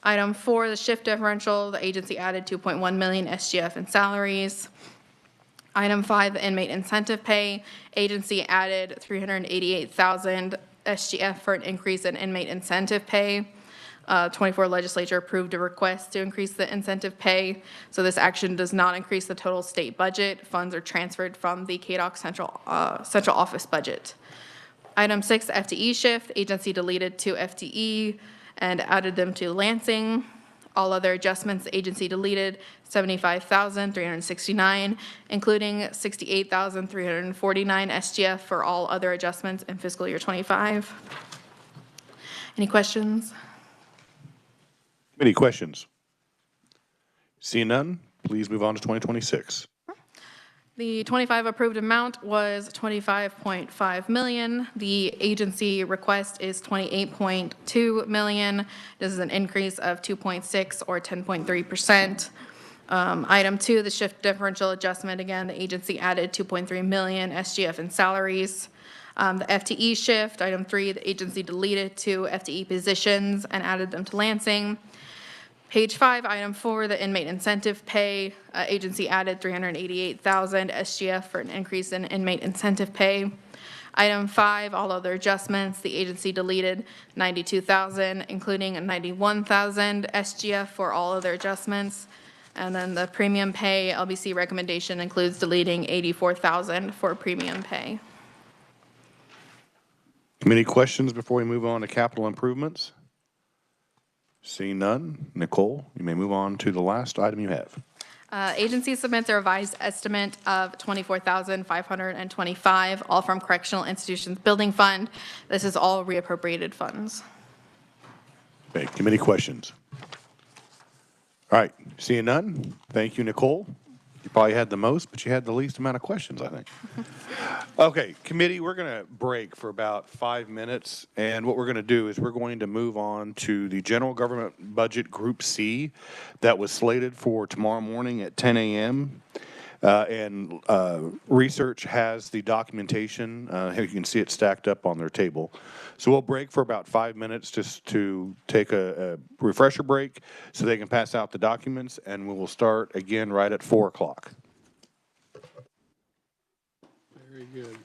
Item 4, the shift differential, the agency added $2.1 million SGF in salaries. Item 5, the inmate incentive pay, agency added $388,000 SGF for an increase in inmate incentive pay. 24 legislature approved a request to increase the incentive pay. So this action does not increase the total state budget. Funds are transferred from the KDOC central office budget. Item 6, FTE shift, agency deleted 2 FTE and added them to Lansing. All other adjustments, the agency deleted $75,369, including $68,349 SGF for all other adjustments in fiscal year 25. Any questions? Any questions? Seeing none, please move on to 2026. The 25 approved amount was 25.5 million. The agency request is 28.2 million. This is an increase of 2.6 or 10.3%. Item 2, the shift differential adjustment. Again, the agency added 2.3 million SGF in salaries. The FTE shift, item 3, the agency deleted 2 FTE positions and added them to Lansing. Page 5, item 4, the inmate incentive pay. Agency added 388,000 SGF for an increase in inmate incentive pay. Item 5, all other adjustments. The agency deleted 92,000, including a 91,000 SGF for all other adjustments. And then the premium pay LBC recommendation includes deleting 84,000 for premium pay. Committee questions before we move on to capital improvements? Seeing none, Nicole, you may move on to the last item you have. Agency submits a revised estimate of $24,525, all from Correctional Institutions Building Fund. This is all reappropriated funds. Okay, committee questions? All right, seeing none, thank you, Nicole. You probably had the most, but you had the least amount of questions, I think. Okay, committee, we're going to break for about 5 minutes, and what we're going to do is we're going to move on to the General Government Budget Group C that was slated for tomorrow morning at 10 a.m. Research has the documentation. You can see it stacked up on their table. So we'll break for about 5 minutes just to take a refresher break so they can pass out the documents, and we will start again right at 4 o'clock. Very good.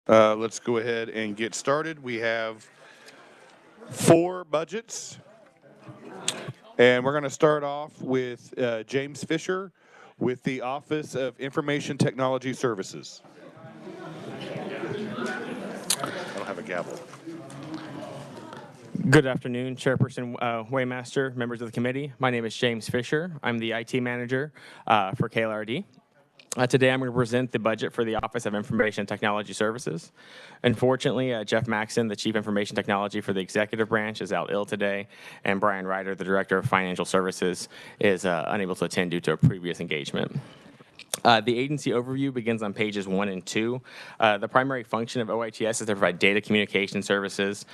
Let's go ahead and get started. We have 4 budgets. And we're going to start off with James Fisher with the Office of Information Technology Services. I don't have a gavel. Good afternoon, Chairperson Waymaster, members of the committee. My name is James Fisher. I'm the IT manager for KLRD. Today, I'm going to present the budget for the Office of Information Technology Services. Unfortunately, Jeff Maxson, the Chief Information Technology for the Executive Branch, is out ill today, and Brian Ryder, the Director of Financial Services, is unable to attend due to a previous engagement. The agency overview begins on pages 1 and 2. The primary function of OITS is to provide data communication services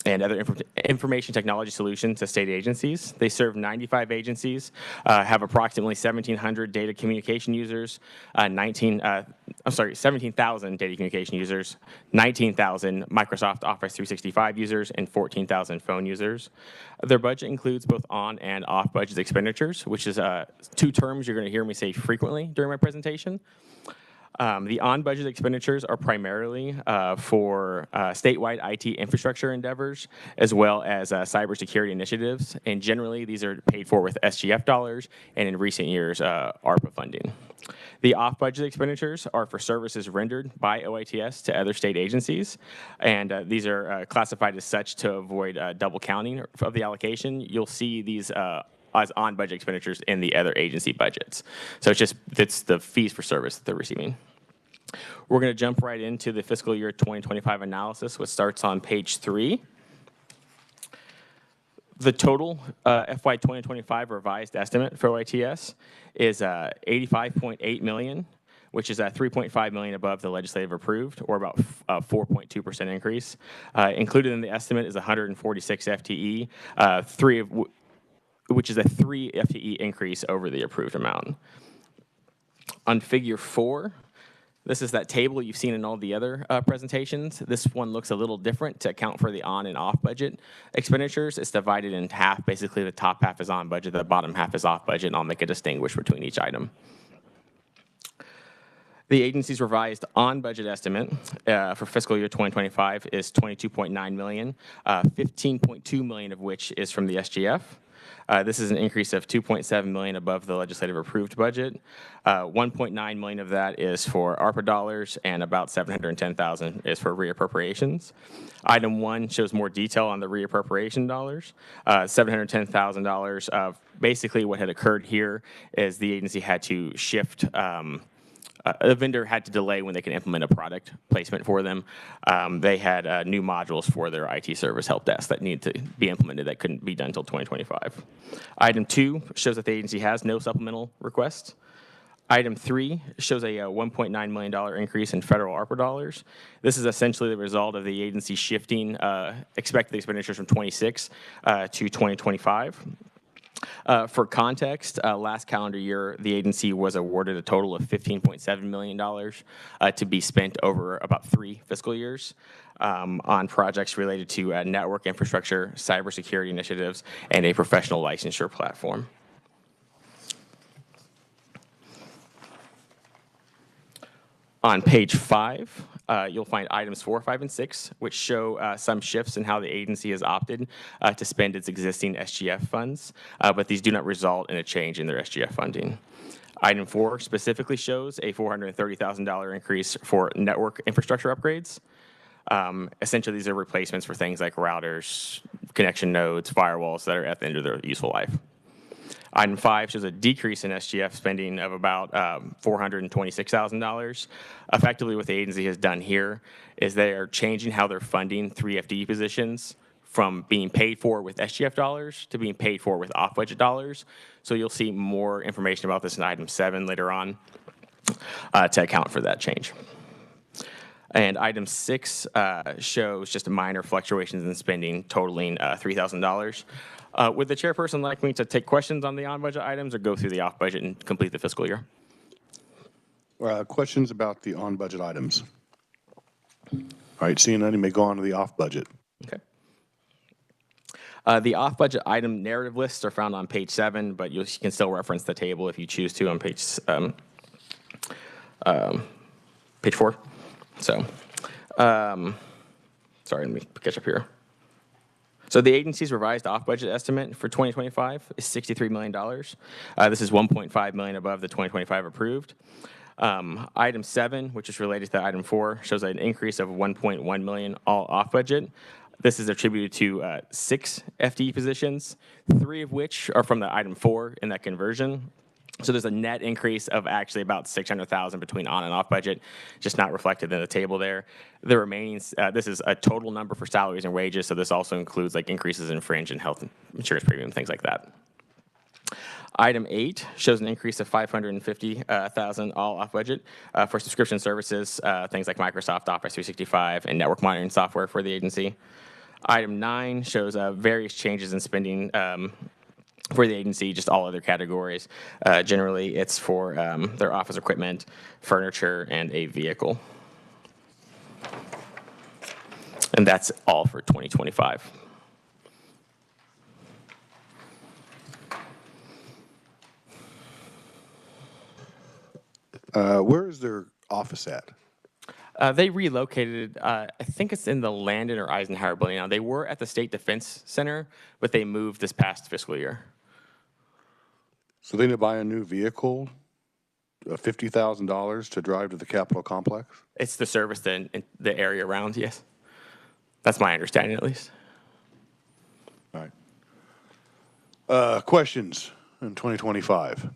and other information technology solutions to state agencies. They serve 95 agencies, have approximately 1,700 data communication users, 17,000 data communication users, 19,000 Microsoft Office 365 users, and 14,000 phone users. Their budget includes both on and off budget expenditures, which is 2 terms you're going to hear me say frequently during my presentation. The on-budget expenditures are primarily for statewide IT infrastructure endeavors, as well as cybersecurity initiatives, and generally these are paid for with SGF dollars, and in recent years, ARPA funding. The off-budget expenditures are for services rendered by OITS to other state agencies, and these are classified as such to avoid double counting of the allocation. You'll see these as on-budget expenditures in the other agency budgets. So it's the fees for service that they're receiving. We're going to jump right into the fiscal year 2025 analysis, which starts on page 3. The total FY 2025 revised estimate for OITS is $85.8 million, which is $3.5 million above the legislative approved, or about 4.2% increase. Included in the estimate is 146 FTE, which is a 3 FTE increase over the approved amount. On figure 4, this is that table you've seen in all the other presentations. This one looks a little different to account for the on and off budget expenditures. It's divided in half. Basically, the top half is on budget, the bottom half is off budget, and I'll make a distinguish between each item. The agency's revised on-budget estimate for fiscal year 2025 is $22.9 million, $15.2 million of which is from the SGF. This is an increase of $2.7 million above the legislative approved budget. $1.9 million of that is for ARPA dollars, and about $710,000 is for reappropriations. Item 1 shows more detail on the reappropriation dollars. $710,000. Basically, what had occurred here is the agency had to shift. A vendor had to delay when they could implement a product placement for them. They had new modules for their IT service help desk that needed to be implemented that couldn't be done until 2025. Item 2 shows that the agency has no supplemental requests. Item 3 shows a $1.9 million increase in federal ARPA dollars. This is essentially the result of the agency shifting expected expenditures from 26 to 2025. For context, last calendar year, the agency was awarded a total of $15.7 million to be spent over about 3 fiscal years on projects related to network infrastructure, cybersecurity initiatives, and a professional licensure platform. On page 5, you'll find items 4, 5, and 6, which show some shifts in how the agency has opted to spend its existing SGF funds, but these do not result in a change in their SGF funding. Item 4 specifically shows a $430,000 increase for network infrastructure upgrades. Essentially, these are replacements for things like routers, connection nodes, firewalls that are at the end of their useful life. Item 5 shows a decrease in SGF spending of about $426,000. Effectively, what the agency has done here is they are changing how they're funding 3 FTE positions from being paid for with SGF dollars to being paid for with off-budget dollars. So you'll see more information about this in item 7 later on to account for that change. And item 6 shows just minor fluctuations in spending totaling $3,000. Would the chairperson like me to take questions on the on-budget items or go through the off-budget and complete the fiscal year? Questions about the on-budget items? All right, seeing none, you may go on to the off-budget. Okay. The off-budget item narrative lists are found on page 7, but you can still reference the table if you choose to on page 4. So, sorry, let me catch up here. So the agency's revised off-budget estimate for 2025 is $63 million. This is $1.5 million above the 2025 approved. Item 7, which is related to item 4, shows an increase of $1.1 million all off-budget. This is attributed to 6 FTE positions, 3 of which are from the item 4 in that conversion. So there's a net increase of actually about $600,000 between on and off budget, just not reflected in the table there. The remaining, this is a total number for salaries and wages, so this also includes like increases in fringe and health insurance premium, things like that. Item 8 shows an increase of $550,000 all off budget for subscription services, things like Microsoft Office 365 and network monitoring software for the agency. Item 9 shows various changes in spending for the agency, just all other categories. Generally, it's for their office equipment, furniture, and a vehicle. And that's all for 2025. Where is their office at? They relocated, I think it's in the Landon or Eisenhower building now. They were at the State Defense Center, but they moved this past fiscal year. So they need to buy a new vehicle, $50,000 to drive to the Capitol complex? It's the service in the area around, yes. That's my understanding, at least. All right. Questions in 2025?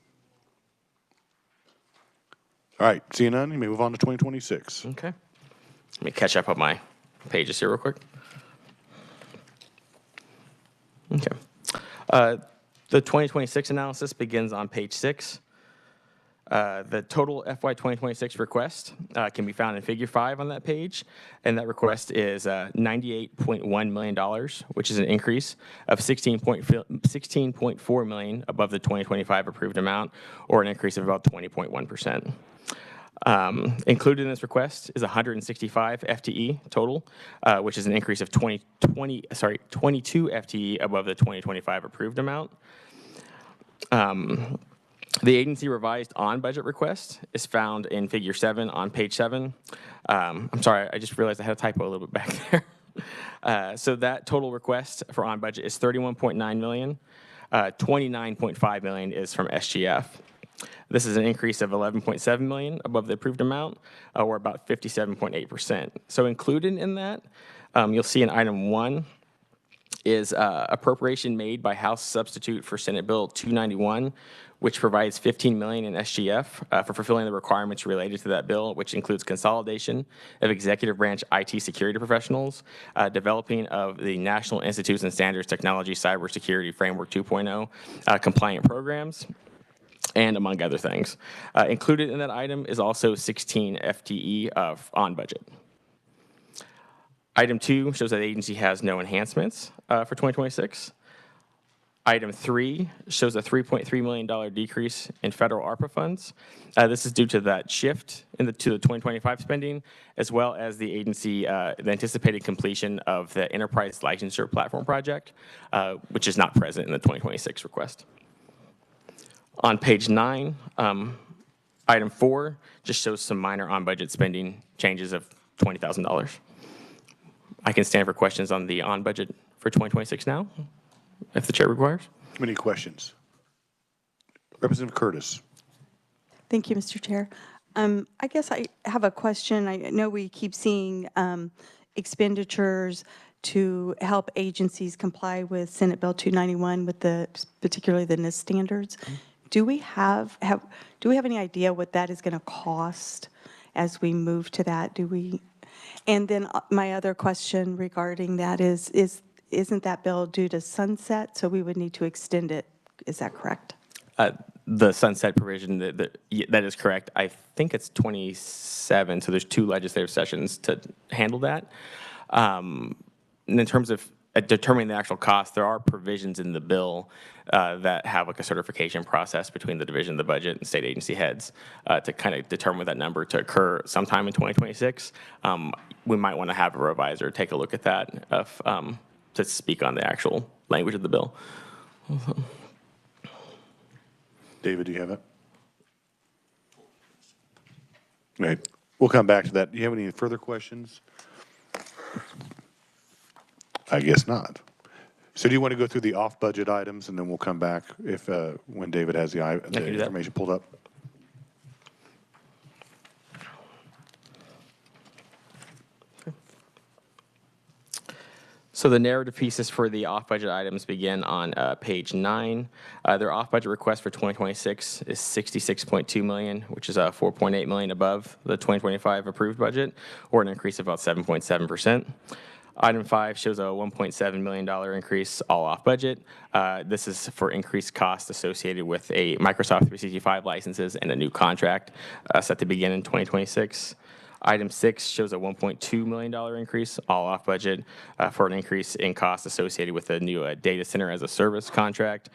All right, seeing none, you may move on to 2026. Okay. Let me catch up on my pages here real quick. Okay. The 2026 analysis begins on page 6. The total FY 2026 request can be found in figure 5 on that page, and that request is $98.1 million, which is an increase of $16.4 million above the 2025 approved amount, or an increase of about 20.1%. Included in this request is 165 FTE total, which is an increase of 22 FTE above the 2025 approved amount. The agency revised on-budget request is found in figure 7 on page 7. I'm sorry, I just realized I had a typo a little bit back there. So that total request for on-budget is $31.9 million. $29.5 million is from SGF. This is an increase of $11.7 million above the approved amount, or about 57.8%. So included in that, you'll see in item 1 is appropriation made by House Substitute for Senate Bill 291, which provides $15 million in SGF for fulfilling the requirements related to that bill, which includes consolidation of executive branch IT security professionals, developing of the National Institutes and Standards Technology Cybersecurity Framework 2.0 compliant programs, and among other things. Included in that item is also 16 FTE on budget. Item 2 shows that the agency has no enhancements for 2026. Item 3 shows a $3.3 million decrease in federal ARPA funds. This is due to that shift to the 2025 spending, as well as the agency, the anticipated completion of the enterprise licensure platform project, which is not present in the 2026 request. On page 9, item 4 just shows some minor on-budget spending changes of $20,000. I can stand for questions on the on-budget for 2026 now, if the chair requires. Any questions? Representative Curtis. Thank you, Mr. Chair. I guess I have a question. I know we keep seeing expenditures to help agencies comply with Senate Bill 291 with particularly the NIST standards. Do we have any idea what that is going to cost as we move to that? And then my other question regarding that isn't that bill due to sunset? So we would need to extend it. Is that correct? The sunset provision, that is correct. I think it's 27, so there's 2 legislative sessions to handle that. And in terms of determining the actual cost, there are provisions in the bill that have like a certification process between the division of the budget and state agency heads to kind of determine that number to occur sometime in 2026. We might want to have a revisor take a look at that to speak on the actual language of the bill. David, do you have it? Right. We'll come back to that. Do you have any further questions? I guess not. So do you want to go through the off-budget items, and then we'll come back if, when David has the information pulled up? So the narrative pieces for the off-budget items begin on page 9. Their off-budget request for 2026 is $66.2 million, which is $4.8 million above the 2025 approved budget, or an increase of about 7.7%. Item 5 shows a $1.7 million increase, all off budget. This is for increased costs associated with a Microsoft 365 licenses and a new contract set to begin in 2026. Item 6 shows a $1.2 million increase, all off budget, for an increase in costs associated with a new data center as a service contract.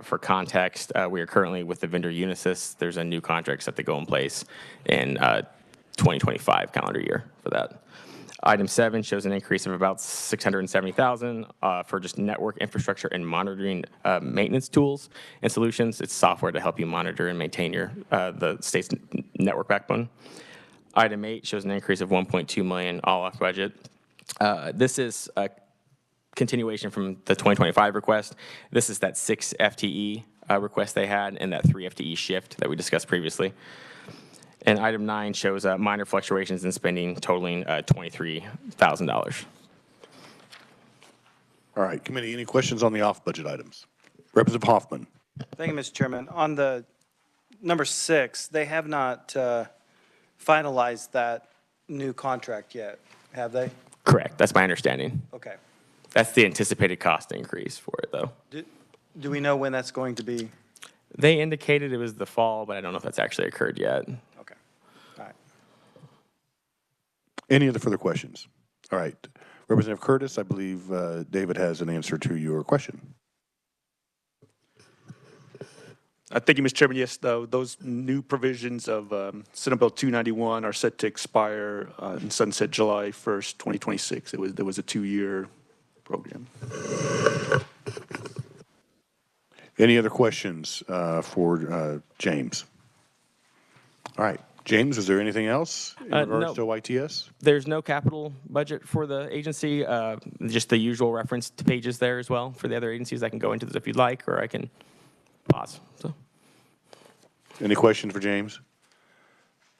For context, we are currently with the vendor Unisys. There's a new contract set to go in place in 2025 calendar year for that. Item 7 shows an increase of about $670,000 for just network infrastructure and monitoring maintenance tools and solutions. It's software to help you monitor and maintain your the state's network backbone. Item 8 shows an increase of $1.2 million, all off budget. This is a continuation from the 2025 request. This is that 6 FTE request they had and that 3 FTE shift that we discussed previously. And item 9 shows minor fluctuations in spending totaling $23,000. All right, committee, any questions on the off-budget items? Representative Hoffman. Thank you, Mr. Chairman. On the number 6, they have not finalized that new contract yet, have they? Correct. That's my understanding. Okay. That's the anticipated cost increase for it, though. Do we know when that's going to be? They indicated it was the fall, but I don't know if that's actually occurred yet. Okay. All right. Any other further questions? All right. Representative Curtis, I believe David has an answer to your question. Thank you, Mr. Chairman. Yes, those new provisions of Senate Bill 291 are set to expire and sunset July 1st, 2026. There was a 2-year program. Any other questions for James? All right. James, is there anything else in regards to YTS? There's no capital budget for the agency, just the usual reference to pages there as well for the other agencies. I can go into this if you'd like, or I can pause. So. Any questions for James?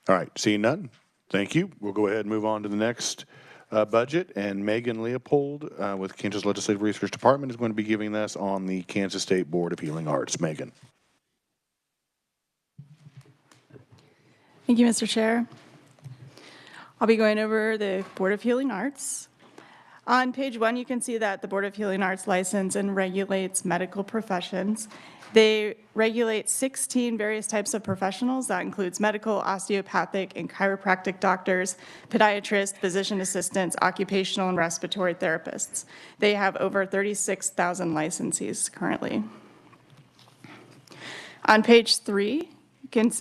All right, seeing none, thank you. We'll go ahead and move on to the next budget, and Megan Leopold with Kansas Legislative Research Department is going to be giving us on the Kansas State Board of Healing Arts. Megan. Thank you, Mr. Chair. I'll be going over the Board of Healing Arts. On page 1, you can see that the Board of Healing Arts license and regulates medical professions. They regulate 16 various types of professionals. That includes medical, osteopathic, and chiropractic doctors, podiatrists, physician assistants, occupational and respiratory therapists. They have over 36,000 licensees currently. On page 3, you can,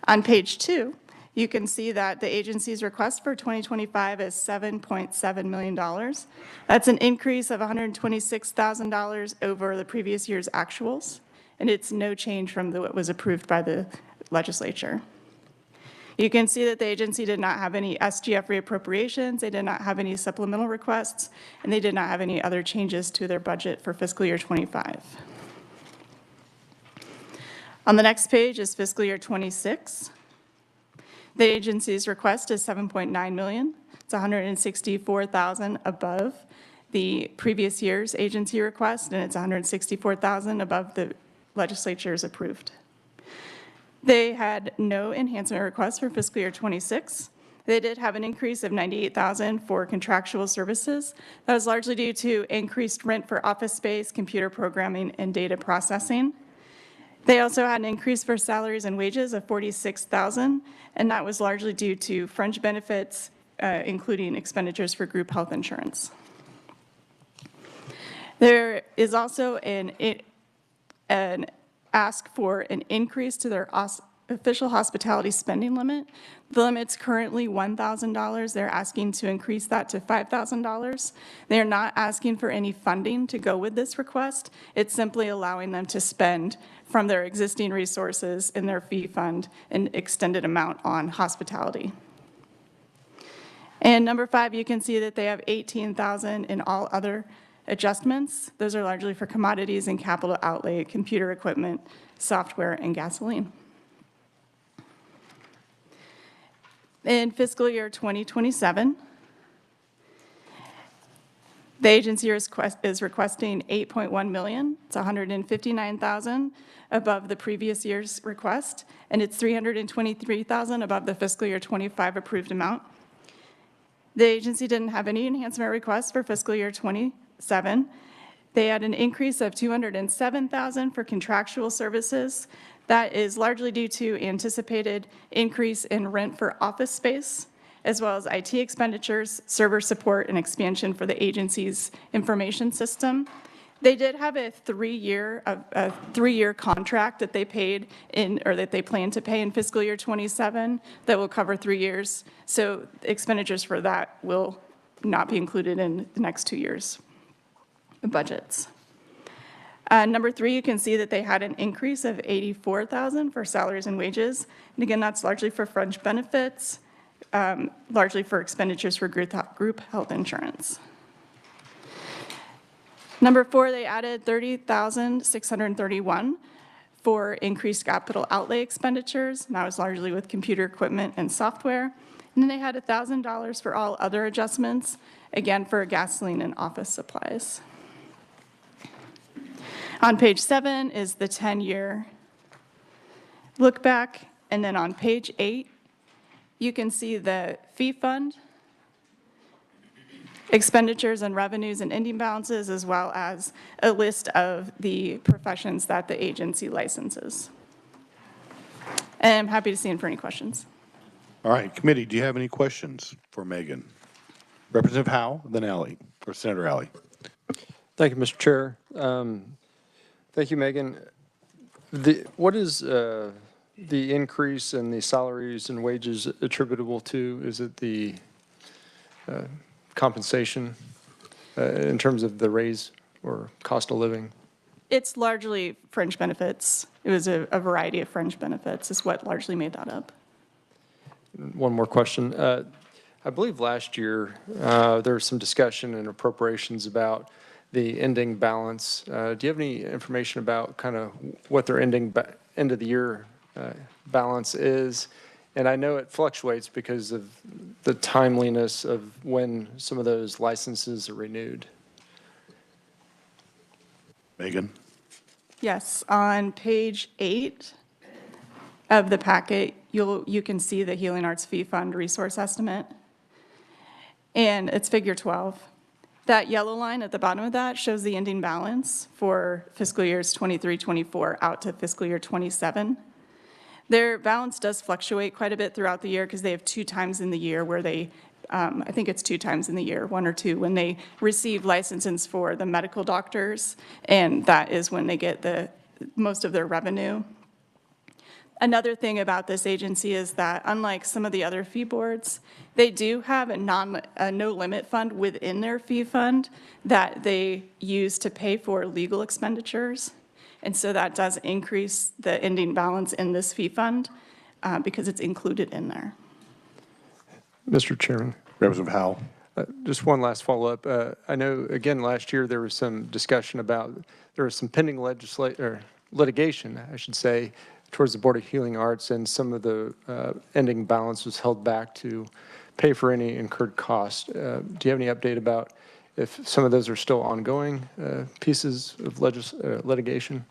On page 2, you can see that the agency's request for 2025 is $7.7 million. That's an increase of $126,000 over the previous year's actuals, and it's no change from what was approved by the legislature. You can see that the agency did not have any SGF reappropriations, they did not have any supplemental requests, and they did not have any other changes to their budget for fiscal year 25. On the next page is fiscal year 26. The agency's request is $7.9 million. It's $164,000 above the previous year's agency request, and it's $164,000 above the legislature's approved. They had no enhancement requests for fiscal year 26. They did have an increase of $98,000 for contractual services. That was largely due to increased rent for office space, computer programming, and data processing. They also had an increase for salaries and wages of $46,000, and that was largely due to fringe benefits, including expenditures for group health insurance. There is also an ask for an increase to their official hospitality spending limit. The limit's currently $1,000. They're asking to increase that to $5,000. They're not asking for any funding to go with this request. It's simply allowing them to spend from their existing resources in their fee fund an extended amount on hospitality. And number 5, you can see that they have $18,000 in all other adjustments. Those are largely for commodities and capital outlay, computer equipment, software, and gasoline. In fiscal year 2027, the agency is requesting $8.1 million. It's $159,000 above the previous year's request, and it's $323,000 above the fiscal year 25 approved amount. The agency didn't have any enhancement requests for fiscal year 27. They had an increase of $207,000 for contractual services. That is largely due to anticipated increase in rent for office space, as well as IT expenditures, server support, and expansion for the agency's information system. They did have a three-year contract that they paid in, or that they plan to pay in fiscal year 27 that will cover 3 years. So expenditures for that will not be included in the next 2 years' budgets. Number 3, you can see that they had an increase of $84,000 for salaries and wages. And again, that's largely for fringe benefits, largely for expenditures for group health insurance. Number 4, they added $30,631 for increased capital outlay expenditures. And that was largely with computer equipment and software. And then they had $1,000 for all other adjustments, again for gasoline and office supplies. On page 7 is the 10-year look back. And then on page 8, you can see the fee fund, expenditures and revenues and ending balances, as well as a list of the professions that the agency licenses. And I'm happy to see in for any questions. All right, committee, do you have any questions for Megan? Representative Howe, then Alley, or Senator Alley. Thank you, Mr. Chair. Thank you, Megan. What is the increase in the salaries and wages attributable to? Is it the compensation in terms of the raise or cost of living? It's largely fringe benefits. It was a variety of fringe benefits is what largely made that up. One more question. I believe last year there was some discussion and appropriations about the ending balance. Do you have any information about kind of what their end of the year balance is? And I know it fluctuates because of the timeliness of when some of those licenses are renewed. Megan? Yes, on page 8 of the packet, you can see the Healing Arts Fee Fund resource estimate. And it's figure 12. That yellow line at the bottom of that shows the ending balance for fiscal years 23-24 out to fiscal year 27. Their balance does fluctuate quite a bit throughout the year because they have 2 times in the year where they, I think it's 2 times in the year, 1 or 2, when they receive licenses for the medical doctors, and that is when they get most of their revenue. Another thing about this agency is that, unlike some of the other fee boards, they do have a no-limit fund within their fee fund that they use to pay for legal expenditures. And so that does increase the ending balance in this fee fund because it's included in there. Mr. Chairman. Representative Howell. Just one last follow-up. I know, again, last year there was some discussion about, there was some pending litigation, I should say, towards the Board of Healing Arts, and some of the ending balance was held back to pay for any incurred costs. Do you have any update about if some of those are still ongoing pieces of litigation?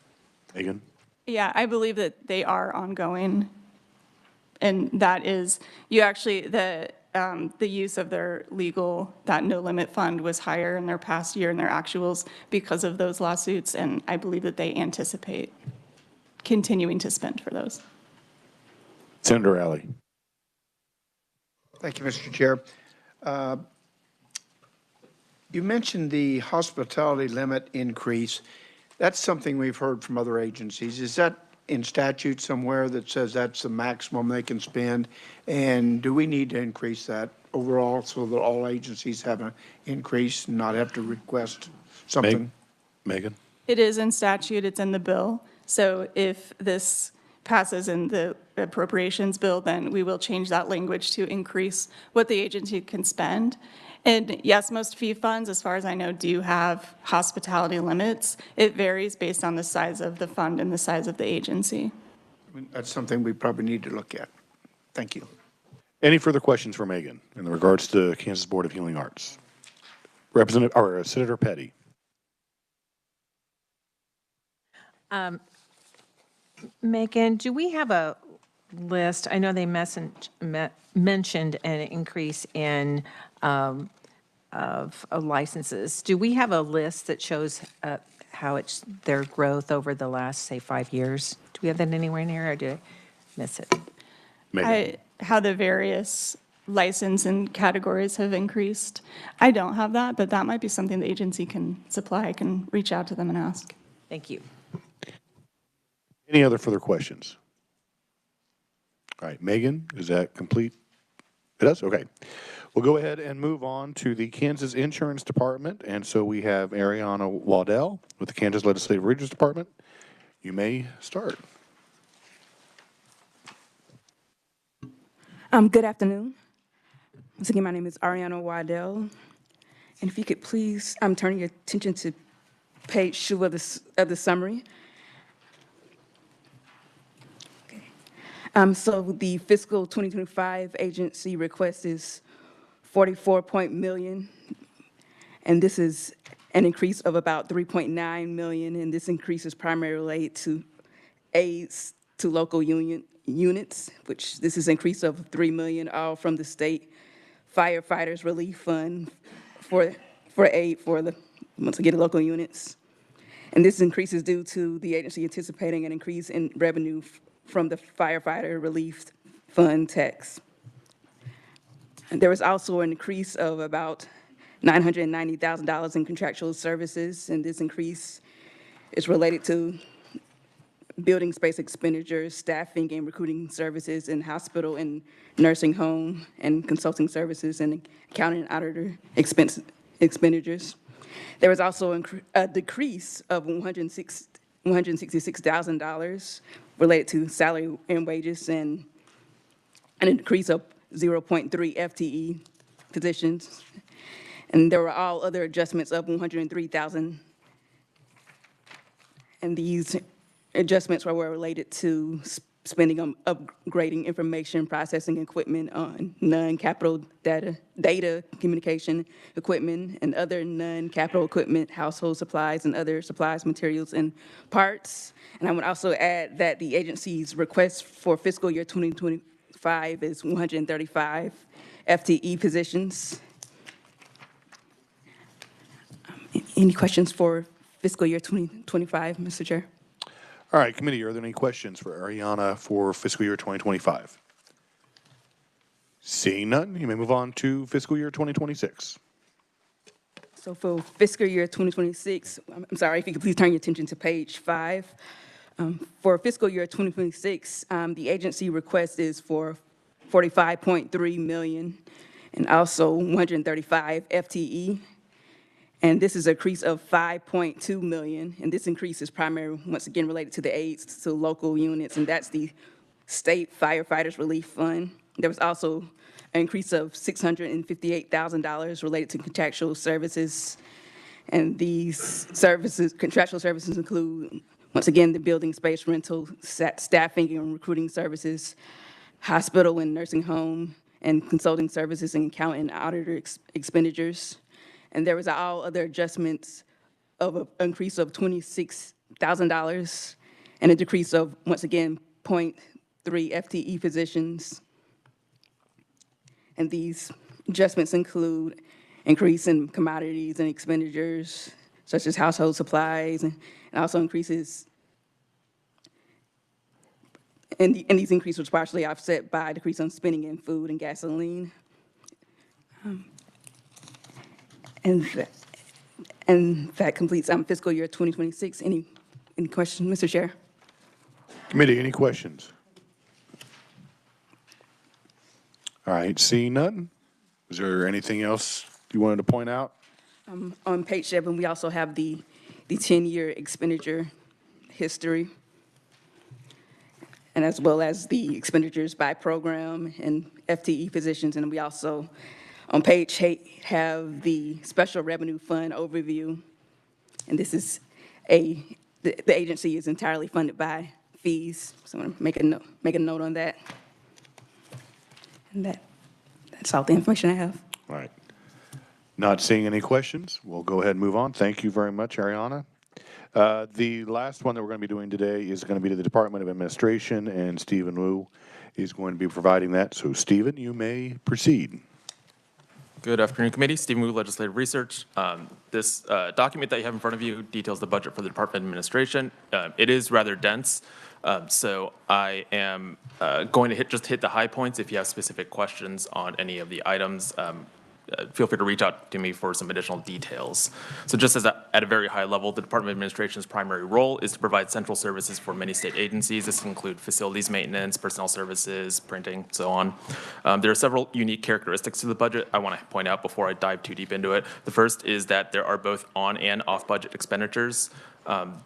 Megan? Yeah, I believe that they are ongoing. And that is, you actually, the use of their legal, that no-limit fund was higher in their past year in their actuals because of those lawsuits, and I believe that they anticipate continuing to spend for those. Senator Alley. Thank you, Mr. Chair. You mentioned the hospitality limit increase. That's something we've heard from other agencies. Is that in statute somewhere that says that's the maximum they can spend? And do we need to increase that overall so that all agencies have an increase and not have to request something? Megan? It is in statute, it's in the bill. So if this passes in the appropriations bill, then we will change that language to increase what the agency can spend. And yes, most fee funds, as far as I know, do have hospitality limits. It varies based on the size of the fund and the size of the agency. That's something we probably need to look at. Thank you. Any further questions for Megan in regards to Kansas Board of Healing Arts? Representative, or Senator Petty. Megan, do we have a list? I know they mentioned an increase in of licenses. Do we have a list that shows how it's their growth over the last, say, 5 years? Do we have that anywhere in here, or did I miss it? How the various license and categories have increased. I don't have that, but that might be something the agency can supply. I can reach out to them and ask. Thank you. Any other further questions? All right, Megan, is that complete? It does? Okay. We'll go ahead and move on to the Kansas Insurance Department. And so we have Ariana Waddell with the Kansas Legislative Regions Department. You may start. Good afternoon. Once again, my name is Ariana Waddell. And if you could please turn your attention to page 2 of the summary. So the fiscal 2025 agency request is $44 million, and this is an increase of about $3.9 million, and this increase is primarily related to aids to local units, which this is an increase of $3 million, all from the state firefighters relief fund for aid for the, once again, local units. And this increase is due to the agency anticipating an increase in revenue from the firefighter relief fund tax. And there was also an increase of about $990,000 in contractual services, and this increase is related to building space expenditures, staffing and recruiting services in hospital and nursing home, and consulting services and accounting and auditor expenditures. There was also a decrease of $166,000 related to salary and wages, and an increase of 0.3 FTE positions. And there were all other adjustments of $103,000. And these adjustments were related to spending on upgrading information processing equipment on non-capital data communication equipment and other non-capital equipment, household supplies and other supplies, materials, and parts. And I would also add that the agency's request for fiscal year 2025 is 135 FTE positions. Any questions for fiscal year 2025, Mr. Chair? All right, committee, are there any questions for Ariana for fiscal year 2025? Seeing none, you may move on to fiscal year 2026. So for fiscal year 2026, I'm sorry, if you could please turn your attention to page 5. For fiscal year 2026, the agency request is for $45.3 million and also 135 FTE. And this is an increase of $5.2 million. And this increase is primarily, once again, related to the aids to local units, and that's the State Firefighters Relief Fund. There was also an increase of $658,000 related to contractual services. And these services, contractual services include, once again, the building space rental, staffing and recruiting services, hospital and nursing home, and consulting services and accounting and auditor expenditures. And there was all other adjustments of an increase of $26,000 and a decrease of, once again, 0.3 FTE positions. And these adjustments include increase in commodities and expenditures, such as household supplies, and also increases. And these increases were partially offset by a decrease on spending in food and gasoline. And that completes fiscal year 2026. Any questions, Mr. Chair? Committee, any questions? All right, seeing none. Is there anything else you wanted to point out? On page 7, we also have the 10-year expenditure history, and as well as the expenditures by program and FTE positions. And we also, on page 8, have the special revenue fund overview. And this is the agency is entirely funded by fees. So I'm going to make a note on that. And that's all the information I have. All right. Not seeing any questions, we'll go ahead and move on. Thank you very much, Ariana. The last one that we're going to be doing today is going to be to the Department of Administration, and Stephen Wu is going to be providing that. So, Stephen, you may proceed. Good afternoon, committee. Stephen Wu, Legislative Research. This document that you have in front of you details the budget for the Department of Administration. It is rather dense, so I am going to just hit the high points. If you have specific questions on any of the items, feel free to reach out to me for some additional details. So just as at a very high level, the Department of Administration's primary role is to provide central services for many state agencies. This include facilities maintenance, personnel services, printing, so on. There are several unique characteristics to the budget I want to point out before I dive too deep into it. The first is that there are both on and off budget expenditures.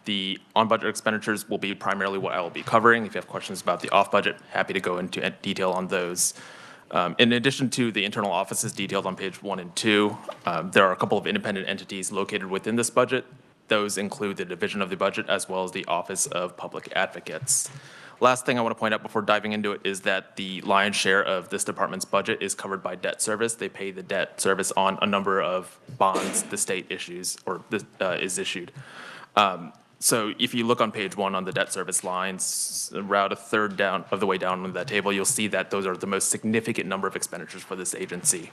The on-budget expenditures will be primarily what I will be covering. If you have questions about the off-budget, happy to go into detail on those. In addition to the internal offices detailed on page 1 and 2, there are a couple of independent entities located within this budget. Those include the Division of the Budget as well as the Office of Public Advocates. Last thing I want to point out before diving into it is that the lion's share of this department's budget is covered by debt service. They pay the debt service on a number of bonds the state issues or is issued. So if you look on page 1 on the debt service lines, around a third down of the way down on that table, you'll see that those are the most significant number of expenditures for this agency.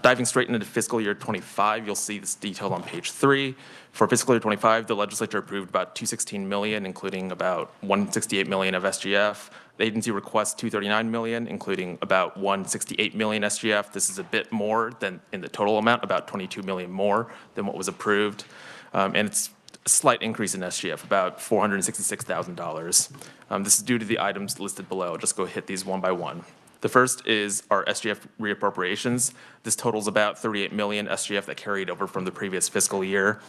Diving straight into fiscal year 25, you'll see this detailed on page 3. For fiscal year 25, the legislature approved about $216 million, including about $168 million of SGF. The agency requests $239 million, including about $168 million SGF. This is a bit more than in the total amount, about $22 million more than what was approved. And it's a slight increase in SGF, about $466,000. This is due to the items listed below. I'll just go hit these one by one. The first is our SGF reappropriations. This totals about $38 million SGF that carried over from the previous fiscal year.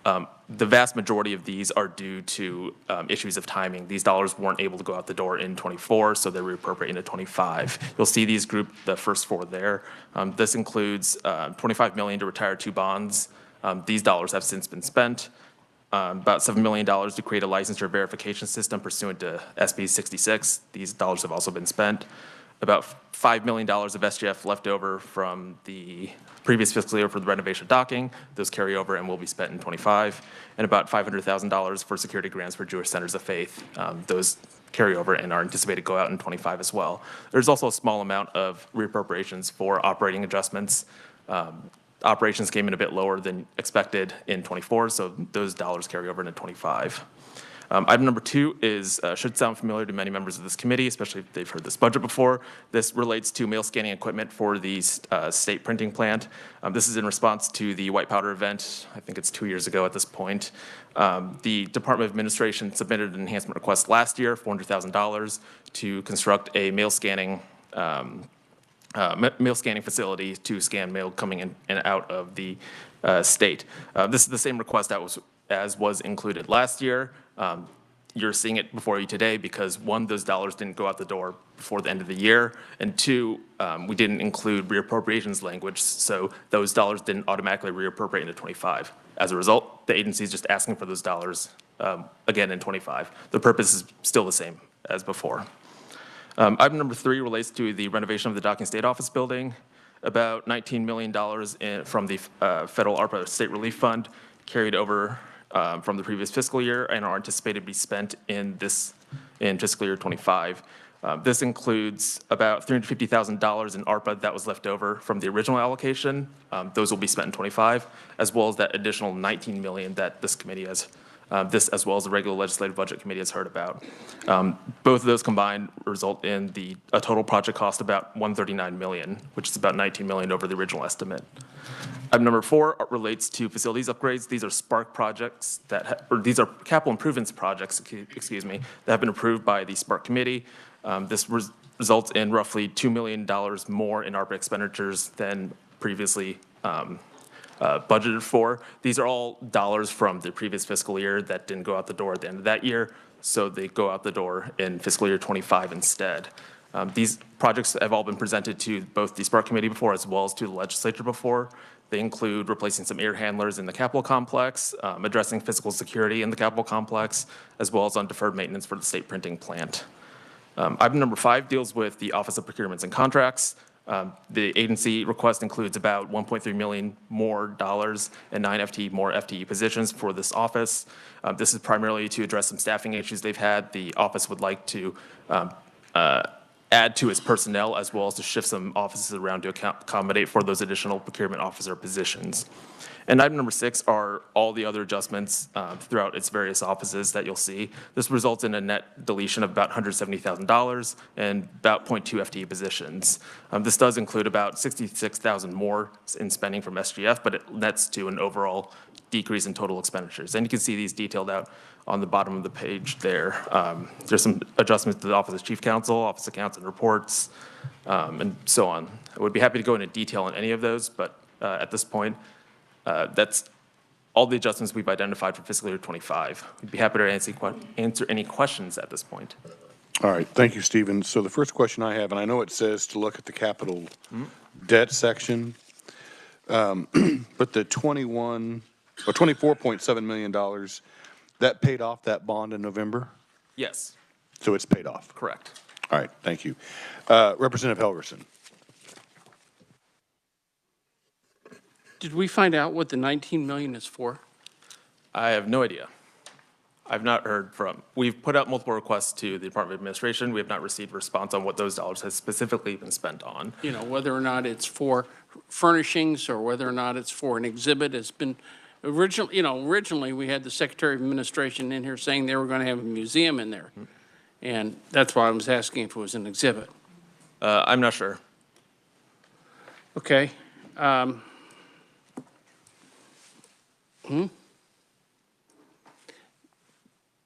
The vast majority of these are due to issues of timing. These dollars weren't able to go out the door in 24, so they're reappropriating to 25. You'll see these grouped, the first 4 there. This includes $25 million to retire 2 bonds. These dollars have since been spent. About $7 million to create a licensure verification system pursuant to SB 66. These dollars have also been spent. About $5 million of SGF left over from the previous fiscal year for the renovation docking. Those carry over and will be spent in 25. And about $500,000 for security grants for Jewish Centers of Faith. Those carry over and are anticipated to go out in 25 as well. There's also a small amount of reappropriations for operating adjustments. Operations came in a bit lower than expected in 24, so those dollars carry over into 25. Item number 2 is, should sound familiar to many members of this committee, especially if they've heard this budget before. This relates to mail scanning equipment for the state printing plant. This is in response to the white powder event. I think it's 2 years ago at this point. The Department of Administration submitted an enhancement request last year, $400,000, to construct a mail scanning facility to scan mail coming in and out of the state. This is the same request that was included last year. You're seeing it before you today because 1, those dollars didn't go out the door before the end of the year, and 2, we didn't include reappropriations language, so those dollars didn't automatically reappropriate into 25. As a result, the agency is just asking for those dollars again in 25. The purpose is still the same as before. Item number 3 relates to the renovation of the Docking State Office building. About $19 million from the federal ARPA State Relief Fund carried over from the previous fiscal year and are anticipated to be spent in fiscal year 25. This includes about $350,000 in ARPA that was left over from the original allocation. Those will be spent in 25, as well as that additional $19 million that this committee has. This, as well as the regular legislative budget committee, has heard about. Both of those combined result in a total project cost about $139 million, which is about $19 million over the original estimate. Item number 4 relates to facilities upgrades. These are Spark projects or these are capital improvements projects, excuse me, that have been approved by the Spark committee. This results in roughly $2 million more in ARPA expenditures than previously budgeted for. These are all dollars from the previous fiscal year that didn't go out the door at the end of that year, so they go out the door in fiscal year 25 instead. These projects have all been presented to both the Spark committee before as well as to the legislature before. They include replacing some air handlers in the Capitol complex, addressing physical security in the Capitol complex, as well as on deferred maintenance for the state printing plant. Item number 5 deals with the Office of Procurements and Contracts. The agency request includes about $1.3 million more dollars and 9 more FTE positions for this office. This is primarily to address some staffing issues they've had. The office would like to add to its personnel as well as to shift some offices around to accommodate for those additional procurement officer positions. And item number 6 are all the other adjustments throughout its various offices that you'll see. This results in a net deletion of about $170,000 and about 0.2 FTE positions. This does include about $66,000 more in spending from SGF, but it nets to an overall decrease in total expenditures. And you can see these detailed out on the bottom of the page there. There's some adjustments to the Office of Chief Counsel, Office of Accounts and Reports, and so on. I would be happy to go into detail on any of those, but at this point, that's all the adjustments we've identified for fiscal year 25. We'd be happy to answer any questions at this point. All right, thank you, Stephen. So the first question I have, and I know it says to look at the capital debt section, but the $24.7 million, that paid off that bond in November? Yes. So it's paid off? Correct. All right, thank you. Representative Helgerson. Did we find out what the 19 million is for? I have no idea. I've not heard from, we've put out multiple requests to the Department of Administration. We have not received a response on what those dollars have specifically been spent on. You know, whether or not it's for furnishings or whether or not it's for an exhibit. It's been originally we had the Secretary of Administration in here saying they were going to have a museum in there. And that's why I was asking if it was an exhibit. I'm not sure. Okay.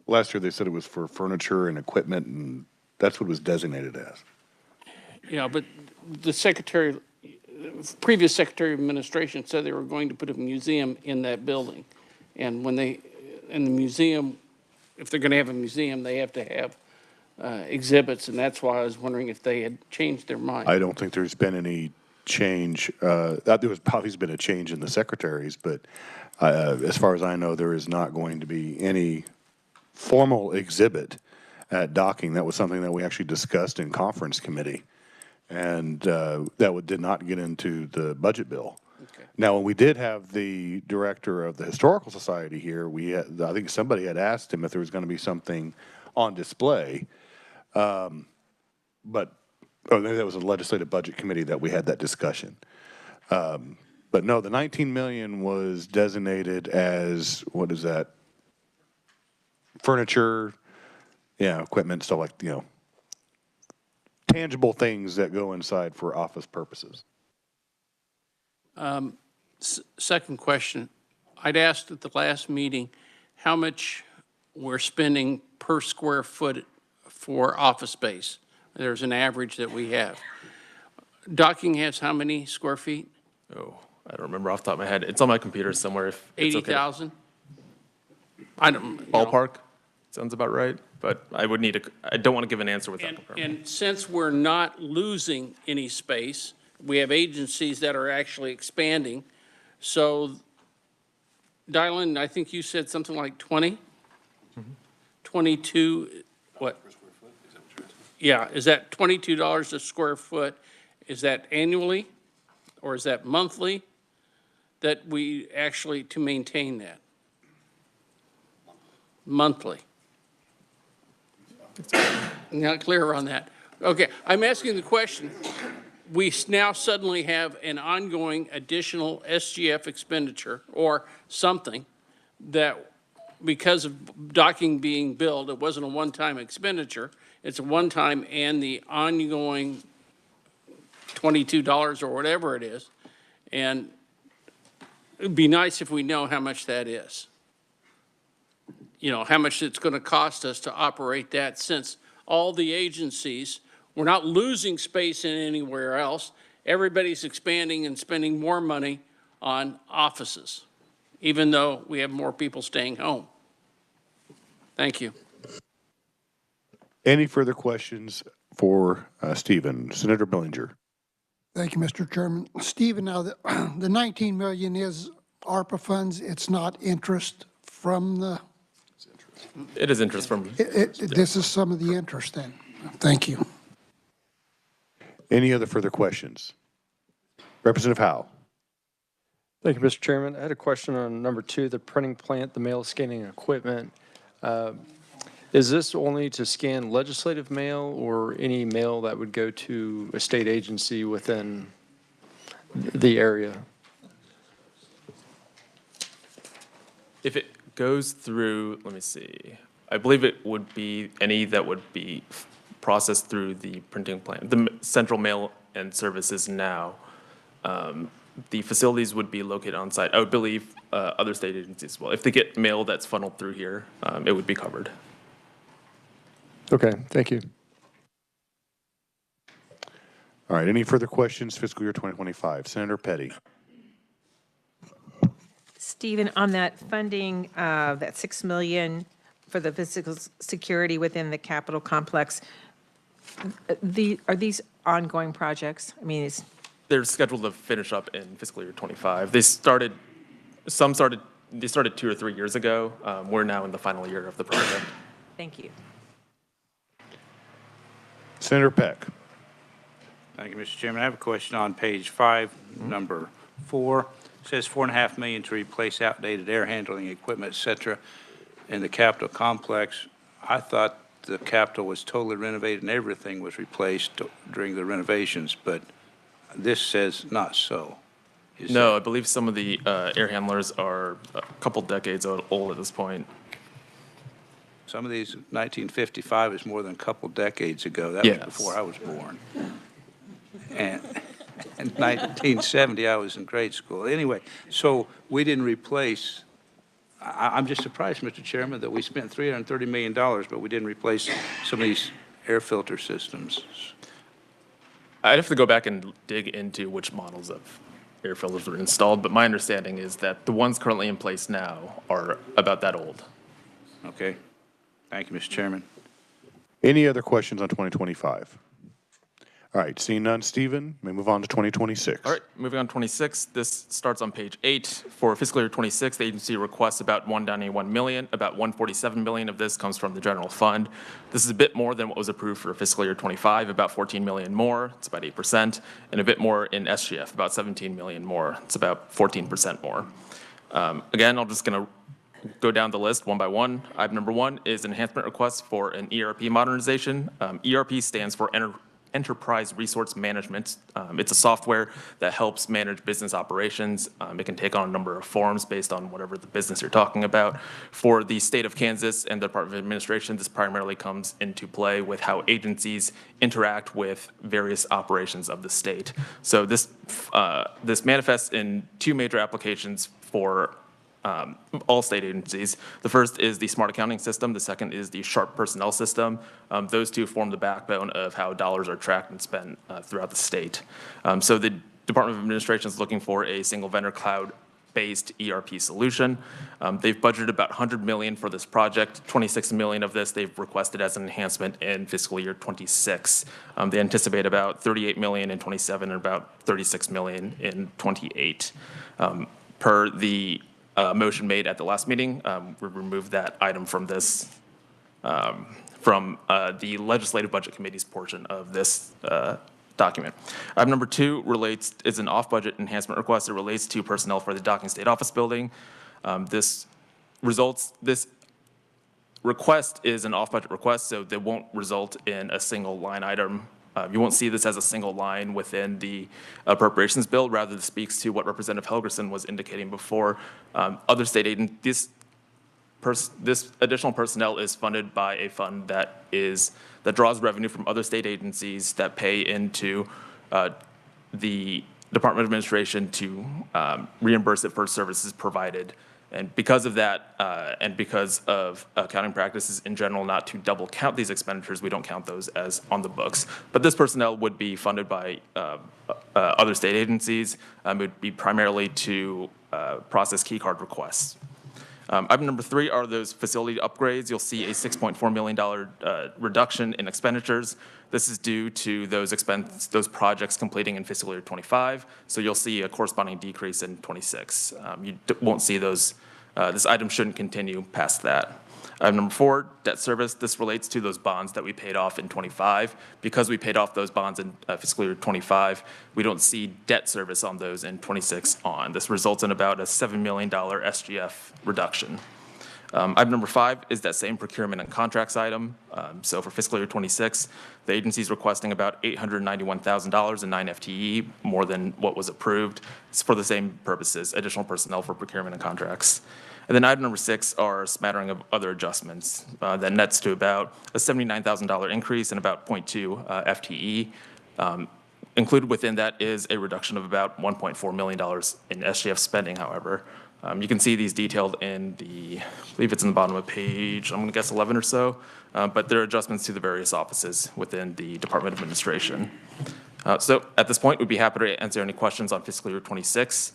Last year they said it was for furniture and equipment, and that's what it was designated as. Yeah, but the previous Secretary of Administration said they were going to put a museum in that building. And when in the museum, if they're going to have a museum, they have to have exhibits, and that's why I was wondering if they had changed their mind. I don't think there's been any change. There was probably been a change in the secretaries, but as far as I know, there is not going to be any formal exhibit at docking. That was something that we actually discussed in conference committee, and that did not get into the budget bill. Okay. Now, when we did have the director of the Historical Society here, I think somebody had asked him if there was going to be something on display, but maybe that was a legislative budget committee that we had that discussion. But no, the 19 million was designated as, what is that? Furniture, equipment, stuff like, tangible things that go inside for office purposes. Second question. I'd asked at the last meeting how much we're spending per square foot for office space. There's an average that we have. Docking has how many square feet? Oh, I don't remember off the top of my head. It's on my computer somewhere. If 80,000? I don't. Ballpark? Sounds about right. But I don't want to give an answer without confirming. And since we're not losing any space, we have agencies that are actually expanding. So, Dylan, I think you said something like 20? 22, what? Yeah, is that $22 a square foot? Is that annually or is that monthly that we actually to maintain that? Monthly. Not clear on that. Okay, I'm asking the question. We now suddenly have an ongoing additional SGF expenditure or something that because of docking being billed, it wasn't a one-time expenditure. It's a one-time and the ongoing $22 or whatever it is. And it'd be nice if we know how much that is. You know, how much it's going to cost us to operate that, since all the agencies, we're not losing space in anywhere else. Everybody's expanding and spending more money on offices, even though we have more people staying home. Thank you. Any further questions for Stephen? Senator Billinger. Thank you, Mr. Chairman. Stephen, now the 19 million is ARPA funds. It's not interest from the. It is interest from. This is some of the interest then. Thank you. Any other further questions? Representative Howe. Thank you, Mr. Chairman. I had a question on number 2, the printing plant, the mail scanning equipment. Is this only to scan legislative mail or any mail that would go to a state agency within the area? If it goes through, let me see, I believe it would be any that would be processed through the printing plant, the central mail and services now. The facilities would be located on site. I would believe other state agencies as well. If they get mail that's funneled through here, it would be covered. Okay, thank you. All right, any further questions, fiscal year 2025? Senator Petty. Stephen, on that funding, that $6 million for the physical security within the Capitol complex, are these ongoing projects? I mean, They're scheduled to finish up in fiscal year 25. They started 2 or 3 years ago. We're now in the final year of the project. Thank you. Senator Peck. Thank you, Mr. Chairman. I have a question on page 5, number 4. It says $4.5 million to replace outdated air handling equipment, et cetera, in the Capitol complex. I thought the Capitol was totally renovated and everything was replaced during the renovations, but this says not so. No, I believe some of the air handlers are a couple decades old at this point. Some of these, 1955 is more than a couple decades ago. That was before I was born. And in 1970, I was in grade school. Anyway, so we didn't replace. I'm just surprised, Mr. Chairman, that we spent $330 million, but we didn't replace some of these air filter systems. I'd have to go back and dig into which models of air filters were installed, but my understanding is that the ones currently in place now are about that old. Okay. Thank you, Mr. Chairman. Any other questions on 2025? All right, seeing none, Stephen, may move on to 2026. All right, moving on to 26. This starts on page 8. For fiscal year 26, the agency requests about $191 million. About $147 million of this comes from the general fund. This is a bit more than what was approved for fiscal year 25, about $14 million more. It's about 8%, and a bit more in SGF, about $17 million more. It's about 14% more. Again, I'm just going to go down the list one by one. Item number 1 is enhancement request for an ERP modernization. ERP stands for Enterprise Resource Management. It's a software that helps manage business operations. It can take on a number of forms based on whatever the business you're talking about. For the state of Kansas and the Department of Administration, this primarily comes into play with how agencies interact with various operations of the state. So this manifests in 2 major applications for all state agencies. The first is the smart accounting system. The second is the sharp personnel system. Those 2 form the backbone of how dollars are tracked and spent throughout the state. So the Department of Administration is looking for a single vendor cloud-based ERP solution. They've budgeted about $100 million for this project. $26 million of this they've requested as an enhancement in fiscal year 26. They anticipate about $38 million in 27 and about $36 million in 28. Per the motion made at the last meeting, we removed that item from this, from the Legislative Budget Committee's portion of this document. Item number 2 is an off-budget enhancement request. It relates to personnel for the Docking State Office Building. This request is an off-budget request, so they won't result in a single line item. You won't see this as a single line within the appropriations bill. Rather, this speaks to what Representative Helgerson was indicating before. Other state agencies, this additional personnel is funded by a fund that draws revenue from other state agencies that pay into the Department of Administration to reimburse it for services provided. And because of that, and because of accounting practices in general not to double count these expenditures, we don't count those as on the books. But this personnel would be funded by other state agencies. It would be primarily to process key card requests. Item number 3 are those facility upgrades. You'll see a $6.4 million reduction in expenditures. This is due to those projects completing in fiscal year 25. So you'll see a corresponding decrease in 26. You won't see those. This item shouldn't continue past that. Item number 4, debt service. This relates to those bonds that we paid off in 25. Because we paid off those bonds in fiscal year 25, we don't see debt service on those in 26 on. This results in about a $7 million SGF reduction. Item number 5 is that same procurement and contracts item. So for fiscal year 26, the agency is requesting about $891,000 in 9 FTE, more than what was approved. It's for the same purposes, additional personnel for procurement and contracts. And then item number 6 are a smattering of other adjustments that nets to about a $79,000 increase and about 0.2 FTE. Included within that is a reduction of about $1.4 million in SGF spending, however. You can see these detailed in I believe it's in the bottom of page, I'm going to guess 11 or so, but there are adjustments to the various offices within the Department of Administration. So at this point, we'd be happy to answer any questions on fiscal year 26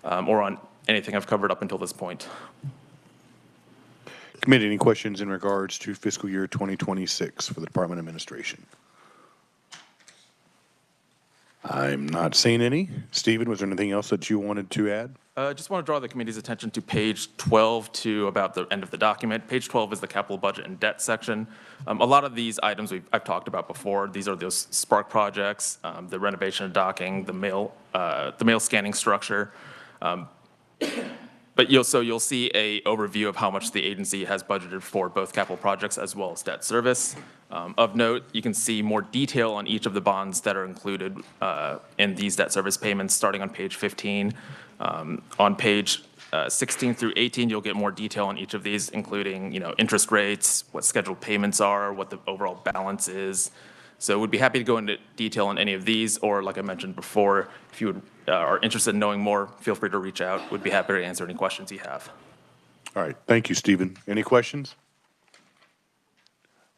or on anything I've covered up until this point. Committee, any questions in regards to fiscal year 2026 for the Department of Administration? I'm not seeing any. Stephen, was there anything else that you wanted to add? I just want to draw the committee's attention to page 12 to about the end of the document. Page 12 is the capital budget and debt section. A lot of these items I've talked about before. These are those Spark projects, the renovation of docking, the mail scanning structure. But you'll see a overview of how much the agency has budgeted for both capital projects as well as debt service. Of note, you can see more detail on each of the bonds that are included in these debt service payments, starting on page 15. On page 16 through 18, you'll get more detail on each of these, including interest rates, what scheduled payments are, what the overall balance is. So we'd be happy to go into detail on any of these, or like I mentioned before, if you are interested in knowing more, feel free to reach out. We'd be happy to answer any questions you have. All right. Thank you, Stephen. Any questions?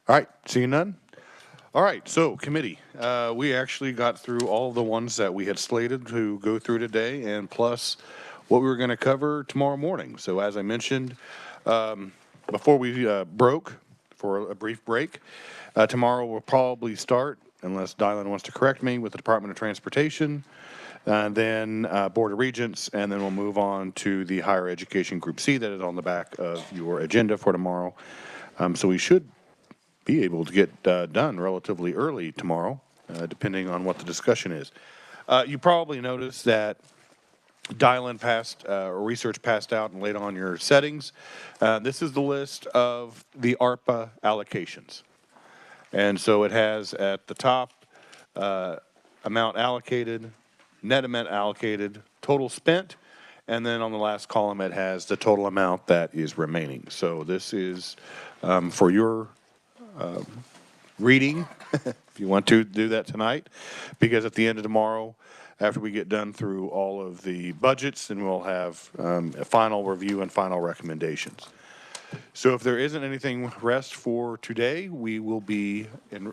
All right. Seeing none? All right. So, committee, we actually got through all the ones that we had slated to go through today, and plus what we were going to cover tomorrow morning. So, as I mentioned, before we broke for a brief break, tomorrow we'll probably start, unless Dylan wants to correct me, with the Department of Transportation, then Board of Regents, and then we'll move on to the Higher Education Group C that is on the back of your agenda for tomorrow. So we should be able to get done relatively early tomorrow, depending on what the discussion is. You probably noticed that Dylan passed, or research passed out and laid on your settings. This is the list of the ARPA allocations. And so it has at the top amount allocated, net amount allocated, total spent, and then on the last column it has the total amount that is remaining. So this is for your reading, if you want to do that tonight, because at the end of tomorrow, after we get done through all of the budgets, then we'll have a final review and final recommendations. So if there isn't anything rest for today, we will be in,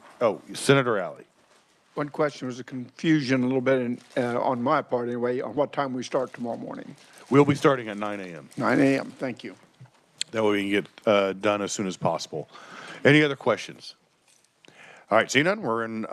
Senator Alley. One question was a confusion a little bit on my part anyway, on what time we start tomorrow morning. We'll be starting at 9 a.m. 9 a.m., thank you. That way we can get done as soon as possible. Any other questions? All right, seeing none, we're in